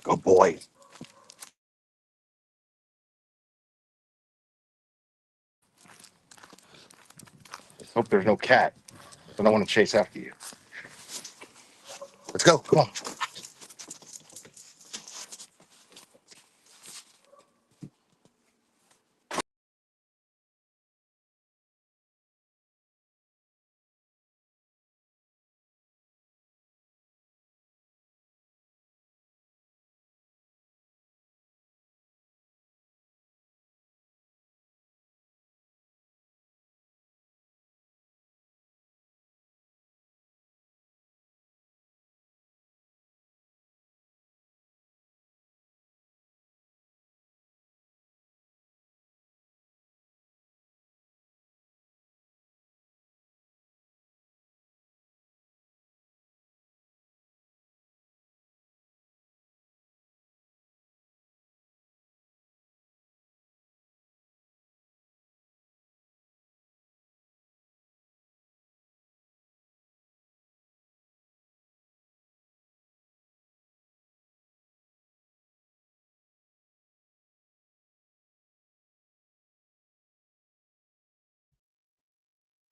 Good boy. Hope there's no cat. I don't want to chase after you. Let's go. Come on.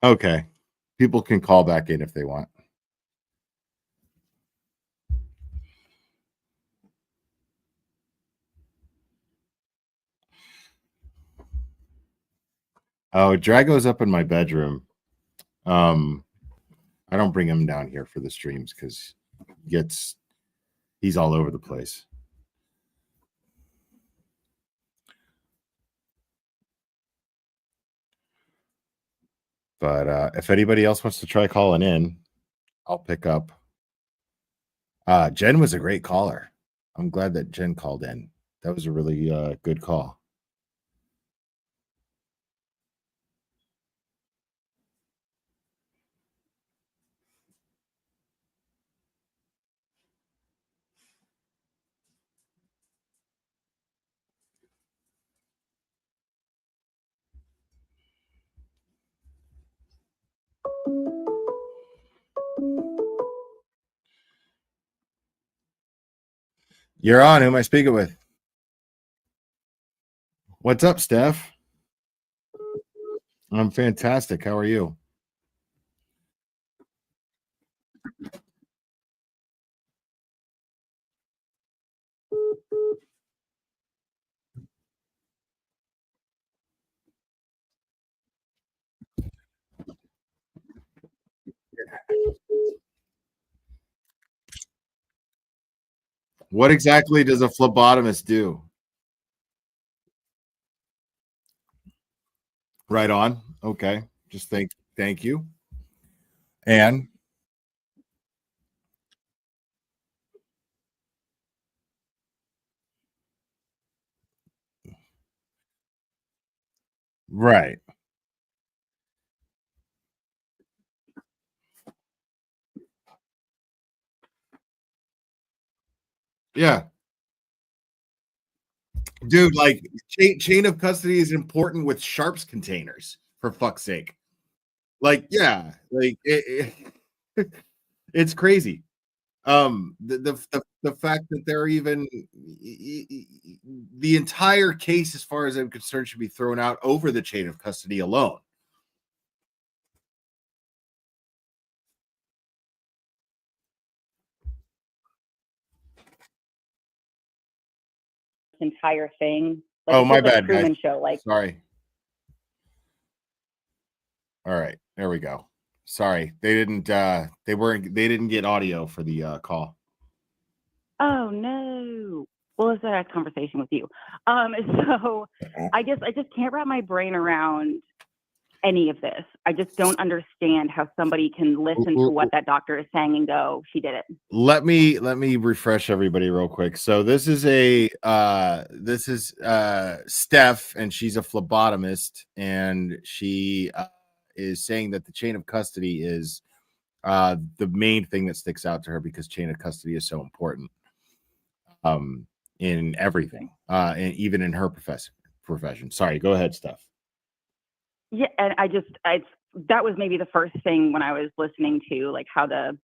Okay. People can call back in if they want. Oh, Drago's up in my bedroom. I don't bring him down here for the streams because he's all over the place. But if anybody else wants to try calling in, I'll pick up. Jen was a great caller. I'm glad that Jen called in. That was a really good call. You're on. Who am I speaking with? What's up, Steph? I'm fantastic. How are you? What exactly does a phlebotomist do? Right on. Okay. Just thank you. And right. Yeah. Dude, like chain of custody is important with sharps containers, for fuck's sake. Like, yeah, like it's crazy. The fact that they're even the entire case, as far as I'm concerned, should be thrown out over the chain of custody alone. Entire thing. Like, Oh, it my feels like a bad, guys. Truman Show. Like, Sorry. All right, there we go. Sorry, they didn't. They didn't get audio for the call. Oh no. Well, it's a conversation with you. So I guess I just can't wrap my brain around any of this. I just don't understand how somebody can listen to what that doctor is saying and go, she did it. Let me refresh everybody real quick. So this is Steph, and she's a phlebotomist, and she is saying that the chain of custody is the main thing that sticks out to her because chain of custody is so important in everything, and even in her profession. Sorry, go ahead, Steph. Yeah, and that was maybe the first thing when I was listening to like how the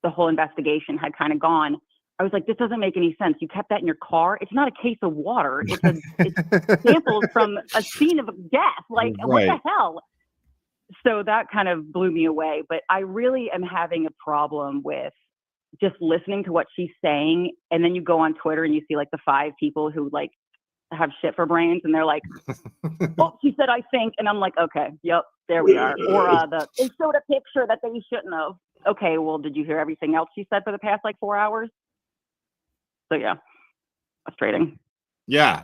whole investigation had kind of gone. I was like, this doesn't make any sense. You kept that in your car. It's not a case of water. It's samples from a scene of death. Like, what the hell? So that kind of blew me away. But I really am having a problem with just listening to what she's saying. And then you go on Twitter and you see like the 5 people who like have shit for brains, and they're like, "Oh, she said I think," and I'm like, "Okay, yep, there we are." Or they showed a picture that they shouldn't have. Okay, well, did you hear everything else she said for the past like 4 hours? So yeah, frustrating. Yeah,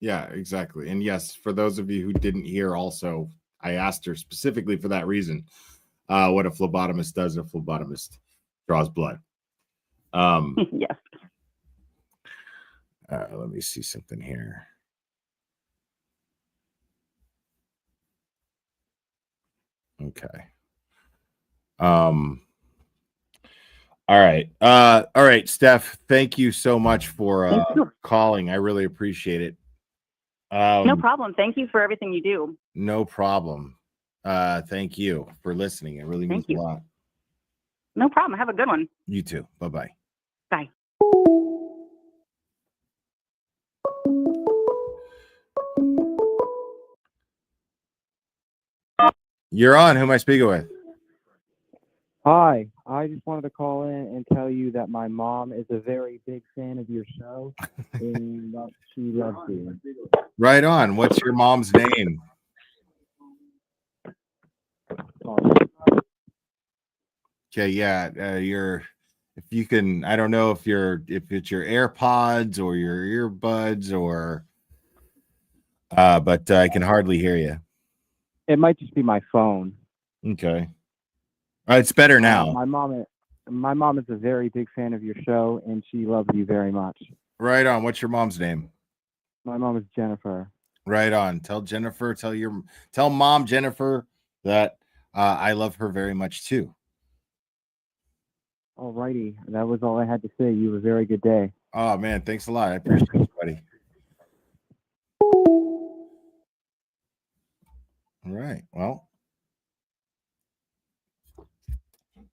exactly. And yes, for those of you who didn't hear, also, I asked her specifically for that reason, what a phlebotomist does. A phlebotomist draws blood. Yes. Let me see something here. Okay. All right, Steph, thank you so much for calling. I really appreciate it. No problem. Thank you for everything you do. No problem. Thank you for listening. It really means a lot. No problem. Have a good one. You too. Bye-bye. Bye. You're on. Who am I speaking with? Hi, I just wanted to call in and tell you that my mom is a very big fan of your show and that she loves you. Right on. What's your mom's name? Okay, yeah. If you can, I don't know if it's your AirPods or your earbuds or but I can hardly hear you. It might just be my phone. Okay. It's better now. My mom is a very big fan of your show and she loves you very much. Right on. What's your mom's name? My mom is Jennifer. Right on. Tell mom Jennifer that I love her very much too. Alrighty, that was all I had to say. You have a very good day. Oh man, thanks a lot. I appreciate it, buddy. All right. Well,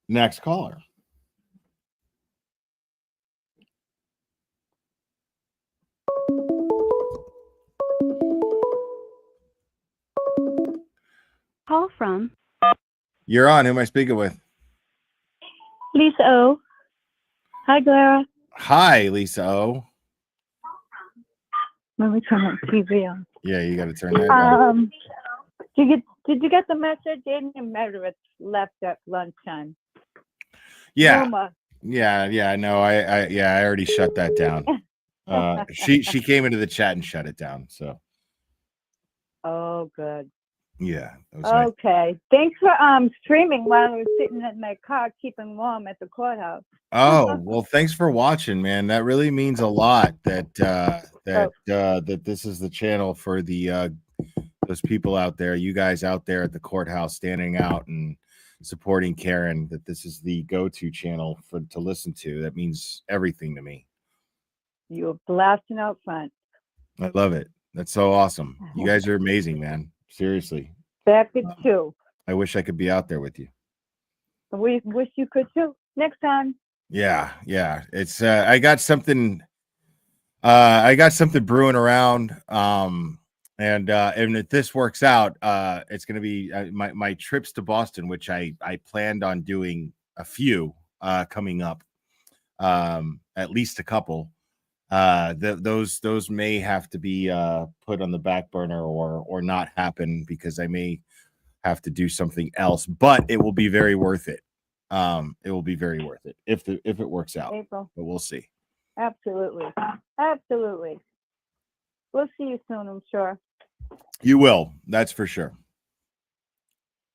next caller. Call from You're on. Who am I speaking with? Lisa O. Hi, Clara. Hi, Lisa O. Let me turn my TV on. Yeah, you got to turn that on. Did you get the message? Aiden and Meredith left at lunchtime. Yeah. Norma. Yeah. No, I already shut that down. She came into the chat and shut it down. So. Oh, good. Yeah. That was nice. Okay. Thanks for streaming while I was sitting in my car keeping warm at the courthouse. Oh, well, thanks for watching, man. That really means a lot that this is the channel for the those people out there, you guys out there at the courthouse standing out and supporting Karen, that this is the go-to channel to listen to. That means everything to me. You're blasting out front. I love it. That's so awesome. You guys are amazing, man. Seriously. Back at 2. I wish I could be out there with you. We wish you could too. Next time. Yeah. It's I got something brewing around. And if this works out, it's going to be my trips to Boston, which I planned on doing a few coming up, at least a couple. Those may have to be put on the back burner or not happen because I may have to do something else, but it will be very worth it. It will be very worth it if it works out. April. But we'll see. Absolutely. Absolutely. We'll see you soon, I'm sure. You will. That's for sure.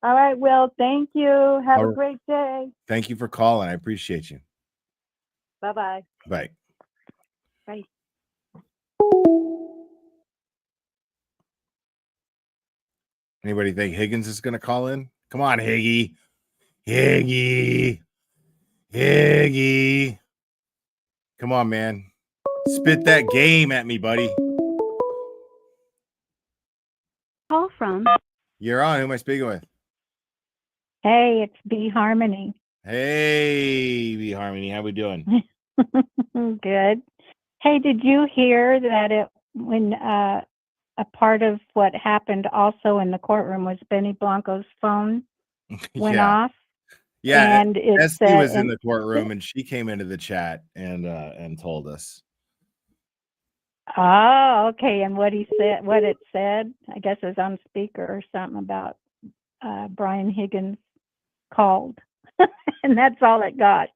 All right, Will. Thank you. Have All a right. great day. Thank you for calling. I appreciate you. Bye-bye. Bye. Bye. Anybody think Higgins is going to call in? Come on, Higgy. Higgy. Higgy. Come on, man. Spit that game at me, buddy. Call from. You're on. Who am I speaking with? Hey, it's B Harmony. Hey, B Harmony. How we doing? Good. Hey, did you hear that when a part of what happened also in the courtroom was Benny Blanco's phone went Yeah. off? Yeah, And it's Esty was in the courtroom, and she came into the chat and told us. Oh, okay. And what it said, I guess it was on speaker or something about Brian Higgins called, and that's all it got.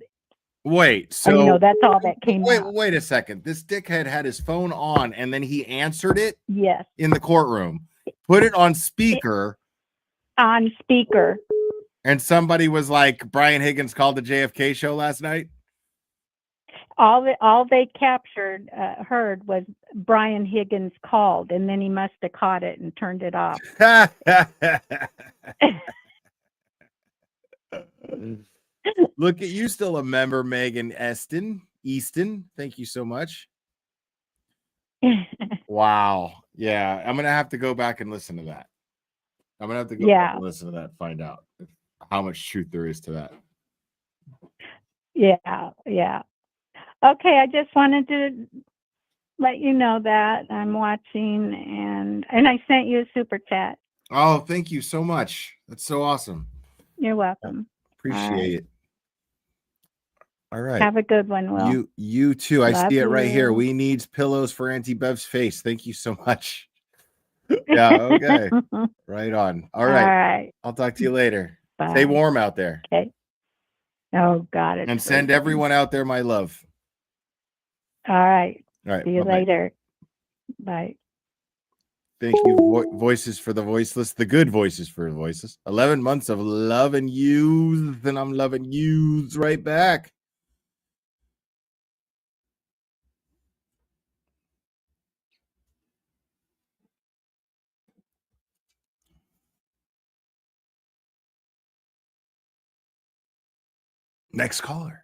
Wait, so And, that's all that came out. Wait a second. This dickhead had his phone on, and then he answered it. Yes. In the courtroom, put it on speaker. On speaker. And somebody was like, Brian Higgins called the JFK show last night. All they captured, heard was Brian Higgins called, and then he must have caught it and turned it off. Look at you, still a member, Megan Easton. Thank you so much. Wow. Yeah, I'm gonna have to go back and listen to that. I'm gonna have to go back and listen to that, find out how much truth there is to that. Yeah. Okay, I just wanted to let you know that I'm watching, and I sent you a super chat. Oh, thank you so much. That's so awesome. You're welcome. Appreciate it. All right. Have a good one, Will. You too. I Love see it right here. you. We need pillows for Auntie Bev's face. Thank you so much. Yeah, okay. Right on. All right. All right. I'll talk to you later. Bye. Stay warm out there. Okay. Oh, got it. And send everyone out there my love. All right. All right. See you Bye-bye. later. Bye. Thank you, voices for the voiceless, the good voices for voices. 11 months of loving you, and I'm loving you right back. Next caller.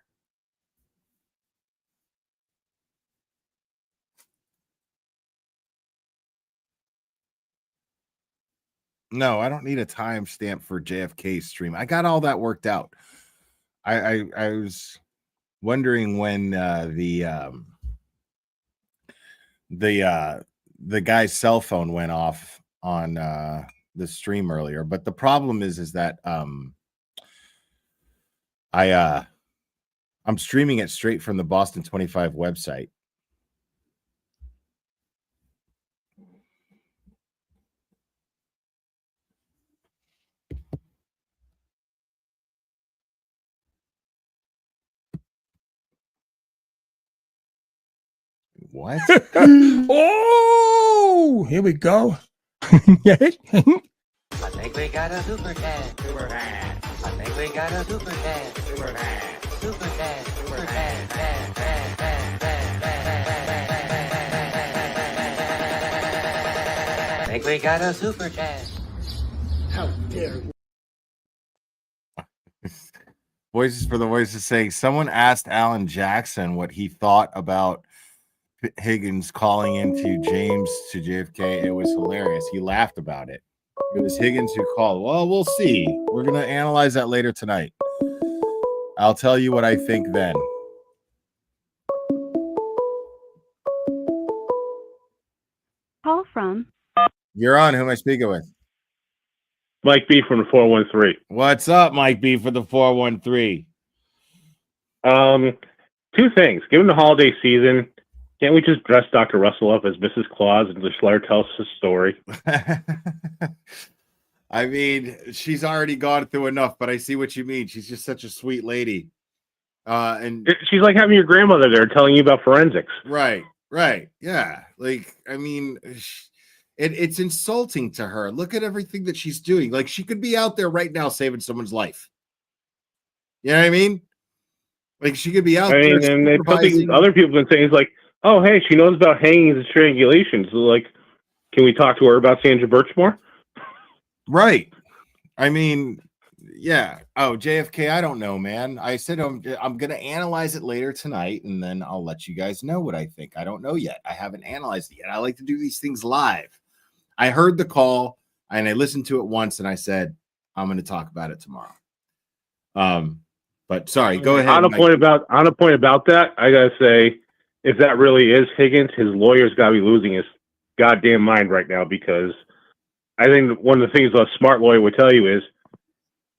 No, I don't need a timestamp for JFK stream. I got all that worked out. I was wondering when the guy's cell phone went off on the stream earlier, but the problem is that I'm streaming it straight from the Boston 25 website. What? Oh, here we go. I think we got a super cat. Super cat. I think we got a super cat. Super cat. Super cat. Super cat. I think we got a super cat. How dare you? Voices for the voices saying someone asked Alan Jackson what he thought about Higgins calling into James to JFK. It was hilarious. He laughed about it. It was Higgins who called. Well, we'll see. We're going to analyze that later tonight. I'll tell you what I think then. Call from. You're on. Who am I speaking with? Mike B from the 413. What's up, Mike B for the 413? Two things. Given the holiday season, can't we just dress Dr. Russell up as Mrs. Claus and just let her tell us his story? I mean, she's already gone through enough, but I see what you mean. She's just such a sweet lady. And She's like having your grandmother there telling you about forensics. right, yeah. Like, I mean, it's insulting to her. Look at everything that she's doing. Like, she could be out there right now saving someone's life. You know what I mean? Like, she could be out there. And it's something other people have been saying is like, oh, hey, she knows about hangings and strangulations. So, like, can we talk to her about Sandra Birch more? Right. I mean, yeah. Oh, JFK, I don't know, man. I said I'm going to analyze it later tonight, and then I'll let you guys know what I think. I don't know yet. I haven't analyzed it yet. I like to do these things live. I heard the call, and I listened to it once, and I said, I'm going to talk about it tomorrow. But sorry, go ahead. On a point about that, I gotta say, if that really is Higgins, his lawyer's got to be losing his goddamn mind right now, because I think one of the things a smart lawyer would tell you is,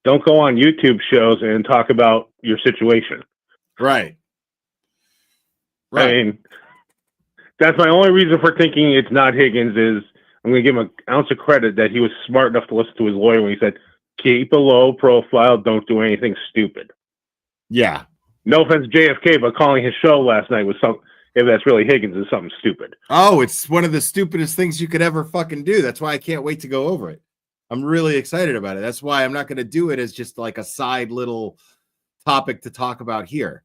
don't go on YouTube shows and talk about your situation. Right. I mean, that's my only reason for thinking it's not Higgins. Is I'm going to give him an ounce of credit that he was smart enough to listen to his lawyer when he said, keep a low profile, don't do anything stupid. Yeah. No offense to JFK, but calling his show last night was something, if that's really Higgins, is something stupid. Oh, it's one of the stupidest things you could ever fucking do. That's why I can't wait to go over it. I'm really excited about it. That's why I'm not going to do it as just like a side little topic to talk about here.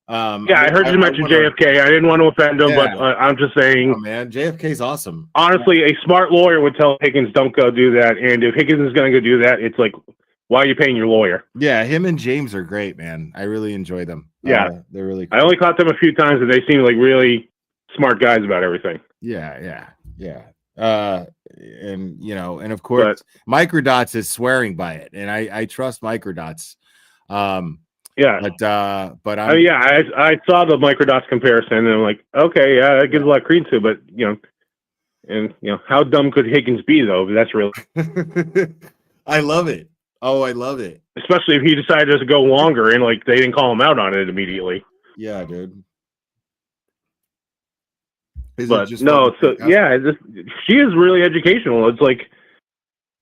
I heard you mention JFK. I didn't want to offend him, but I'm just saying. Oh, man, JFK's awesome. Honestly, a smart lawyer would tell Higgins, don't go do that. And if Higgins is going to go do that, it's like, why are you paying your lawyer? Yeah, him and James are great, man. I really enjoy them. Yeah, they're really cool. I only caught them a few times, and they seem like really smart guys about everything. Yeah. And you know, and of course, Microdots is swearing by it, and I trust Microdots. Yeah, but I saw the Microdots comparison, and I'm like, okay, yeah, that gives a lot of credence to it, but how dumb could Higgins be though? That's really. I love it. Oh, I love it. Especially if he decided to go longer and like they didn't call him out on it immediately. Yeah, dude. She is really educational. It's like,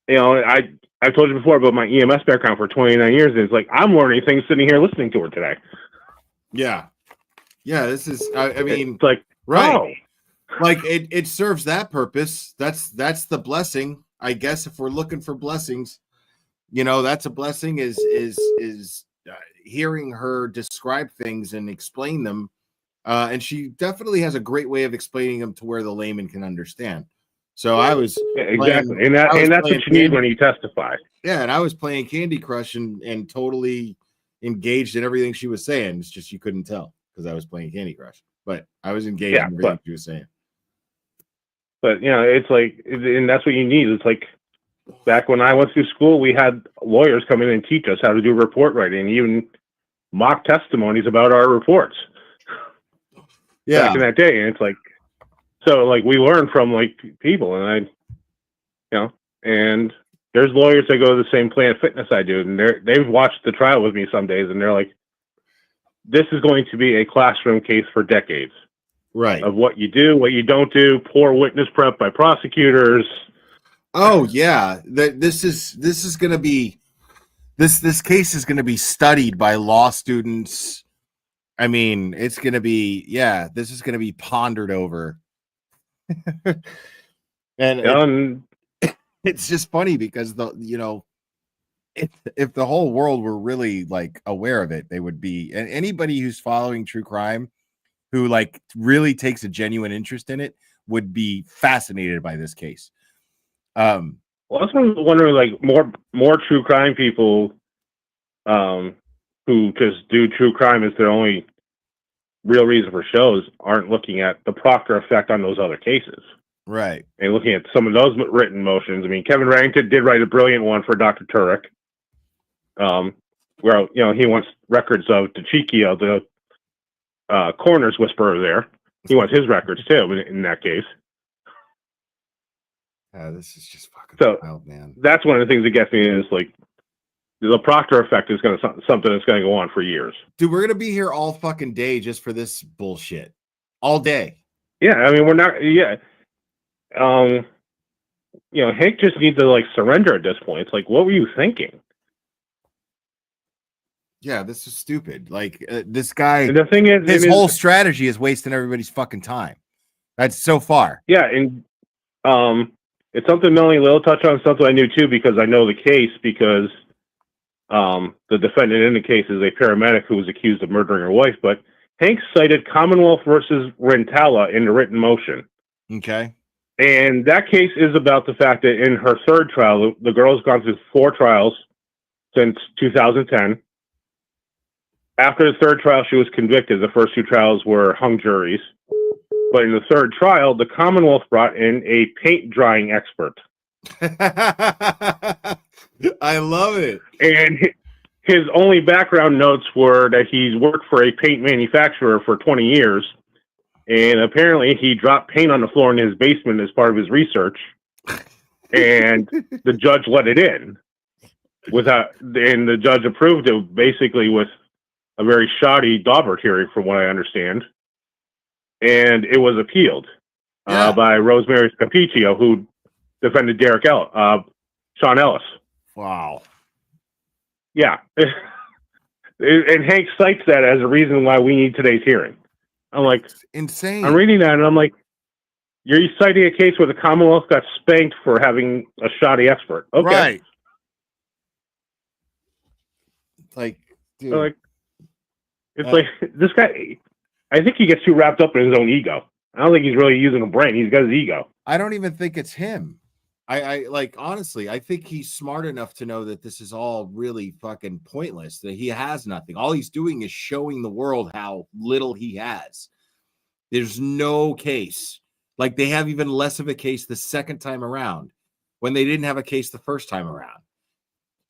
I've told you before about my EMS background for 29 years, and it's like I'm learning things sitting here listening to her today. Yeah, this is. I mean, it's like right, like it serves that purpose. That's the blessing, I guess. If we're looking for blessings, that's a blessing. Is hearing her describe things and explain them. And she definitely has a great way of explaining them to where the layman can understand. So I was exactly, and that's what you need when you testify. Yeah, and I was playing Candy Crush and totally engaged in everything she was saying. It's just you couldn't tell because I was playing Candy Crush, but I was engaged in everything she was saying. But it's like, and that's what you need. It's like back when I went through school, we had lawyers come in and teach us how to do report writing, even mock testimonies about our reports. Yeah, back in that day, and it's like, so like we learn from like people, and and there's lawyers that go to the same Planet Fitness I do, and they've watched the trial with me some days, and they're like, this is going to be a classroom case for decades, right? Of what you do, what you don't do, poor witness prep by prosecutors. Oh yeah, this is going to be this case is going to be studied by law students. I mean, it's going to be, this is going to be pondered over. And it's just funny because if the whole world were really like aware of it, they would be, and anybody who's following true crime who like really takes a genuine interest in it would be fascinated by this case. Well, that's what I'm wondering, like more true crime people who just do true crime as their only real reason for shows aren't looking at the Proctor effect on those other cases. Right. And looking at some of those written motions. I mean, Kevin Harrington did write a brilliant one for Dr. Turek, where, he wants records of DeCiccio, the coroner's whisperer there. He wants his records too in that case. This is just fucking wild, man. That's one of the things that gets me is like, the Proctor effect is going to something that's going to go on for years. Dude, we're going to be here all fucking day just for this bullshit. All day. Yeah, I mean, we're not. Yeah. Hank just needs to like surrender at this point. It's like, what were you thinking? Yeah, this is stupid. Like this guy, And the thing is, his whole strategy is wasting everybody's fucking time. That's so far. Yeah, and it's something Melanie Little touched on, something I knew too, because I know the case, because the defendant in the case is a paramedic who was accused of murdering her wife, but Hank cited Commonwealth versus Rentala in the written motion. Okay. And that case is about the fact that in her third trial, the girl's gone through 4 trials since 2010. After the third trial, she was convicted. The first 2 trials were hung juries. But in the third trial, the Commonwealth brought in a paint drying expert. I love it. And his only background notes were that he's worked for a paint manufacturer for 20 years. And apparently he dropped paint on the floor in his basement as part of his research. And the judge let it in. And the judge approved it basically with a very shoddy Daubert hearing, from what I understand. And it was appealed by Rosemary Capiccio, who defended Sean Ellis. Wow. Yeah. And Hank cites that as a reason why we need today's hearing. I'm like, it's insane. I'm reading that and I'm like, you're citing a case where the Commonwealth got spanked for having a shoddy expert. Okay. Right. Like, dude. Like, it's like, this guy, I think he gets too wrapped up in his own ego. I don't think he's really using a brain. He's got his ego. I don't even think it's him. I like, honestly, I think he's smart enough to know that this is all really fucking pointless, that he has nothing. All he's doing is showing the world how little he has. There's no case. Like, they have even less of a case the second time around when they didn't have a case the first time around.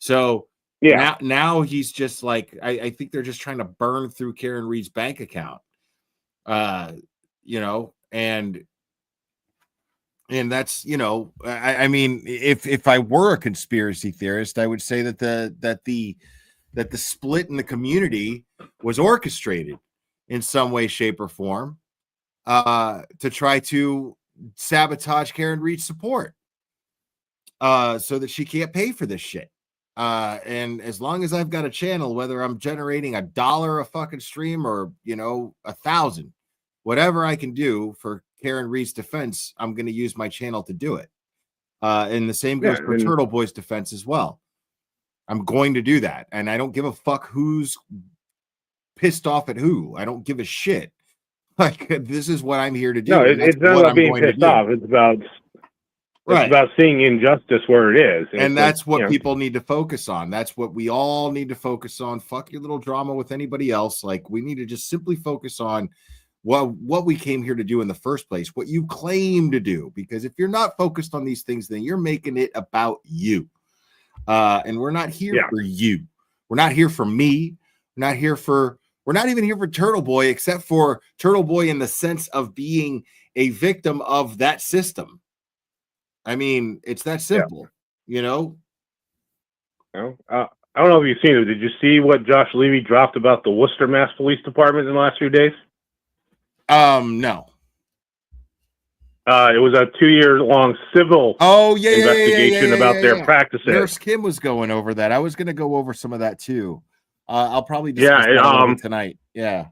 So yeah, now he's just like, I think they're just trying to burn through Karen Reed's bank account. And that's, I mean, if I were a conspiracy theorist, I would say that the split in the community was orchestrated in some way, shape, or form to try to sabotage Karen Reed's support so that she can't pay for this shit. And as long as I've got a channel, whether I'm generating $1 a fucking stream or, 1,000, whatever I can do for Karen Reed's defense, I'm going to use my channel to do it. And the same goes for Turtle Boy's defense as well. I'm going to do that. And I don't give a fuck who's pissed off at who. I don't give a shit. Like, this is what I'm here to do. No, it's not about being pissed off. It's about seeing injustice where it is. And that's what people need to focus on. That's what we all need to focus on. Fuck your little drama with anybody else. Like, we need to just simply focus on what we came here to do in the first place, what you claim to do. Because if you're not focused on these things, then you're making it about you. And we're not here for you. We're not here for me. We're not even here for Turtle Boy, except for Turtle Boy in the sense of being a victim of that system. I mean, it's that simple, I don't know if you've seen it. Did you see what Josh Levy dropped about the Worcester Mass Police Department in the last few days? No. It was a 2-year-long civil investigation about their practices. Nurse Kim was going over that. I was going to go over some of that too. I'll probably discuss that a little bit tonight. Yeah.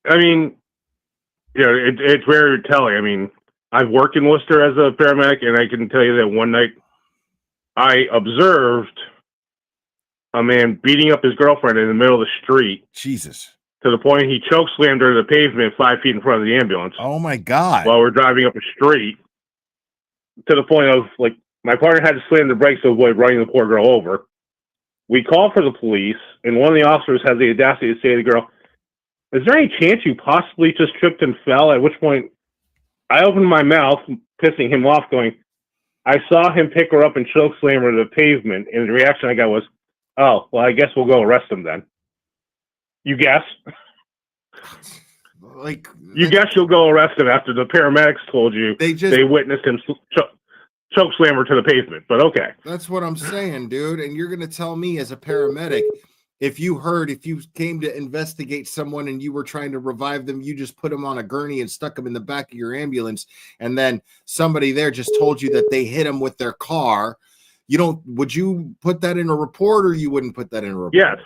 I mean, it's very telling. I mean, I've worked in Worcester as a paramedic, and I can tell you that one night I observed a man beating up his girlfriend in the middle of the street. Jesus. To the point he choke slammed her to the pavement 5 feet in front of the ambulance. Oh my God. While we're driving up a street. To the point of, like, my partner had to slam the brakes to avoid running the poor girl over. We call for the police, and one of the officers has the audacity to say to the girl, "Is there any chance you possibly just tripped and fell?" At which point, I opened my mouth, pissing him off, going, "I saw him pick her up and choke slam her to the pavement," and the reaction I got was, "Oh, well, I guess we'll go arrest him then." You guess? You guess you'll go arrest him after the paramedics told you they witnessed him choke slam her to the pavement, but okay. That's what I'm saying, dude. And you're going to tell me as a paramedic if you came to investigate someone and you were trying to revive them, you just put them on a gurney and stuck them in the back of your ambulance, and then somebody there just told you that they hit them with their car. Would you put that in a report, or you wouldn't put that in a report? Yes.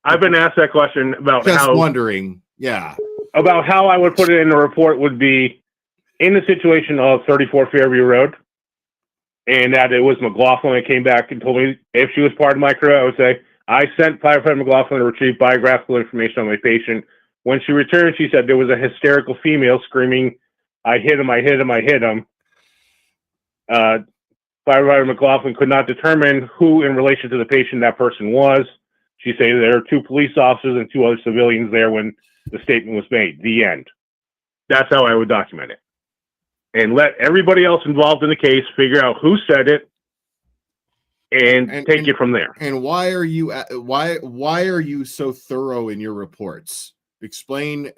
I've been asked that question about wondering. Yeah. About how I would put it in the report would be in the situation of 34 Fairview Road, and that it was McLaughlin that came back and told me if she was part of my crew, I would say, I sent firefighter McLaughlin to retrieve biographical information on my patient. When she returned, she said there was a hysterical female screaming, I hit him, I hit him, I hit him. Firefighter McLaughlin could not determine who in relation to the patient that person was. She said there were 2 police officers and 2 other civilians there when the statement was made. The end. That's how I would document it. And let everybody else involved in the case figure out who said it and take it from there. And why are you so thorough in your reports? Explain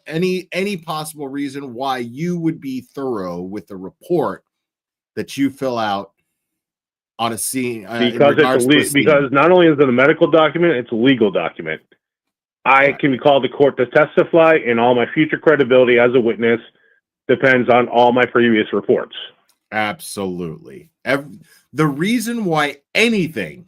any possible reason why you would be thorough with the report that you fill out on a scene. Because not only is it a medical document, it's a legal document. I can be called to court to testify, and all my future credibility as a witness depends on all my previous reports. Absolutely. The reason why anything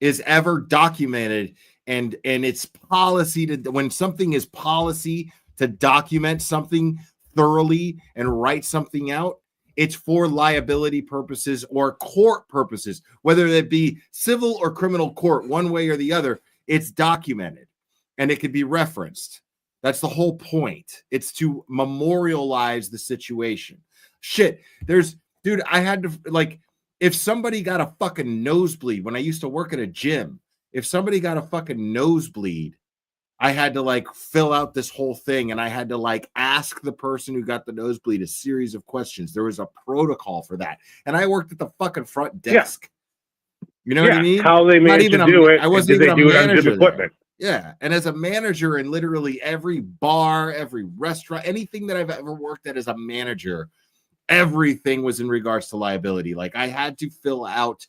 is ever documented and it's policy when something is policy to document something thoroughly and write something out, it's for liability purposes or court purposes, whether it be civil or criminal court, one way or the other, it's documented and it could be referenced. That's the whole point. It's to memorialize the situation. Shit, dude, I had to, if somebody got a fucking nosebleed when I used to work at a gym, if somebody got a fucking nosebleed, I had to fill out this whole thing, and I had to ask the person who got the nosebleed a series of questions. There was a protocol for that, and I worked at the fucking front desk. Yeah. You know what I mean? How they managed to do it? I wasn't even a manager. Equipment. Yeah, and as a manager in literally every bar, every restaurant, anything that I've ever worked at as a manager, everything was in regards to liability. I had to fill out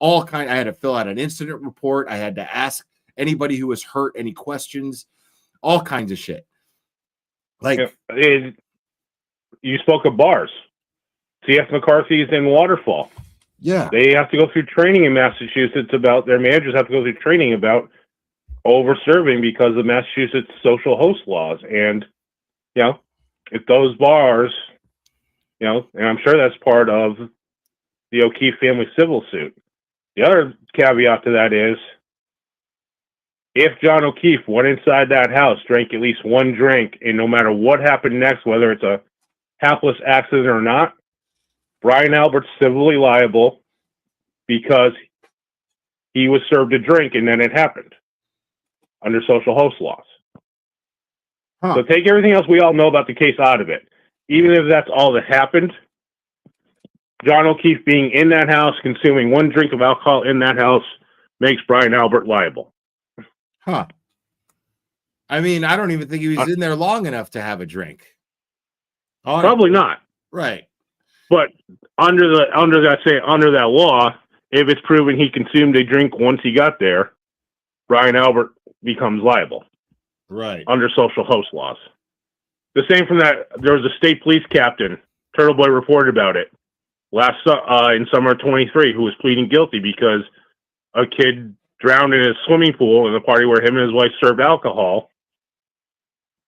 I had to fill out an incident report. I had to ask anybody who was hurt any questions, all kinds of shit. You spoke of bars. C.F. McCarthy's in Waterfall. Yeah. They have to go through training in Massachusetts their managers have to go through training about over-serving because of Massachusetts social host laws. And, if those bars, and I'm sure that's part of the O'Keefe family civil suit. The other caveat to that is, if John O'Keefe went inside that house, drank at least one drink, and no matter what happened next, whether it's a hapless accident or not, Brian Albert's civilly liable because he was served a drink and then it happened under social host laws. So take everything else we all know about the case out of it. Even if that's all that happened, John O'Keefe being in that house, consuming one drink of alcohol in that house, makes Brian Albert liable. Huh. I mean, I don't even think he was in there long enough to have a drink. Probably not. Right. But under that law, if it's proven he consumed a drink once he got there, Brian Albert becomes liable. Right. Under social host laws. The same from that, there was a state police captain, Turtle Boy reported about it, in summer of 23, who was pleading guilty because a kid drowned in his swimming pool in a party where him and his wife served alcohol.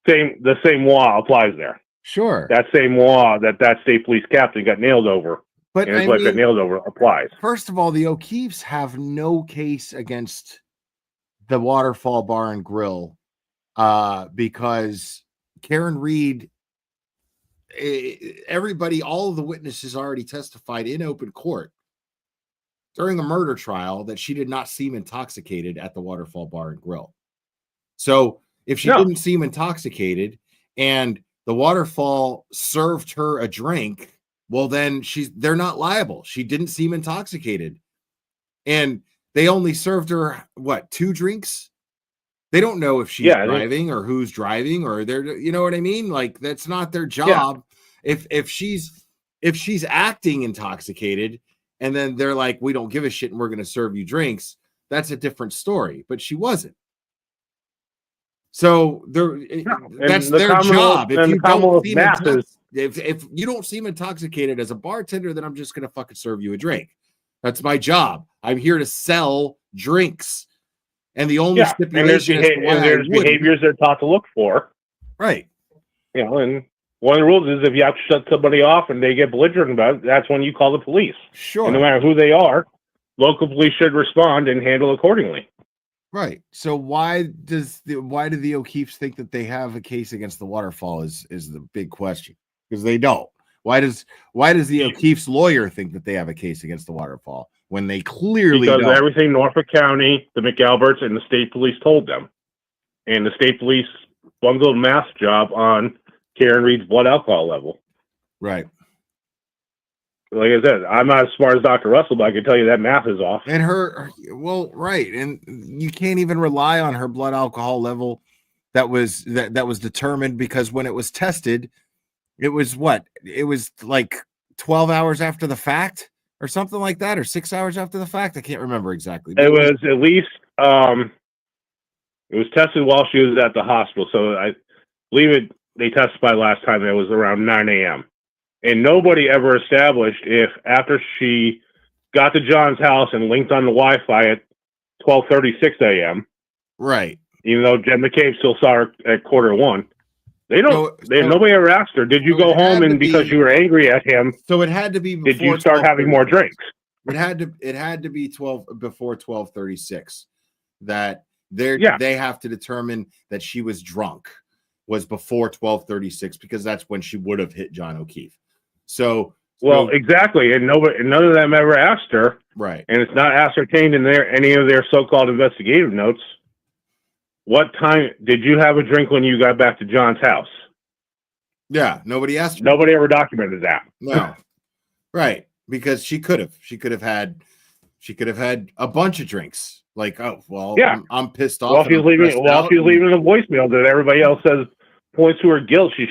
The same law applies there. Sure. That same law that state police captain got nailed over, but and his wife got nailed over, applies. First of all, the O'Keefes have no case against the Waterfall Bar and Grill because Karen Reed, all of the witnesses already testified in open court during a murder trial that she did not seem intoxicated at the Waterfall Bar and Grill. So if she didn't seem intoxicated and the Waterfall served her a drink, well, then they're not liable. She didn't seem intoxicated. And they only served her, 2 drinks? They don't know if she's driving or who's driving or they're, you know what I mean? That's not their job. Yeah. If she's acting intoxicated and then they're like, we don't give a shit and we're going to serve you drinks, that's a different story. But she wasn't. So that's their job. If you don't seem if you don't seem intoxicated as a bartender, then I'm just gonna fucking serve you a drink. That's my job. I'm here to sell drinks. And the only stipulation as to why there's behaviors they're taught to look for. Right. You know, and one of the rules is if you have to shut somebody off and they get belligerent about it, that's when you call the police. Sure. And no matter who they are, local police should respond and handle accordingly. Right. So why do the O'Keefes think that they have a case against the waterfall is the big question. Because they don't. Why does the O'Keefe's lawyer think that they have a case against the waterfall when they clearly don't? Because everything Norfolk County, the McAlberts, and the state police told them. And the state police bungled math job on Karen Reed's blood alcohol level. Right. Like I said, I'm not as smart as Dr. Russell, but I can tell you that math is off. And right. And you can't even rely on her blood alcohol level that was determined, because when it was tested, it was like 12 hours after the fact or something like that, or 6 hours after the fact. I can't remember exactly. It was at least, it was tested while she was at the hospital. So I believe they testified last time it was around 9 a.m. And nobody ever established if after she got to John's house and linked on the Wi-Fi at 12:36 a.m. Right. Even though Jen McCabe still saw her at 1:45. Nobody ever asked her, did you go home and because you were angry at him? So it had to be. Did you start having more drinks? It had to be before 12:36. That they have to determine that she was drunk was before 12:36, because that's when she would have hit John O'Keefe. So exactly, and none of them ever asked her. Right. And it's not ascertained in any of their so-called investigative notes. What time did you have a drink when you got back to John's house? Yeah, nobody asked her. Nobody ever documented that. No. Right, because she could have had a bunch of drinks. Like, oh well, yeah. I'm pissed off. While she's leaving a voicemail that everybody else says points to her guilt, she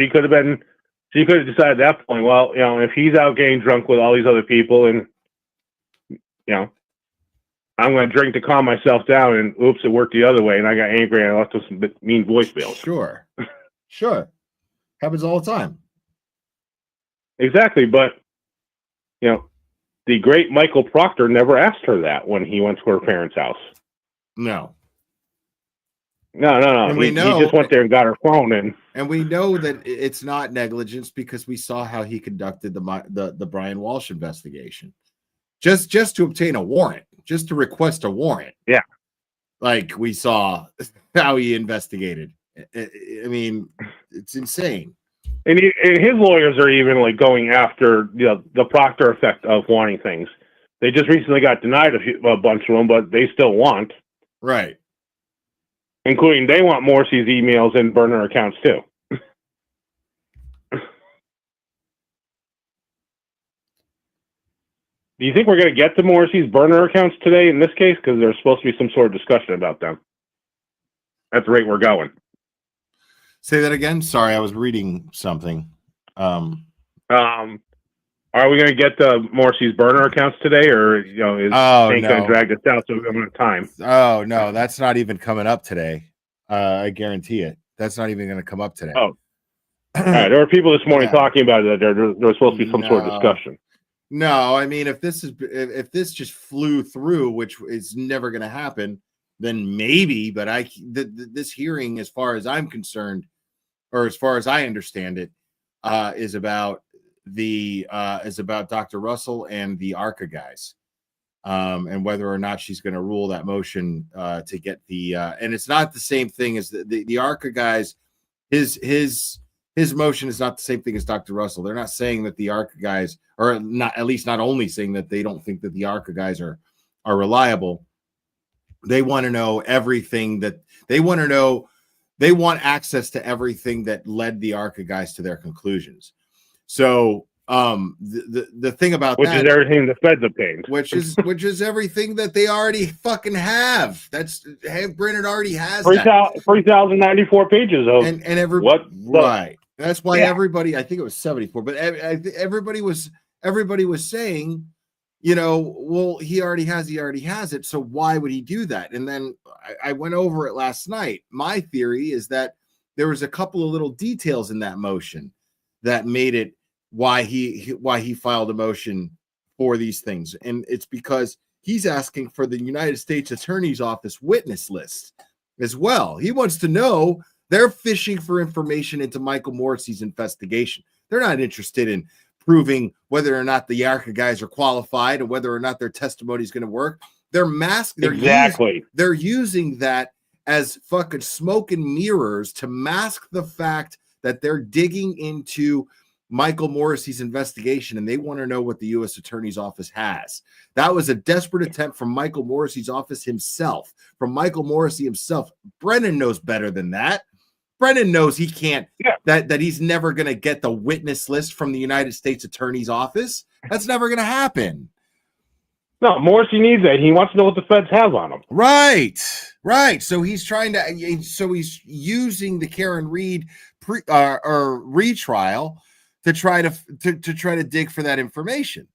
could have decided at that point, well, you know, if he's out getting drunk with all these other people, and you know, I'm going to drink to calm myself down, and oops, it worked the other way, and I got angry and I left some mean voicemails. Sure, happens all the time. Exactly, but you know, the great Michael Proctor never asked her that when he went to her parents' house. No. And he just went there and got her phone, and we know that it's not negligence because we saw how he conducted the Brian Walsh investigation, just to obtain a warrant, just to request a warrant. Yeah, like we saw how he investigated. I mean, it's insane. And his lawyers are even like going after the Proctor effect of wanting things. They just recently got denied a bunch of them, but they still want. Right. Including they want Morrissey's emails and burner accounts too. Do you think we're going to get to Morrissey's burner accounts today in this case? Because there's supposed to be some sort of discussion about them. At the rate we're going. Say that again. Sorry, I was reading something. Are we going to get the Morrissey's burner accounts today, or is Hank going to drag this out so we don't have time? Oh no, that's not even coming up today. I guarantee it. That's not even going to come up today. Oh, all right. There were people this morning talking about it. There was supposed to be some sort of discussion. No, I mean, if this just flew through, which is never going to happen, then maybe. But this hearing, as far as I'm concerned, or as far as I understand it, is about Dr. Russell and the ARCA guys, and whether or not she's going to rule that motion to get the. And it's not the same thing as the ARCA guys. His motion is not the same thing as Dr. Russell. They're not saying that the ARCA guys, or not at least not only saying that they don't think that the ARCA guys are reliable. They want to know everything that they want to know. They want access to everything that led the ARCA guys to their conclusions. So the thing about which is everything the feds obtained, which is everything that they already fucking have. Brennan already has 3,094 pages of and every what right. That's why everybody, I think it was 74, but everybody was saying well, he already has it. So why would he do that? And then I went over it last night. My theory is that there was a couple of little details in that motion that made it why he filed a motion for these things. And it's because he's asking for the United States Attorney's Office witness list as well. He wants to know, they're fishing for information into Michael Morrissey's investigation. They're not interested in proving whether or not the Yarka guys are qualified and whether or not their testimony is going to work. They're they're using that as fucking smoke and mirrors to mask the fact that they're digging into Michael Morrissey's investigation, and they want to know what the U.S. Attorney's Office has. That was a desperate attempt from Michael Morrissey's office himself, from Michael Morrissey himself. Brennan knows better than that. Brennan knows he can't, that he's never going to get the witness list from the United States Attorney's Office. That's never going to happen. No, Morrissey needs that. He wants to know what the feds have on him. Right. So he's he's using the Karen Reed or retrial to try to dig for that information.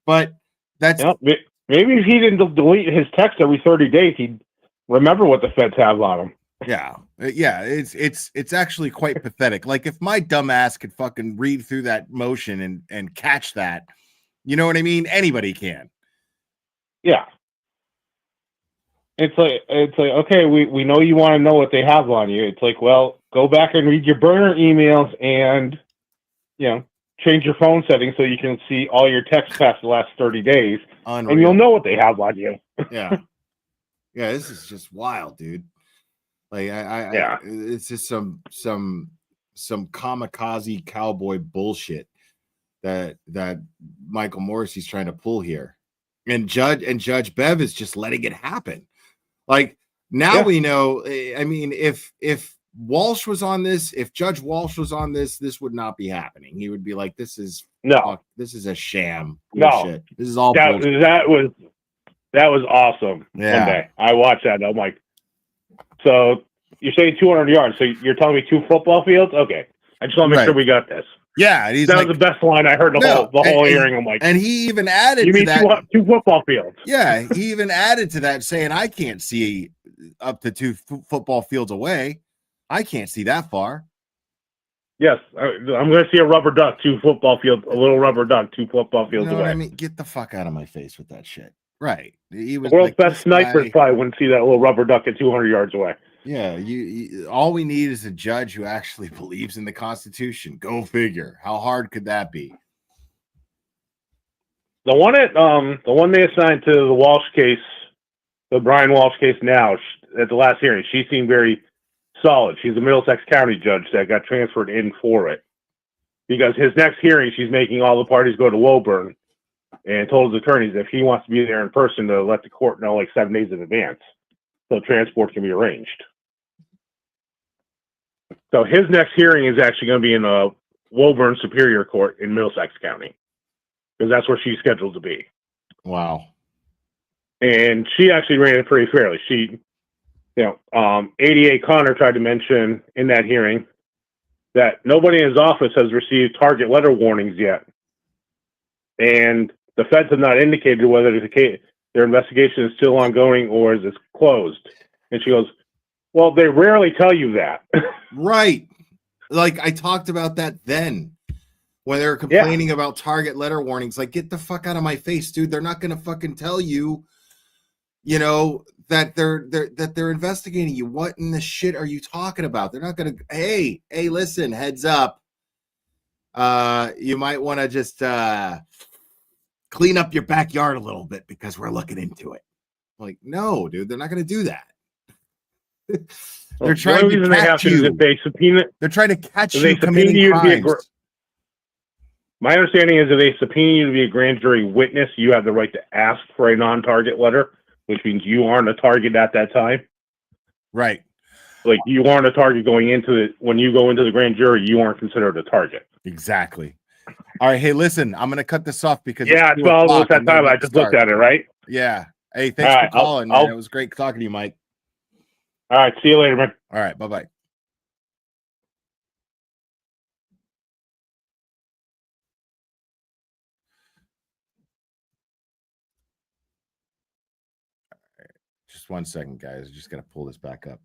But that's maybe if he didn't delete his text every 30 days, he'd remember what the feds have on him. Yeah, it's actually quite pathetic. Like, if my dumb ass could fucking read through that motion and catch that, you know what I mean? Anybody can. Yeah. It's like, okay, we know you want to know what they have on you. It's like, well, go back and read your burner emails and, change your phone settings so you can see all your texts past the last 30 days. Unreal. And you'll know what they have on you. Yeah, this is just wild, dude. Like, it's just some kamikaze cowboy bullshit that Michael Morrissey's trying to pull here, and Judge Bev is just letting it happen. Like, now we know. I mean, if Walsh was on this, if Judge Walsh was on this would not be happening. He would be like, "This is a sham. Bullshit. This is all bullshit." That was awesome. Yeah. One day I watched that and I'm like, so you're saying 200 yards. So you're telling me 2 football fields? Okay. I just want to make sure we got this. Yeah. That was the best line I heard the whole hearing. I'm like, and he even added you to mean that 2 football fields? Yeah. He even added to that, saying, I can't see up to 2 football fields away. I can't see that far. Yes. I'm going to see a rubber duck, 2 football fields, a little rubber duck, 2 football fields away. I mean, get the fuck out of my face with that shit. Right. He was the world's best snipers probably wouldn't see that little rubber duck at 200 yards away. Yeah, you all we need is a judge who actually believes in the Constitution. Go figure. How hard could that be? The one they assigned to the Walsh case, the Brian Walsh case now, at the last hearing, she seemed very solid. She's a Middlesex County judge that got transferred in for it. Because his next hearing, she's making all the parties go to Woburn, and told his attorneys if he wants to be there in person to let the court know like 7 days in advance, so transport can be arranged. So his next hearing is actually going to be in a Woburn Superior Court in Middlesex County, because that's where she's scheduled to be. Wow. And she actually ran it pretty fairly. She, ADA Connor tried to mention in that hearing that nobody in his office has received target letter warnings yet. And the feds have not indicated whether their investigation is still ongoing or is it closed. And she goes, well, they rarely tell you that. Right. Like, I talked about that then when they were complaining about target letter warnings. Like, get the fuck out of my face, dude. They're not going to fucking tell you, that they're investigating you. What in the shit are you talking about? They're not going to, hey, listen, heads up. You might want to just clean up your backyard a little bit because we're looking into it. Like, no, dude, they're not going to do that. They're trying to catch you. They're trying to catch you committing crimes. My understanding is if they subpoena you to be a grand jury witness, you have the right to ask for a non-target letter, which means you aren't a target at that time. Right. Like, you aren't a target going into it. When you go into the grand jury, you aren't considered a target. Exactly. All right. Hey, listen, I'm going to cut this off because it's 12 that time. I just looked at it, right? Yeah. Hey, thanks for calling, man. It was great talking to you, Mike. All right. See you later, man. All right. Bye-bye. Just 1 second, guys. Just got to pull this back up.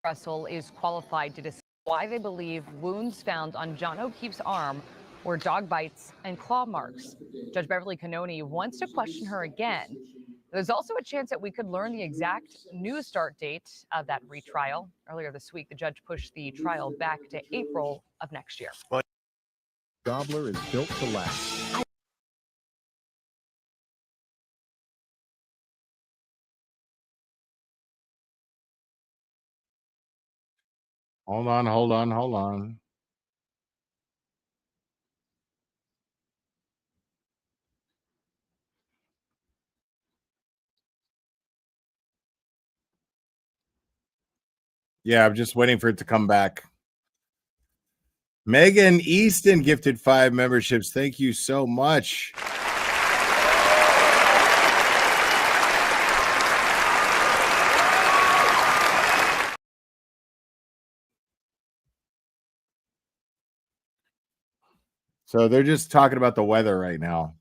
Russell is qualified to discuss why they believe wounds found on John O'Keefe's arm were dog bites and claw marks. Judge Beverly Cannoni wants to question her again. There's also a chance that we could learn the exact news start date of that retrial. Earlier this week, the judge pushed the trial back to April of next year. Gobbler is built to last. Hold on. Yeah, I'm just waiting for it to come back. Megan Easton gifted 5 memberships. Thank you so much. So they're just talking about the weather right now.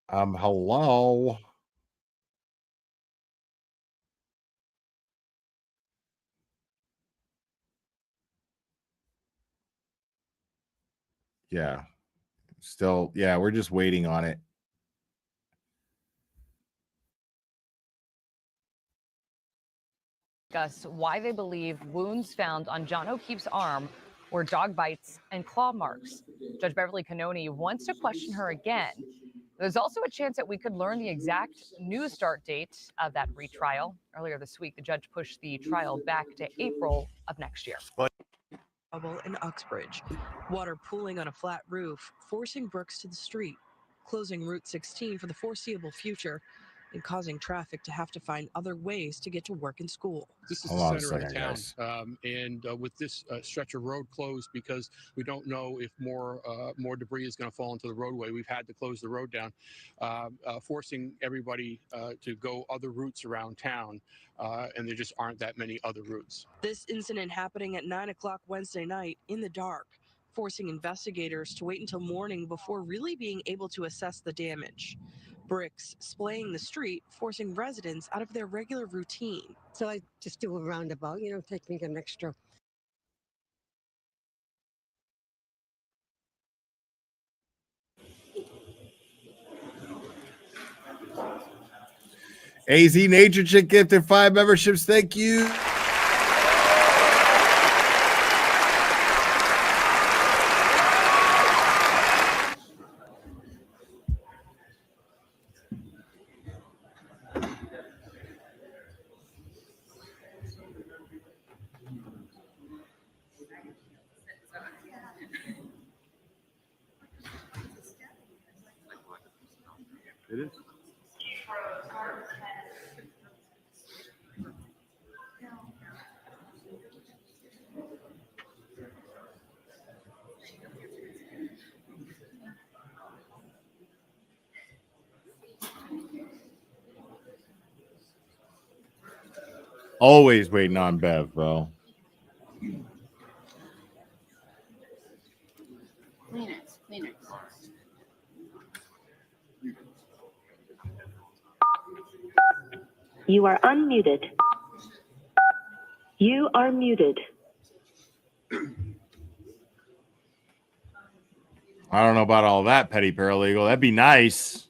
Hello. Yeah. Still, yeah, we're just waiting on it. Discuss why they believe wounds found on John O'Keefe's arm were dog bites and claw marks. Judge Beverly Cannoni wants to question her again. There's also a chance that we could learn the exact news start date of that retrial. Earlier this week, the judge pushed the trial back to April of next year. Trouble in Uxbridge. Water pooling on a flat roof, forcing Brooks to the street, closing Route 16 for the foreseeable future, and causing traffic to have to find other ways to get to work and school. This is Hold the on a center of second, town, guys. with this stretch of road closed because we don't know if more debris is going to fall into the roadway. We've had to close the road down, forcing everybody to go other routes around town, and there just aren't that many other routes. This incident happening at 9 o'clock Wednesday night in the dark, forcing investigators to wait until morning before really being able to assess the damage. Bricks splaying the street, forcing residents out of their regular routine. So I just do a roundabout, take me an extra. AZ Nature Chick gifted 5 memberships. Thank you. It is. Always waiting on Bev, bro. Kleenex. You are unmuted. You are muted. I don't know about all that, petty paralegal. That'd be nice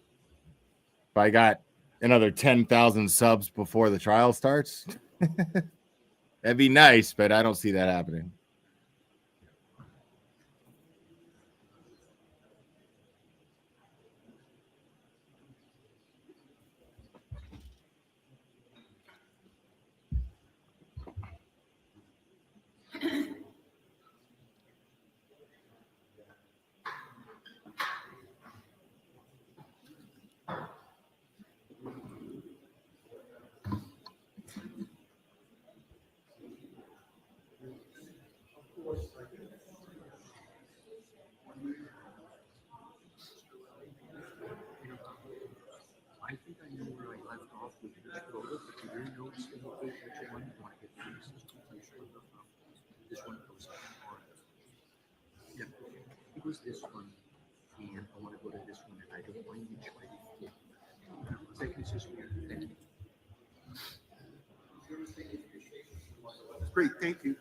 if I got another 10,000 subs before the trial starts. That'd be nice, but I don't see that happening. This one goes up. Yeah, it was this one, and I want to go to this one, and I don't want you to try to take this is weird. Thank you. Great, thank you.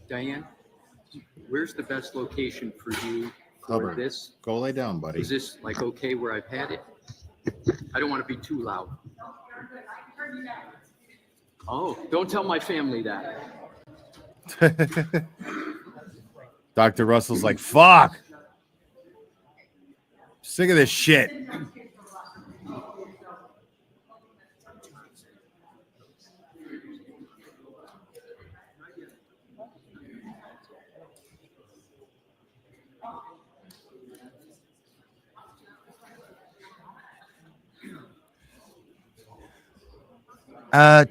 Diane, where's the best location for you for Hubbard, this? go lay down, buddy. Is this like okay where I've had it? I don't want to be too loud. Oh, don't tell my family that. Dr. Russell's like, fuck. Sick of this shit.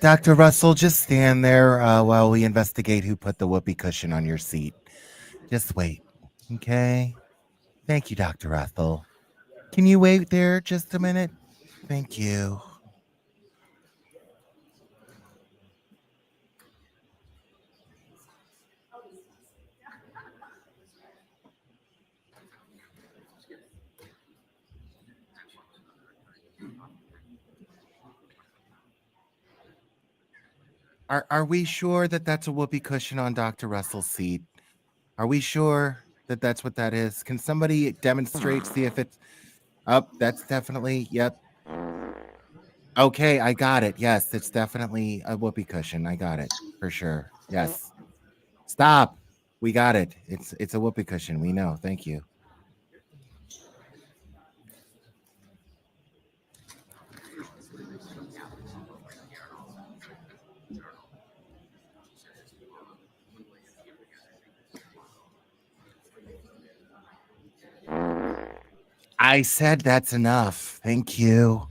Dr. Russell, just stand there while we investigate who put the whoopee cushion on your seat. Just wait, okay? Thank you, Dr. Russell. Can you wait there just a minute? Thank you. Are we sure that that's a whoopee cushion on Dr. Russell's seat? Are we sure that that's what that is? Can somebody demonstrate, see if it's up? That's definitely, yep. Okay, I got it. Yes, it's definitely a whoopee cushion. I got it for sure. Yes. Stop. We got it. It's a whoopee cushion. We know. Thank you. I said that's enough. Thank you.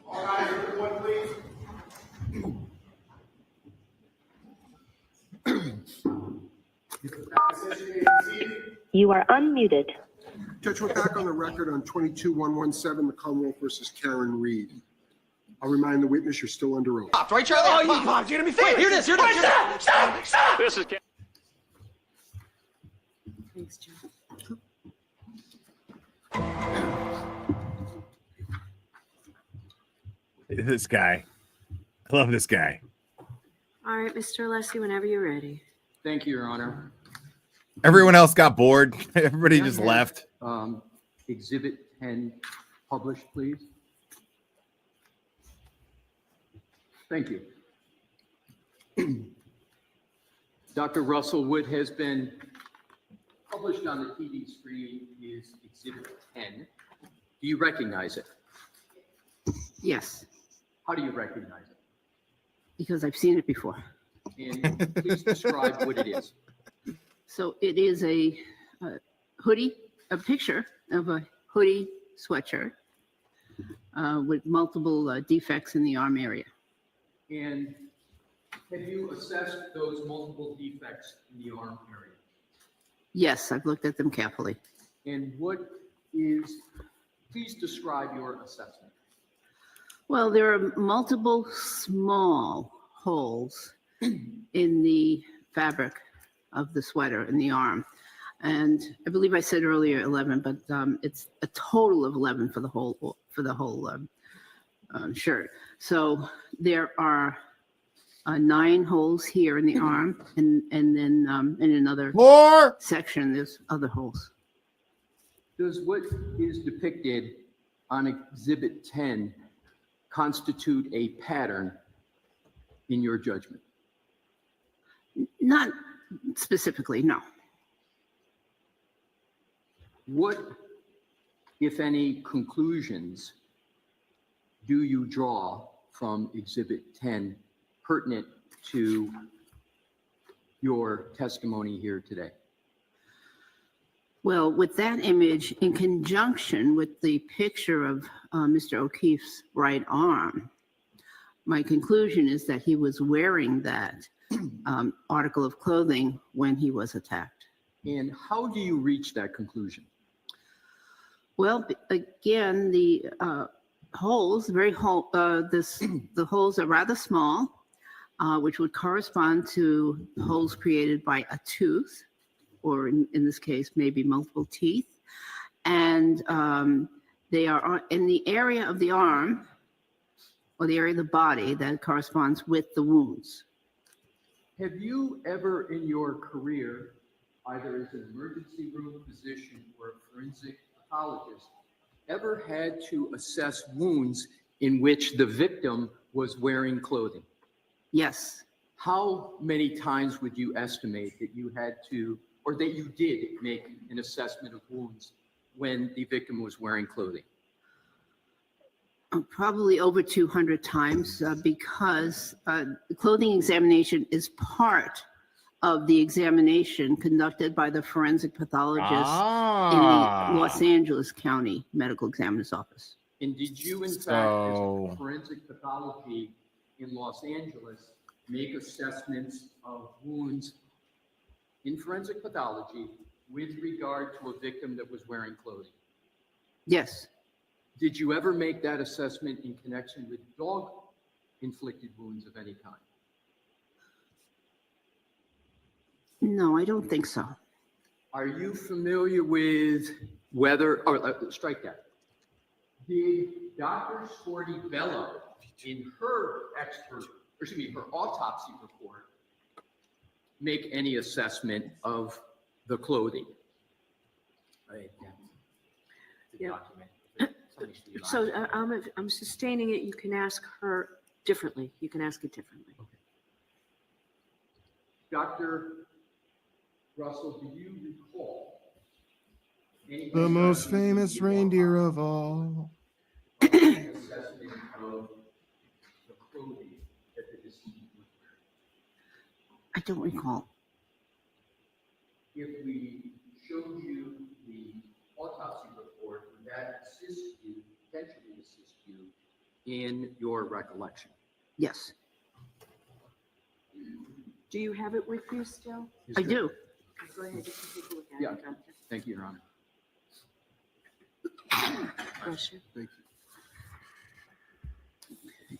All right, everyone, please. You are unmuted. Judge, we're back on the record on 22-117, the Commonwealth versus Karen Reed. I'll remind the witness you're still under oath. Right, Charlie? Oh, you popped. You're gonna be famous. Here it is. Here it is. Stop. This is. Thanks, John. This guy. I love this guy. All right, Mr. Alessi, whenever you're ready. Thank you, Your Honor. Everyone else got bored. Everybody just left. Exhibit 10 published, please. Thank you. Dr. Russell, what has been published on the TV screen is Exhibit 10. Do you recognize it? Yes, How do you recognize it? because I've seen it before. And please describe what it is. So it is a hoodie, a picture of a hoodie sweatshirt with multiple defects in the arm area. And have you assessed those multiple defects in the arm area? Yes, I've looked at them carefully. And please describe your assessment. Well, there are multiple small holes in the fabric of the sweater in the arm. And I believe I said earlier 11, but it's a total of 11 for the whole shirt. So there are 9 holes here in the arm, and then in another section there's other holes. Does what is depicted on Exhibit 10 constitute a pattern in your judgment? Not specifically, no. What, if any, conclusions do you draw from Exhibit 10 pertinent to your testimony here today? Well, with that image, in conjunction with the picture of Mr. O'Keefe's right arm, my conclusion is that he was wearing that article of clothing when he was attacked. And how do you reach that conclusion? Well, again, the holes, the holes are rather small, which would correspond to holes created by a tooth, or in this case, maybe multiple teeth. And they are in the area of the arm, or the area of the body that corresponds with the wounds. Have you ever in your career, either as an emergency room physician or a forensic pathologist, ever had to assess wounds in which the victim was wearing clothing? Yes. How many times would you estimate that you had to, or that you did make an assessment of wounds when the victim was wearing clothing? Probably over 200 times because the clothing examination is part of the examination conducted by the forensic pathologist in the Los Angeles County Medical Examiner's Office. And did you, in fact, as a forensic pathology in Los Angeles, make assessments of wounds in forensic pathology with regard to a victim that was wearing clothing? Yes. Did you ever make that assessment in connection with dog-inflicted wounds of any kind? No, I don't think so. Are you familiar with whether, or strike that. Did Dr. Sporty Bello, in her her autopsy report, make any assessment of the clothing? Yeah. So I'm sustaining it. You can ask her differently. You can ask it differently. Okay. Dr. Russell, do you recall The most famous reindeer of all. assessment of the clothing that the decedent was wearing? I don't recall. If we showed you the autopsy report, would that potentially assist you in your recollection? Yes. Do you have it with you still? I do. Go ahead. You can take a look at Yeah. it. Thank you, Your Honor. Bless you. Thank you.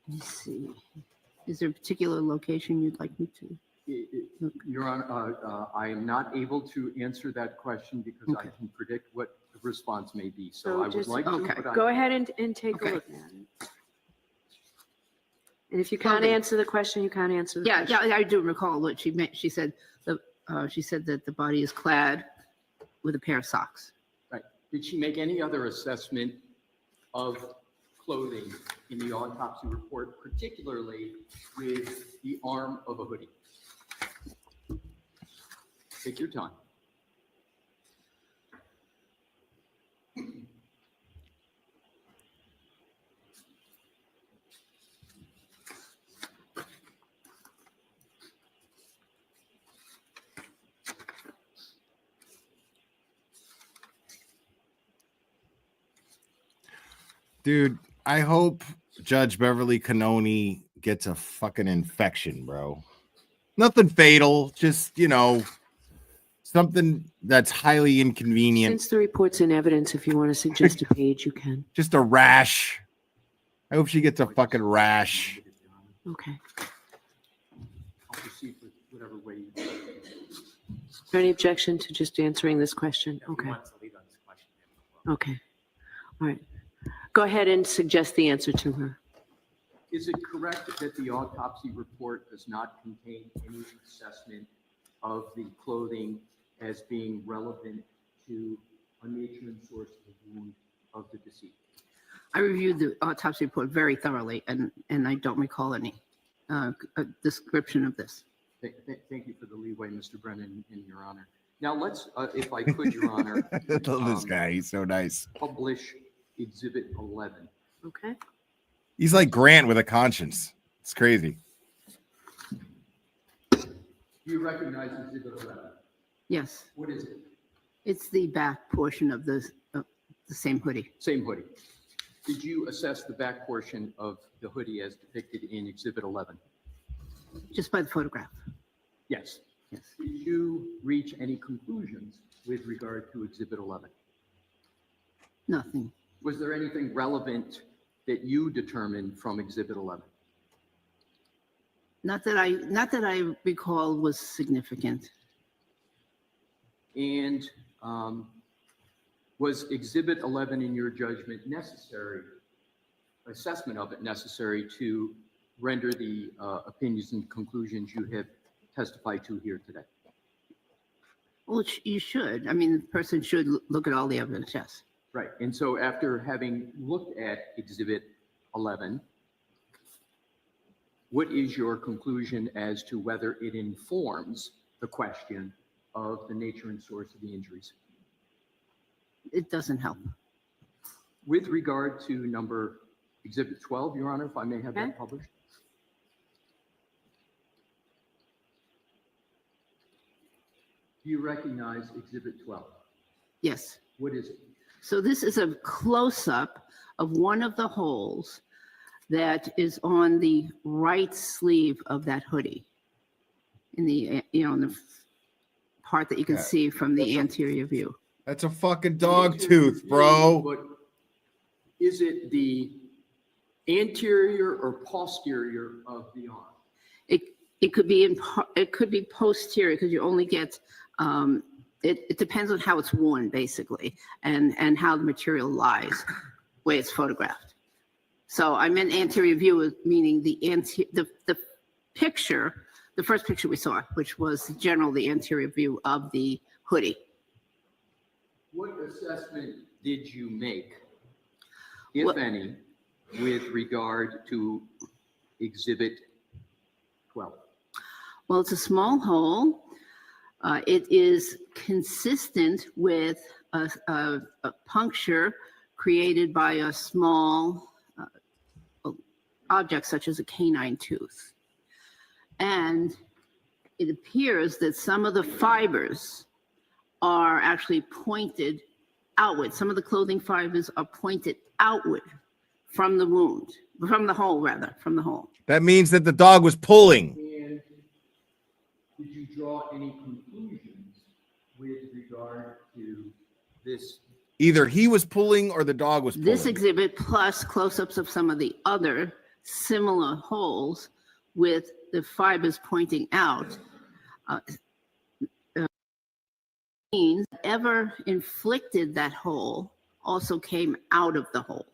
Let me see. Is there a particular location you'd like me to? Your Honor, I am not able to answer that question because I can predict what the response may be. So I would just- like to. but Go ahead and take a look at it. And if you can't answer the question, you can't answer the question. Yeah, I do recall what she meant. She said that the body is clad with a pair of socks. Right. Did she make any other assessment of clothing in the autopsy report, particularly with the arm of a hoodie? Take your time. Dude, I hope Judge Beverly Cannoni gets a fucking infection, bro. Nothing fatal, just, something that's highly inconvenient. Since the report's in evidence, if you want to suggest a page, you can. Just a rash. I hope she gets a fucking rash. Okay. I'll proceed with whatever way you. Is there any objection to just answering this question? Okay. Okay. All right. Go ahead and suggest the answer to her. Is it correct that the autopsy report does not contain any assessment of the clothing as being relevant to a nature and source of the wound of the deceased? I reviewed the autopsy report very thoroughly, and I don't recall any description of this. Thank you for the leeway, Mr. Brennan, in Your Honor. Now let's, if I could, Your Honor. I love this guy. He's so nice. Publish Exhibit 11. Okay. He's like Grant with a conscience. It's crazy. Do you recognize Exhibit 11? Yes. What is it? It's the back portion of the same hoodie. Same hoodie. Did you assess the back portion of the hoodie as depicted in Exhibit 11? Just by the photograph. Yes. Yes. Did you reach any conclusions with regard to Exhibit 11? Nothing. Was there anything relevant that you determined from Exhibit 11? Not that I recall was significant. And was Exhibit 11, in your judgment, necessary, assessment of it necessary to render the opinions and conclusions you have testified to here today? Well, you should. I mean, the person should look at all the evidence, yes. Right. And so after having looked at Exhibit 11, what is your conclusion as to whether it informs the question of the nature and source of the injuries? It doesn't help. With regard to number Exhibit 12, Your Honor, if I may have that published. Do you recognize Exhibit 12? Yes. What is it? So this is a close-up of one of the holes that is on the right sleeve of that hoodie. In the, in the part that you can see from the anterior view. That's a fucking dog tooth, bro. But is it the anterior or posterior of the arm? It could be it could be posterior because you only get it depends on how it's worn basically and how the material lies, way it's photographed. So I meant anterior view, meaning the picture. The first picture we saw, which was the anterior view of the hoodie. What assessment did you make, if any, with regard to Exhibit 12? Well, it's a small hole. It is consistent with a puncture created by a small object such as a canine tooth. And it appears that some of the fibers are actually pointed outward. Some of the clothing fibers are pointed outward from the wound, from the hole. That means that the dog was pulling. And did you draw any conclusions with regard to this? Either he was pulling or the dog was pulling. This exhibit plus close-ups of some of the other similar holes with the fibers pointing out means whatever inflicted that hole also came out of the hole.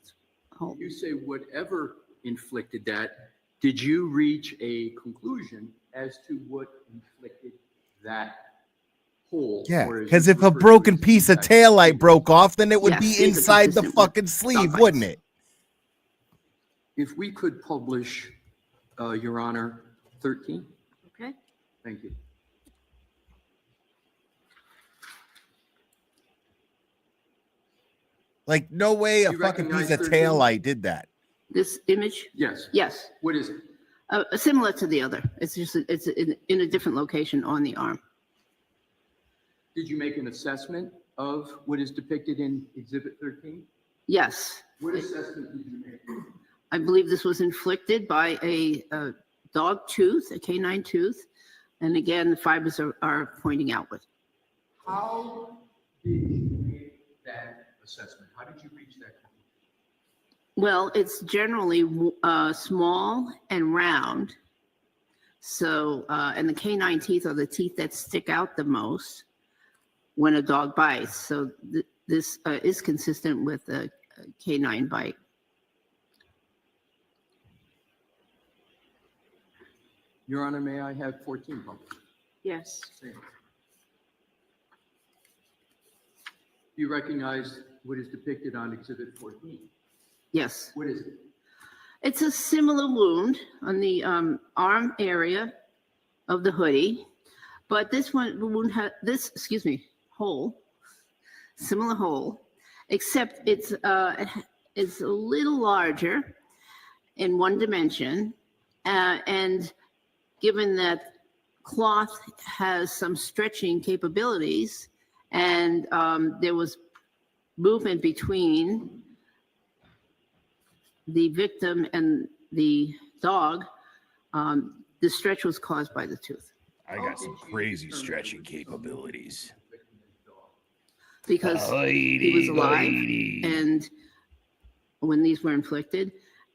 You say whatever inflicted that. Did you reach a conclusion as to what inflicted that hole? Yeah, because if a broken piece of taillight broke off, then it would be inside the fucking sleeve, wouldn't it? If we could publish, Your Honor, 13. Okay. Thank you. Like, no way a You fucking piece recognize of 13? taillight did that. This image? Yes. Yes. What is it? Similar to the other. It's just it's in a different location on the arm. Did you make an assessment of what is depicted in Exhibit 13? Yes. What assessment did you make? I believe this was inflicted by a dog tooth, a canine tooth. And again, the fibers are pointing outward. How did you make that assessment? How did you reach that conclusion? Well, it's generally small and round. So, and the canine teeth are the teeth that stick out the most when a dog bites. So this is consistent with a canine bite. Your Honor, may I have 14 published? Yes. Same. Do you recognize what is depicted on Exhibit 14? Yes. What is it? It's a similar wound on the arm area of the hoodie, but this one wound has hole, similar hole, except it's a little larger in one dimension, and given that cloth has some stretching capabilities, and there was movement between the victim and the dog, the stretch was caused by the tooth. I got some crazy stretching capabilities. Because he was alive and when these were inflicted,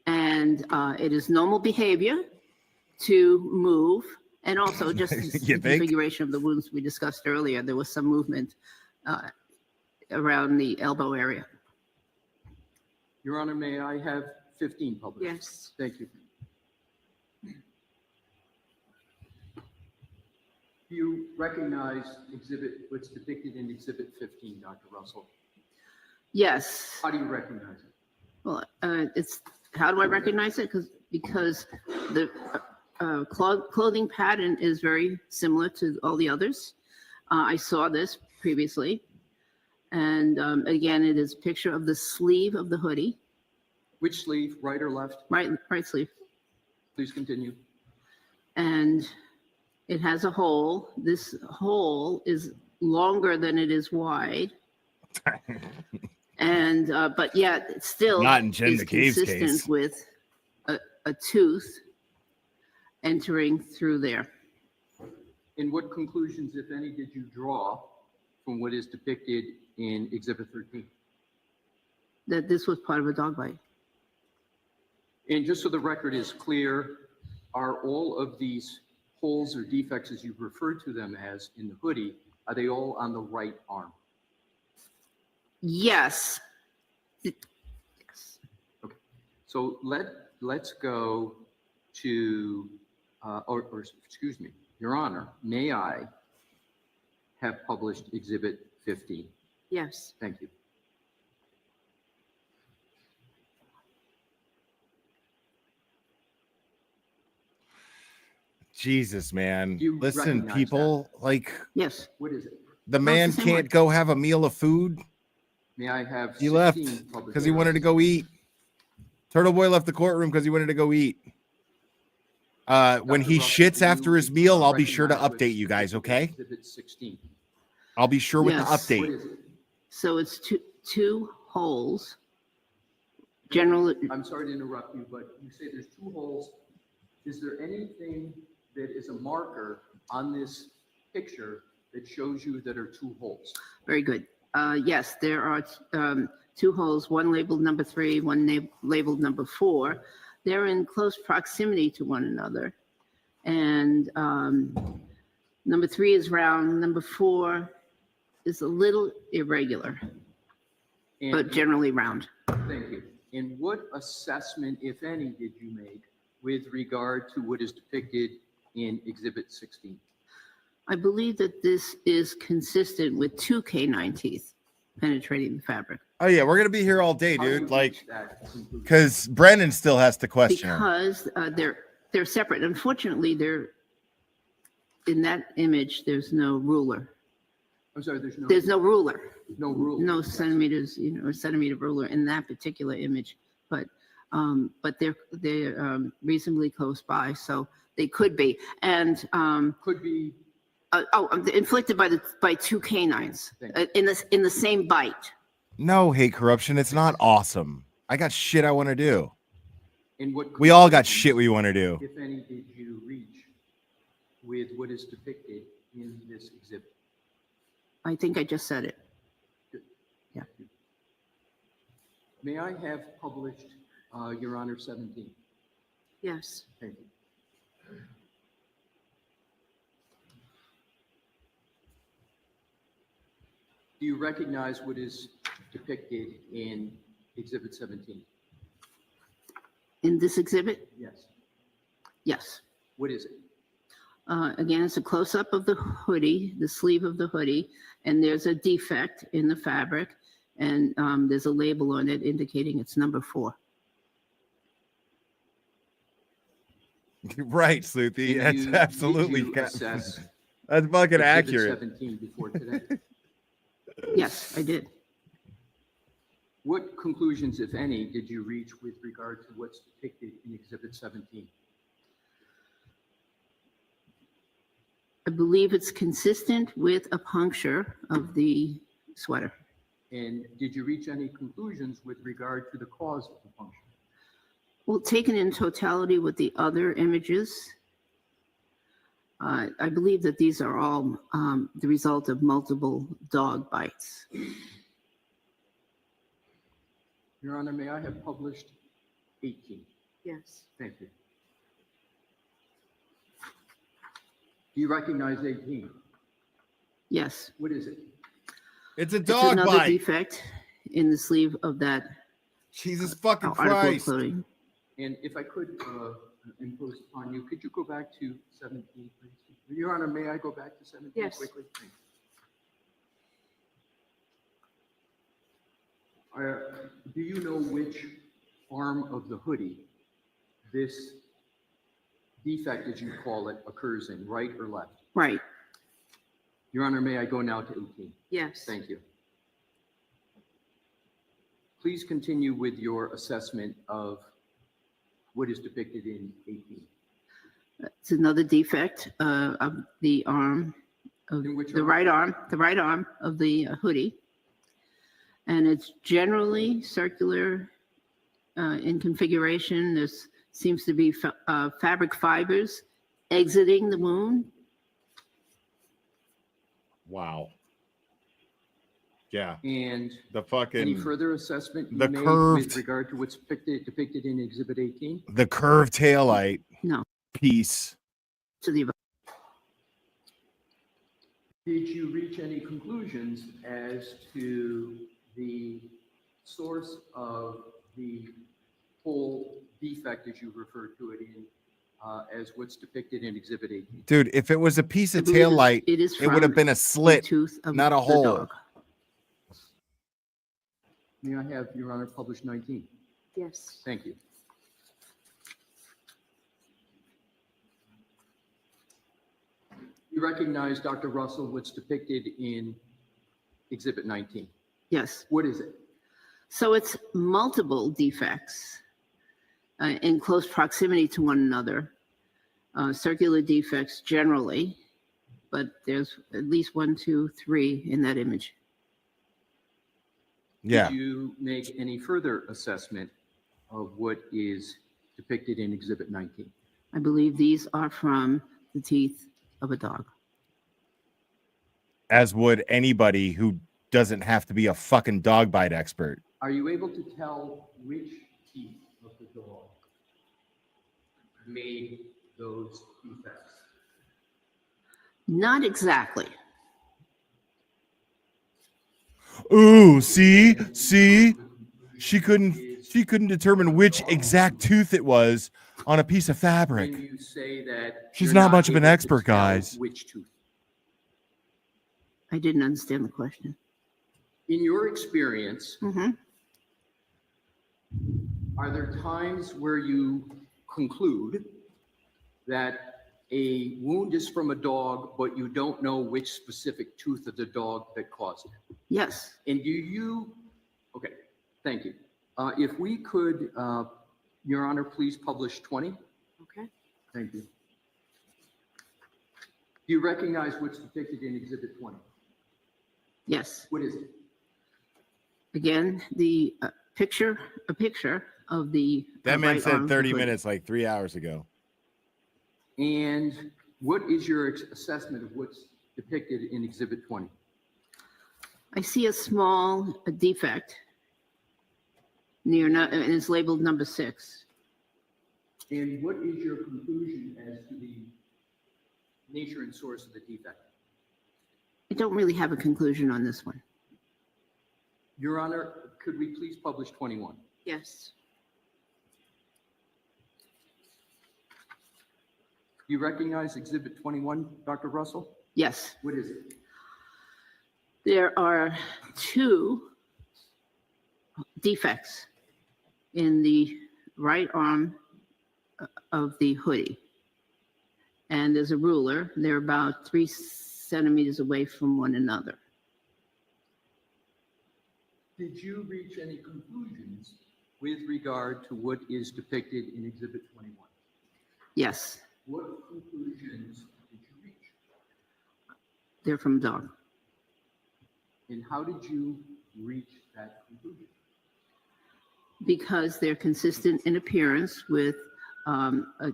and it is normal behavior to move, and also just the configuration of the wounds we discussed earlier, there was some movement around the elbow area. Your Honor, may I have 15 published? Yes. Thank you. Do you recognize what's depicted in Exhibit 15, Dr. Russell? Yes. How do you recognize it? Well, how do I recognize it? Because the clothing pattern is very similar to all the others. I saw this previously. And again, it is a picture of the sleeve of the hoodie. Which sleeve, right or left? Right sleeve. Please continue. And it has a hole. This hole is longer than it is wide. And but yet it still Not in Jen is McCabe's consistent case. with a tooth entering through there. And what conclusions, if any, did you draw from what is depicted in Exhibit 13? That this was part of a dog bite. And just so the record is clear, are all of these holes or defects, as you've referred to them as in the hoodie, are they all on the right arm? Yes. Okay. So let's go to, or excuse me, Your Honor, may I have published Exhibit 15? Yes. Thank you. Jesus, man. You Listen, recognize people, like, yes. What is it? the man the same can't one. go have a meal of food. May I have He left 16 published? because he wanted to go eat. Turtle Boy left the courtroom because he wanted to go eat. When he Russell, shits do after you his meal, I'll be sure to recognize what's update you guys, depicted okay? in Exhibit 16. I'll be sure with the Yes. What update. is it? So it's two holes. Generally, I'm sorry to interrupt you, but you say there's two holes. Is there anything that is a marker on this picture that shows you that are two holes? very good. Yes, there are two holes, one labeled number 3, one labeled number 4. They're in close proximity to one another. And number 3 is round, number 4 is a little irregular, And but generally round. thank you. And what assessment, if any, did you make with regard to what is depicted in Exhibit 16? I believe that this is consistent with 2 canine teeth penetrating the fabric. Oh, yeah, we're going to be here all day, How do you dude. Like, reach that conclusion? because Brennan still has to question her. Because they're separate. Unfortunately, they're in that image. There's no ruler. I'm sorry, there's no ruler. No rule. No centimeters, or centimeter ruler in that particular image. But they're reasonably close by, so they could be. And Could be. inflicted by 2 canines in the same bite. No hate corruption. It's not awesome. I got shit I want to do. And what We all got shit we want to do. if any, did you reach with what is depicted in this exhibit? I think I just said it. Yeah. May I have published, Your Honor, 17? Yes. Thank you. Do you recognize what is depicted in Exhibit 17? In this exhibit? Yes. Yes. What is it? Again, it's a close-up of the hoodie, the sleeve of the hoodie, and there's a defect in the fabric, and there's a label on it indicating it's number 4. Right, Sleuthy. Did That's you- absolutely did you assess that's fucking Exhibit accurate. 17 before today? Yes, I did. What conclusions, if any, did you reach with regard to what's depicted in Exhibit 17? I believe it's consistent with a puncture of the sweater. And did you reach any conclusions with regard to the cause of the puncture? Well, taken in totality with the other images, I believe that these are all the result of multiple dog bites. Your Honor, may I have published 18? Yes. Thank you. Do you recognize 18? Yes. What is it? It's a It's dog another bite. defect in the sleeve of that Jesus fucking article of Christ. clothing. And if I could impose upon you, could you go back to 17, please? Your Honor, may I go back to 17 Yes. quickly? Thank you. Do you know which arm of the hoodie this defect, as you call it, occurs in, right or left? Right. Your Honor, may I go now to 18? Yes. Thank you. Please continue with your assessment of what is depicted in 18. It's another defect of the arm, of the right arm of the hoodie. And it's generally circular in configuration. There seems to be fabric fibers exiting the wound. Wow. Yeah. And the fucking any further assessment you the made curved with regard to what's depicted in Exhibit 18? the curved taillight No. piece. To the Did you reach any conclusions as to the source of the whole defect, as you refer to it in, as what's depicted in Exhibit 18? Dude, if it was a piece of I believe taillight, it is it would have from been a slit, tooth of not a the hole. dog. May I have, Your Honor, published 19? Yes. Thank you. You recognize, Dr. Russell, what's depicted in Exhibit 19? Yes. What is it? So it's multiple defects in close proximity to one another. Circular defects generally, but there's at least 1, 2, 3 in that image. Yeah. Did you make any further assessment of what is depicted in Exhibit 19? I believe these are from the teeth of a dog. As would anybody who doesn't have to be a fucking dog bite expert. Are you able to tell which teeth of the dog made those defects? Not exactly. Ooh, see? She couldn't determine which exact tooth it was on a piece of fabric. Can you say that She's you're not much of an able to expert, tell guys. Which tooth? I didn't understand the question. In your experience, Mm-hmm. are there times where you conclude that a wound is from a dog, but you don't know which specific tooth of the dog that caused it? Yes. And do you, okay, thank you. If we could, Your Honor, please publish 20. Okay. Thank you. Do you recognize what's depicted in Exhibit 20? Yes. What is it? Again, the a picture of the That man right said arm 30 hood. minutes like 3 hours ago. And what is your assessment of what's depicted in Exhibit 20? I see a small defect near, and it's labeled number 6. And what is your conclusion as to the nature and source of the defect? I don't really have a conclusion on this one. Your Honor, could we please publish 21? Yes. Do you recognize Exhibit 21, Dr. Russell? Yes. What is it? There are 2 defects in the right arm of the hoodie. and there's a ruler. They're about 3 centimeters away from one another. Did you reach any conclusions with regard to what is depicted in Exhibit 21? Yes, What conclusions did you reach? they're from dog. And how did you reach that conclusion? Because they're consistent in appearance with a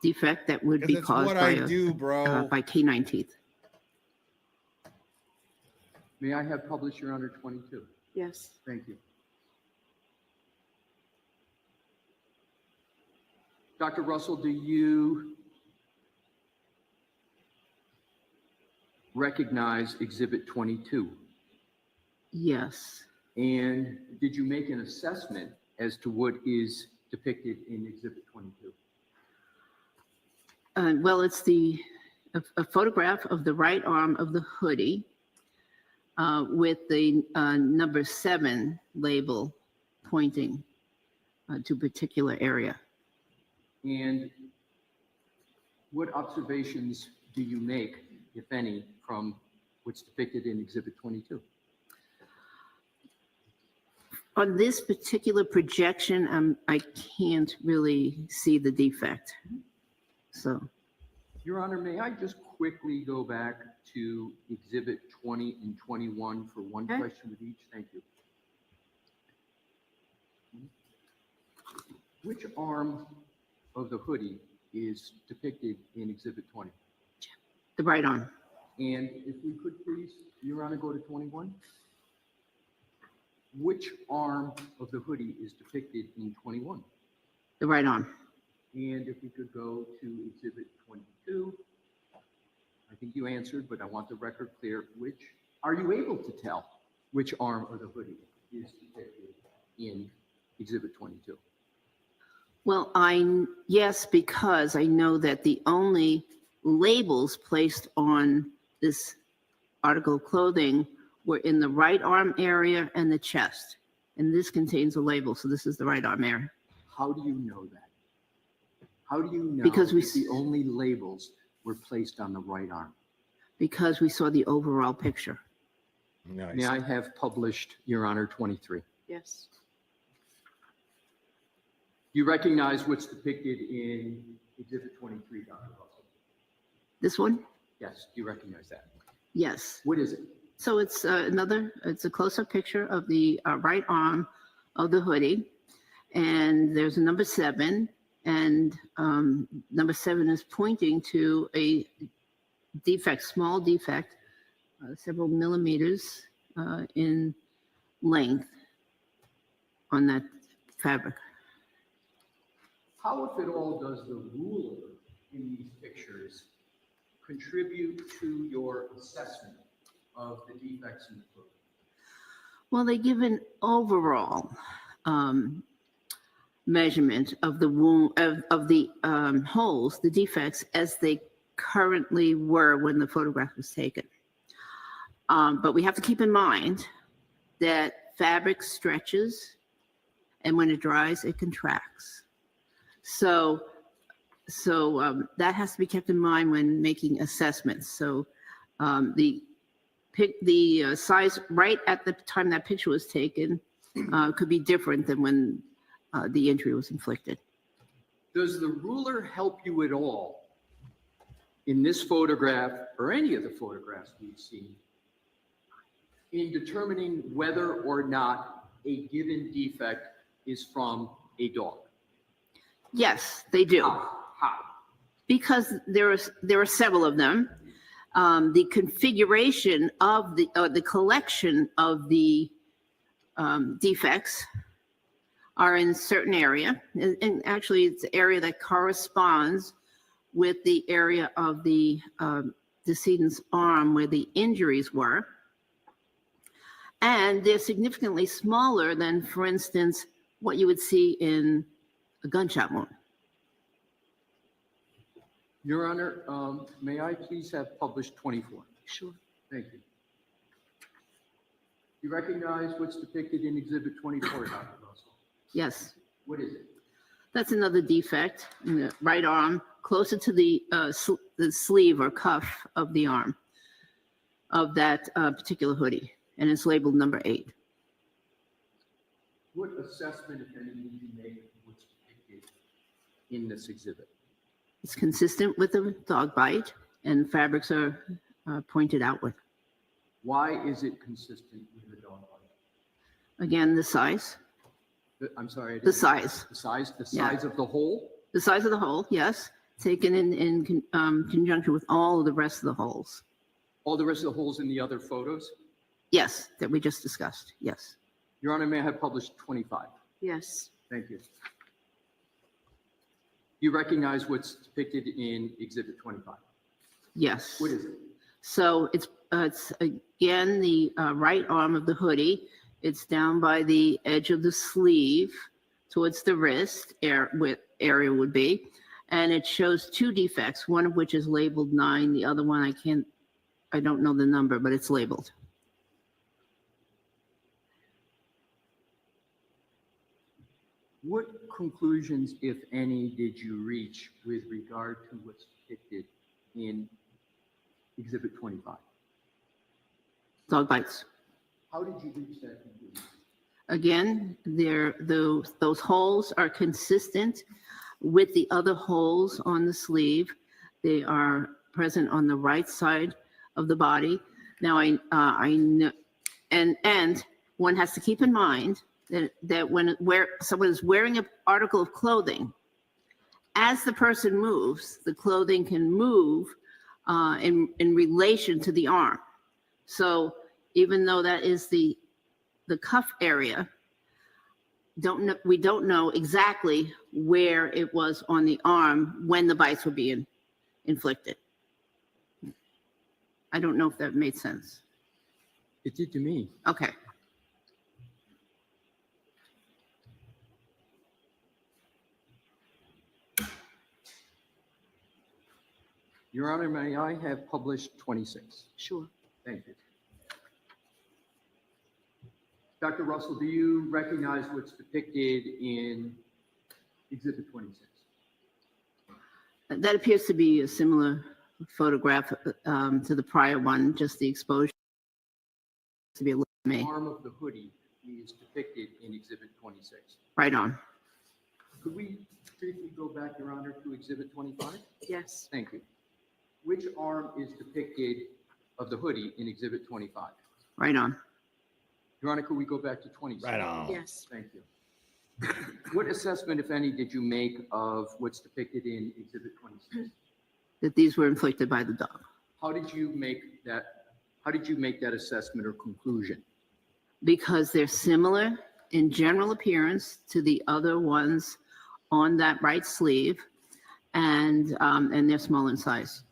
defect that would be That's caused what by, I do, bro. by canine teeth. May I have published, Your Honor, 22? Yes. Thank you. Dr. Russell, do you recognize Exhibit 22? Yes. And did you make an assessment as to what is depicted in Exhibit 22? Well, it's a photograph of the right arm of the hoodie with the number 7 label pointing to a particular area. And what observations do you make, if any, from what's depicted in Exhibit 22? On this particular projection, I can't really see the defect. So, Your Honor, may I just quickly go back to Exhibit 20 and 21 for one Okay. question with each? Thank you. Which arm of the hoodie is depicted in Exhibit 20? the right arm. And if we could please, Your Honor, go to 21? Which arm of the hoodie is depicted in 21? The right arm. And if we could go to Exhibit 22, I think you answered, but I want the record clear. Are you able to tell which arm of the hoodie is depicted in Exhibit 22? Well, yes, because I know that the only labels placed on this article of clothing were in the right arm area and the chest. And this contains a label, so this is the right arm area. How do you know that? How do you know Because that the only labels were placed on the right arm? Because we saw the overall picture. Nice. May I have published, Your Honor, 23? Yes. You recognize what's depicted in Exhibit 23, Dr. Russell? This one? Yes, do you recognize that? Yes. What is it? So it's it's a close-up picture of the right arm of the hoodie. And there's a number 7. And number 7 is pointing to a defect, small defect, several millimeters in length on that fabric. How, if at all, does the ruler in these pictures contribute to your assessment of the defects in the clothing? Well, they give an overall measurement of the wound, of the holes, the defects, as they currently were when the photograph was taken. But we have to keep in mind that fabric stretches, and when it dries, it contracts. So that has to be kept in mind when making assessments. So the size right at the time that picture was taken could be different than when the injury was inflicted. Does the ruler help you at all in this photograph or any of the photographs we've seen in determining whether or not a given defect is from a dog? Yes, they do. How? Because there are several of them. The configuration of the collection of the defects are in a certain area, and actually it's an area that corresponds with the area of the decedent's arm where the injuries were. And they're significantly smaller than, for instance, what you would see in a gunshot wound. Your Honor, may I please have published 24? Sure. Thank you. You recognize what's depicted in Exhibit 24, Dr. Russell? Yes. What is it? That's another defect in the right arm, closer to the the sleeve or cuff of the arm of that particular hoodie, and it's labeled number 8. What assessment, if any, did you make of what's depicted in this exhibit? It's consistent with the dog bite, and fabrics are pointed outward. Why is it consistent with the dog bite? Again, the size. I'm sorry. I The didn't- size. The size. The Yeah. size of the hole. The size of the hole, yes, taken in conjunction with all of the rest of the holes. All the rest of the holes in the other photos. Yes, that we just discussed, yes. Your Honor, may I have published 25? Yes. Thank you. You recognize what's depicted in Exhibit 25? Yes. What is it? So it's again, the right arm of the hoodie. It's down by the edge of the sleeve towards the wrist area would be. And it shows 2 defects, one of which is labeled 9. The other one, I don't know the number, but it's labeled. What conclusions, if any, did you reach with regard to what's depicted in Exhibit 25? Dog bites. How did you reach that conclusion? Again, those holes are consistent with the other holes on the sleeve. They are present on the right side of the body. Now I know, and one has to keep in mind that when someone is wearing an article of clothing, as the person moves, the clothing can move in relation to the arm. So even though that is the cuff area, we don't know exactly where it was on the arm when the bites were being inflicted. I don't know if that made sense. It did to me. Okay. Your Honor, may I have published 26? Sure. Thank you. Dr. Russell, do you recognize what's depicted in Exhibit 26? That appears to be a similar photograph to the prior one, just the exposure to be a little The me. arm of the hoodie is depicted in Exhibit 26. Right on. Could we briefly go back, Your Honor, to Exhibit 25? Yes. Thank you. Which arm is depicted of the hoodie in Exhibit 25? Right on. Your Honor, could we go back to 26? Right on. Yes. Thank you. What assessment, if any, did you make of what's depicted in Exhibit 26? That these were inflicted by the dog. How did you make that assessment or conclusion? Because they're similar in general appearance to the other ones on that right sleeve, and they're small in size.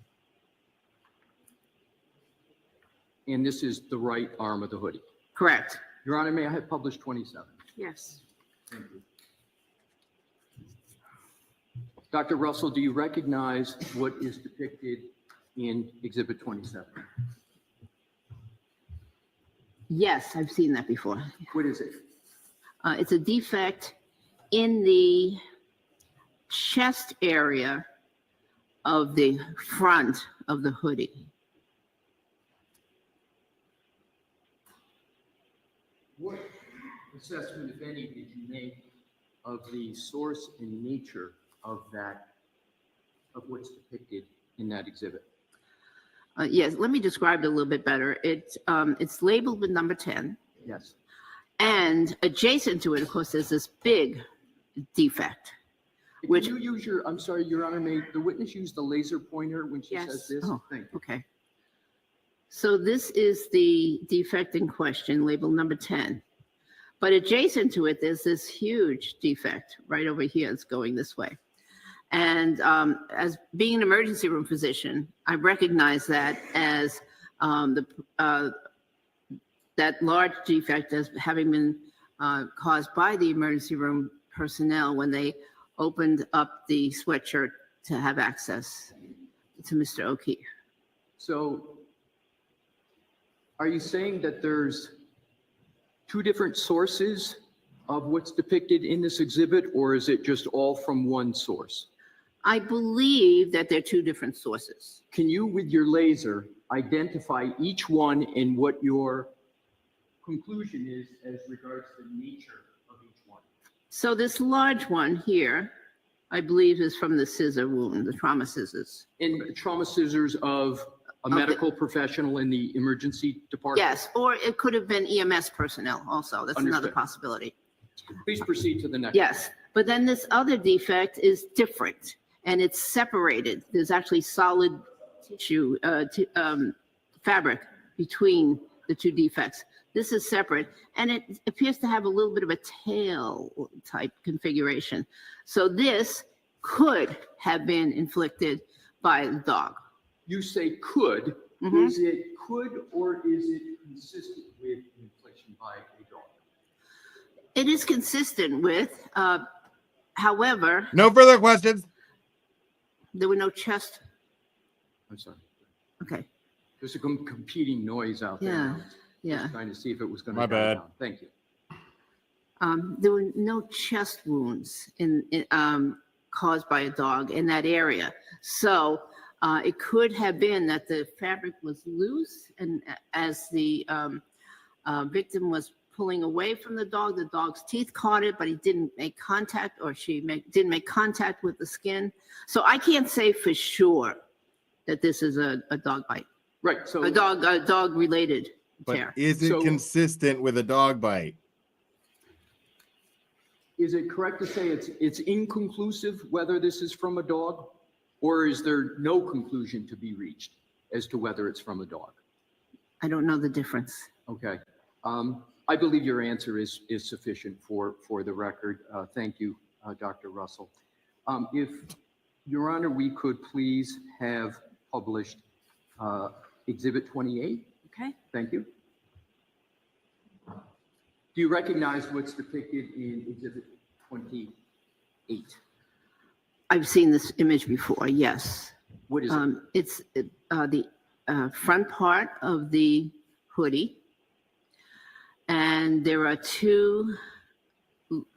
And this is the right arm of the hoodie? Correct. Your Honor, may I have published 27? Yes. Thank you. Dr. Russell, do you recognize what is depicted in Exhibit 27? Yes, I've seen that before. What is it? It's a defect in the chest area of the front of the hoodie. What assessment, if any, did you make of the source and nature of what's depicted in that exhibit? Yes, let me describe it a little bit better. It's labeled with number 10. Yes. And adjacent to it, of course, there's this big defect. Can you use I'm sorry, Your Honor, may the witness use the laser pointer when she says this? Oh, Thank you. okay. So this is the defect in question, labeled number 10. But adjacent to it, there's this huge defect right over here. It's going this way. And as being an emergency room physician, I recognize that as that large defect as having been caused by the emergency room personnel when they opened up the sweatshirt to have access to Mr. O'Keefe. So are you saying that there's 2 different sources of what's depicted in this exhibit, or is it just all from one source? I believe that they're two different sources. Can you, with your laser, identify each one and what your conclusion is as regards the nature of each one? So this large one here, I believe is from the scissor wound, the trauma scissors. And trauma scissors of a medical professional in the emergency department? Yes, or it could have been EMS personnel also. That's another Understood. possibility. Please proceed to the next. Yes, but then this other defect is different and it's separated. There's actually solid tissue, fabric between the two defects. This is separate and it appears to have a little bit of a tail type configuration. So this could have been inflicted by the dog. You say could. Mhm. Is it could or is it consistent with infliction by a dog? It is consistent with, however, No further questions. there were no chest. I'm sorry. Okay. There's a competing noise out there. Yeah, I was yeah. just trying to see if it was going to My die bad. down. Thank you. There were no chest wounds caused by a dog in that area. So it could have been that the fabric was loose, and as the victim was pulling away from the dog's teeth caught it, but he didn't make contact, or didn't make contact with the skin. So I can't say for sure that this is a dog bite. Right. So A dog related But tear. is it consistent with a dog bite? is it correct to say it's inconclusive whether this is from a dog, or is there no conclusion to be reached as to whether it's from a dog? I don't know the difference. Okay. I believe your answer is sufficient for the record. Thank you, Dr. Russell. If, Your Honor, we could please have published Exhibit 28. Okay. Thank you. Do you recognize what's depicted in Exhibit 28? I've seen this image before, yes. What is it? It's the front part of the hoodie. And there are two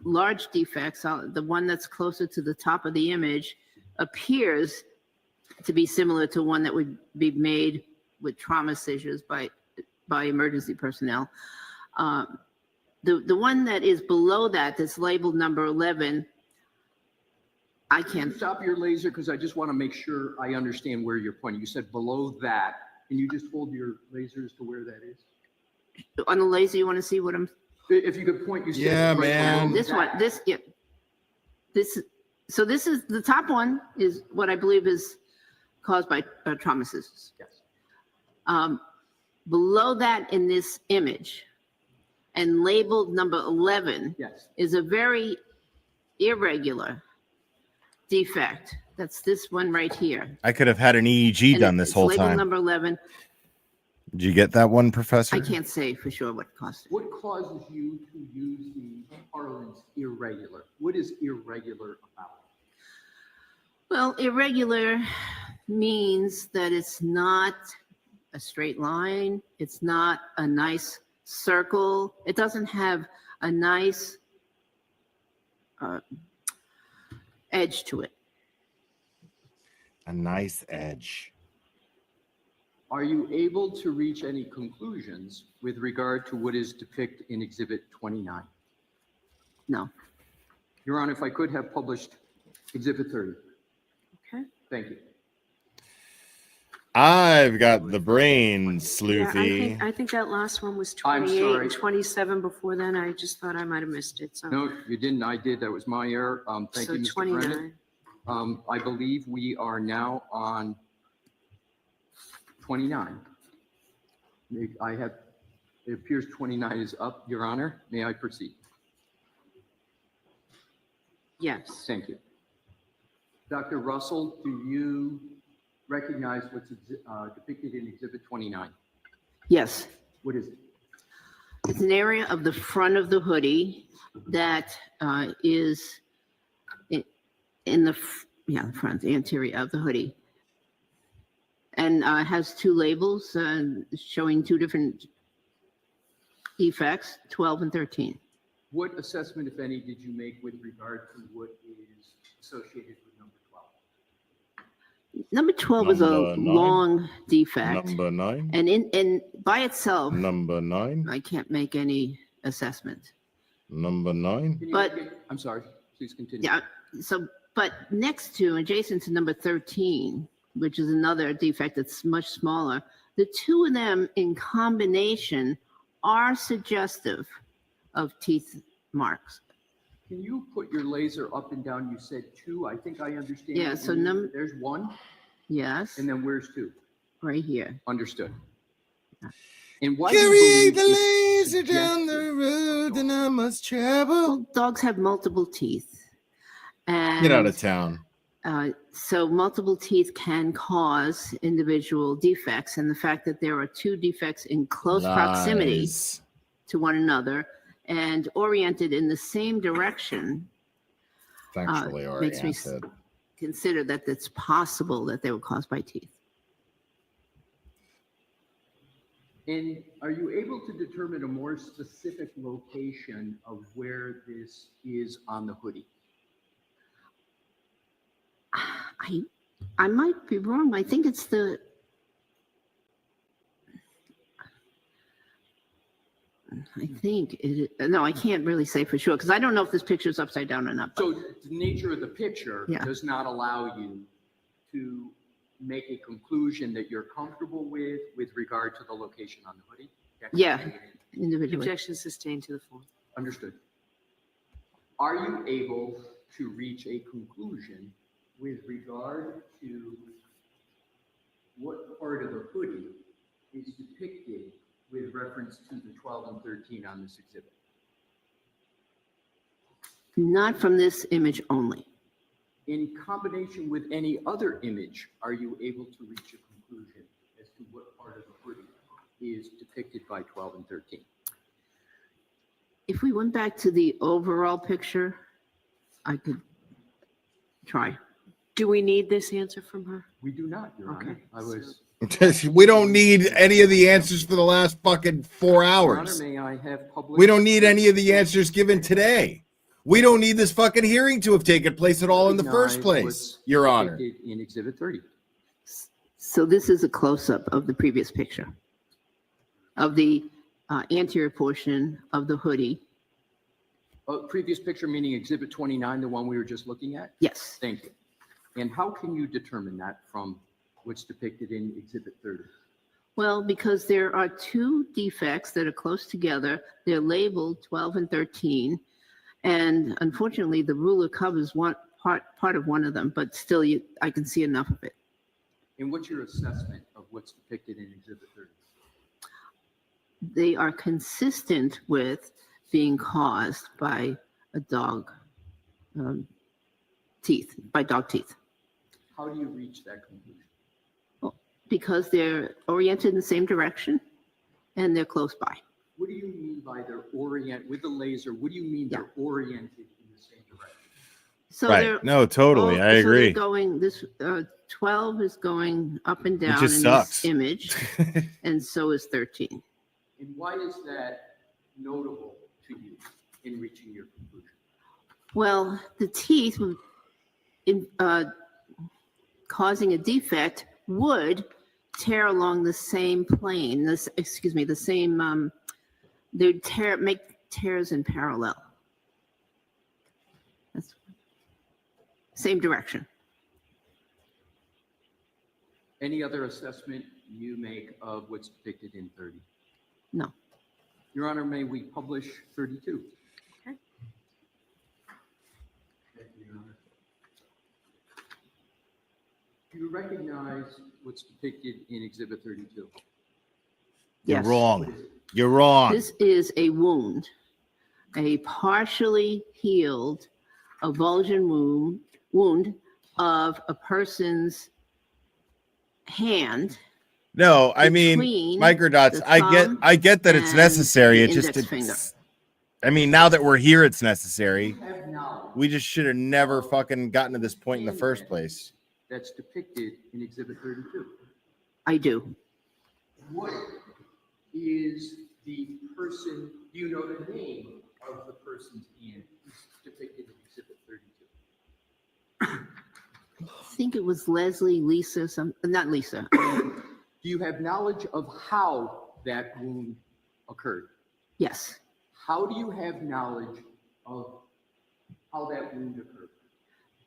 large defects. The one that's closer to the top of the image appears to be similar to one that would be made with trauma scissors by emergency personnel. The one that is below that's labeled number 11, I can't. Stop your laser, because I just want to make sure I understand where you're pointing. You said below that. Can you just hold your laser as to where that is? On the laser, you want to see what I'm? If you could point, you said Yeah, right man. below This that. one, so this is, the top one is what I believe is caused by trauma scissors. Yes. Below that in this image and labeled number 11 Yes. is a very irregular defect. That's this one right here. I could have had an EEG And done this it's whole labeled time. number 11. Did you get that one, Professor? I can't say for sure what caused it. What causes you to use the parlance irregular? What is irregular about it? Well, irregular means that it's not a straight line. It's not a nice circle. It doesn't have a nice edge to it. A nice edge. Are you able to reach any conclusions with regard to what is depicted in Exhibit 29? No. Your Honor, if I could have published Exhibit 30. Okay. Thank you. I've got the brain, Yeah, Sleuthy. I think that last one was I'm 28 sorry. and 27 before then. I just thought I might have missed it. So, No, you didn't. I did. That was my error. Thank so you, Mr. 29. Brennan. I believe we are now on 29. It appears 29 is up, Your Honor. May I proceed? Yes. Thank you. Dr. Russell, do you recognize what's depicted in Exhibit 29? Yes. What is it? It's an area of the front of the hoodie that is in the front, the anterior of the hoodie. And has two labels showing two different defects, 12 and 13. What assessment, if any, did you make with regard to what is associated with number 12? Number 12 is a Number 9. long defect. Number 9. And by itself, Number 9. I can't make any assessment. Number 9. But I'm sorry, please continue. yeah, so but next to, adjacent to number 13, which is another defect that's much smaller, the two of them in combination are suggestive of teeth marks. Can you put your laser up and down? You said 2. I think I understand. Yeah, what so you mean. number, There's 1, yes, and then where's 2? right here. Understood. And why do you Carry believe the it's laser down the suggestive? road, and I must travel. Well, dogs have multiple teeth. And Get out of town. So multiple teeth can cause individual defects, and the fact that there are two defects in close proximity Lies. to one another and oriented in the same direction Factually makes me oriented. consider that it's possible that they were caused by teeth. And are you able to determine a more specific location of where this is on the hoodie? I might be wrong. I think it's the no, I can't really say for sure because I don't know if this picture is upside down or not. So the nature of the picture Yeah. does not allow you to make a conclusion that you're comfortable with regard to the location on the hoodie? Yeah, individually. Objection sustained to the form. Understood. Are you able to reach a conclusion with regard to what part of the hoodie is depicted with reference to the 12 and 13 on this exhibit? Not from this image only. In combination with any other image, are you able to reach a conclusion as to what part of the hoodie is depicted by 12 and 13? If we went back to the overall picture, I could try. Do we need this answer from her? We do not, Your Honor. Okay, I was. We don't need any of the answers for the last fucking 4 Your hours. Honor, may I have public? We don't need any of the answers given today. We don't need this fucking hearing to have taken place at all in the first place, Your Honor. depicted in Exhibit 30. So this is a close-up of the previous picture of the anterior portion of the hoodie. Previous picture meaning Exhibit 29, the one we were just looking at? Yes. Thank you. And how can you determine that from what's depicted in Exhibit 30? Well, because there are two defects that are close together. They're labeled 12 and 13. And unfortunately, the ruler covers one part of one of them, but still I can see enough of it. And what's your assessment of what's depicted in Exhibit 30? They are consistent with being caused by a dog teeth, by dog teeth. How do you reach that conclusion? Well, because they're oriented in the same direction and they're close by. What do you mean by they're with the laser? What do you mean they're oriented in the same direction? So Right. they're No, totally. I so they're agree. going this 12 is going up and down just in sucks. this image, and so is 13. And why is that notable to you in reaching your conclusion? Well, the teeth in causing a defect would tear along the same plane. The same. They'd make tears in parallel. That's same direction. Any other assessment you make of what's depicted in 30? No. Your Honor, may we publish 32? Okay. Thank you, Your Honor. Do you recognize what's depicted in Exhibit 32? You're Yes. wrong. You're wrong. This is a wound, a partially healed avulsion wound of a person's hand. No, I mean Between microdots. the I get that it's thumb necessary. and It the just index finger. I mean, now that we're here, it's necessary. Have knowledge We just should have never fucking gotten to this point in the first place. that's depicted in Exhibit 32. I do. What is the person, do you know the name of the person's hand who's depicted in Exhibit 32? think it was Lisa, not Lisa. Do you have knowledge of how that wound occurred? Yes, How do you have knowledge of how that wound occurred?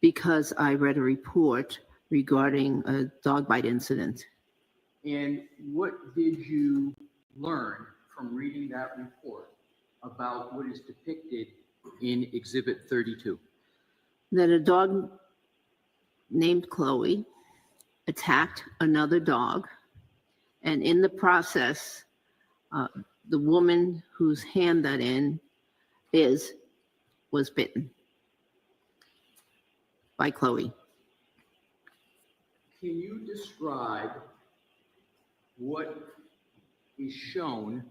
because I read a report regarding a dog bite incident. And what did you learn from reading that report about what is depicted in Exhibit 32? That a dog named Chloe attacked another dog, and in the process, the woman whose hand that was bitten by Chloe. Can you describe what is shown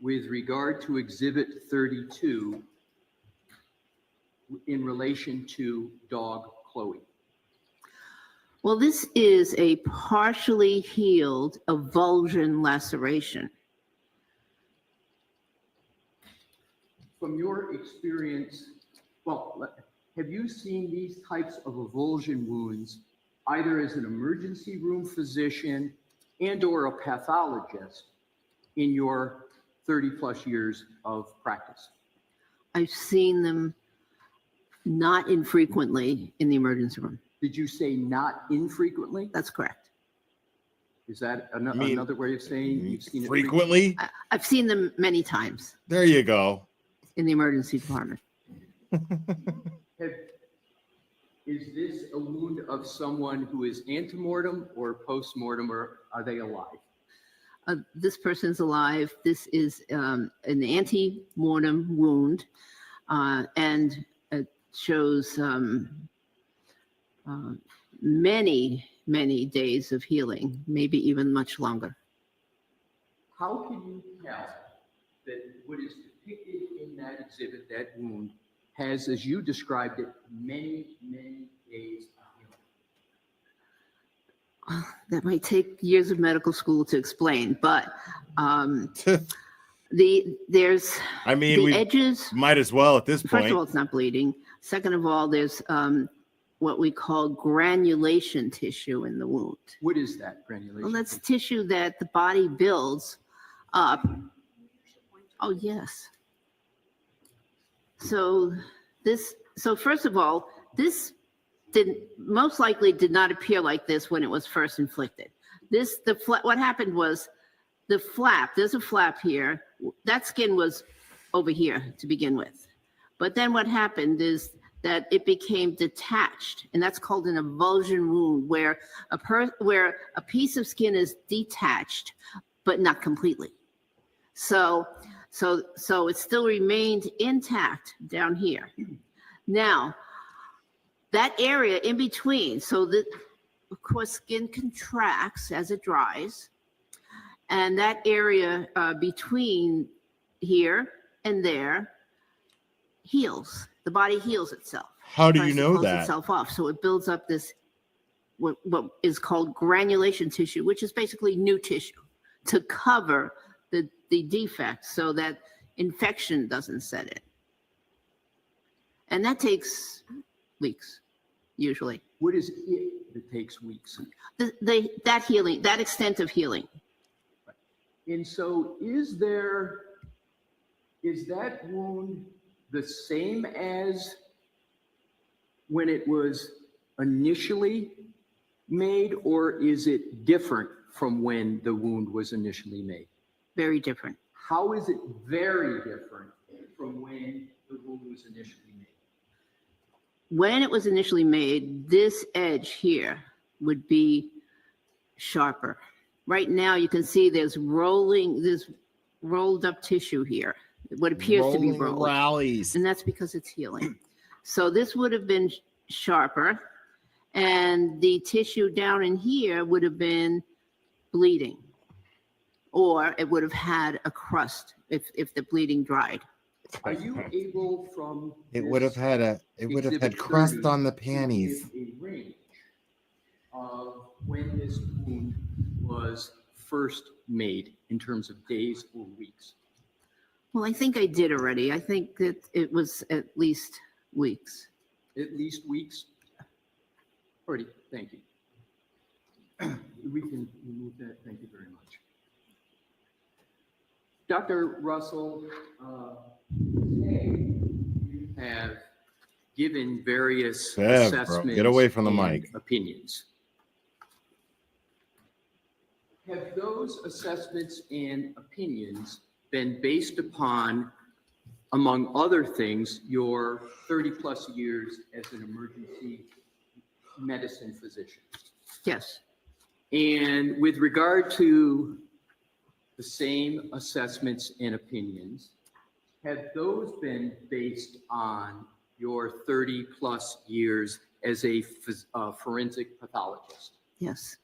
with regard to Exhibit 32 in relation to dog Chloe? Well, this is a partially healed avulsion laceration. From your experience, have you seen these types of avulsion wounds either as an emergency room physician and/or a pathologist in your 30-plus years of practice? I've seen them not infrequently in the emergency room. Did you say not infrequently? That's correct. Is that another way of saying you've seen it Frequently? I've seen them many times There you go. in the emergency department. Is this a wound of someone who is antemortem or postmortem, or are they alive? This person's alive. This is an ante-mortem wound, and it shows many, many days of healing, maybe even much longer. How can you tell that what is depicted in that exhibit, that wound, has, as you described it, many, many days of healing? That might take years of medical school to explain, but there's I mean, the we edges. might as well at this point. First of all, it's not bleeding. Second of all, there's what we call granulation tissue in the wound. What is that granulation? Well, that's tissue that the body builds up. Oh, yes. So first of all, this most likely did not appear like this when it was first inflicted. What happened was the flap, there's a flap here. That skin was over here to begin with. But then what happened is that it became detached, and that's called an avulsion wound, where a piece of skin is detached, but not completely. So it still remained intact down here. Now, that area in between, so that, of course, skin contracts as it dries, and that area between here and there heals. The body heals itself. How do you Tries to know close that? itself off. So it builds up this, what is called granulation tissue, which is basically new tissue to cover the defect so that infection doesn't set in. And that takes weeks, usually. What is it that takes weeks? That healing, that extent of healing. And so is that wound the same as when it was initially made, or is it different from when the wound was initially made? Very different. How is it very different from when the wound was initially made? When it was initially made, this edge here would be sharper. Right now, you can see there's rolled up tissue here. What appears to be Rolling rolled. rallies. And that's because it's healing. So this would have been sharper, and the tissue down in here would have been bleeding, or it would have had a crust if the bleeding dried. Are you able from It would have had Exhibit crust 30 on the to panties. give a range of when this wound was first made in terms of days or weeks? Well, I think I did already. I think that it was at least weeks. At least weeks? Alrighty, Thank you. We can remove that. Thank you very much. Dr. Russell, today you have given various Bev, bro, assessments get away from the and mic. opinions. Have those assessments and opinions been based upon, among other things, your 30-plus years as an emergency medicine physician? Yes. And with regard to the same assessments and opinions, have those been based on your 30-plus years as a forensic pathologist? Yes.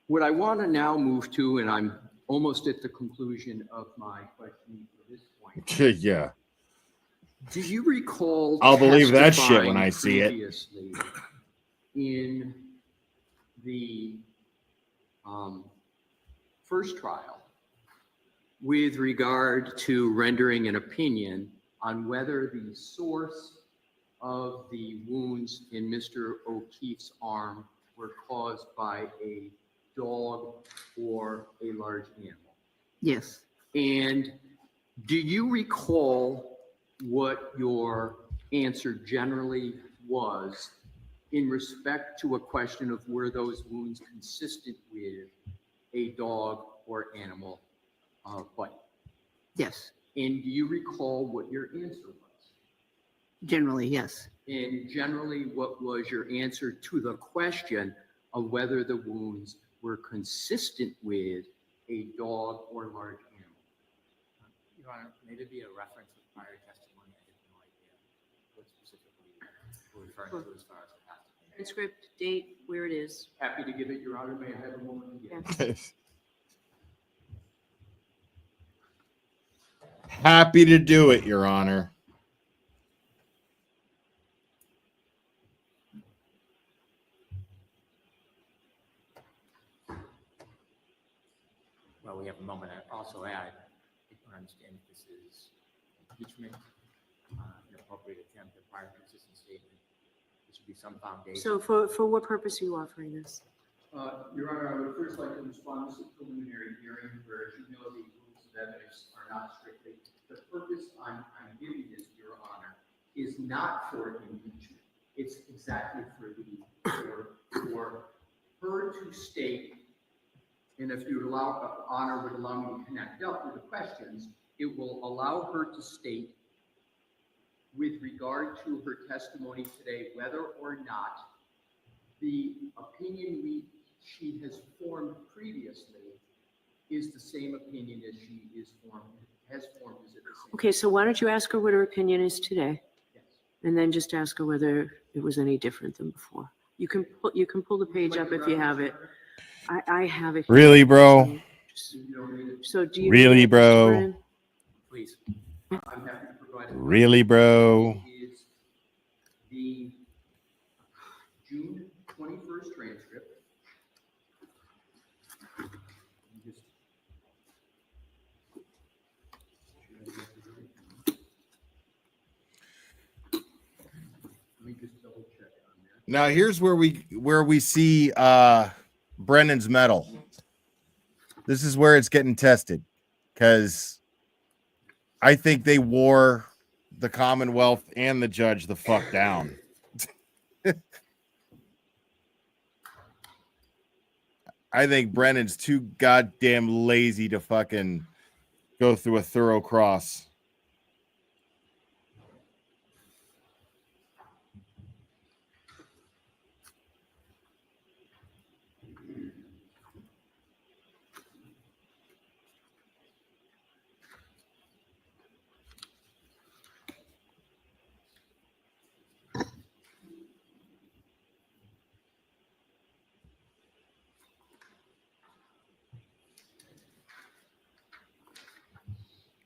What I want to now move to, and I'm almost at the conclusion of my questioning for this point. Yeah. Do you recall I'll believe that shit when testifying I see it. previously in the first trial with regard to rendering an opinion on whether the source of the wounds in Mr. O'Keefe's arm were caused by a dog or a large animal? Yes. And do you recall what your answer generally was in respect to a question of were those wounds consistent with a dog or animal bite? Yes. And do you recall what your answer was? Generally, yes. And generally, what was your answer to the question of whether the wounds were consistent with a dog or large animal? Your Honor, may there be a reference with prior testimony? I have no idea what specifically we're referring to as far as the past. Transcript, date, where it is. Happy to give it, Your Honor. May I have a moment to give it? Happy to do it, Your Honor. Well, we have a moment. I also add, I don't understand if this is impeachment, inappropriate attempt at prior consistent statement. There should be some foundation. So for what purpose are you offering this? Your Honor, I would first like to respond to the preliminary hearing where, as you know, the rules of evidence are not strictly. The purpose I'm giving this, Your Honor, is not for impeachment. It's exactly for her to state, and if you would allow, Honor would allow me to connect up with the questions, it will allow her to state with regard to her testimony today, whether or not the opinion she has formed previously is the same opinion as she has formed. Is it the same? Okay, so why don't you ask her what her opinion is today? Yes. And then just ask her whether it was any different than before. You can pull the page up if you have it. I have it. Really, bro? So do you Really, Mr. bro? Brennan? Please. I'm happy to provide it. Really, bro? Is the June 21st transcript. Now here's where we see Brennan's medal. This is where it's getting tested, because I think they wore the Commonwealth and the judge the fuck down. I think Brennan's too goddamn lazy to fucking go through a thorough cross.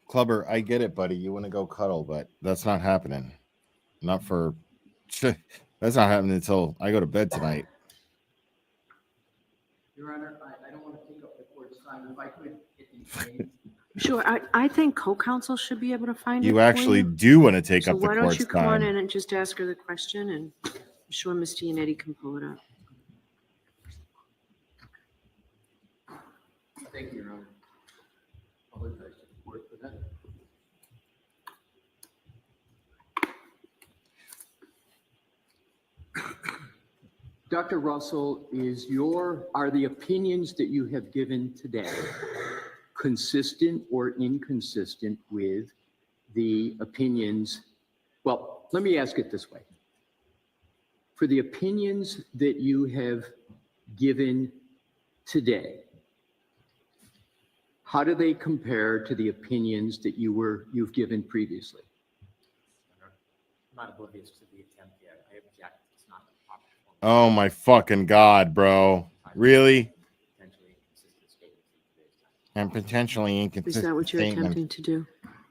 Clubber, I get it, buddy. You want to go cuddle, but that's not happening. Not for... That's not happening until I go to bed tonight. Your Honor, I don't want to take up the court's time. If I could get the name. Sure, I think co-counsel should be able to find it You for actually you. do want to take So up the why don't court's you come on time. in and just ask her the question and sure Ms. Giannetti can pull it up. Thank you, Your Honor. Apologize to the court for that. Dr. Russell, are the opinions that you have given today consistent or inconsistent with the opinions? Well, let me ask it this way. For the opinions that you have given today, how do they compare to the opinions that you've given previously? I'm not oblivious to the attempt yet. I object. It's not the proper form. Oh my fucking God, bro. Really? Potentially inconsistent statements in today's time. And potentially Is inconsistent that what you're statements. attempting to do?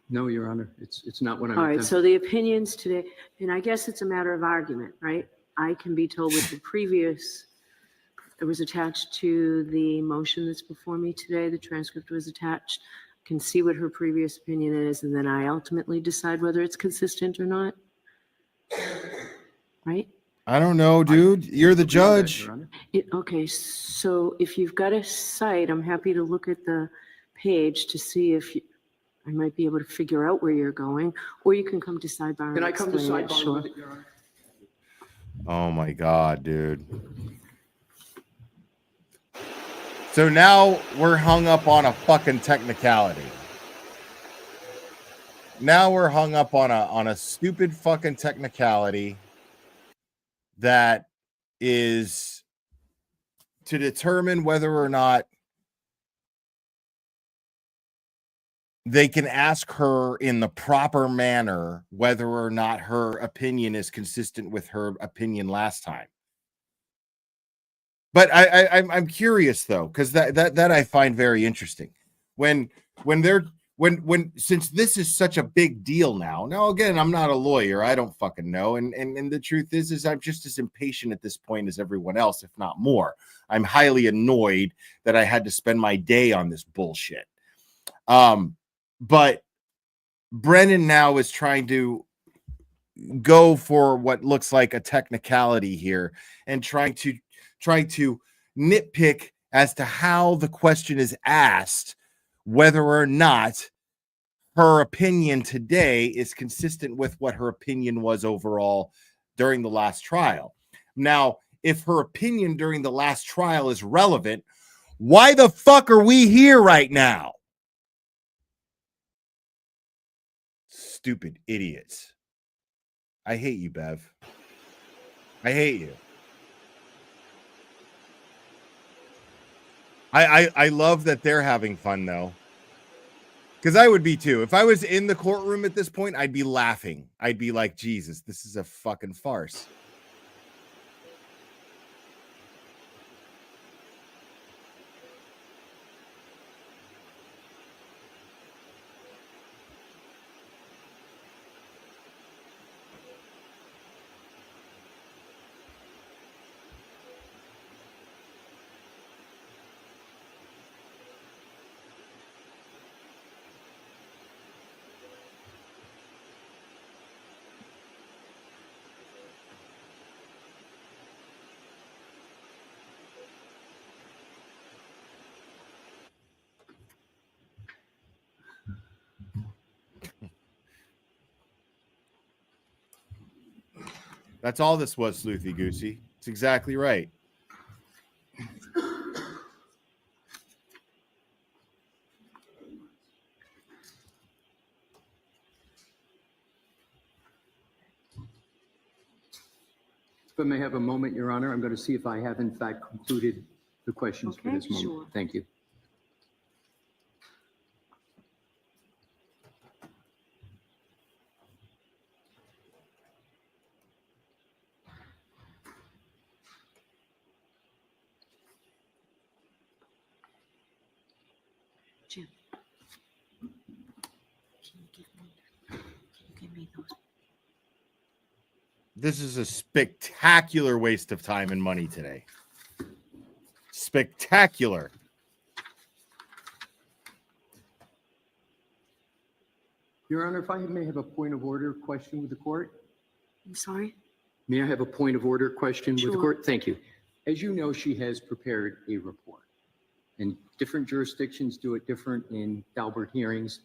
No, Your Honor, it's not what I'm All right, attempting. so the opinions today, and I guess it's a matter of argument, right? I can be told with the previous, it was attached to the motion that's before me today, the transcript was attached. I can see what her previous opinion is, and then I ultimately decide whether it's consistent or not. Right? I don't know, dude. You're the judge. Okay, so if you've got a site, I'm happy to look at the page to see if I might be able to figure out where you're going, or you can come to Sidebar. Can and I come to explain it, Sidebar sure. with it, Your Honor? Oh my God, dude. So now we're hung up on a fucking technicality. Now we're hung up on a stupid fucking technicality that is to determine whether or not they can ask her in the proper manner whether or not her opinion is consistent with her opinion last time. But I'm curious though, because that I find very interesting. When since this is such a big deal now. Now again, I'm not a lawyer. I don't fucking know. And the truth is I'm just as impatient at this point as everyone else, if not more. I'm highly annoyed that I had to spend my day on this bullshit. But Brennan now is trying to go for what looks like a technicality here and trying to nitpick as to how the question is asked, whether or not her opinion today is consistent with what her opinion was overall during the last trial. Now, if her opinion during the last trial is relevant, why the fuck are we here right now? Stupid idiots. I hate you, Bev. I hate you. I love that they're having fun though. Because I would be too. If I was in the courtroom at this point, I'd be laughing. I'd be like, Jesus, this is a fucking farce. That's all this was, Sleuthy Goosey. It's exactly right. If I may have a moment, Your Honor, I'm going to see if I have in fact concluded the questions for Okay, this moment. sure. Thank you. Jim, can you give me those? This is a spectacular waste of time and money today. Spectacular. Your Honor, if I may have a point of order question with the court. I'm sorry? May I have a point of order question with the Sure. court? Thank you. As you know, she has prepared a report, and different jurisdictions do it different in Daubert hearings.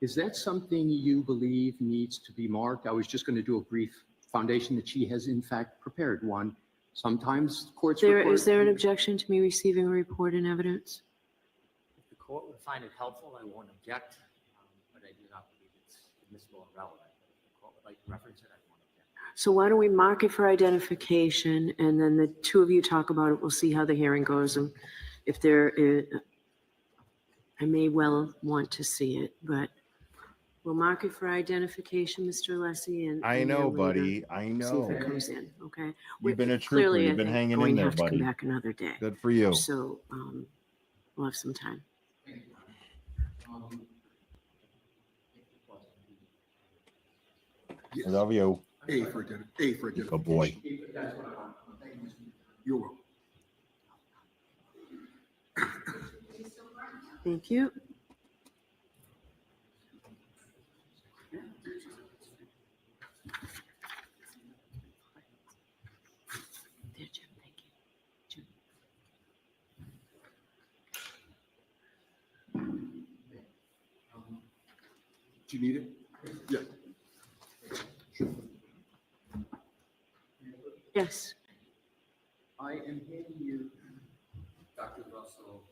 Is that something you believe needs to be marked? I was just going to do a brief foundation that she has in fact prepared one. Sometimes courts require- Is there an objection to me receiving a report and evidence? If the court would find it helpful, I won't object, but I do not believe it's admissible and relevant. If the court would like to reference it, I won't object. So why don't we mark it for identification, and then the two of you talk about it. We'll see how the hearing goes, and if there is, I may well want to see it, but we'll mark it for identification, Mr. Lessie, and I and know, then later buddy. I see if know. it comes in, okay? You've been a trooper. Clearly, You've I been think hanging going in to there, have to buddy. come back another day. Good for you. So we'll have some time. I love you. A for identification. Good boy. You're welcome. Thank you. There, Jim, thank you. Jim. Do you need it? Yeah. Yes. I am handing you, Dr. Russell,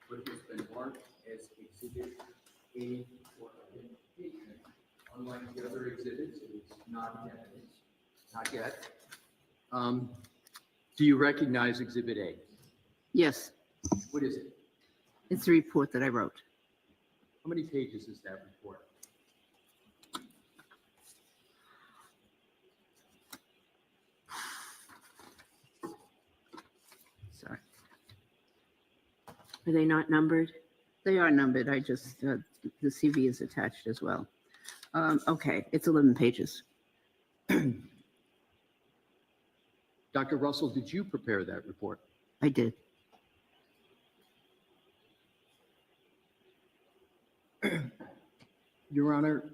what has been marked as Exhibit A for identification. Unlike the other exhibits, it's not evidence. Not yet. Do you recognize Exhibit A? Yes, What is it? it's a report that I wrote. How many pages is that report? Sorry. Are they not numbered? They are numbered. I just, the CV is attached as well. Okay, it's 11 pages. Dr. Russell, did you prepare that report? I did. Your Honor,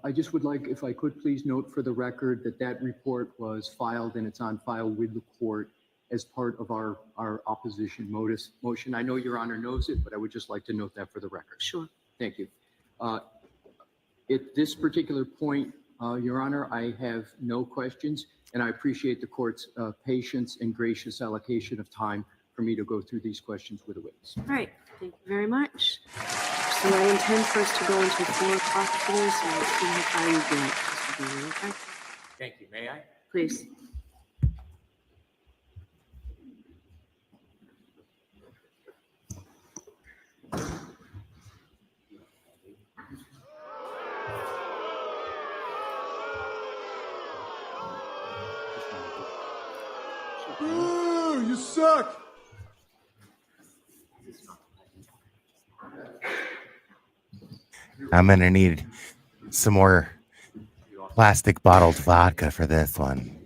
I just would like, if I could please note for the record that that report was filed and it's on file with the court as part of our opposition motion. I know Your Honor knows it, but I would just like to note that for the record. Sure. Thank you. At this particular point, Your Honor, I have no questions, and I appreciate the court's patience and gracious allocation of time for me to go through these questions with a witness. All right, thank you very much. So I intend for us to go until 4 o'clock today, so we'll see how far you get. Mr. Dean, okay? Thank you. May I? Please. Boo, you suck. I'm gonna need some more plastic bottled vodka for this one.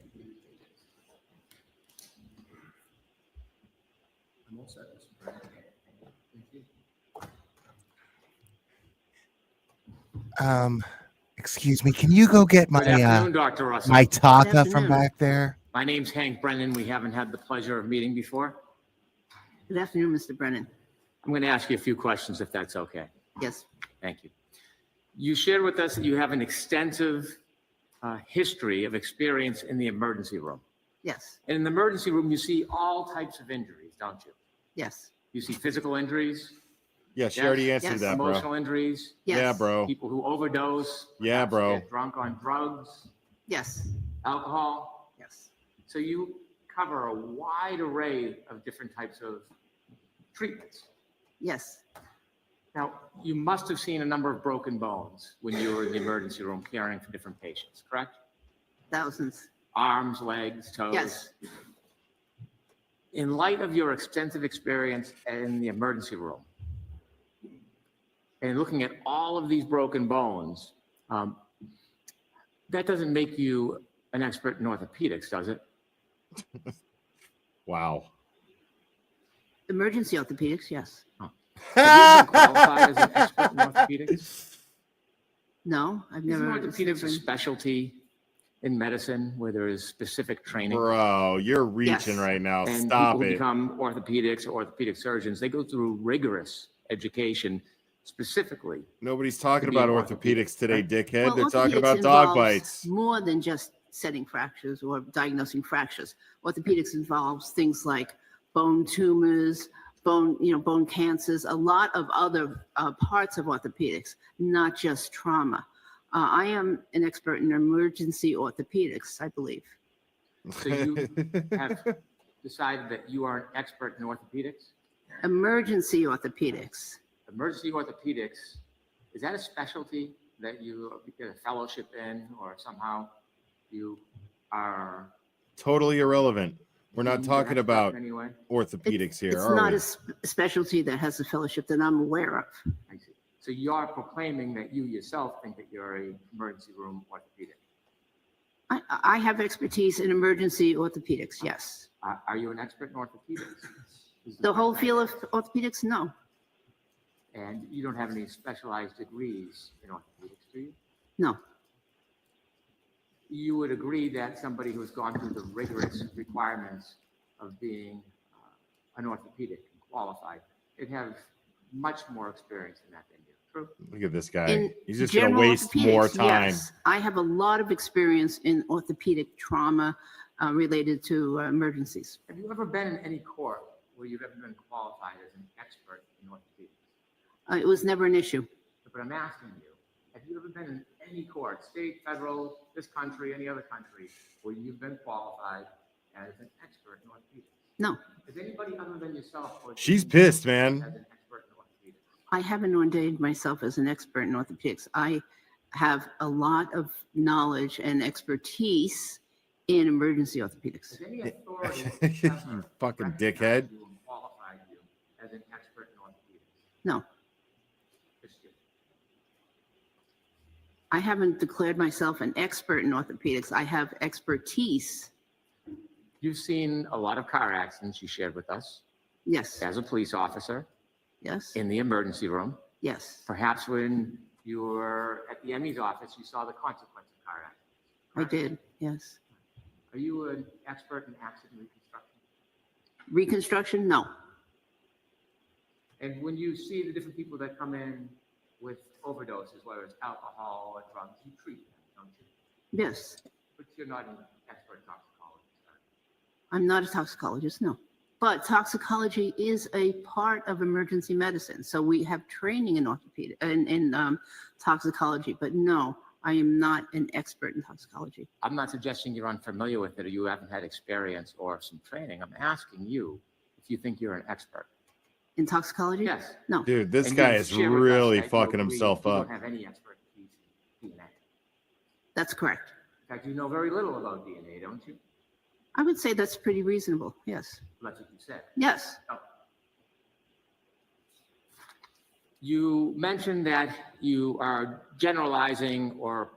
I'm all set, Mr. President. Thank you. Excuse me, can you go get Good afternoon, Dr. Russell. my taka Good from afternoon. back there? My name's Hank Brennan. We haven't had the pleasure of meeting before. Good afternoon, Mr. Brennan. I'm going to ask you a few questions if that's okay. Yes, Thank you. You shared with us that you have an extensive history of experience in the emergency room. yes, And in the emergency room, you see all types of injuries, don't you? yes, You see physical injuries, Yeah, she Yes, already answered yes. that, bro. emotional injuries, yes. Yeah, bro. people who overdose, Yeah, perhaps bro. get drunk on drugs, Yes, alcohol. yes, So you cover a wide array of different types of treatments. yes, Now, you must have seen a number of broken bones when you were in the emergency room caring for different patients, correct? thousands. Arms, legs, toes. Yes. In light of your extensive experience in the emergency room, and looking at all of these broken bones, that doesn't make you an expert in orthopedics, does it? Wow. Emergency orthopedics, yes. Have you been qualified as an expert in orthopedics? No, I've never. Isn't orthopedics a specialty in medicine where there is specific training. Bro, you're reaching Yes. right now. And Stop people who it. become orthopedics or orthopedic surgeons, they go through rigorous education specifically. Nobody's talking to be about an orthopedics today, right? dickhead. Well, They're talking orthopedics about dog involves bites. more than just setting fractures or diagnosing fractures. Orthopedics involves things like bone tumors, bone cancers, a lot of other parts of orthopedics, not just trauma. I am an expert in emergency orthopedics, I believe. So you have decided that you are an expert in orthopedics? Emergency orthopedics. Emergency orthopedics, is that a specialty that you get a fellowship in, or somehow you are? Totally irrelevant. We're not deemed an talking expert about in any way? orthopedics here, It's are not we? a specialty that has a fellowship that I'm aware of. I see. So you are proclaiming that you yourself think that you're a emergency room orthopedic. I have expertise in emergency orthopedics, yes. Are you an expert in orthopedics? The whole field of orthopedics, no. And you don't have any specialized degrees in orthopedics, do you? No. You would agree that somebody who's gone through the rigorous requirements of being an orthopedic and qualified, they'd have much more experience in that than you. True? Look at this guy. In He's just going to general waste more orthopedics, time. yes. I have a lot of experience in orthopedic trauma related to emergencies. Have you ever been in any court where you've ever been qualified as an expert in orthopedics? It was never an issue. But I'm asking you, have you ever been in any court, state, federal, this country, any other country, where you've been qualified as an expert in orthopedics? No. Is anybody other than yourself? She's pissed, man. As an expert in orthopedics? I haven't ordained myself as an expert in orthopedics. I have a lot of knowledge and expertise in emergency orthopedics. Has any authority You fucking dickhead. you and qualified you as an expert in orthopedics? No. Just you. I haven't declared myself an expert in orthopedics. I have expertise. You've seen a lot of car accidents you shared with us Yes. as a police officer Yes. in the emergency room. Yes. Perhaps when you were at the ME's office, you saw the consequence of car accidents. I did. Yes. Are you an expert in accident reconstruction? Reconstruction? No. And when you see the different people that come in with overdoses, whether it's alcohol or drugs, you treat them, don't you? Yes. But you're not an expert toxicologist. I'm not a toxicologist. No. But toxicology is a part of emergency medicine. So we have training in orthopedic in toxicology. But no, I am not an expert in toxicology. I'm not suggesting you're unfamiliar with it or you haven't had experience or some training. I'm asking you if you think you're an expert. In toxicology? Yes. No. Dude, this And guy you is share with us really that you fucking agree himself you up. don't have any expertise in DNA. That's correct. In fact, you know very little about DNA, don't you? I would say that's pretty reasonable. Yes. That's what you said. Yes. Oh. You mentioned that you are generalizing or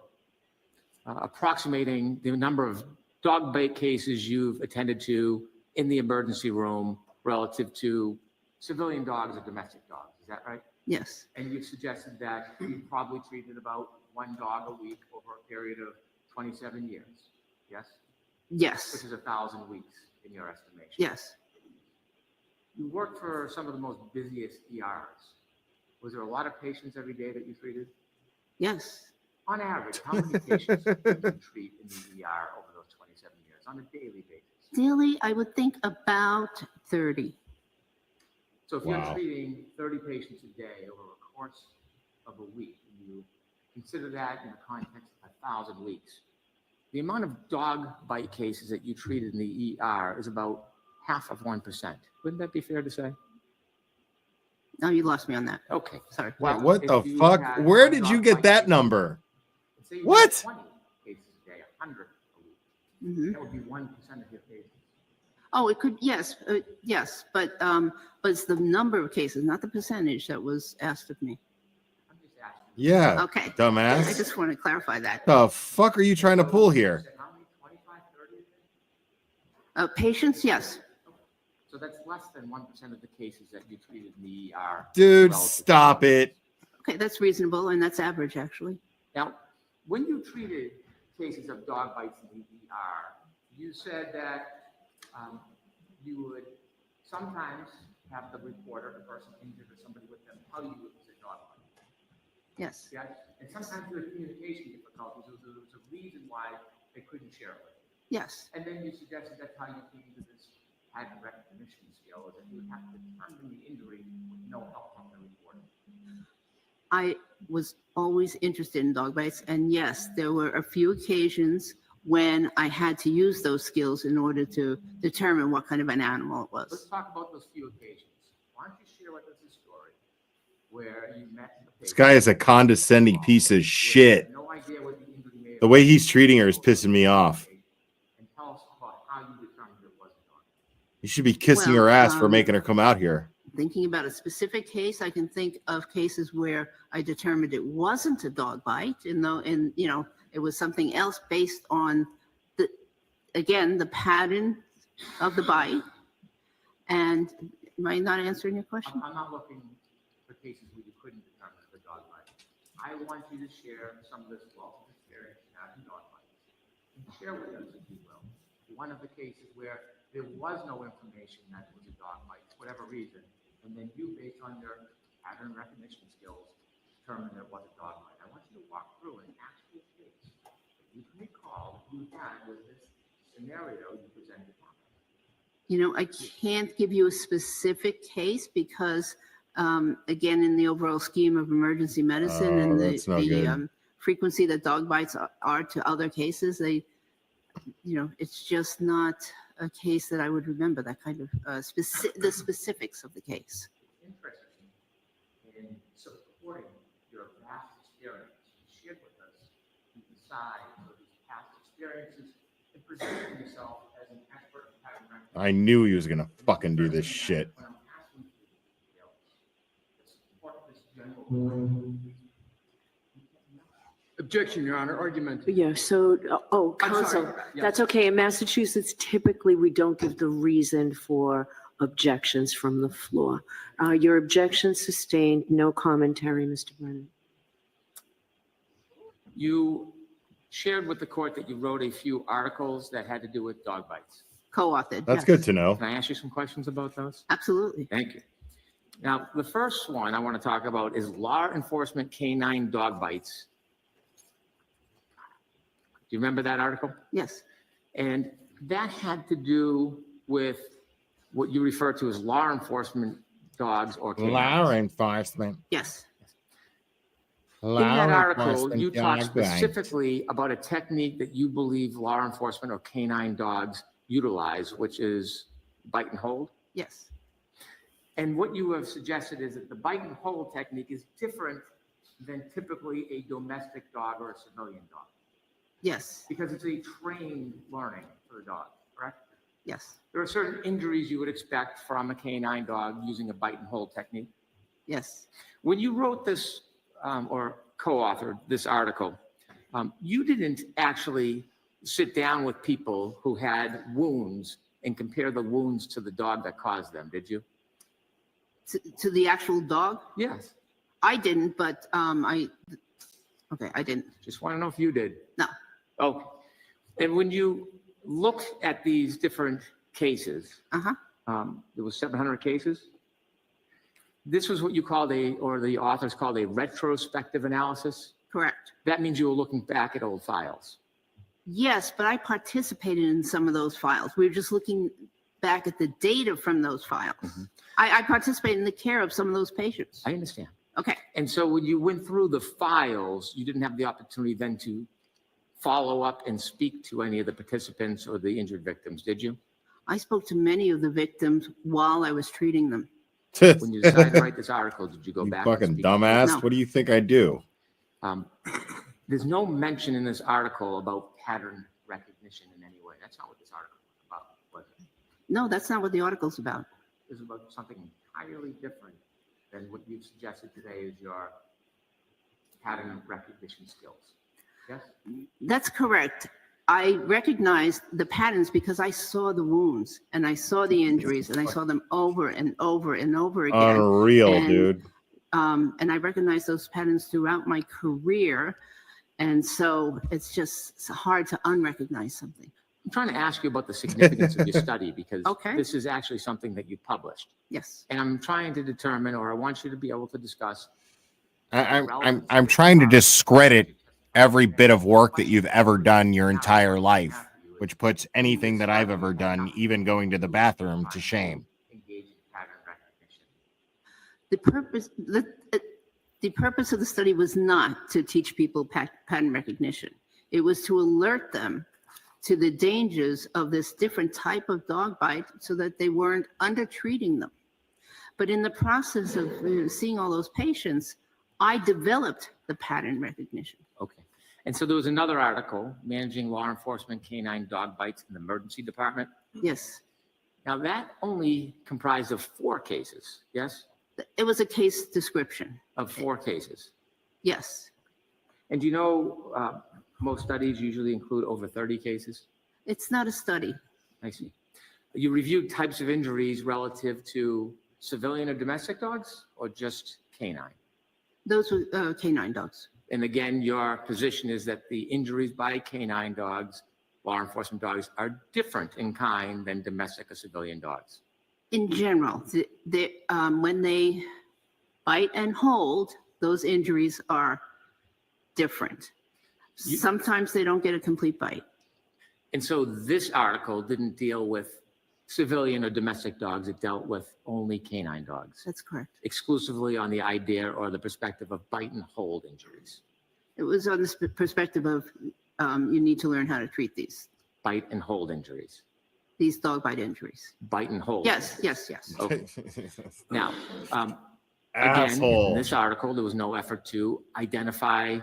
approximating the number of dog bite cases you've attended to in the emergency room relative to civilian dogs or domestic dogs. Is that right? Yes. And you've suggested that you probably treated about one dog a week over a period of 27 years. Yes? Yes. Which is 1,000 weeks in your estimation. Yes. You worked for some of the most busiest ERs. Was there a lot of patients every day that you treated? Yes. On average, how many patients did you treat in the ER over those 27 years on a daily basis? Daily, I would think about 30. So if Wow. you're treating 30 patients a day over a course of a week, and you consider that in the context of 1,000 weeks, the amount of dog bite cases that you treated in the ER is about half of 1%. Wouldn't that be fair to say? No, you lost me on that. Okay. Sorry. Wait, what if the you fuck? had Where one did dog you get bite that case, number? let's say you What? had 20 cases a day, 100 a week. Mhm. That would be 1% of your cases. Oh, it could, yes, yes, but it's the number of cases, not the percentage that was asked of me. I'm just asking. Yeah. Okay. I Dumbass. just want to clarify that. The fuck are you trying to pull here? How many? 25, 30 a day? Patients, yes. So that's less than 1% of the cases that you treated in the ER. Dude, relative to stop it. Okay, that's reasonable, and that's average, actually. Now, when you treated cases of dog bites in the ER, you said that you would sometimes have the reporter, the person injured or somebody with them, tell you it was a dog bite. Yes. Yeah? And sometimes there were communication difficulties. There was a reason why they couldn't share it with you. Yes. And then you suggested that's how you came to this pattern recognition skill, that you would have to determine the injury with no help from the reporter. I was always interested in dog bites, and yes, there were a few occasions when I had to use those skills in order to determine what kind of an animal it Let's was. talk about those few occasions. Why don't you share with us a story where you met the This patient? guy is a condescending piece of shit. No idea what the injury may have The way he's treating her is pissing me off. And tell us about how you determined it wasn't dog. You should be kissing her ass for making her come out here. Thinking about a specific case, I can think of cases where I determined it wasn't a dog bite, and it was something else based on the pattern of the bite. And am I not answering your question? I'm not looking for cases where you couldn't determine the dog bite. I want you to share some of this wealth of experience you have in dog bites. And share with us, if you will, one of the cases where there was no information that it was a dog bite, for whatever reason, and then you, based on your pattern recognition skills, determined that it was a dog bite. I want you to walk through an actual case that you can recall that you had with this scenario you presented. I can't give you a specific case because, again, in the overall scheme of emergency medicine and the frequency that dog bites are to other cases, it's just not a case that I would remember that kind of the specifics of the case. Interesting in supporting your past experience. You shared with us the size of these past experiences and presenting yourself as an expert in pattern recognition. I knew he was gonna fucking do this shit. When I'm asking for details to support this general objection, Your Honor, argument. Yeah, so, I'm sorry. counsel, Yeah. that's okay. In Massachusetts, typically, we don't give the reason for objections from the floor. Your objection sustained, no commentary, Mr. Brennan. You shared with the court that you wrote a few articles that had to do with dog bites. Co-authored. That's yes. good to know. Can I ask you some questions about those? Absolutely. Thank you. Now, the first one I want to talk about is law enforcement canine dog bites. Do you remember that article? Yes. And that had to do with what you refer to as law enforcement dogs or canines. Law enforcement. Yes. In that article, you talk specifically about a technique that you believe law enforcement or canine dogs utilize, which is bite and hold. Yes. And what you have suggested is that the bite and hold technique is different than typically a domestic dog or a civilian dog. Yes. Because it's a trained learning for the dog, correct? Yes. There are certain injuries you would expect from a canine dog using a bite and hold technique. Yes. When you wrote this or co-authored this article, you didn't actually sit down with people who had wounds and compare the wounds to the dog that caused them, did you? To the actual dog? Yes. I didn't, but I didn't. Just want to know if you did. No. Okay. And when you look at these different cases, there was 700 cases. This was what you called or the authors called a retrospective analysis. Correct. That means you were looking back at old files. Yes, but I participated in some of those files. We were just looking back at the data from those files. Mm-hmm. I participated in the care of some of those patients. I understand. Okay. And so when you went through the files, you didn't have the opportunity then to follow up and speak to any of the participants or the injured victims, did you? I spoke to many of the victims while I was treating them. When you decided to write this article, did you go You back? fucking and speak dumbass. No. What do you think I do? There's no mention in this article about pattern recognition in any way. That's not what this article was about, was it? No, that's not what the article's about. It's about something entirely different than what you've suggested today is your pattern recognition skills. Yes? That's correct. I recognized the patterns because I saw the wounds and I saw the injuries and I saw them over and over and over again. Unreal, And, dude. And I recognized those patterns throughout my career. And so it's hard to unrecognize something. I'm trying to ask you about the significance of your study because Okay. this is actually something that you published. Yes. And I'm trying to determine, or I want you to be able to discuss. I'm trying to discredit every bit of work that you've ever done your entire life, which puts anything that I've ever done, even going to the bathroom, to shame. The purpose of the study was not to teach people pattern recognition. It was to alert them to the dangers of this different type of dog bite so that they weren't undertreating them. But in the process of seeing all those patients, I developed the pattern recognition. Okay. And so there was another article, Managing Law Enforcement Canine Dog Bites in the Emergency Department. Yes. Now that only comprised of 4 cases, yes? It was a case description. Of 4 cases. Yes. And do you know, most studies usually include over 30 cases? It's not a study. I see. You reviewed types of injuries relative to civilian or domestic dogs, or just canine? Those were canine dogs. And again, your position is that the injuries by canine dogs, law enforcement dogs, are different in kind than domestic or civilian dogs. In general, when they bite and hold, those injuries are different. Sometimes they don't get a complete bite. And so this article didn't deal with civilian or domestic dogs. It dealt with only canine dogs. That's correct. Exclusively on the idea or the perspective of bite and hold injuries. It was on the perspective of you need to learn how to treat these. Bite and hold injuries. These dog bite injuries. Bite and hold. Yes, yes, yes. Okay. Now, again, in this article, there was no effort to identify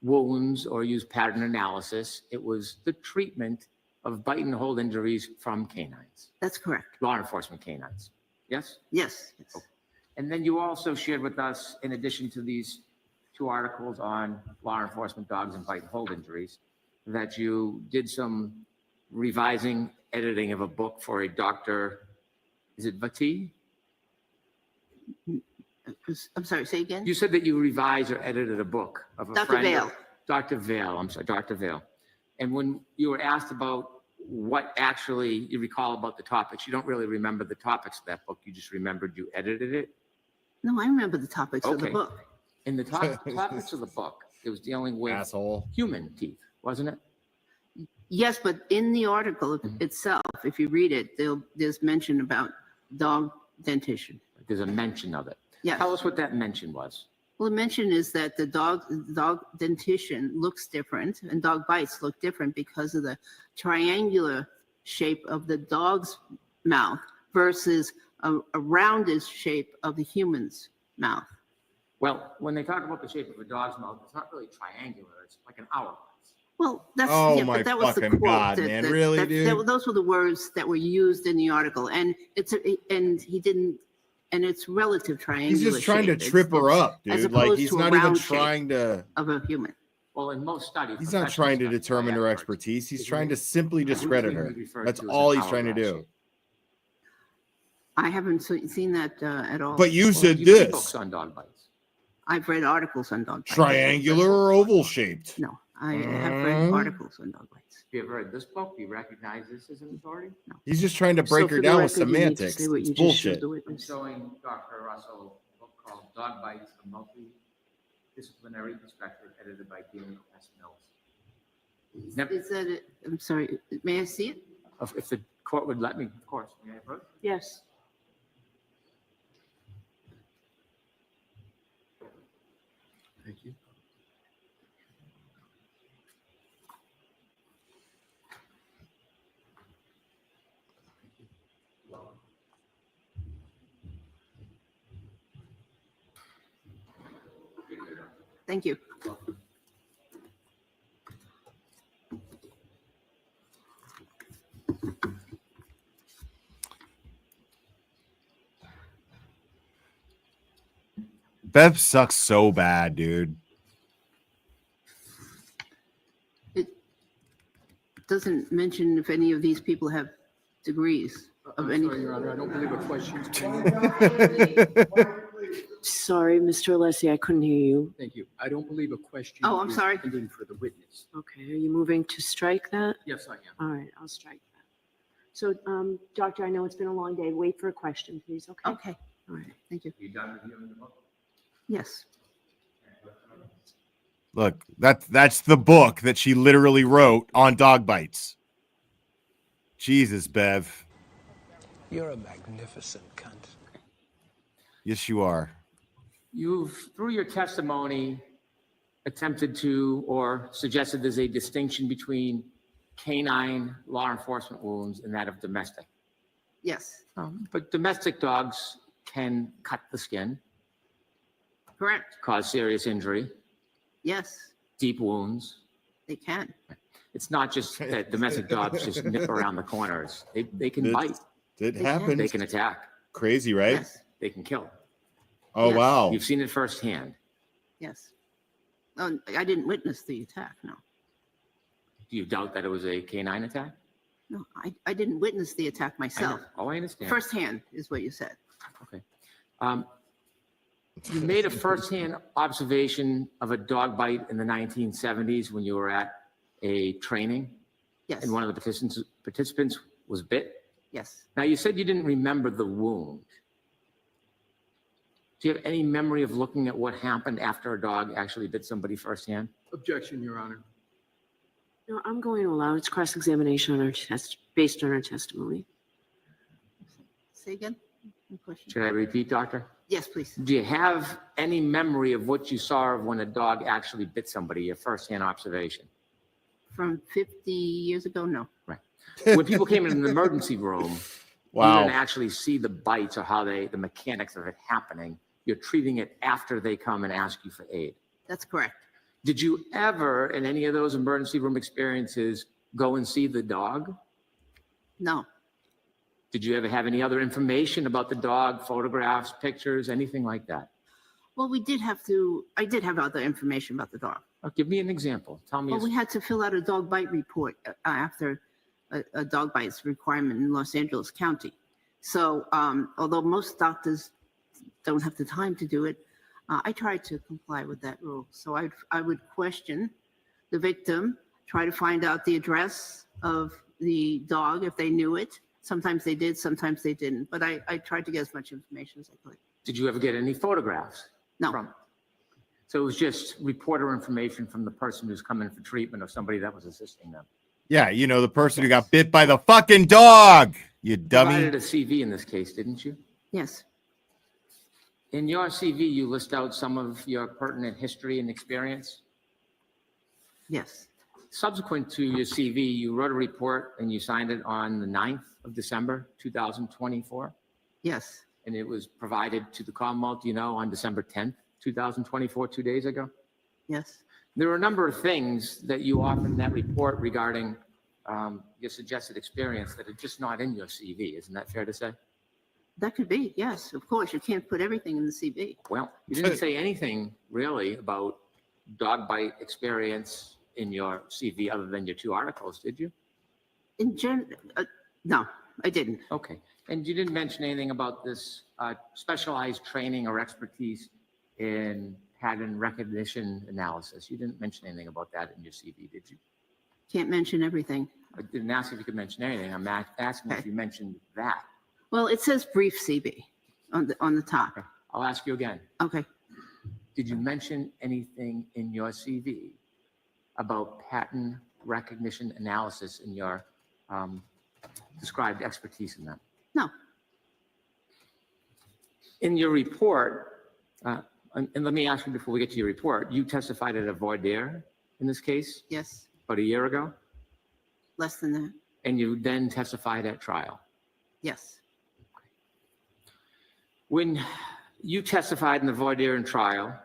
wounds or use pattern analysis. It was the treatment of bite and hold injuries from canines. That's correct. Law enforcement canines. Yes? Yes. Okay. And then you also shared with us, in addition to these 2 articles on law enforcement dogs and bite and hold injuries, that you did some revising, editing of a book for a doctor. Is it Vati? I'm sorry, say again? You said that you revised or edited a book of a Dr. friend. Vale. Dr. Vale, I'm sorry, Dr. Vale. And when you were asked about what actually you recall about the topics, you don't really remember the topics of that book. You just remembered you edited it. No, I remember the topics of the Okay. book. In the topics of the book, it was dealing with human teeth, wasn't it? Yes, but in the article itself, if you read it, there's mention about dog dentition. There's a mention of it. Yes. Tell us what that mention was. Well, the mention is that the dog dentition looks different and dog bites look different because of the triangular shape of the dog's mouth versus a rounded shape of the human's mouth. Well, when they talk about the shape of a dog's mouth, it's not really triangular. It's like an hourglass. Well, that's my but that was the fucking quote. God, man. Really, dude? Those were the words that were used in the article, and he didn't. And it's relative triangular. He's just trying to shape. trip her up, as dude. Like opposed he's to a not even round shape trying to. Of a human. Well, in most studies, He's not trying to determine her expertise. He's trying to simply discredit her. That's all he's trying to do. I haven't seen that at all. But you said read this. books on dog bites. I've read articles on dog bites. Triangular or oval shaped? No, I have read articles on dog bites. Have you ever read this book? Do you recognize this as an authority? No. He's just trying to break her down with semantics. It's bullshit. I'm showing Dr. Russell a book called Dog Bites, a Multidisciplinary Perspective, edited by Daniel S. Mills. Is that it? I'm sorry. May I see it? If the court would let me, of course. May I approach? Yes. Thank you. Thank you. Bev sucks so bad, dude. It doesn't mention if any of these people have degrees of any. Sorry, Your Honor, I don't believe a question. sorry, Mr. Alessi, I couldn't hear you. Thank you. I don't believe a question. Oh, I'm is sorry. pending for the witness. Okay, are you moving to strike that? Yes, I am. All right, I'll strike that. So, Doctor, I know it's been a long day. Wait for a question, please, okay? Okay, All right. thank you. You done reviewing the book? Yes. Look, that's the book that she literally wrote on dog bites. Jesus, Bev. You're a magnificent cunt. Yes, you are. You've, through your testimony, attempted to or suggested there's a distinction between canine law enforcement wounds and that of domestic. Yes. But domestic dogs can cut the skin, Correct. cause serious injury, Yes, deep wounds. they can. It's not just that domestic dogs just nip around the corners. They can bite. It They happened. They can attack. Crazy, right? Yes. They can kill. Oh, Yes. wow. You've seen it firsthand. Yes. Oh, I didn't witness the attack. No. Do you doubt that it was a canine attack? No, I didn't witness the attack I know. myself. Oh, I understand. Firsthand is what you said. Okay. You made a firsthand observation of a dog bite in the 1970s when you were at a training Yes. and one of the participants was bit. Yes. Now, you said you didn't remember the wound. Do you have any memory of looking at what happened after a dog actually bit somebody firsthand? Objection, Your Honor. No, I'm going to allow it's cross-examination on our test, based on our testimony. Say again? Any question? Should I repeat, Doctor? Yes, please. Do you have any memory of what you saw of when a dog actually bit somebody, your firsthand observation? From 50 years ago? No. Right. When people came in an emergency room, you Wow. didn't actually see the bites or how the mechanics of it happening. You're treating it after they come and ask you for aid. That's correct. Did you ever, in any of those emergency room experiences, go and see the dog? No. Did you ever have any other information about the dog, photographs, pictures, anything like that? Well, I did have other information about the dog. Give me an example. Tell me. Well, we had to fill out a dog bite report after a dog bite's requirement in Los Angeles County. So although most doctors don't have the time to do it, I tried to comply with that rule. So I would question the victim, try to find out the address of the dog if they knew it. Sometimes they did, sometimes they didn't. But I tried to get as much information as I could. Did you ever get any photographs? No. So it was just reporter information from the person who's coming for treatment or somebody that was assisting them. Yeah, you know, the person who got bit by the fucking dog, you dummy. You provided a CV in this case, didn't you? Yes. In your CV, you list out some of your pertinent history and experience. Yes. Subsequent to your CV, you wrote a report and you signed it on the 9th of December, 2024. Yes. And it was provided to the Commonwealth, on December 10th, 2024, 2 days ago. Yes. There are a number of things that you offer in that report regarding your suggested experience that are just not in your CV. Isn't that fair to say? That could be, yes. Of course, you can't put everything in the CV. Well, you didn't say anything really about dog bite experience in your CV other than your 2 articles, did you? In general, no, I didn't. Okay. And you didn't mention anything about this specialized training or expertise in pattern recognition analysis. You didn't mention anything about that in your CV, did you? Can't mention everything. I didn't ask if you could mention anything. I'm asking if you mentioned that. Well, it says brief CV on the top. I'll ask you again. Okay. Did you mention anything in your CV about pattern recognition analysis in your described expertise in that? No. In your report, and let me ask you before we get to your report, you testified at a voir dire in this case? Yes. About a year ago? Less than that. And you then testified at trial? Yes. When you testified in the voir dire and trial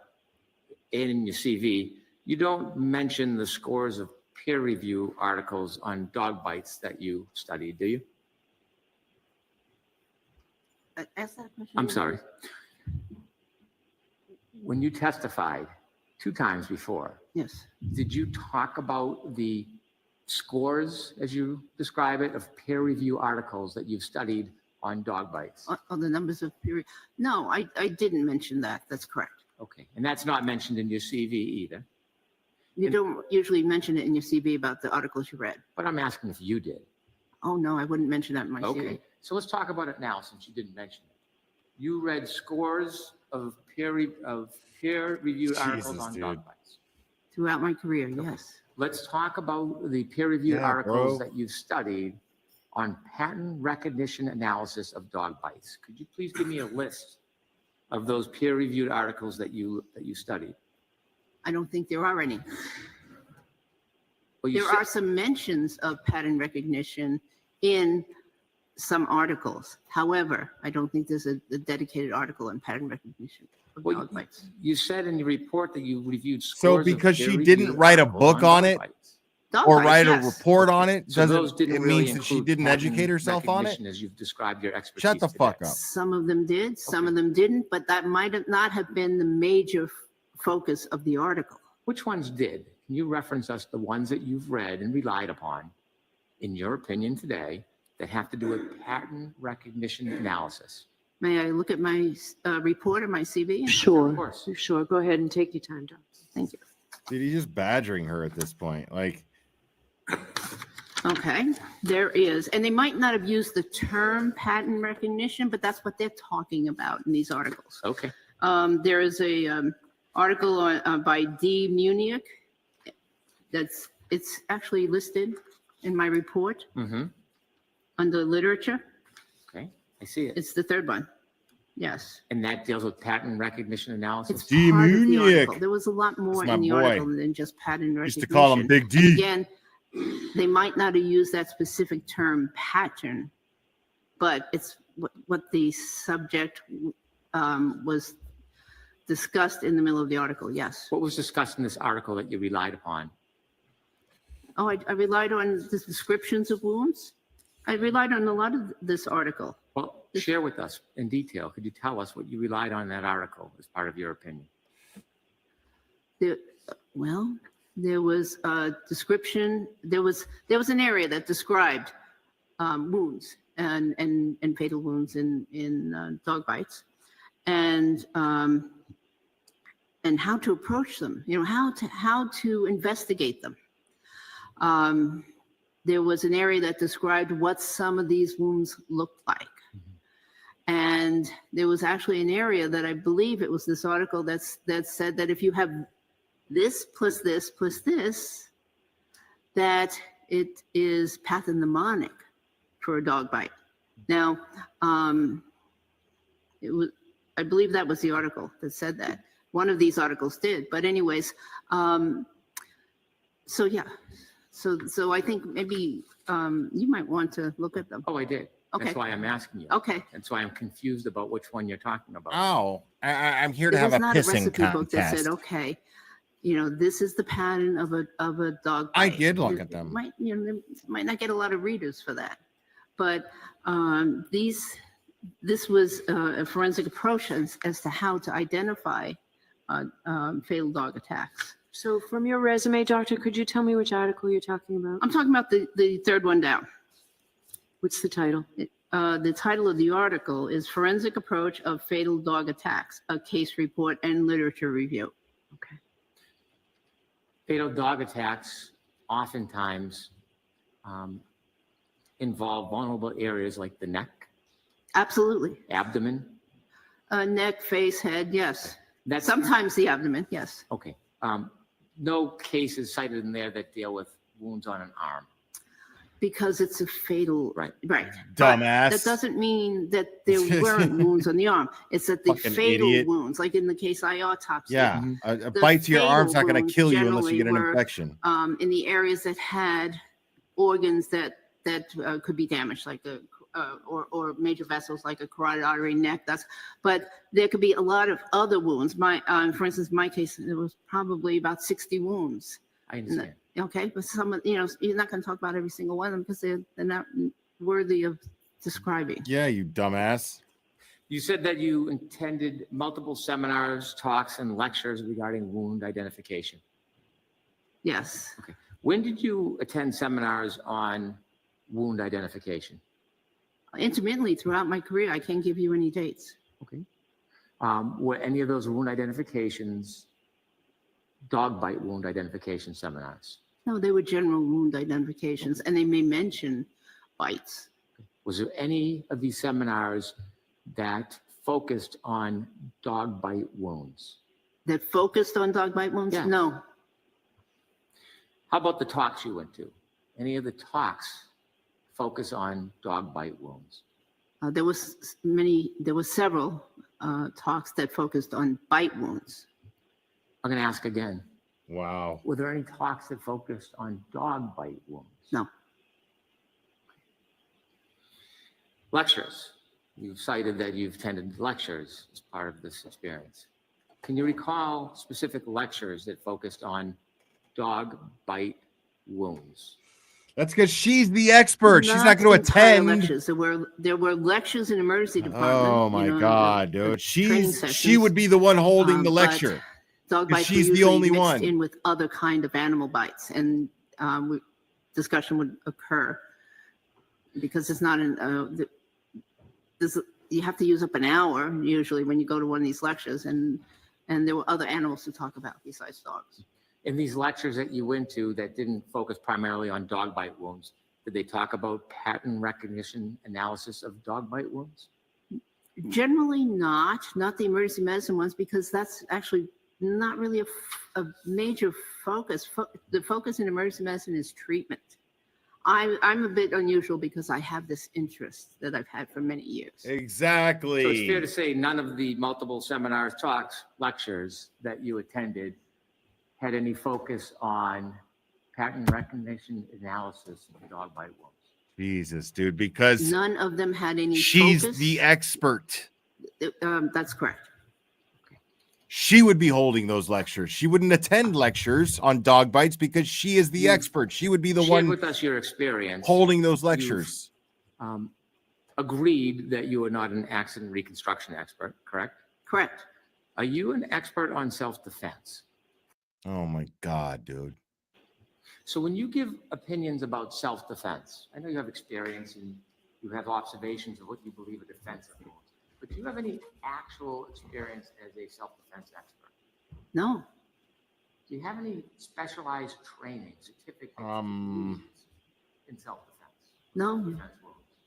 and in your CV, you don't mention the scores of peer review articles on dog bites that you studied, do you? Ask that question. I'm again. sorry. When you testified 2 times before, Yes. did you talk about the scores, as you describe it, of peer review articles that you've studied on dog bites? On the numbers of period. No, I didn't mention that. That's correct. Okay, and that's not mentioned in your CV either. You don't usually mention it in your CV about the articles you read. But I'm asking if you did. Oh, no, I wouldn't mention that in my CV. Okay, so let's talk about it now since you didn't mention it. You read scores of peer-reviewed articles on dog bites. Throughout my career, yes. Let's talk about the peer-reviewed Yeah, articles bro. that you've studied on pattern recognition analysis of dog bites. Could you please give me a list of those peer-reviewed articles that you studied? I don't think there are any. Well, you There are some mentions of pattern recognition in some articles. However, I don't think there's a dedicated article on pattern recognition of Well, dog bites. you said in your report that you reviewed So scores of because she peer-reviewed didn't write a articles book on dog it bites. Dog or bites, write a yes. report on it, So those doesn't didn't it really means that she include didn't pattern educate herself on it? recognition as you've described your expertise Shut the today. fuck up. Some of them did, some of them didn't, but that might have not have been the major focus of the article. Which ones did? Can you reference us the ones that you've read and relied upon, in your opinion today, that have to do with pattern recognition analysis? May I look at my report or my CV? Sure. Of course. Sure. Go ahead and take your time, Doc. Thank you. Dude, he's just badgering her at this point. Like, Okay, there is, and they might not have used the term pattern recognition, but that's what they're talking about in these articles. Okay. There is a article on, by D. Munich. It's actually listed in my report Mm-hmm. under literature. Okay, I see it. It's the third one. Yes. And that deals with pattern recognition analysis? It's D. part of the Munich. article. There was a lot more That's my in the boy. article than just pattern recognition. Used to call him Big D. And again, they might not have used that specific term pattern, but it's what the subject was discussed in the middle of the article. Yes. What was discussed in this article that you relied upon? Oh, I relied on the descriptions of wounds. I relied on a lot of this article. Well, share with us in detail. Could you tell us what you relied on in that article as part of your opinion? There was a description. There was an area that described wounds and fatal wounds in dog bites, and how to approach them. You know, how to investigate them. There was an area that described what some of these wounds looked like. And there was actually an area that I believe it was this article that said that if you have this plus this plus this, that it is pathognomonic for a dog bite. Now, I believe that was the article that said that. One of these articles did, but anyways, so yeah. So I think maybe you might want to look at them. Oh, I did. Okay. That's why I'm asking you. Okay. That's why I'm confused about which one you're talking about. Oh, I'm here to There have a was not a pissing recipe book that contest. said, okay, you know, this is the pattern of a dog I bite. did look at them. They might not get a lot of readers for that, but this was a forensic approach as to how to identify fatal dog attacks. So from your resume, Doctor, could you tell me which article you're talking about? I'm talking about the third one down. What's the title? The title of the article is Forensic Approach of Fatal Dog Attacks, a Case Report and Literature Review. Okay. Fatal dog attacks oftentimes involve vulnerable areas like the neck, Absolutely. abdomen. Neck, face, head, yes. That's Sometimes the abdomen, yes. okay. No cases cited in there that deal with wounds on an arm. Because it's a fatal, right? Dumbass. But that doesn't mean that there weren't wounds on the arm. It's that the Fucking fatal idiot. wounds, like in the case I autopsied. Yeah, a the bite to your arm's not fatal going to kill you unless you generally get an were, infection. In the areas that had organs that could be damaged, like or major vessels like a carotid artery, neck. But there could be a lot of other wounds. For instance, my case, there was probably about 60 wounds. I understand. Okay, but some of, you're not going to talk about every single one of them because they're not worthy of describing. Yeah, you dumbass. You said that you attended multiple seminars, talks, and lectures regarding wound identification. Yes. Okay. When did you attend seminars on wound identification? Intermittently throughout my career, I can't give you any dates. Okay. Were any of those wound identifications dog bite wound identification seminars? No, they were general wound identifications, and they may mention bites. Was there any of these seminars that focused on dog bite wounds? That focused on dog bite wounds? Yes. No. How about the talks you went to? Any of the talks focus on dog bite wounds? There were several talks that focused on bite wounds. I'm going to ask again. Wow. Were there any talks that focused on dog bite wounds? No. Lectures. You've cited that you've attended lectures as part of this experience. Can you recall specific lectures that focused on dog bite wounds? That's because she's the expert. She's not going to entire attend. Lectures. There were lectures in emergency department. Oh my God, dude. training She sessions, would be the one holding the but lecture. Dog bites were She's the usually only mixed one. in with other kind of animal bites, and discussion would occur because it's not you have to use up an hour usually when you go to one of these lectures, and there were other animals to talk about besides dogs. In these lectures that you went to that didn't focus primarily on dog bite wounds, did they talk about pattern recognition analysis of dog bite wounds? Generally not the emergency medicine ones, because that's actually not really a major focus. The focus in emergency medicine is treatment. I'm a bit unusual because I have this interest that I've had for many years. Exactly. So it's fair to say none of the multiple seminars, talks, lectures that you attended had any focus on pattern recognition analysis of dog bite wounds. Jesus, dude, because None of them had any she's focus. the expert. That's correct. She would be holding those lectures. She wouldn't attend lectures on dog bites because she is the expert. She would be the Share one with us your experience. holding those lectures. You've, agreed that you are not an accident reconstruction expert, correct? Correct. Are you an expert on self-defense? Oh my God, dude. So when you give opinions about self-defense, I know you have experience and you have observations of what you believe a defensive means, but do you have any actual experience as a self-defense expert? No. Do you have any specialized training, certificates in self-defense? No.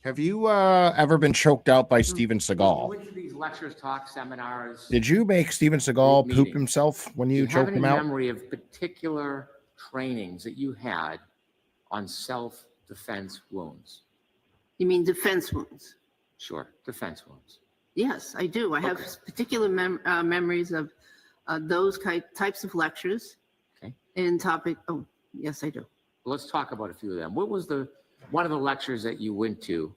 Have you ever been choked out by Steven You Seagal? went to these lectures, talks, seminars. Did you make Steven Seagal poop meetings. himself when Do you you have choked any him out? memory of particular trainings that you had on self-defense wounds? You mean defense wounds? Sure, defense wounds. Yes, I do. I have Okay. particular memories of those types of lectures. Okay. In topic. Oh, yes, I do. Let's talk about a few of them. What was one of the lectures that you went to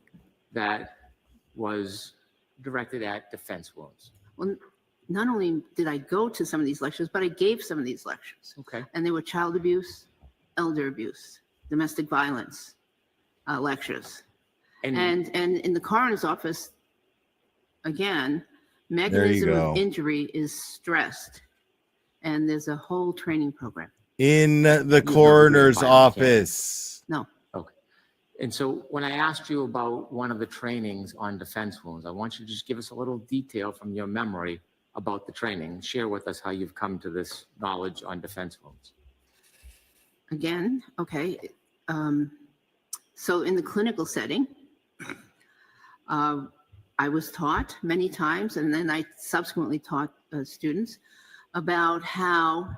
that was directed at defense wounds? Well, not only did I go to some of these lectures, but I gave some of these lectures. Okay. And they were child abuse, elder abuse, domestic violence lectures. And in the coroner's office, again, mechanism go. of injury is stressed. And there's a whole training program. In the coroner's office. No. Okay. And so when I asked you about one of the trainings on defense wounds, I want you to just give us a little detail from your memory about the training. Share with us how you've come to this knowledge on defense wounds. Again, okay. So in the clinical setting, I was taught many times, and then I subsequently taught students about how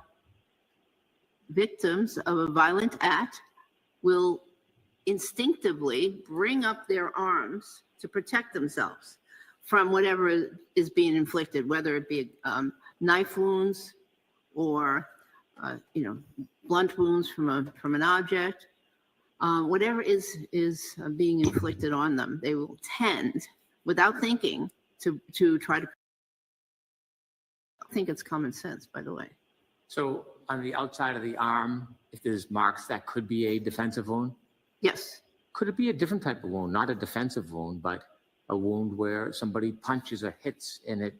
victims of a violent act will instinctively bring up their arms to protect themselves from whatever is being inflicted, whether it be knife wounds or blunt wounds from an object, whatever is being inflicted on them. They will tend, without thinking, to try to. I think it's common sense, by the way. So on the outside of the arm, if there's marks, that could be a defensive wound? Yes. Could it be a different type of wound, not a defensive wound, but a wound where somebody punches or hits and it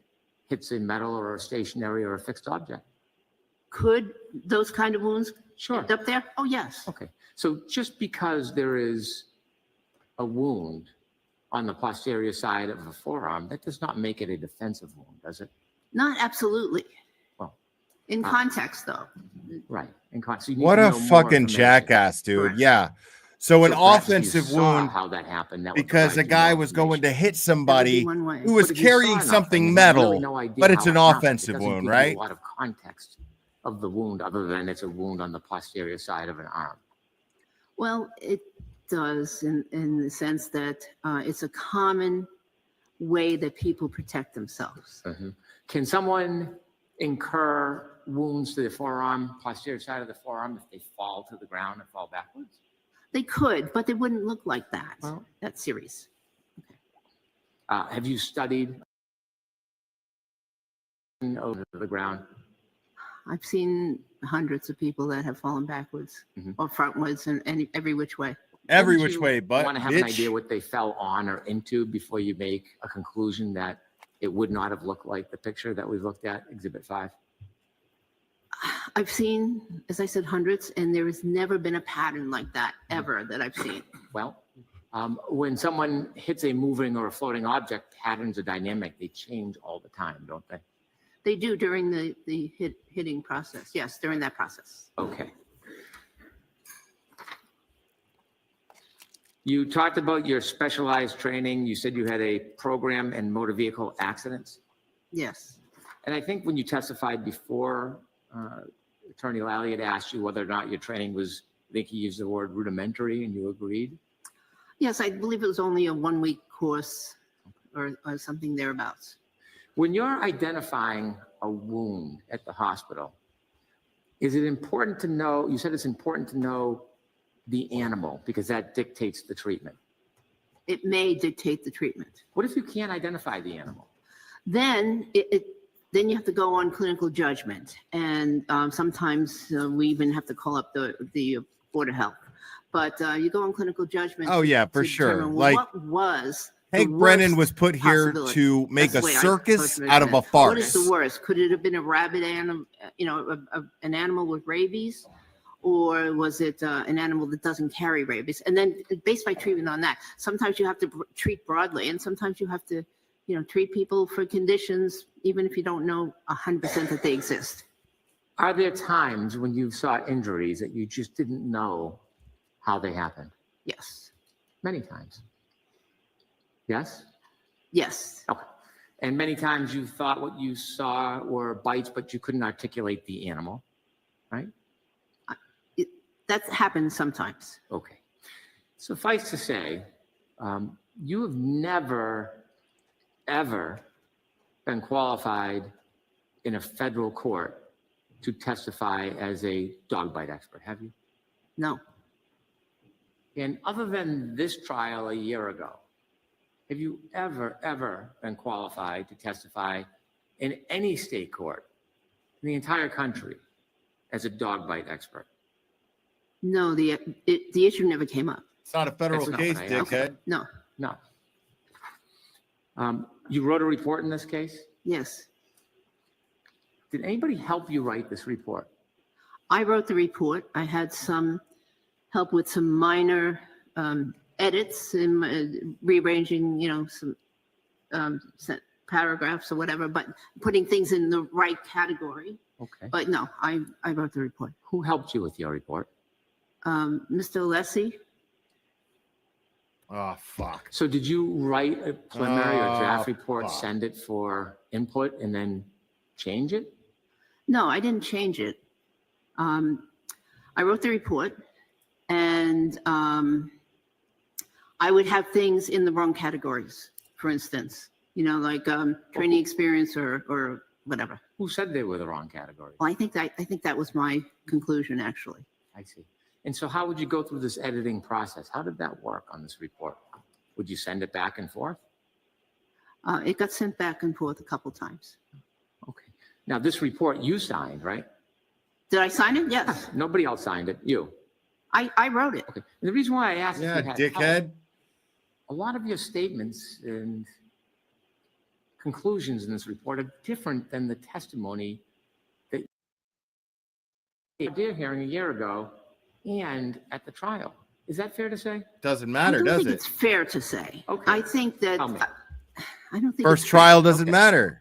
hits a metal or a stationary or a fixed object? Could those kind of wounds Sure. end up there? Oh, yes. Okay. So just because there is a wound on the posterior side of the forearm, that does not make it a defensive wound, does it? Not absolutely. Well, in context, though. Right. In context. So you need What to a know more fucking information. jackass, dude. Correct. Yeah. So an So perhaps if you offensive saw wound how that happened, that would because a provide you guy more was going to information. hit somebody one way. who was But if you saw carrying enough something and you have metal, really no idea but it's how an it happened, offensive it doesn't wound, give right? you a lot of context of the wound other than it's a wound on the posterior side of an arm. Well, it does in the sense that it's a common way that people protect themselves. Can someone incur wounds to the forearm, posterior side of the forearm, if they fall to the ground and fall backwards? They could, but they wouldn't look like that. Well, that serious. Have you studied over the ground? I've seen hundreds of people that have fallen backwards or frontwards and every which way. Every Wouldn't which you way, but want to have an idea what they fell on or into before you make a conclusion that it would not have looked like the picture that we looked at, Exhibit 5? I've seen, as I said, hundreds, and there has never been a pattern like that ever that I've seen. Well, when someone hits a moving or a floating object, patterns are dynamic. They change all the time, don't they? They do during the hitting process. Yes, during that process. Okay. You talked about your specialized training. You said you had a program in motor vehicle accidents. Yes. And I think when you testified before, Attorney Lally had asked you whether or not your training was, I think he used the word rudimentary, and you agreed? Yes, I believe it was only a 1-week course or something thereabouts. When you're identifying a wound at the hospital, is it important to know, you said it's important to know the animal because that dictates the treatment. It may dictate the treatment. What if you can't identify the animal? Then then you have to go on clinical judgment, and sometimes we even have to call up the Board of Health. But you go on clinical judgment. Oh, yeah, for to sure. determine Like, what was Hank the Brennan worst was put here possibility. to make That's a the way I circus personally out of a said. farce. What is the worst? Could it have been a rabid animal, an animal with rabies? Or was it an animal that doesn't carry rabies? And then based by treatment on that, sometimes you have to treat broadly, and sometimes you have to, treat people for conditions, even if you don't know 100% that they exist. Are there times when you saw injuries that you just didn't know how they happened? Yes. Many times. Yes? Yes. Okay. And many times you thought what you saw were bites, but you couldn't articulate the animal, right? That happens sometimes. Okay. Suffice to say, you have never, ever been qualified in a federal court to testify as a dog bite expert, have you? No. And other than this trial a year ago, have you ever been qualified to testify in any state court in the entire country as a dog bite expert? No, the issue never came up. It's not a federal That's not case, what I asked. dickhead. No. No. You wrote a report in this case? Yes. Did anybody help you write this report? I wrote the report. I had some help with some minor edits and rearranging, some paragraphs or whatever, but putting things in the right category. Okay. But no, I wrote the report. Who helped you with your report? Mr. Alessi. Oh, fuck. So did you write a preliminary or draft Oh, report, fuck. send it for input, and then change it? No, I didn't change it. I wrote the report, and I would have things in the wrong categories, for instance, like training experience or whatever. Who said they were the wrong category? Well, I think that was my conclusion, actually. I see. And so how would you go through this editing process? How did that work on this report? Would you send it back and forth? It got sent back and forth a couple times. Okay. Now, this report you signed, right? Did I sign it? Yes. Nobody else signed it. You. I wrote it. Okay. And the reason why I asked if Yeah, you had dickhead. help, a lot of your statements and conclusions in this report are different than the testimony that you did hearing a year ago and at the trial. Is that fair to say? Doesn't I matter, don't does think it? it's fair to say. Okay. I think that, Tell me. I don't think First it's trial fair. doesn't matter.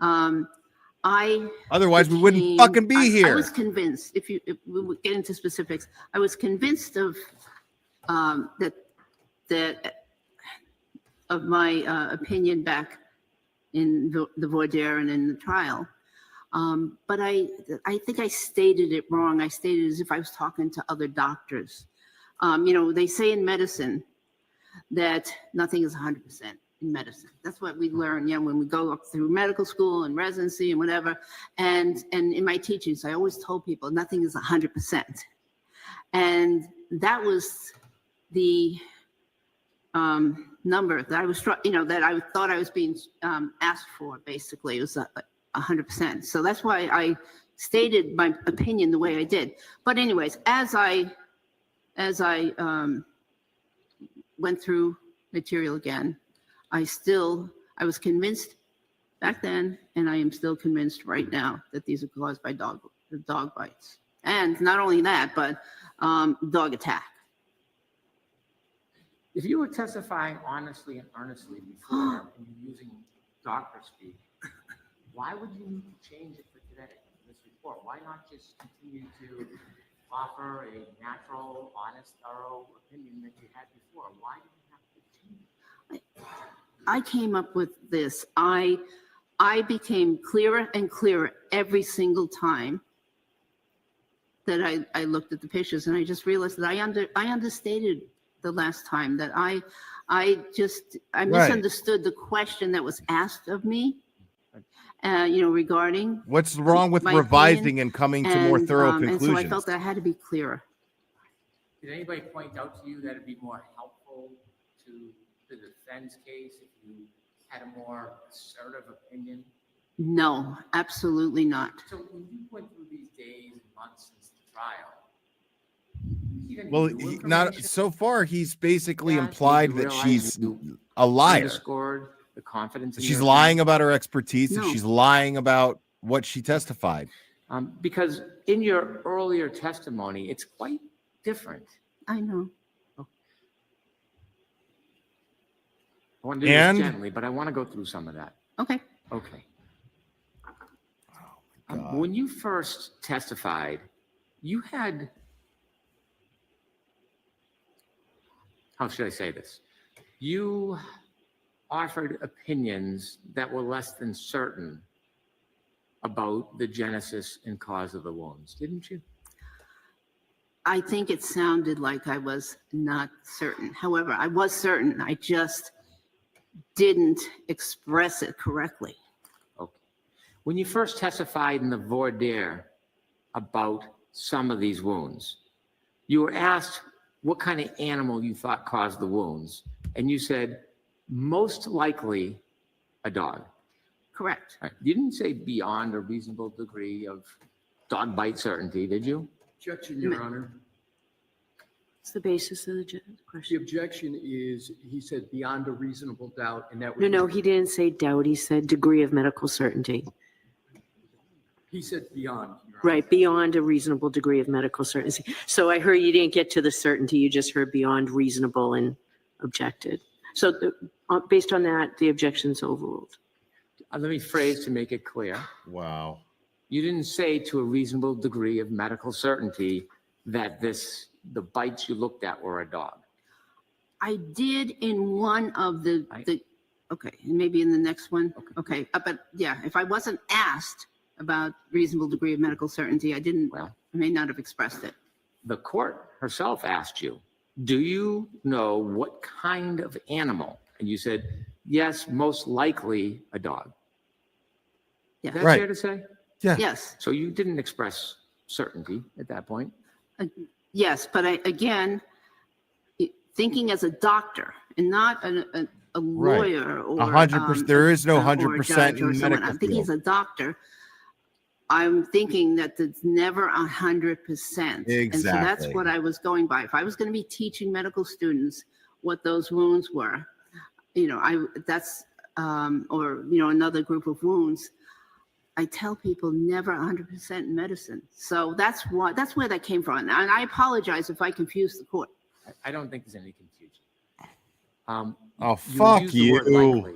Otherwise we wouldn't fucking be I here. was convinced, if we would get into specifics, I was convinced of, of my opinion back in the voir dire and in the trial. But I think I stated it wrong. I stated it as if I was talking to other doctors. They say in medicine that nothing is 100% in medicine. That's what we learn, when we go up through medical school and residency and whatever. And in my teachings, I always told people nothing is 100%. And that was the number that I was, that I thought I was being asked for. Basically, it was 100%. So that's why I stated my opinion the way I did. But anyways, as I went through material again, I was convinced back then, and I am still convinced right now that these are caused by dog bites. And not only that, but dog attack. If you were testifying honestly and earnestly before and you're using doctor speak, why would you need to change it for today, this report? Why not just continue to offer a natural, honest, thorough opinion that you had before? Why did you have to change it? I came up with this. I became clearer and clearer every single time that I looked at the pictures, and I just realized that I understated the last time, that I misunderstood the question that was asked of me, regarding What's wrong with my revising opinion. and coming to more thorough And conclusions? so I felt that I had to be clearer. Did anybody point out to you that it'd be more helpful to the defense case if you had a more assertive opinion? No, absolutely not. So when you went through these days and months since the trial, Well, not so far. He's basically implied that she's a liar. Underscored the confidence in She's your lying opinion? about her expertise, and No. she's lying about what she testified. Because in your earlier testimony, it's quite different. I know. I want to do And- this gently, but I want to go through some of that. Okay. Okay. When you first testified, you had, how should I say this? You offered opinions that were less than certain about the genesis and cause of the wounds, didn't you? I think it sounded like I was not certain. However, I was certain. I just didn't express it correctly. Okay. When you first testified in the voir dire about some of these wounds, you were asked what kind of animal you thought caused the wounds, and you said, most likely a dog. Correct. Right. You didn't say beyond a reasonable degree of dog bite certainty, did you? Objection, Your Honor. What's the basis of the The question? objection is, he said beyond a reasonable doubt, and that No, was. no, he didn't say doubt. He said degree of medical certainty. He said beyond. Your Honor. Right, beyond a reasonable degree of medical certainty. So I heard you didn't get to the certainty, you just heard beyond reasonable and objected. So based on that, the objection's overruled. Let me phrase to make it clear. Wow. You didn't say to a reasonable degree of medical certainty that the bites you looked at were a dog. I did in one of the okay, maybe in the next one. Okay. But yeah, if I wasn't asked about reasonable degree of medical certainty, I may not have expressed it. The court herself asked you, do you know what kind of animal? And you said, yes, most likely a dog. Yeah. Is that Right. fair to say? Yeah. Yes. So you didn't express certainty at that point? Yes, but again, thinking as a doctor and not a lawyer or 100%. There is no or a 100% judge or in someone. medical I'm thinking field. as a doctor. I'm thinking that it's never 100%. And so that's Exactly. what I was going by. If I was going to be teaching medical students what those wounds were, that's or another group of wounds. I tell people never 100% in medicine. So that's where that came from. And I apologize if I confused the court. I don't think there's any confusion. Oh, fuck used the word you. likely.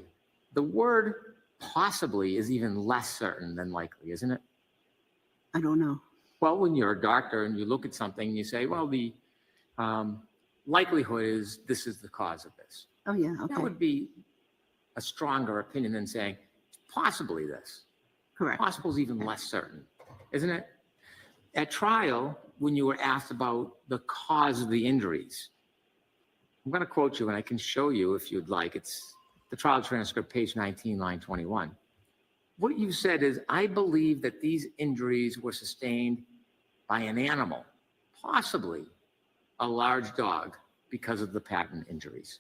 The word possibly is even less certain than likely, isn't it? I don't know. Well, when you're a doctor and you look at something and you say, well, the likelihood is this is the cause of this. Oh, yeah, okay. That would be a stronger opinion than saying possibly this. Correct. Possible is even less certain, isn't it? At trial, when you were asked about the cause of the injuries, I'm going to quote you, and I can show you if you'd like. It's the trial transcript, page 19, line 21. What you said is, I believe that these injuries were sustained by an animal, possibly a large dog, because of the pattern injuries.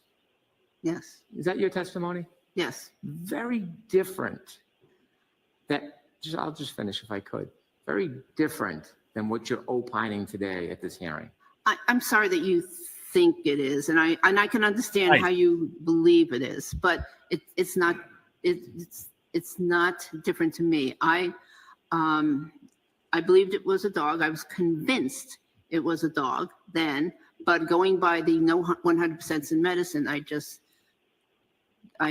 Yes. Is that your testimony? Yes. Very different. I'll just finish if I could. Very different than what you're opining today at this hearing. I'm sorry that you think it is, and I can understand Right. how you believe it is, but it's not different to me. I believed it was a dog. I was convinced it was a dog then, but going by the no 100% in medicine, I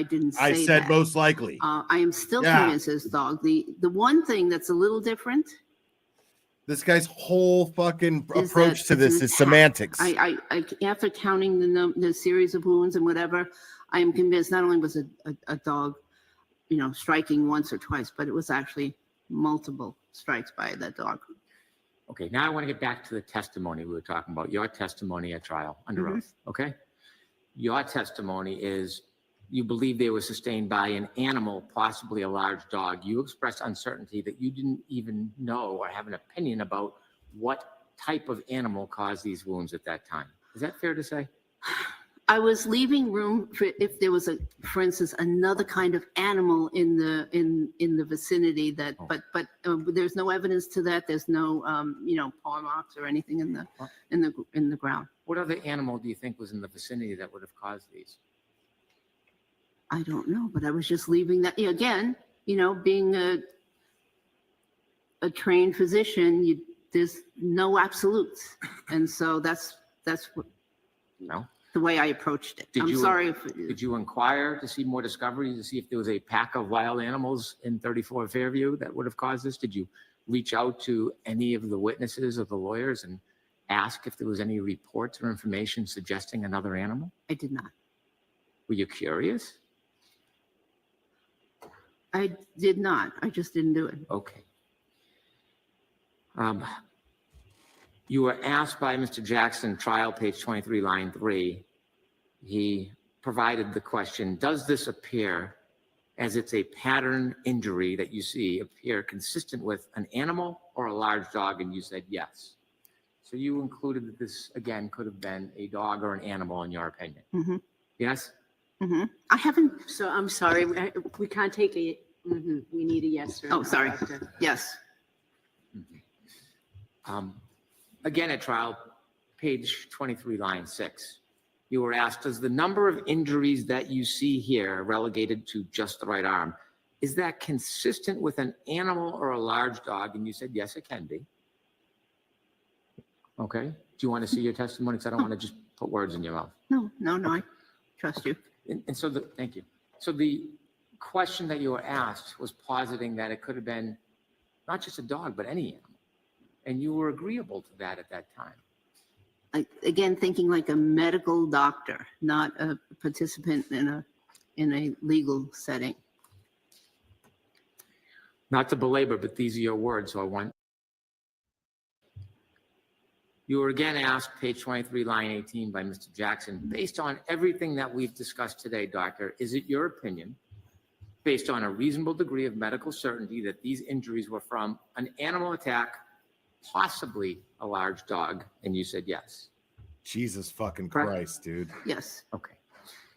didn't say I said that. most likely. I am still Yeah. convinced it's a dog. The one thing that's a little different This guy's whole fucking is approach that to this it's an is attack. semantics. I after counting the series of wounds and whatever, I am convinced not only was a dog, striking once or twice, but it was actually multiple strikes by that dog. Okay, now I want to get back to the testimony we were talking about, your testimony at trial under Mhm. oath, okay? Your testimony is you believe they were sustained by an animal, possibly a large dog. You expressed uncertainty that you didn't even know or have an opinion about what type of animal caused these wounds at that time. Is that fair to say? I was leaving room for if there was for instance, another kind of animal in the vicinity that, but there's no evidence to that. There's no, paw marks or anything in the ground. What other animal do you think was in the vicinity that would have caused these? I don't know, but I was just leaving that. Again, being a trained physician, there's no absolutes, and so that's what. No. The way I approached it. I'm sorry if. Did you inquire to see more discovery, to see if there was a pack of wild animals in 34 Fairview that would have caused this? Did you reach out to any of the witnesses or the lawyers and ask if there was any reports or information suggesting another animal? I did not. Were you curious? I did not. I just didn't do it. Okay. You were asked by Mr. Jackson, trial page 23, line 3. He provided the question, does this appear as it's a pattern injury that you see appear consistent with an animal or a large dog? And you said yes. So you included that this, again, could have been a dog or an animal in your opinion. Mm-hmm. Yes? Mm-hmm. I haven't. So I'm sorry, we can't take a, we need a yes or no. Oh, sorry. Doctor. Yes. Again, at trial, page 23, line 6, you were asked, does the number of injuries that you see here relegated to just the right arm, is that consistent with an animal or a large dog? And you said, yes, it can be. Okay. Do you want to see your testimony? Because I don't want to just put words in your mouth. No, I trust you. And so thank you. So the question that you were asked was positing that it could have been not just a dog, but any animal. And you were agreeable to that at that time. Again, thinking like a medical doctor, not a participant in a legal setting. Not to belabor, but these are your words, so I want. You were again asked, page 23, line 18 by Mr. Jackson, based on everything that we've discussed today, doctor, is it your opinion, based on a reasonable degree of medical certainty, that these injuries were from an animal attack, possibly a large dog? And you said yes. Jesus fucking Correct? Christ, dude. Yes. Okay.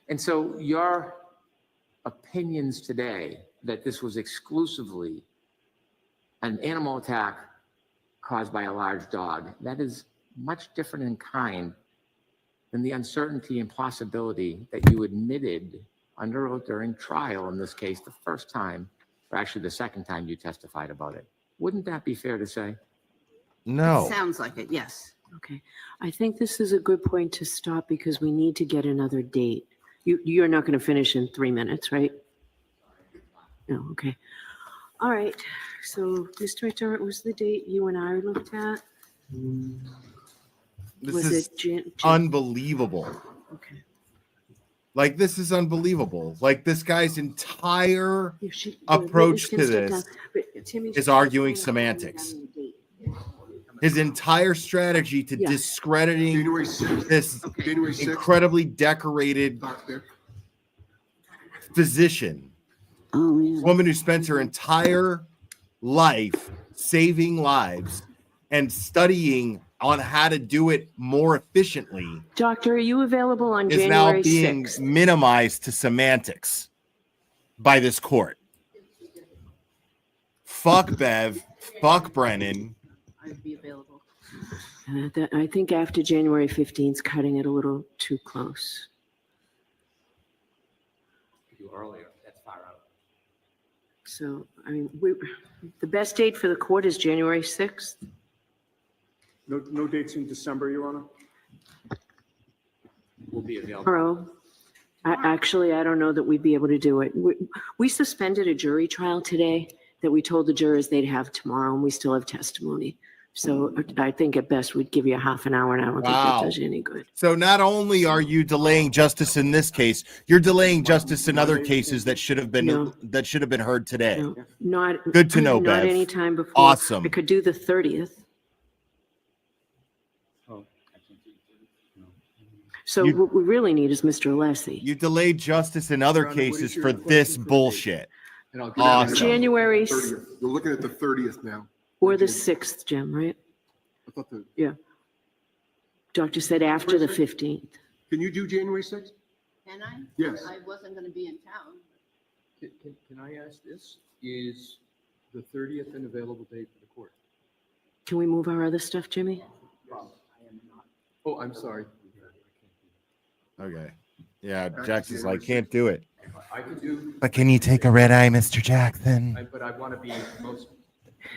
And so your opinions today that this was exclusively an animal attack caused by a large dog, that is much different in kind than the uncertainty and possibility that you admitted under oath during trial, in this case, the first time, or actually the second time you testified about it. Wouldn't that be fair to say? No. It sounds like it. Yes. Okay. I think this is a good point to stop because we need to get another date. You're not going to finish in 3 minutes, right? No, okay. All right. So, Mr. McDermott, was the date you and I looked at? This Was is it Jan- unbelievable. Okay. Like, this is unbelievable. Like, this guy's entire If she- the approach witness to can step this down, but Timmy, is she- arguing semantics. His entire strategy to Yeah. discrediting January 6th. this January 6th. incredibly decorated Doctor. physician, woman who spent her entire life saving lives and studying on how to do it more efficiently, Doctor, are you available on is now January being 6th? minimized to semantics by this court. Fuck Bev, fuck Brennan. I'd be available. I think after January 15th is cutting it a little too close. Do earlier, that's far out. So, I mean, the best date for the court is January 6th. No dates in December, Your Honor? Will be available. Tomorrow. I don't know that we'd be able to do it. We suspended a jury trial today that we told the jurors they'd have tomorrow, and we still have testimony. So I think at best we'd give you a half an hour, and I don't think that does you any good. So not only are you delaying justice in this case, you're delaying justice in other cases that should have been heard today. No, not Good to know, Not Bev. any time before. Awesome. I could do the 30th. So You- what we really need is Mr. Alessi. You delayed justice in other Your Honor, what is cases your for question this for the date? bullshit. And I'll get out of Awesome. here. January 30th. We're looking at the 30th now. or the 6th, Jim, right? I thought the, Yeah. Doctor said after the 15th. can you do January 6th? Can I? Yes. I wasn't going to be in town. Can I ask this? Is the 30th an available date for the court? Can we move our other stuff, Jimmy? Oh, I'm sorry. Okay. Yeah, Jackson's like, can't do it. I could do, But can you take a red eye, Mr. Jackson? but I want to be most,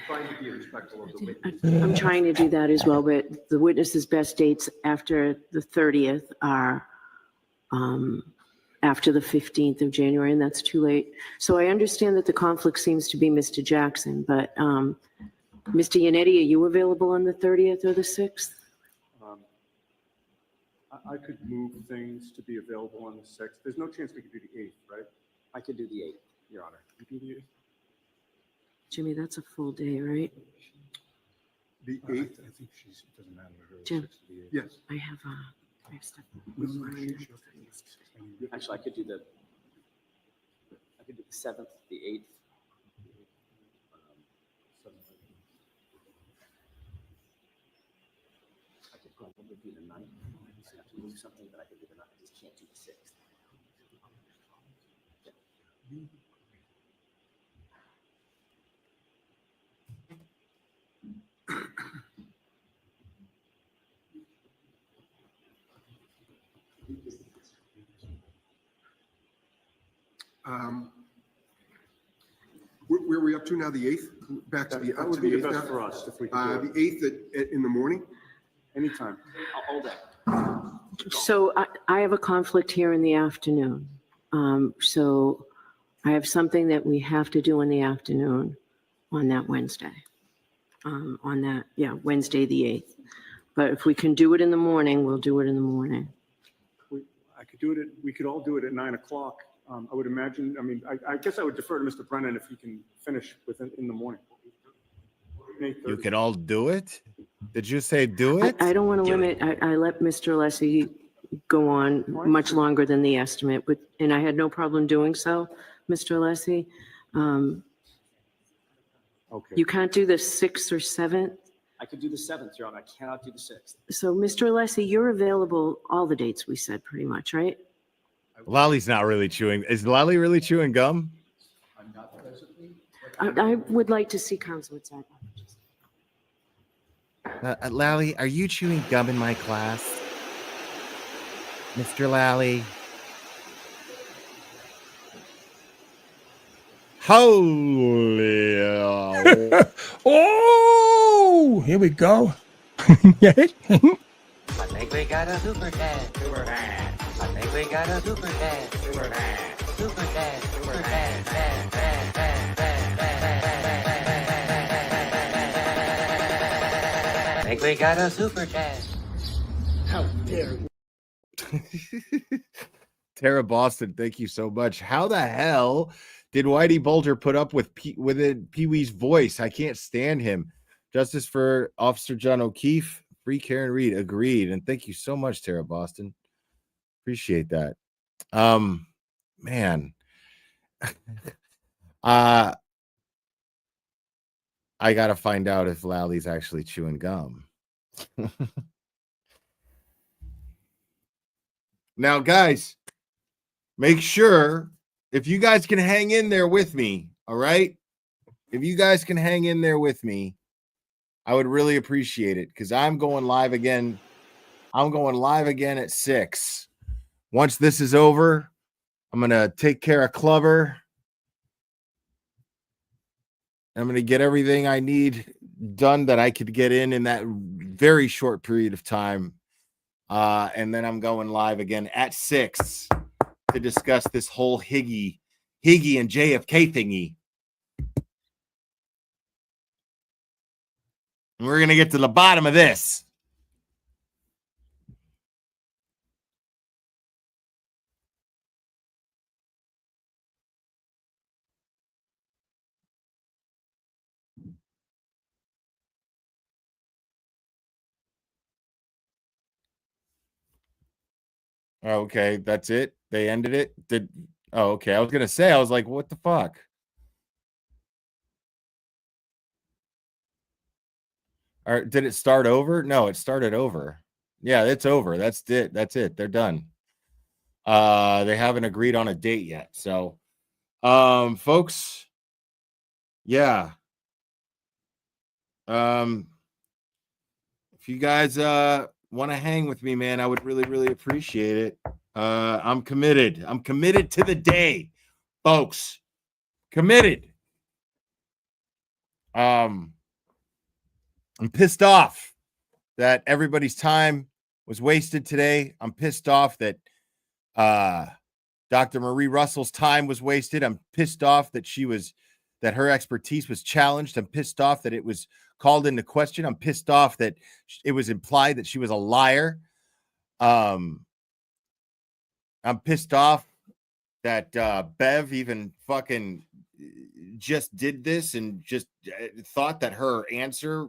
trying to be respectful of the witness. I'm trying to do that as well, but the witness's best dates after the 30th are after the 15th of January, and that's too late. So I understand that the conflict seems to be Mr. Jackson, but Mr. Yannetti, are you available on the 30th or the 6th? I could move things to be available on the 6th. There's no chance we could do the 8th, right? I could do the 8th, Your Honor. You do the 8th? Jimmy, that's a full day, right? The 8th? I think she's, it doesn't matter. Jim, Yes. I have stuff. Actually, I could do the 7th, the 8th. I could probably do the 9th. I have to move something, but I could do the 9th. I just can't do the 6th. Where are we up to now? The 8th? Back to the, That up would to be the the 8th best now? for us if we could The do it. 8th in the morning? Anytime. All day. So I have a conflict here in the afternoon. So I have something that we have to do in the afternoon on that Wednesday. Wednesday, the 8th. But if we can do it in the morning, we'll do it in the morning. I could do it we could all do it at 9 o'clock. I would imagine, I guess I would defer to Mr. Brennan if he can finish in the morning. You can all do it? Did you say do it? I don't want to limit, I let Mr. Alessi go on much longer than the estimate, and I had no problem doing so, Mr. Alessi. Okay. You can't do the 6th or 7th? I could do the 7th, Your Honor. I cannot do the 6th. So, Mr. Alessi, you're available all the dates we said, pretty much, right? Lolly's not really chewing. Is Lolly really chewing gum? I'm not presently. I would like to see counsel at Sidebar. Lally, are you chewing gum in my class? Mr. Lally? Holy. Oh, here we go. I think we got a super dad. Super dad. I think we got a super dad. Super dad. Super dad. Super dad. Dad, dad, dad, dad, dad, dad. I think we got a super dad. How dare you? Tara Boston, thank you so much. How the hell did Whitey Bulger put up with Pee-wee's voice? I can't stand him. Justice for Officer John O'Keefe. Free Karen Reed. Agreed. And thank you so much, Tara Boston. Appreciate that. Man. I gotta find out if Lally's actually chewing gum. Now, guys, make sure if you guys can hang in there with me, all right? If you guys can hang in there with me, I would really appreciate it because I'm going live again. I'm going live again at 6. Once this is over, I'm going to take care of Clubber. I'm going to get everything I need done that I could get in that very short period of time. And then I'm going live again at 6 to discuss this whole Higgy and JFK thingy. And we're going to get to the bottom of this. Okay, that's it. They ended it. Okay. I was gonna say, I was like, what the fuck? Or did it start over? No, it started over. Yeah, it's over. That's it. That's it. They're done. They haven't agreed on a date yet. So, folks, yeah. If you guys want to hang with me, man, I would really, really appreciate it. I'm committed. I'm committed to the day, folks. Committed. I'm pissed off that everybody's time was wasted today. I'm pissed off that Dr. Marie Russell's time was wasted. I'm pissed off that that her expertise was challenged. I'm pissed off that it was called into question. I'm pissed off that it was implied that she was a liar. I'm pissed off that Bev even fucking just did this and just thought that her answer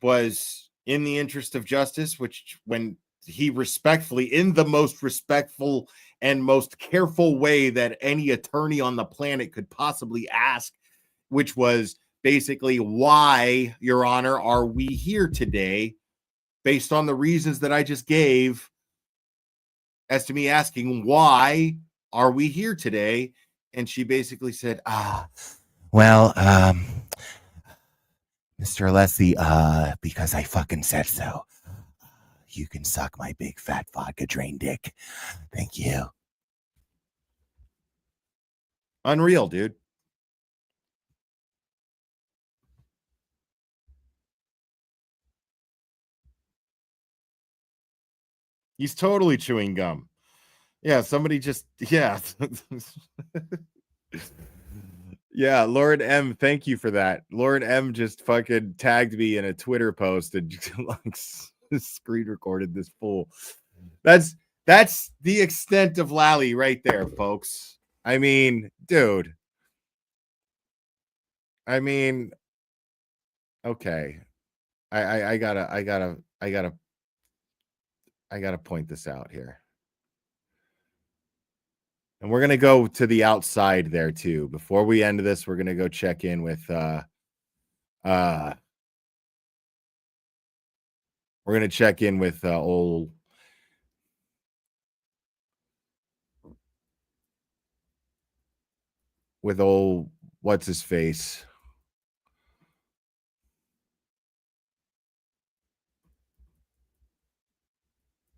was in the interest of justice, which when he respectfully, in the most respectful and most careful way that any attorney on the planet could possibly ask, which was basically, why, Your Honor, are we here today? Based on the reasons that I just gave, as to me asking, why are we here today? And she basically said, well, Mr. Leslie, because I fucking said so. You can suck my big fat vodka drain dick. Thank you. Unreal, dude. He's totally chewing gum. Yeah, somebody just, yeah. Yeah, Lord M, thank you for that. Lord M just fucking tagged me in a Twitter post and like screen recorded this fool. That's the extent of Lally right there, folks. I mean, dude. I mean, okay. I gotta point this out here. And we're gonna go to the outside there too. Before we end this, we're gonna go check in with we're gonna check in with old what's his face.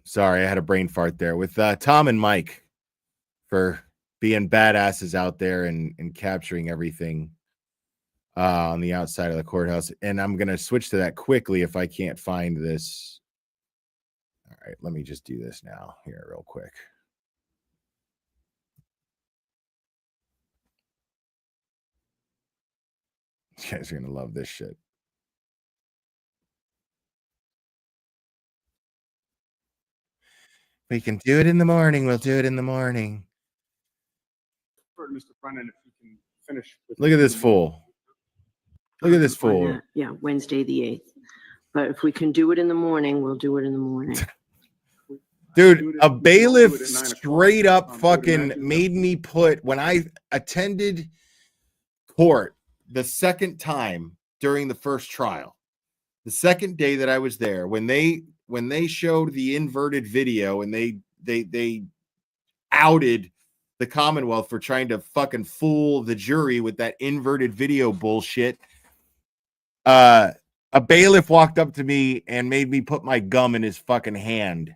Sorry, I had a brain fart there with Tom and Mike for being badasses out there and capturing everything. on the outside of the courthouse. And I'm going to switch to that quickly if I can't find this. All right, let me just do this now here real quick. You guys are going to love this shit. We can do it in the morning. We'll do it in the morning. Mr. Brennan, if you can finish. Look at this fool. Look at this fool. Yeah, Wednesday the 8th. But if we can do it in the morning, we'll do it in the morning. Dude, a bailiff straight up fucking made me put, when I attended court the second time during the first trial, the second day that I was there, when they showed the inverted video and they outed the Commonwealth for trying to fucking fool the jury with that inverted video bullshit, a bailiff walked up to me and made me put my gum in his fucking hand.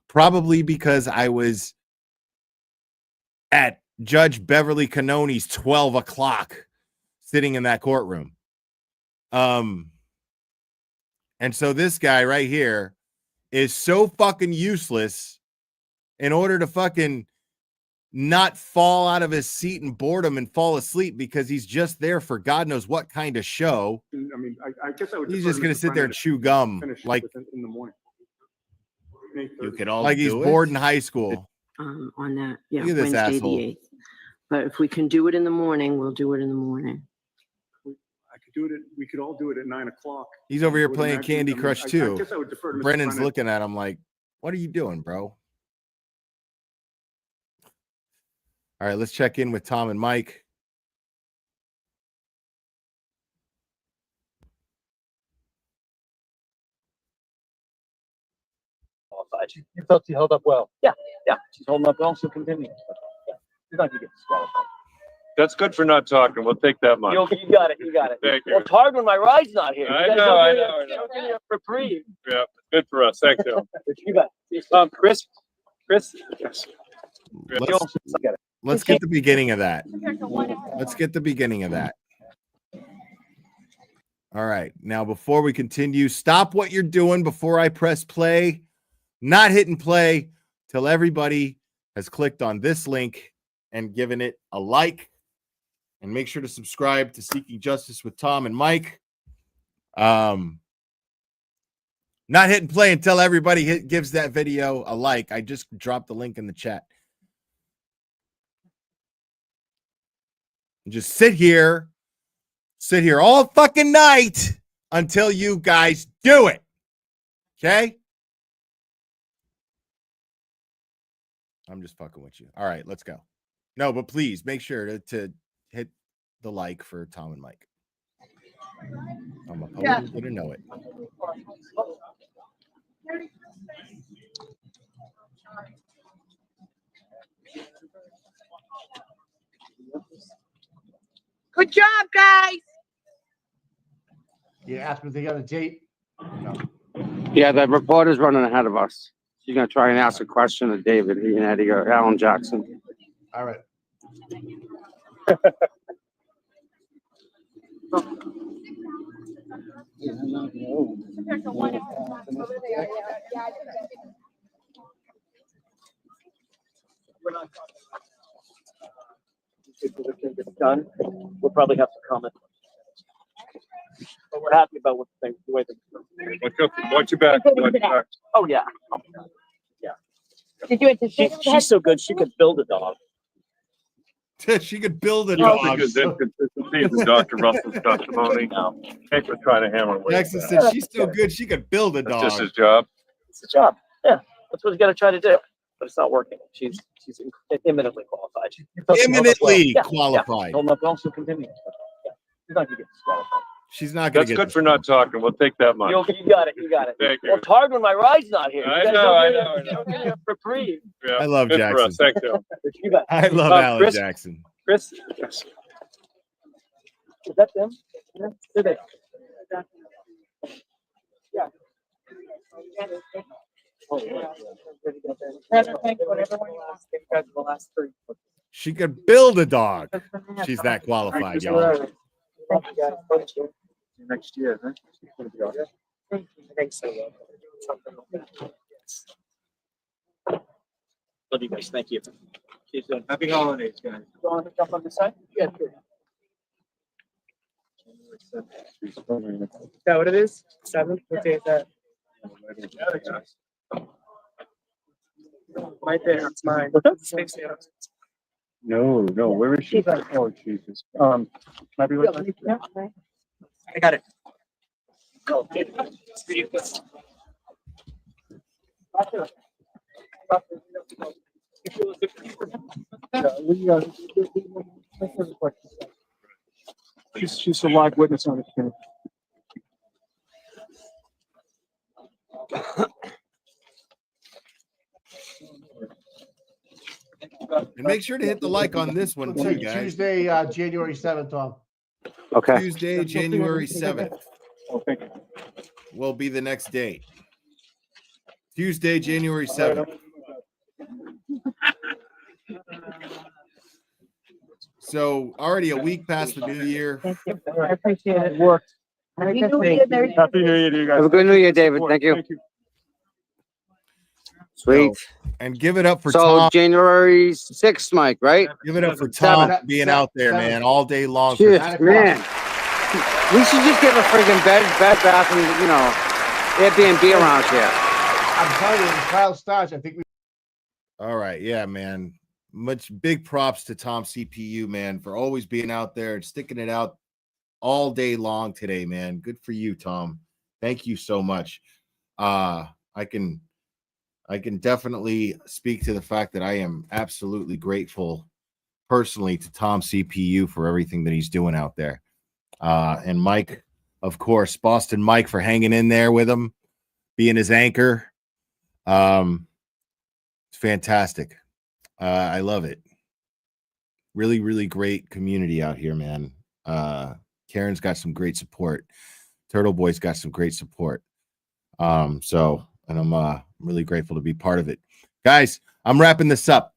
Probably because I was at Judge Beverly Cannoni's 12 o'clock sitting in that courtroom. And so this guy right here is so fucking useless in order to fucking not fall out of his seat in boredom and fall asleep because he's just there for God knows what kind of show. I mean, I guess I would. He's just going to sit there and chew gum like in the morning. you could all like he's bored in high school. On that, yeah, Look at this Wednesday asshole. the 8th. But if we can do it in the morning, we'll do it in the morning. I could do it. We could all do it at 9 o'clock. He's over here I would playing imagine- Candy I mean, Crush I too. guess I would defer to Mr. Brennan's Brennan. looking at him like, what are you doing, bro? All right, let's check in with Tom and Mike. You felt she held up well. Yeah, she's holding up well. She'll continue. Yeah, you're not gonna get disqualified. That's good for not talking. We'll take that much. You got it. Thank you. Well, it's hard when my ride's not here. I You guys know, don't I give me know, a- I know. don't give me a reprieve. Yeah, good for us. Thank you. You got it. Chris. Yes. Let's get the beginning of that. Let's get the beginning of that. All right. Now, before we continue, stop what you're doing before I press play. Not hitting play till everybody has clicked on this link and given it a like. And make sure to subscribe to Seeking Justice with Tom and Mike. Not hitting play until everybody gives that video a like. I just dropped the link in the chat. And just sit here all fucking night until you guys do it. Okay? I'm just fucking with you. All right, let's go. No, but please make sure to hit the like for Tom and Mike. I'm a public to know it. Good job, guys. You asked me if they got a date. Yeah, the reporter's running ahead of us. She's gonna try and ask a question of David, he and Eddie or Alan Jackson. All right. It's done. We'll probably have to comment. But we're happy about what the way things go. Watch your back. Watch your back. Oh, yeah. Yeah. Did you anticipate? She's so good, she could build a dog. She could build a You dog. don't think it's inconsistency in Dr. Russell's testimony? No. Hank was trying to hammer away. Jackson said she's so good she could build a dog. That's just his job. It's a job. Yeah. That's what he's got to try to do. But it's not working. She's imminently qualified. Imminently qualified. Hold up well, she'll continue. Yeah. She's not going to get disqualified. She's not going That's to get good for not talking. We'll take that much. You got it. Thank you. Well, it's hard when my ride's not here. I You guys know, don't I give me a- know. don't give me a reprieve. Yeah, I love good for Jackson. us. Thank you. You got it. I love Alan Chris? Jackson. Chris? Yes. Is that them? Yeah. They're there. Yeah. Oh, yeah. Whatever one you want. The last three. She could build a dog. She's that qualified, y'all. Next year, huh? It's gonna be all right. I think so. Love you guys. Thank you. Happy holidays, guys. You want to jump on the side? Yeah, sure. Is that what it is? 7th? What day is that? Right there, it's mine. No, where is she? Oh, Jesus. Might be with me? Yeah. I got it. Go. She's a live witness on it. And make sure to hit the like on this one too, guys. Tuesday, January 7th, Tom. Okay. Tuesday, January 7th Oh, thank you. will be the next date. Tuesday, January 7th. So already a week past the new year. I appreciate it. Worked. Happy New Year to you guys. Have a good New Year, David. Thank you. Sweet. And give it up for So Tom. January 6th, Mike, right? Give it up for Tom being out there, man, all day long. for- Shit, man. We should just give a freaking bed, bath, and, you know, Airbnb around here. I'm telling you, the trial starts. I think we. All right, yeah, man. Much big props to Tom CPU, man, for always being out there and sticking it out all day long today, man. Good for you, Tom. Thank you so much. I can definitely speak to the fact that I am absolutely grateful personally to Tom CPU for everything that he's doing out there. And Mike, of course, Boston Mike for hanging in there with him, being his anchor. It's fantastic. I love it. Really, really great community out here, man. Karen's got some great support. Turtle Boy's got some great support. And I'm really grateful to be part of it. Guys, I'm wrapping this up.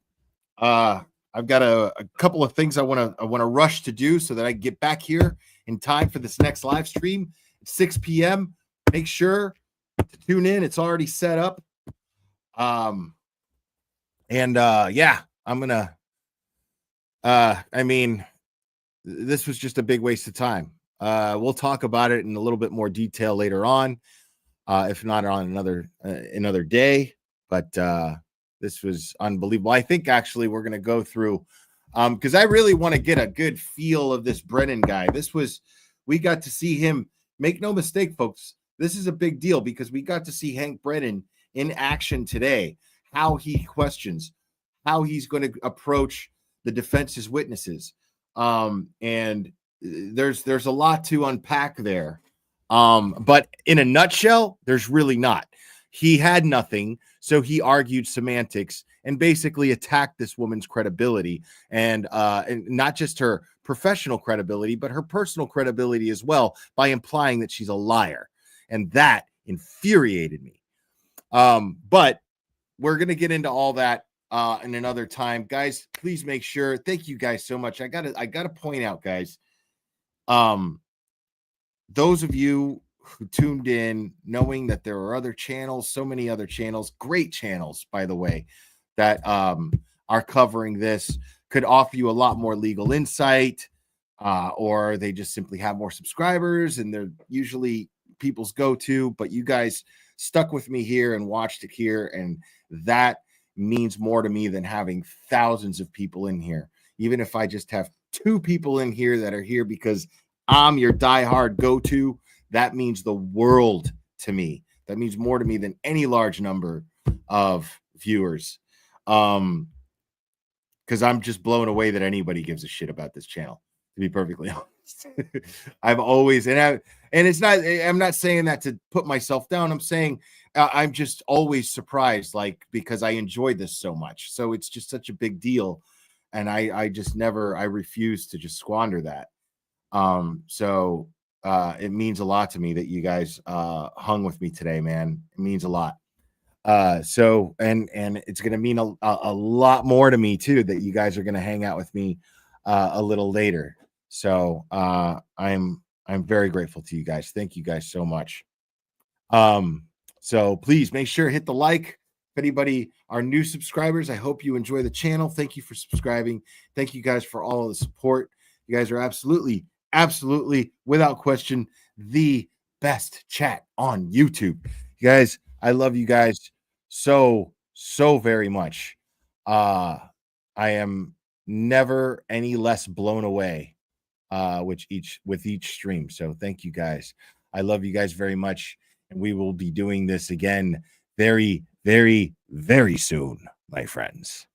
I've got a couple of things I want to rush to do so that I can get back here in time for this next live stream at 6 p.m. Make sure to tune in. It's already set up. Yeah, I'm gonna I mean, this was just a big waste of time. We'll talk about it in a little bit more detail later on, if not on another day. But this was unbelievable. I think actually we're gonna go through because I really want to get a good feel of this Brennan guy. We got to see him. Make no mistake, folks. This is a big deal because we got to see Hank Brennan in action today. How he questions, how he's going to approach the defense's witnesses. And there's a lot to unpack there. But in a nutshell, there's really not. He had nothing, so he argued semantics and basically attacked this woman's credibility and not just her professional credibility, but her personal credibility as well by implying that she's a liar. And that infuriated me. But we're going to get into all that in another time. Guys, please make sure. Thank you guys so much. I gotta point out, guys, those of you who tuned in knowing that there are other channels, so many other channels, great channels, by the way, that are covering this, could offer you a lot more legal insight, or they just simply have more subscribers and they're usually people's go-to, but you guys stuck with me here and watched it here, and that means more to me than having thousands of people in here. Even if I just have 2 people in here that are here because I'm your diehard go-to, that means the world to me. That means more to me than any large number of viewers. Because I'm just blown away that anybody gives a shit about this channel, to be perfectly honest. I've always, and it's not, I'm not saying that to put myself down. I'm saying I'm just always surprised, like, because I enjoy this so much. So it's just such a big deal. And I just never, I refuse to just squander that. It means a lot to me that you guys hung with me today, man. It means a lot. So and it's going to mean a lot more to me too, that you guys are going to hang out with me a little later. So I'm very grateful to you guys. Thank you guys so much. So please make sure to hit the like. If anybody are new subscribers, I hope you enjoy the channel. Thank you for subscribing. Thank you guys for all of the support. You guys are absolutely, without question, the best chat on YouTube. You guys, I love you guys so very much. I am never any less blown away with each stream. So thank you guys. I love you guys very much, and we will be doing this again very soon, my friends.